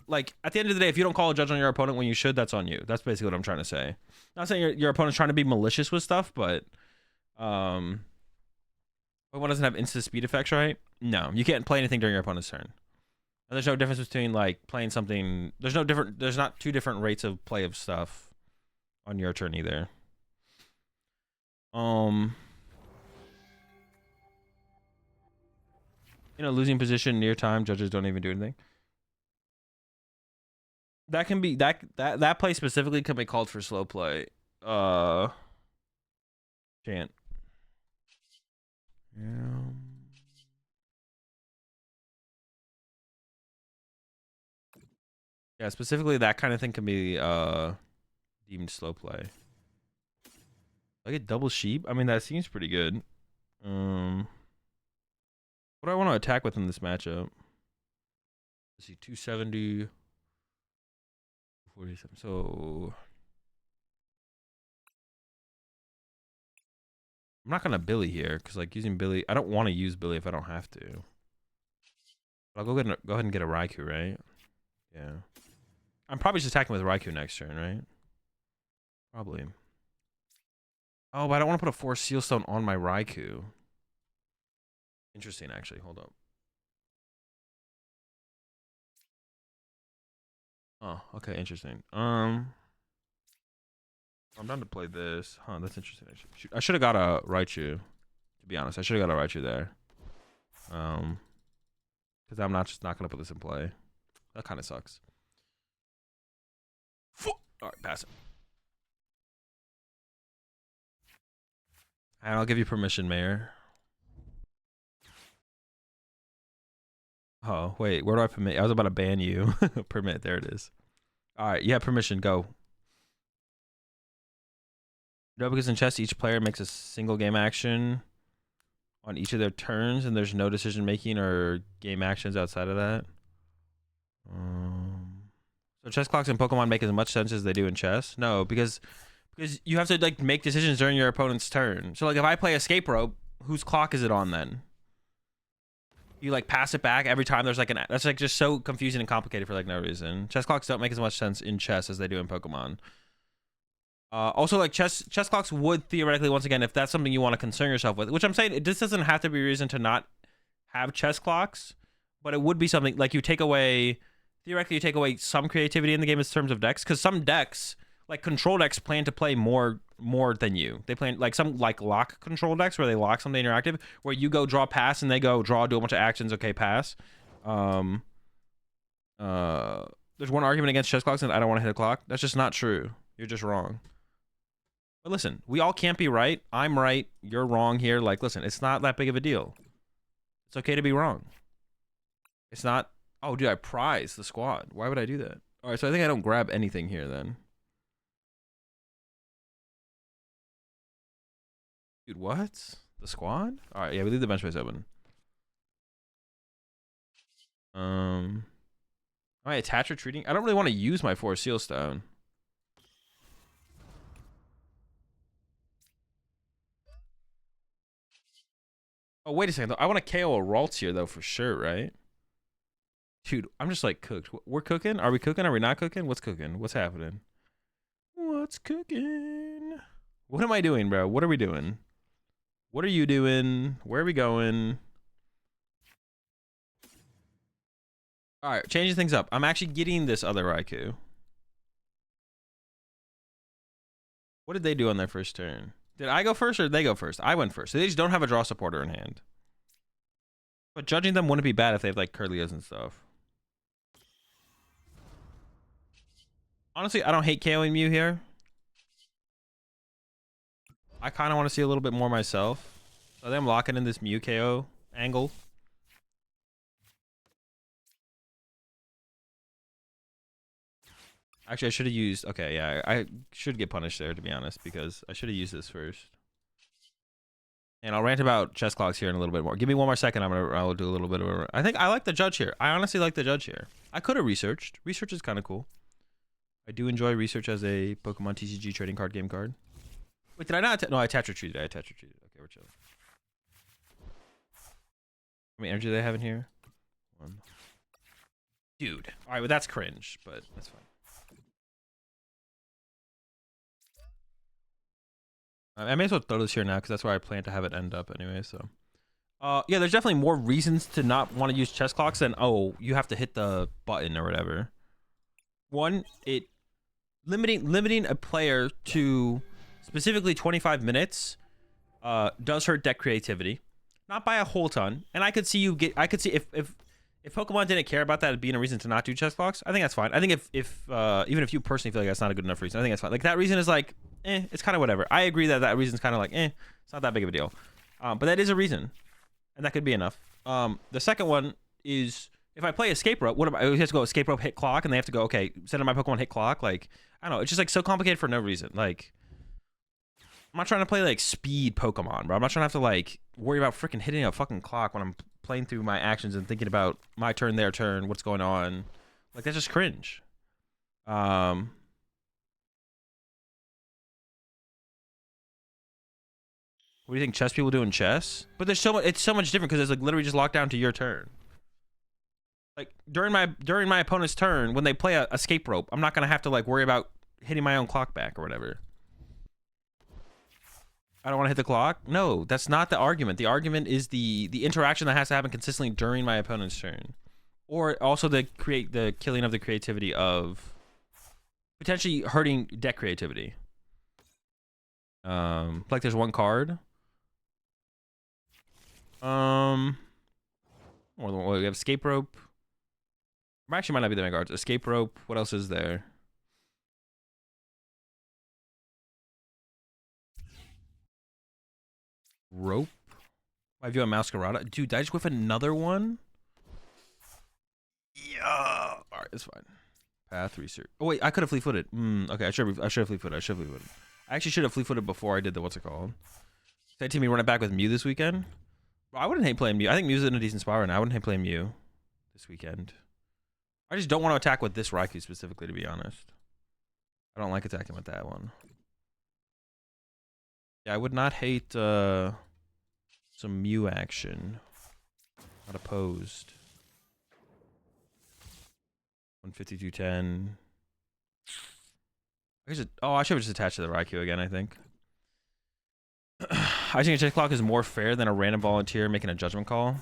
like at the end of the day, if you don't call a judge on your opponent when you should, that's on you. That's basically what I'm trying to say. Not saying your opponent's trying to be malicious with stuff, but Pokemon doesn't have instant speed effects, right? No, you can't play anything during your opponent's turn. And there's no difference between like playing something. There's not two different rates of play of stuff on your turn either. In a losing position near time, judges don't even do anything. That can be that play specifically can be called for slow play. Chant. Yeah, specifically that kind of thing can be deemed slow play. I get double sheep. I mean, that seems pretty good. What do I want to attack with in this matchup? Let's see, 270, 47. So I'm not gonna Billy here because like using Billy, I don't want to use Billy if I don't have to. But I'll go ahead and get a Raikou, right? Yeah. I'm probably just attacking with Raikou next turn, right? Probably. Oh, but I don't want to put a Force Seal Stone on my Raikou. Interesting, actually. Hold up. Oh, okay, interesting. I'm down to play this. Huh, that's interesting. Actually. I should have got a Raichu. To be honest, I should have got a Raichu there. Because I'm not gonna put this in play. That kind of sucks. All right, pass it. And I'll give you permission, Mayor. Oh, wait, where do I permit? I was about to ban you. Permit, there it is. All right, you have permission, go. No, because in chess, each player makes a single game action on each of their turns, and there's no decision making or game actions outside of that. So chess clocks in Pokemon make as much sense as they do in chess? No, because you have to like make decisions during your opponent's turn. So like if I play Escape Rope, whose clock is it on then? You like pass it back every time there's like that's like just so confusing and complicated for like no reason. Chess clocks don't make as much sense in chess as they do in Pokemon. Also like chess clocks would theoretically, once again, if that's something you want to concern yourself with, which I'm saying this doesn't have to be a reason to not have chess clocks, but it would be something like theoretically you take away some creativity in the game in terms of decks, because some decks, like control decks, plan to play more than you. They plan like some like lock control decks where they lock something interactive, where you go draw pass and they go draw, do a bunch of actions, okay, pass. There's one argument against chess clocks and I don't want to hit a clock. That's just not true. You're just wrong. But listen, we all can't be right. I'm right. You're wrong here. Like, listen, it's not that big of a deal. It's okay to be wrong. It's not. Oh, dude, I prize the squad. Why would I do that? All right, so I think I don't grab anything here then. Dude, what? The squad? All right, yeah, we leave the bench space open. Am I attach retreating? I don't really want to use my Force Seal Stone. Oh, wait a second, though. I want to KO a Ralts here, though, for sure, right? Dude, I'm just, like, cooked. We're cooking? Are we cooking? Are we not cooking? What's cooking? What's happening? What's cooking? What am I doing, bro? What are we doing? What are you doing? Where are we going? All right, changing things up. I'm actually getting this other Raikou. What did they do on their first turn? Did I go first or did they go first? I went first. So they just don't have a draw supporter in hand. But judging them wouldn't be bad if they have like Curlios and stuff. Honestly, I don't hate KOing Mew here. I kind of want to see a little bit more myself. So I think I'm locking in this Mew KO angle. Actually, I should have used... Okay, yeah, I should get punished there, to be honest, because I should have used this first. And I'll rant about chess clocks here in a little bit more. Give me one more second. I'll do a little bit of a... I think I like the judge here. I honestly like the judge here. I could have researched. Research is kind of cool. I do enjoy research as a Pokemon TCG trading card game card. Wait, did I not? No, I attach retreated. Okay, we're chilling. How many energy do they have in here? 1, Dude. All right, well, that's cringe, but that's fine. I may as well throw this here now because that's where I plan to have it end up anyway. So, yeah, there's definitely more reasons to not want to use chess clocks than you have to hit the button or whatever. One, it limiting a player to specifically 25 minutes does hurt deck creativity, not by a whole ton. And I could see if Pokemon didn't care about that being a reason to not do chess clocks, I think that's fine. I think if even if you personally feel like that's not a good enough reason, I think that's fine. Like that reason is like, it's kind of whatever. I agree that reason's kind of like, it's not that big of a deal. But that is a reason, and that could be enough. The second one is if I play escape rope, what about? I have to go escape rope, hit clock, and they have to go, okay, send in my Pokemon, hit clock. Like I don't know, it's just like so complicated for no reason. Like I'm not trying to play like speed Pokemon, bro. I'm not trying to have to like worry about freaking hitting a fucking clock when I'm playing through my actions and thinking about my turn, their turn, what's going on. Like that's just cringe. What do you think chess people do in chess? But there's so much. It's so much different because it's like literally just locked down to your turn. Like during my opponent's turn, when they play a escape rope, I'm not gonna have to like worry about hitting my own clock back or whatever. I don't want to hit the clock. No, that's not the argument. The argument is the interaction that has to happen consistently during my opponent's turn, or also the killing of the creativity of potentially hurting deck creativity. Like there's one card. Or we have escape rope. Actually, might not be the main cards. Escape rope. What else is there? Rope. I view a Masquerada. Dude, did I just whiff another one? Yeah. All right, it's fine. Path research. Oh wait, I could have fleet-footed. Okay, I should have fleet-footed. I actually should have fleet-footed before I did the what's it called. Say team me run it back with Mew this weekend. I wouldn't hate playing Mew. I think Mew's in a decent spot right now. I wouldn't hate playing Mew this weekend. I just don't want to attack with this Raikou specifically, to be honest. I don't like attacking with that one. Yeah, I would not hate some Mew action. Not opposed. 152.10. I should have just attached to the Raikou again, I think. I think a chess clock is more fair than a random volunteer making a judgment call.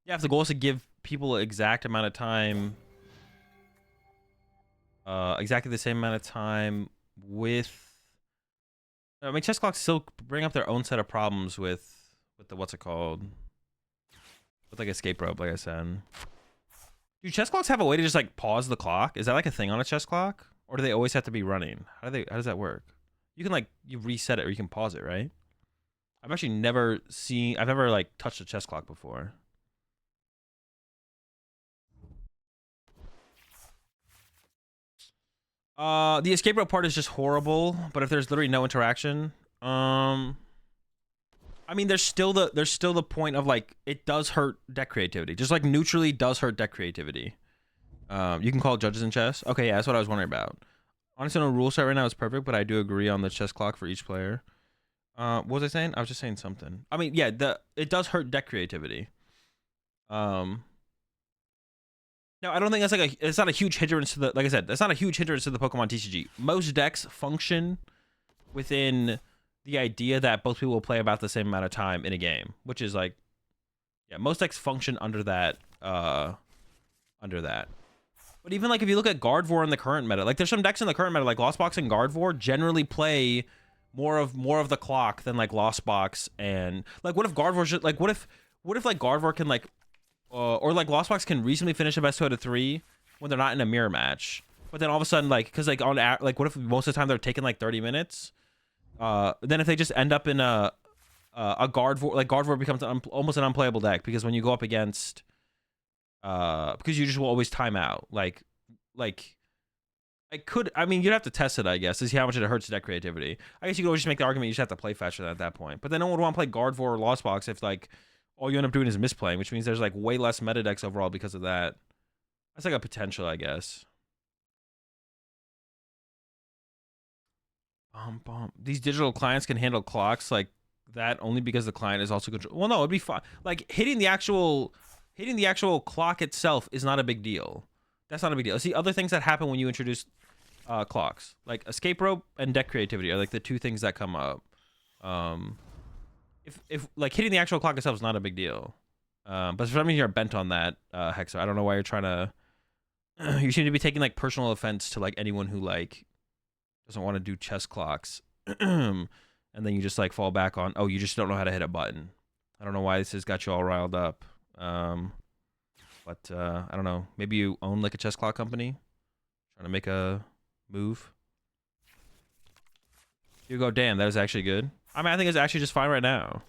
Yeah, if the goal is to give people exact amount of time, exactly the same amount of time with, I mean, chess clocks still bring up their own set of problems with the what's it called, with like escape rope, like I said. Do chess clocks have a way to just like pause the clock? Is that like a thing on a chess clock? Or do they always have to be running? How does that work? You can like, you reset it or you can pause it, right? I've never like touched a chess clock before. The escape rope part is just horrible, but if there's literally no interaction, I mean, there's still the point of like, it does hurt deck creativity. Just like neutrally does hurt deck creativity. You can call judges in chess. Okay, yeah, that's what I was wondering about. Honestly, no rule set right now is perfect, but I do agree on the chess clock for each player. What was I saying? I was just saying something. I mean, yeah, it does hurt deck creativity. No, I don't think that's like it's not a huge hindrance to the, like I said, that's not a huge hindrance to the Pokemon TCG. Most decks function within the idea that both people will play about the same amount of time in a game, which is like, yeah, most decks function under that. But even like if you look at Gardevoir in the current meta, like there's some decks in the current meta, like Lost Box and Gardevoir generally play more of the clock than like Lost Box, and like what if Gardevoir's just like what if like Gardevoir can like or like Lost Box can reasonably finish a best 2 out of 3 when they're not in a mirror match, but then all of a sudden like because like like what if most of the time they're taking like 30 minutes, then if they just end up in a Gardevoir, like Gardevoir becomes almost an unplayable deck because when you go up against because you just will always time out. Like I mean, you'd have to test it, I guess, to see how much it hurts deck creativity. I guess you could always just make the argument you just have to play faster at that point. But then no one would want to play Gardevoir or Lost Box if like all you end up doing is misplaying, which means there's like way less meta decks overall because of that. That's like a potential, I guess. These digital clients can handle clocks like that only because the client is also control. Well, no, it'd be fine. Like hitting the actual clock itself is not a big deal. That's not a big deal. See, other things that happen when you introduce clocks, like escape rope and deck creativity, are like the two things that come up. If like hitting the actual clock itself is not a big deal. But for some reason you're bent on that, Hexer. I don't know why you're trying to. You seem to be taking like personal offense to like anyone who like doesn't want to do chess clocks, and then you just like fall back on, oh, you just don't know how to hit a button. I don't know why this has got you all riled up. But I don't know. Maybe you own like a chess clock company, trying to make a move. You go, damn, that is actually good. I mean, I think it's actually just fine right now.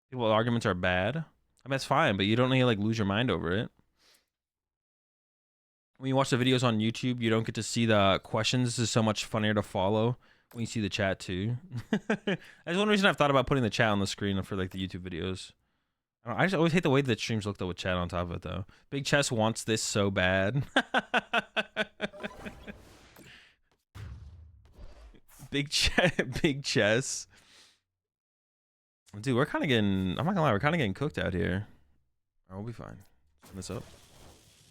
People's arguments are bad. I mean, that's fine, but you don't need to like lose your mind over it. When you watch the videos on YouTube, you don't get to see the questions. This is so much funnier to follow when you see the chat too. That's one reason I've thought about putting the chat on the screen for like the YouTube videos. I just always hate the way that streams look though with chat on top of it though. Big Chess wants this so bad. Big Chess. Dude, we're kind of getting, I'm not gonna lie, we're kind of getting cooked out here. Oh, we'll be fine. Turn this up.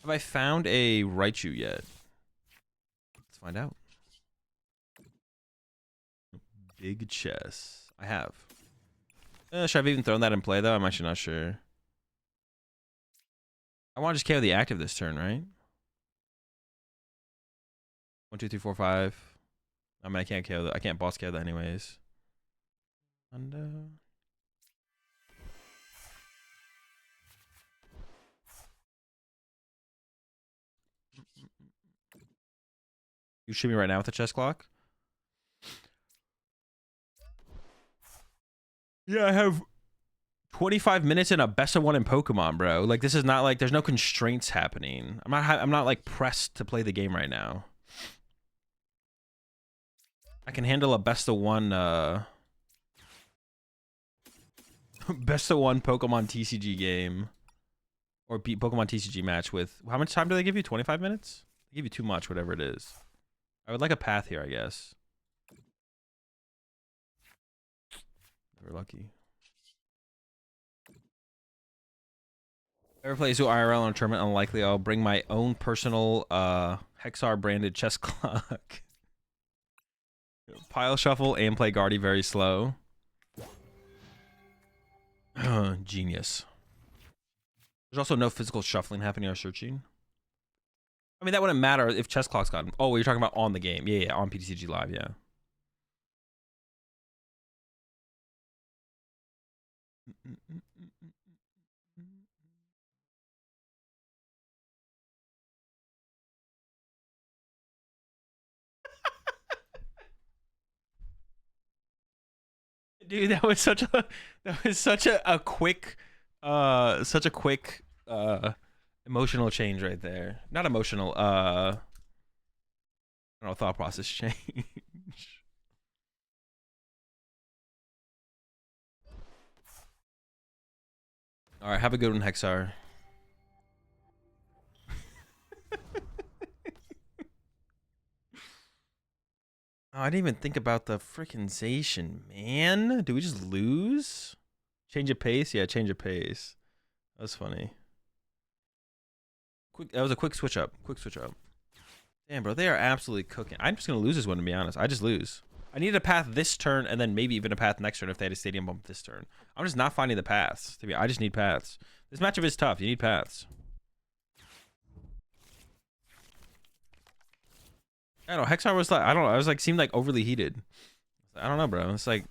Have I found a Raichu yet? Let's find out. Big Chess. I have. Should I have even thrown that in play though? I'm actually not sure. I want to just KO the active this turn, right? 1, 2, 3, 4, 5. I mean, I can't KO that. I can't boss KO that anyways. And you shoot me right now with the chess clock? Yeah, I have 25 minutes in a best of one in Pokemon, bro. Like, this is not like, there's no constraints happening. I'm not like pressed to play the game right now. I can handle a best of one best of one Pokemon TCG game or beat Pokemon TCG match with, how much time do they give you? 25 minutes? They give you too much, whatever it is. I would like a path here, I guess. We're lucky. Ever play Azul IRL on a tournament? Unlikely. I'll bring my own personal Hexar branded chess clock. Pile shuffle and play Guardy very slow. Genius. There's also no physical shuffling happening or searching. I mean, that wouldn't matter if chess clocks got him. Oh, well, you're talking about on the game. Yeah, on PTCG Live, yeah. Dude, that was such a quick emotional change right there. Not emotional, I don't know, thought process change. All right, have a good one, Hexar. Oh, I didn't even think about the freaking Zation, man. Do we just lose? Change of pace? Yeah, change of pace. That was funny. That was a quick switch up. Quick switch up. Damn, bro, they are absolutely cooking. I'm just gonna lose this one, to be honest. I just lose. I needed a path this turn, and then maybe even a path next turn if they had a stadium bump this turn. I'm just not finding the paths. I just need paths. This matchup is tough. You need paths. I don't know. Hexar was like, I don't know. I was like, seemed like overly heated. I don't know, bro. It's like,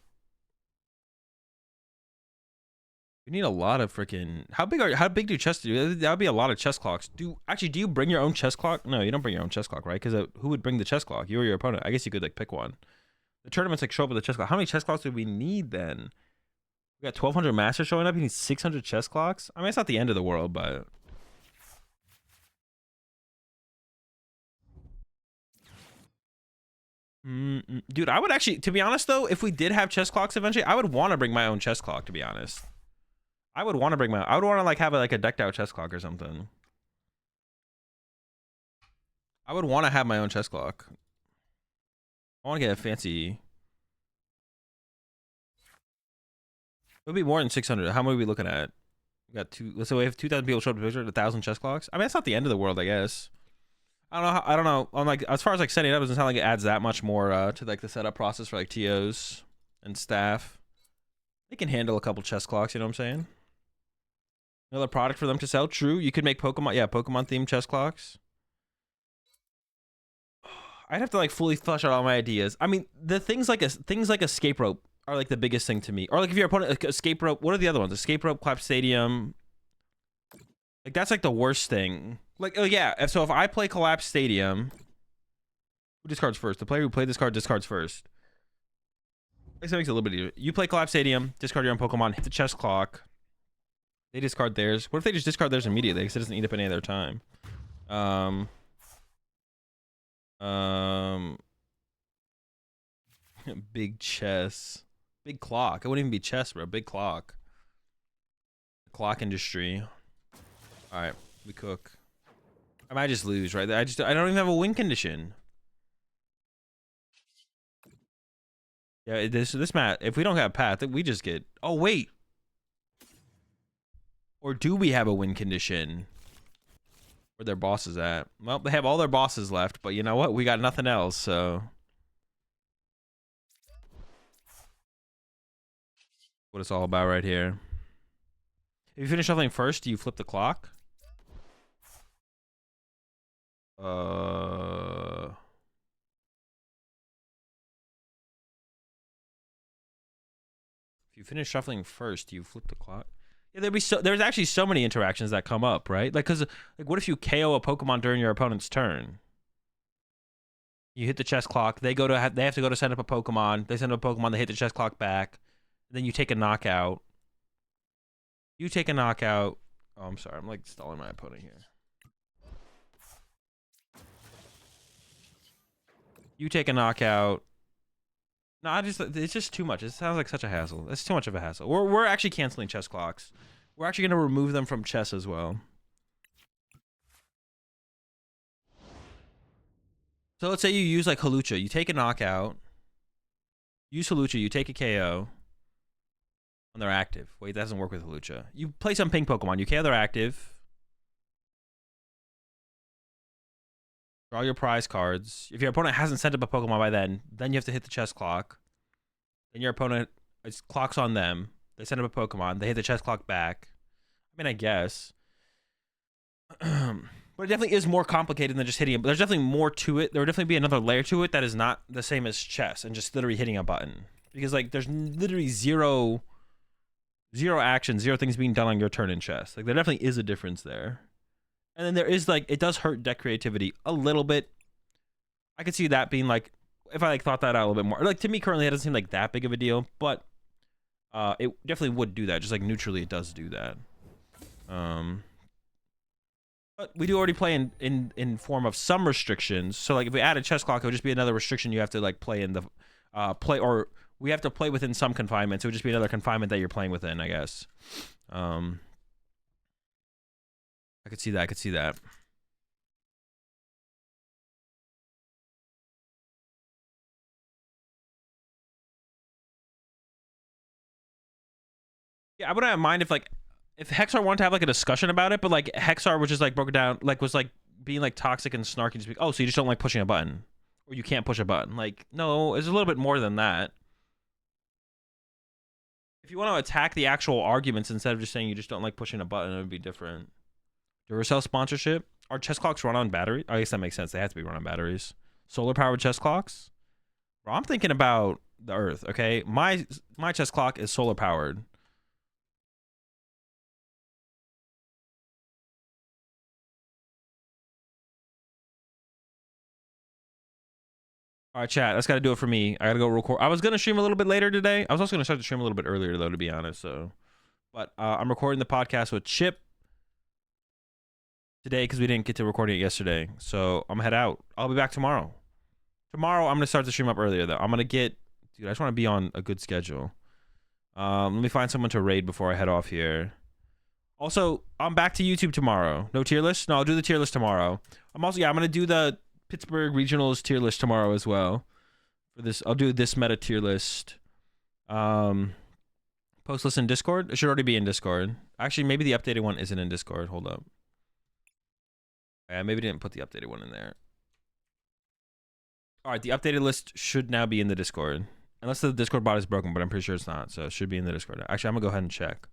you need a lot of freaking. How big do chess do? That would be a lot of chess clocks. Do you bring your own chess clock? No, you don't bring your own chess clock, right? Because who would bring the chess clock? You or your opponent? I guess you could like pick one. The tournaments like show up with the chess clock. How many chess clocks do we need then? We got 1,200 masters showing up. You need 600 chess clocks. I mean, it's not the end of the world, but. Dude, I would actually, to be honest though, if we did have chess clocks eventually, I would want to bring my own chess clock, to be honest. I would want to like have like a decked out chess clock or something. I would want to have my own chess clock. I want to get a fancy. It'll be more than 600. How many are we looking at? We got two. Let's say we have 2,000 people show up to picture, 1,000 chess clocks. I mean, that's not the end of the world, I guess. I don't know. I don't know. I'm like, as far as like setting it up, it doesn't sound like it adds that much more to like the setup process for like TOs and staff. They can handle a couple chess clocks. You know what I'm saying? Another product for them to sell. True. You could make Pokemon. Yeah, Pokemon themed chess clocks. I'd have to like fully flesh out all my ideas. I mean, the things like escape rope are like the biggest thing to me. Or like if your opponent like, escape rope, what are the other ones? Escape rope, Collapse Stadium. Like that's like the worst thing. Like oh yeah, so if I play Collapse Stadium, who discards first? The player who played this card discards first. I guess that makes it a little bit easier. You play Collapse Stadium, discard your own Pokemon, hit the chess clock. They discard theirs. What if they just discard theirs immediately? Because it doesn't eat up any of their time. Big chess. Big clock. It wouldn't even be chess, bro. Big clock. Clock industry. Alright, we cook. I might just lose, right? I don't even have a win condition. Yeah, this mat, if we don't have path, we just get... Oh, wait. Or do we have a win condition? Where their bosses at? Well, they have all their bosses left, but you know what? We got nothing else, so... What it's all about right here. If you finish shuffling first, do you flip the clock? If you finish shuffling first, do you flip the clock? Yeah, there's actually so many interactions that come up, right? Like, cause like, what if you KO a Pokemon during your opponent's turn? You hit the chess clock. They have to go to send up a Pokemon. They send up a Pokemon. They hit the chess clock back. Then you take a knockout. You take a knockout. Oh, I'm sorry. I'm like stalling my opponent here. You take a knockout. No, it's just too much. It sounds like such a hassle. It's too much of a hassle. We're actually canceling chess clocks. We're actually going to remove them from chess as well. So let's say you use like Hawlucha. You take a knockout. Use Hawlucha. You take a KO. When they're active. Wait, that doesn't work with Hawlucha. You play some pink Pokemon. You KO their active. Draw your prize cards. If your opponent hasn't sent up a Pokemon by then you have to hit the chess clock. Then your opponent, it's clocks on them. They send up a Pokemon. They hit the chess clock back. I mean, I guess. But it definitely is more complicated than just hitting it. There's definitely more to it. There would definitely be another layer to it that is not the same as chess and just literally hitting a button. Because, like, there's literally zero action, zero things being done on your turn in chess. Like, there definitely is a difference there. And then there is, like, it does hurt deck creativity a little bit. I could see that being, like, if I, like, thought that out a little bit more. Like, to me, currently, it doesn't seem like that big of a deal. But it definitely would do that. Just, like, neutrally, it does do that. But we do already play in form of some restrictions. So, like, if we add a chess clock, it would just be another restriction you have to, like, play in the... or we have to play within some confinement. So it would just be another confinement that you're playing within, I guess. I could see that. I could see that. Yeah, I wouldn't mind if Hexar wanted to have like a discussion about it, but like Hexar was just like broken down, like was like being like toxic and snarky. Just be, oh, so you just don't like pushing a button, or you can't push a button? Like, no, it's a little bit more than that. If you want to attack the actual arguments instead of just saying you just don't like pushing a button, it would be different. Duracell sponsorship. Are chess clocks run on battery? I guess that makes sense. They have to be run on batteries. Solar powered chess clocks. Bro, I'm thinking about the Earth. Okay, my chess clock is solar powered. All right, chat. That's got to do it for me. I got to go record. I was going to stream a little bit later today. I was also going to start the stream a little bit earlier, though, to be honest. So, but I'm recording the podcast with Chip today because we didn't get to recording it yesterday. So I'm going to head out. I'll be back tomorrow. Tomorrow, I'm going to start the stream up earlier, though. I'm going to get... Dude, I just want to be on a good schedule. Let me find someone to raid before I head off here. Also, I'm back to YouTube tomorrow. No tier list? No, I'll do the tier list tomorrow. I'm going to do the Pittsburgh Regionals tier list tomorrow as well. For this, I'll do this meta tier list Post list in Discord? It should already be in Discord. Actually, maybe the updated one isn't in Discord. Hold up. Yeah, maybe didn't put the updated one in there. All right, the updated list should now be in the Discord. Unless the Discord bot is broken, but I'm pretty sure it's not. So it should be in the Discord. Actually, I'm going to go ahead and check.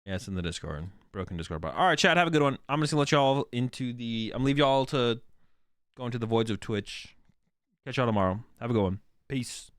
Yeah, it's in the Discord. Broken Discord bot. All right, chat, have a good one. I'm just going to let y'all into the... I'm going to leave y'all to go into the voids of Twitch. Catch y'all tomorrow. Have a good one. Peace.